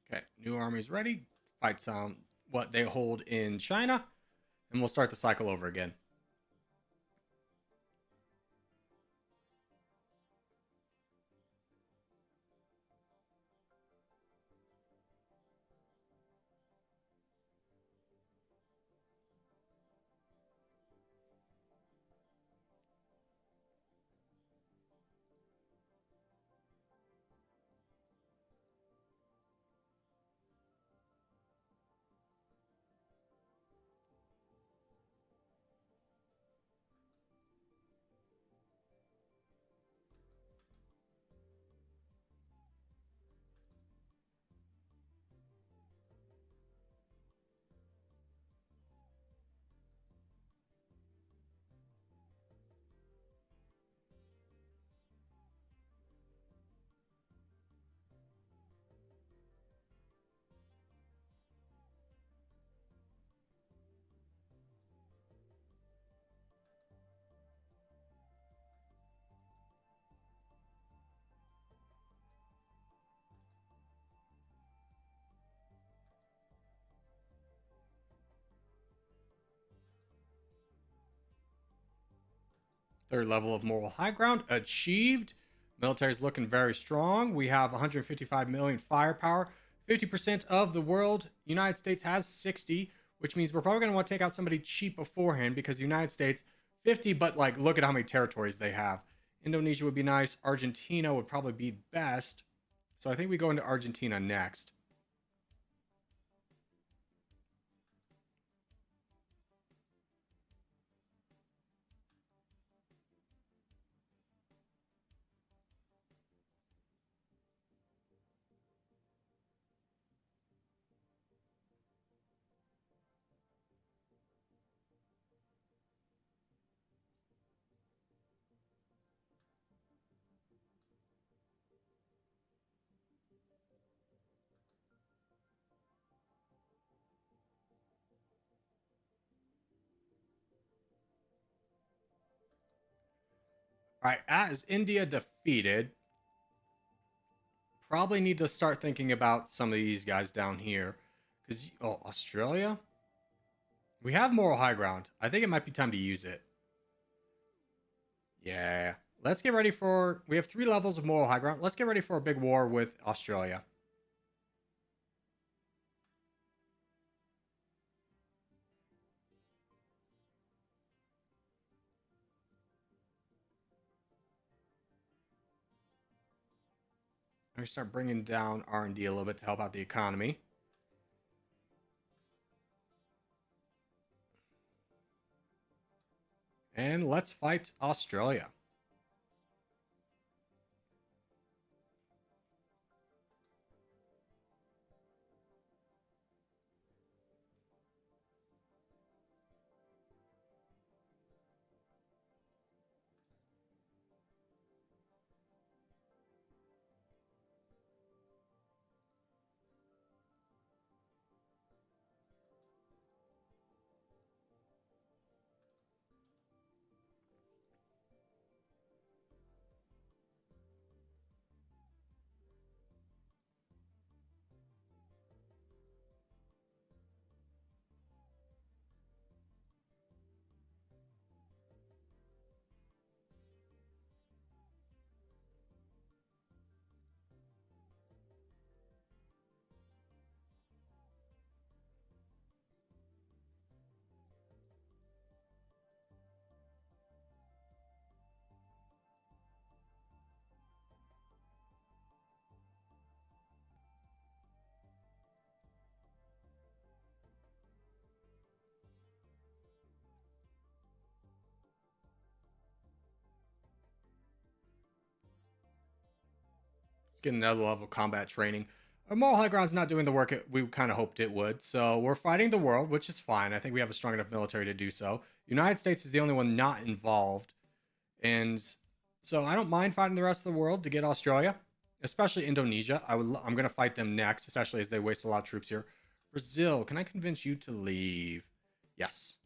Okay, new army's ready. Fight some what they hold in China, and we'll start the cycle over again. Third level of moral high ground achieved. Military's looking very strong. We have 155 million firepower. 50% of the world. United States has 60, which means we're probably going to want to take out somebody cheap beforehand because the United States 50, but like look at how many territories they have. Indonesia would be nice. Argentina would probably be best. So I think we go into Argentina next. All right, as India defeated, probably need to start thinking about some of these guys down here. Because, oh, Australia? We have moral high ground. I think it might be time to use it. Yeah. Let's get ready for... We have 3 levels of moral high ground. Let's get ready for a big war with Australia. Let me start bringing down R&D a little bit to help out the economy. And let's fight Australia. Let's get another level of combat training. Our moral high ground's not doing the work we kind of hoped it would, so we're fighting the world, which is fine. I think we have a strong enough military to do so. United States is the only one not involved, and so I don't mind fighting the rest of the world to get Australia, especially Indonesia. I'm going to fight them next, especially as they waste a lot of troops here. Brazil, can I convince you to leave? Yes.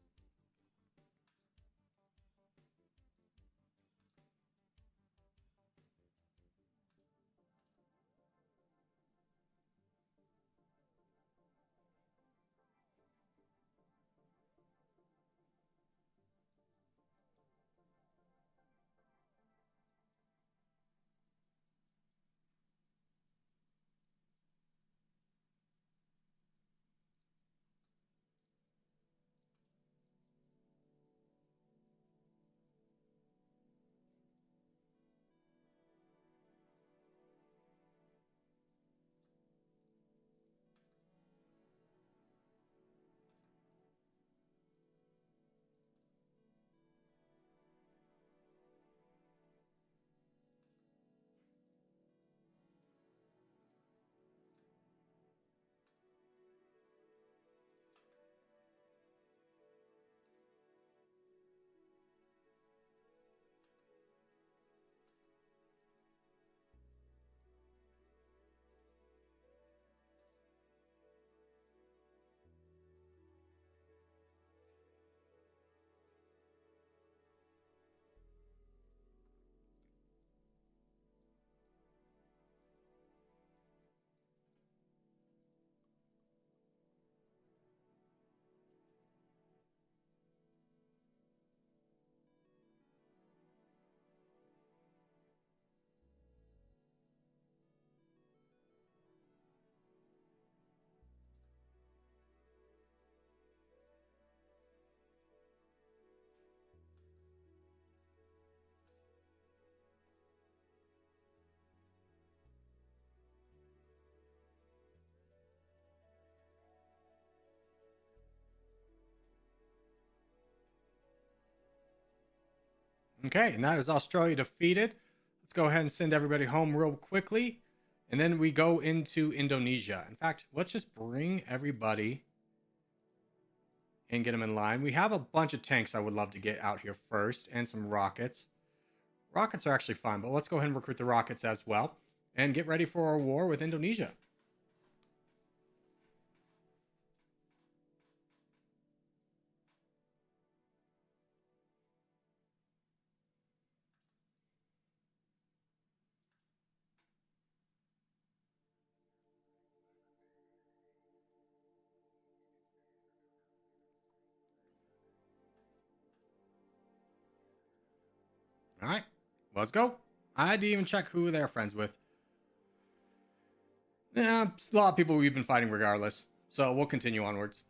Okay, and that is Australia defeated. Let's go ahead and send everybody home real quickly. And then we go into Indonesia. In fact, let's just bring everybody and get them in line. We have a bunch of tanks I would love to get out here first, and some rockets. Rockets are actually fun, but let's go ahead and recruit the rockets as well and get ready for our war with Indonesia. All right, let's go. I didn't even check who they're friends with. Yeah, a lot of people we've been fighting regardless. So we'll continue onwards.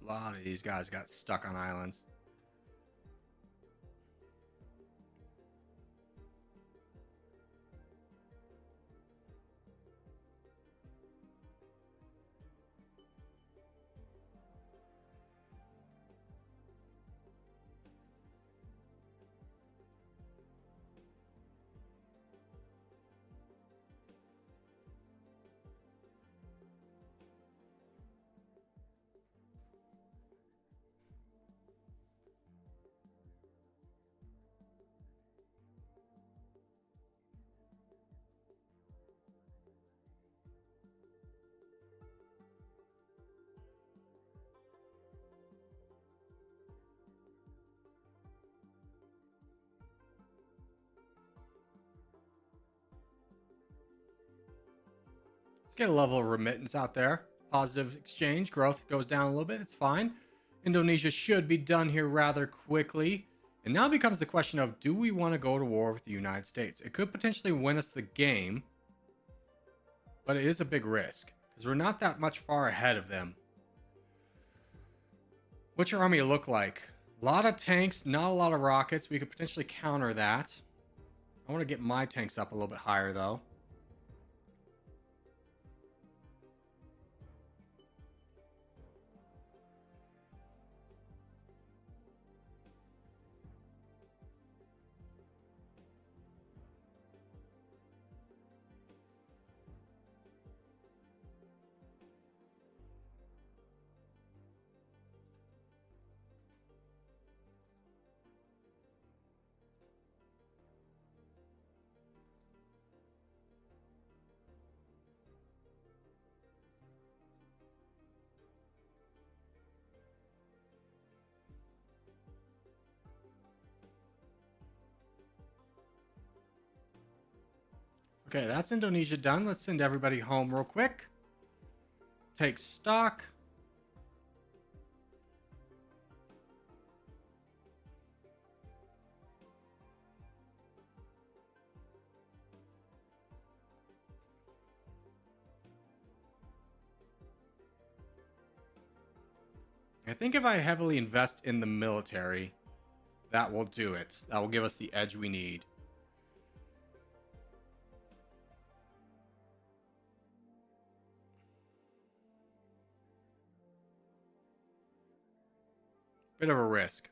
A lot of these guys got stuck on islands. Let's get a level of remittance out there. Positive exchange. Growth goes down a little bit. It's fine. Indonesia should be done here rather quickly. And now becomes the question of, do we want to go to war with the United States? It could potentially win us the game, but it is a big risk because we're not that much far ahead of them. What's your army look like? A lot of tanks, not a lot of rockets. We could potentially counter that. I want to get my tanks up a little bit higher though. Okay, that's Indonesia done. Let's send everybody home real quick. Take stock. I think if I heavily invest in the military, that will do it. That will give us the edge we need. Bit of a risk.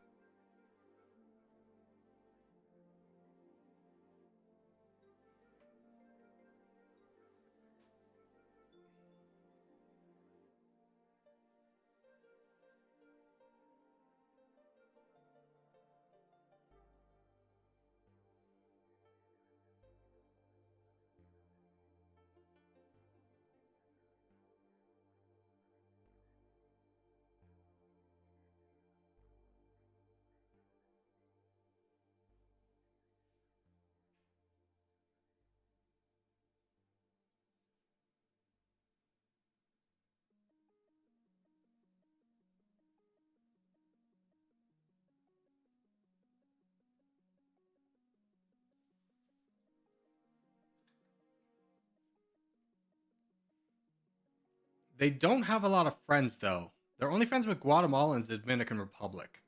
They don't have a lot of friends, though. They're only friends with Guatemala and the Dominican Republic.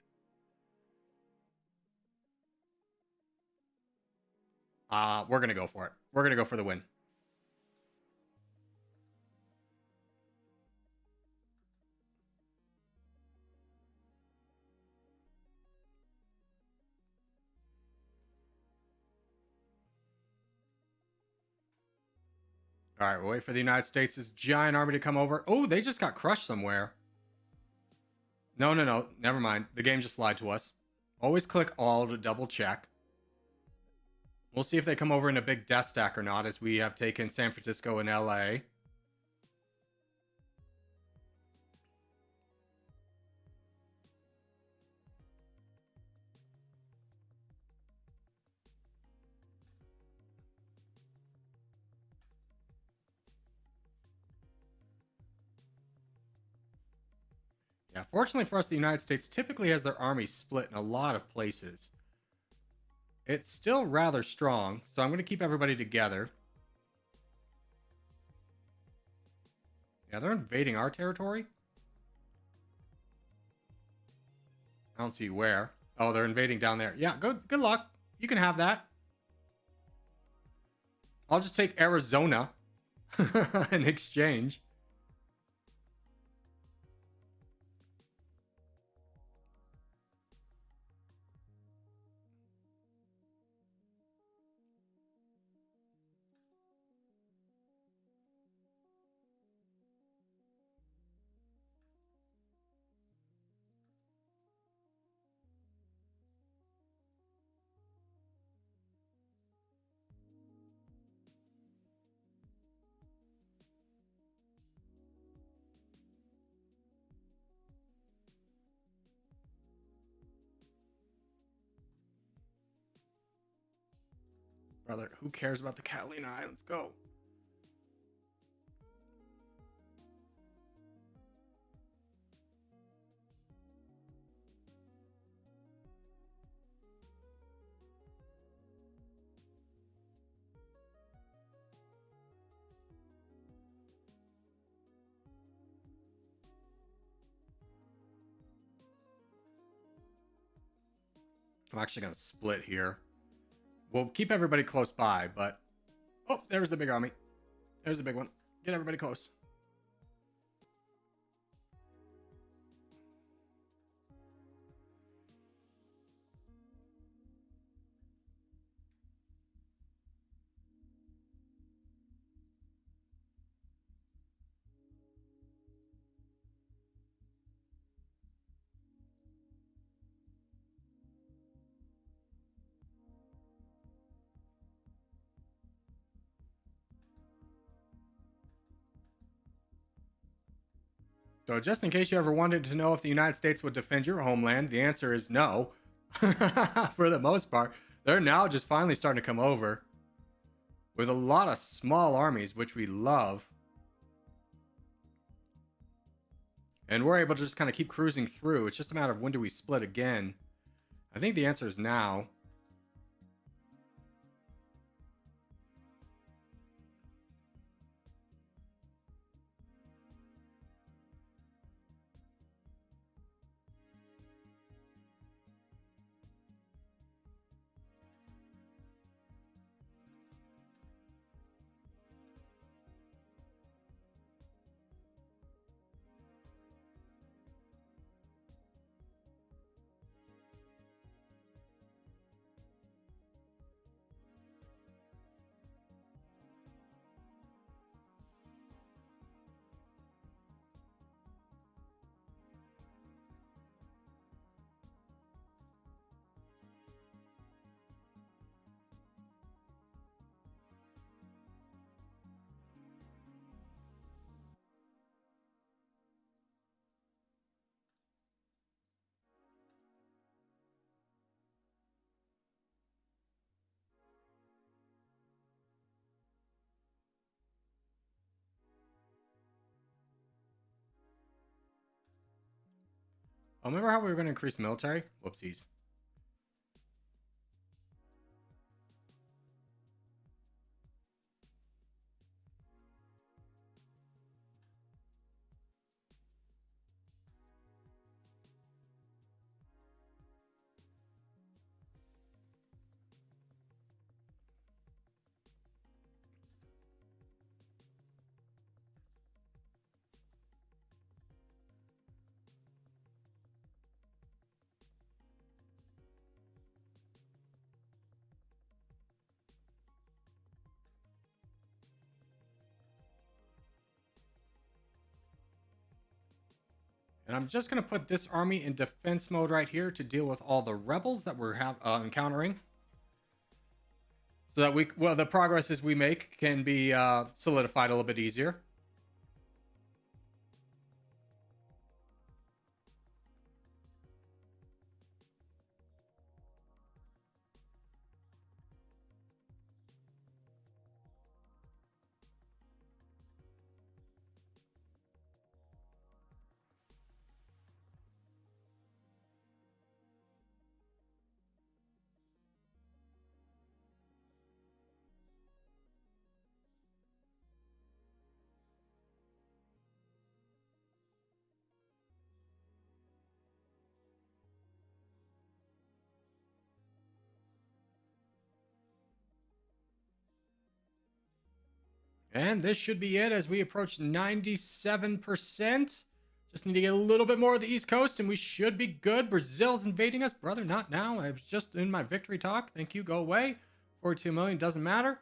We're going to go for it. We're going to go for the win. All right, we'll wait for the United States' giant army to come over. Oh, they just got crushed somewhere. No. Never mind. The game just lied to us. Always click all to double check. We'll see if they come over in a big death stack or not, as we have taken San Francisco and LA. Yeah, fortunately for us, the United States typically has their army split in a lot of places. It's still rather strong, so I'm going to keep everybody together. Yeah, they're invading our territory. I don't see where. Oh, they're invading down there. Yeah, good luck. You can have that. I'll just take Arizona in exchange. Brother, who cares about the Catalina Islands? Go. I'm actually going to split here. We'll keep everybody close by, but... Oh, there's the big army. There's the big one. Get everybody close. So just in case you ever wanted to know if the United States would defend your homeland, the answer is no. For the most part. They're now just finally starting to come over. with a lot of small armies, which we love. And we're able to just kind of keep cruising through. It's just a matter of when do we split again. I think the answer is now. Oh, remember how we were going to increase military? Whoopsies. And I'm just going to put this army in defense mode right here to deal with all the rebels that we're encountering. So that the progresses we make can be solidified a little bit easier. And this should be it as we approach 97%. Just need to get a little bit more of the East Coast and we should be good. Brazil's invading us. Brother, not now. I was just in my victory talk. Thank you. Go away. 42 million. Doesn't matter.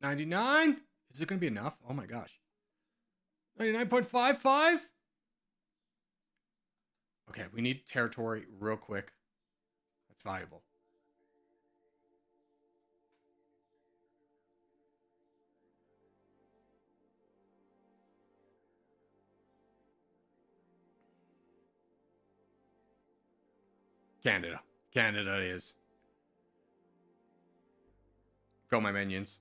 $99. Is it going to be enough? Oh my gosh. 99.55. Okay, we need territory real quick. That's valuable. Canada. Canada is. Go, my minions.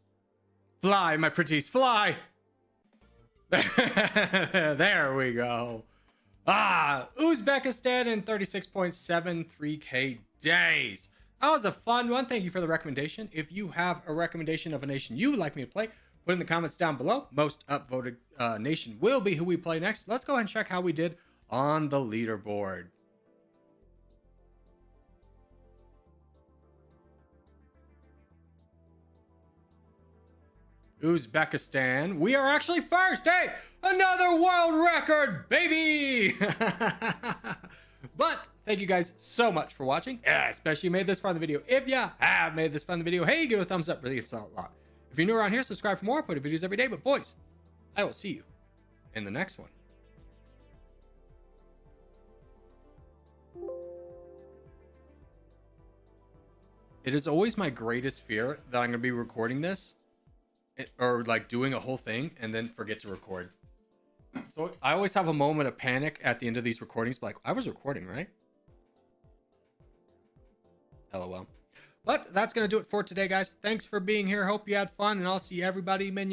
Fly, my pretties, fly! There we go. Uzbekistan in 36.73k days. That was a fun one. Thank you for the recommendation. If you have a recommendation of a nation you would like me to play, put in the comments down below. Most upvoted nation will be who we play next. Let's go ahead and check how we did on the leaderboard. Uzbekistan. We are actually first. Hey, another world record, baby. But thank you guys so much for watching. Yeah, especially made this far in the video. If you have made this far in the video, hey, give it a thumbs up. Really helps out a lot. If you're new around here, subscribe for more. I put videos every day. But boys, I will see you in the next one. It is always my greatest fear that I'm going to be recording this or like doing a whole thing and then forget to record. So I always have a moment of panic at the end of these recordings, like I was recording, right? LOL. But that's going to do it for today, guys. Thanks for being here. Hope you had fun, and I'll see everybody in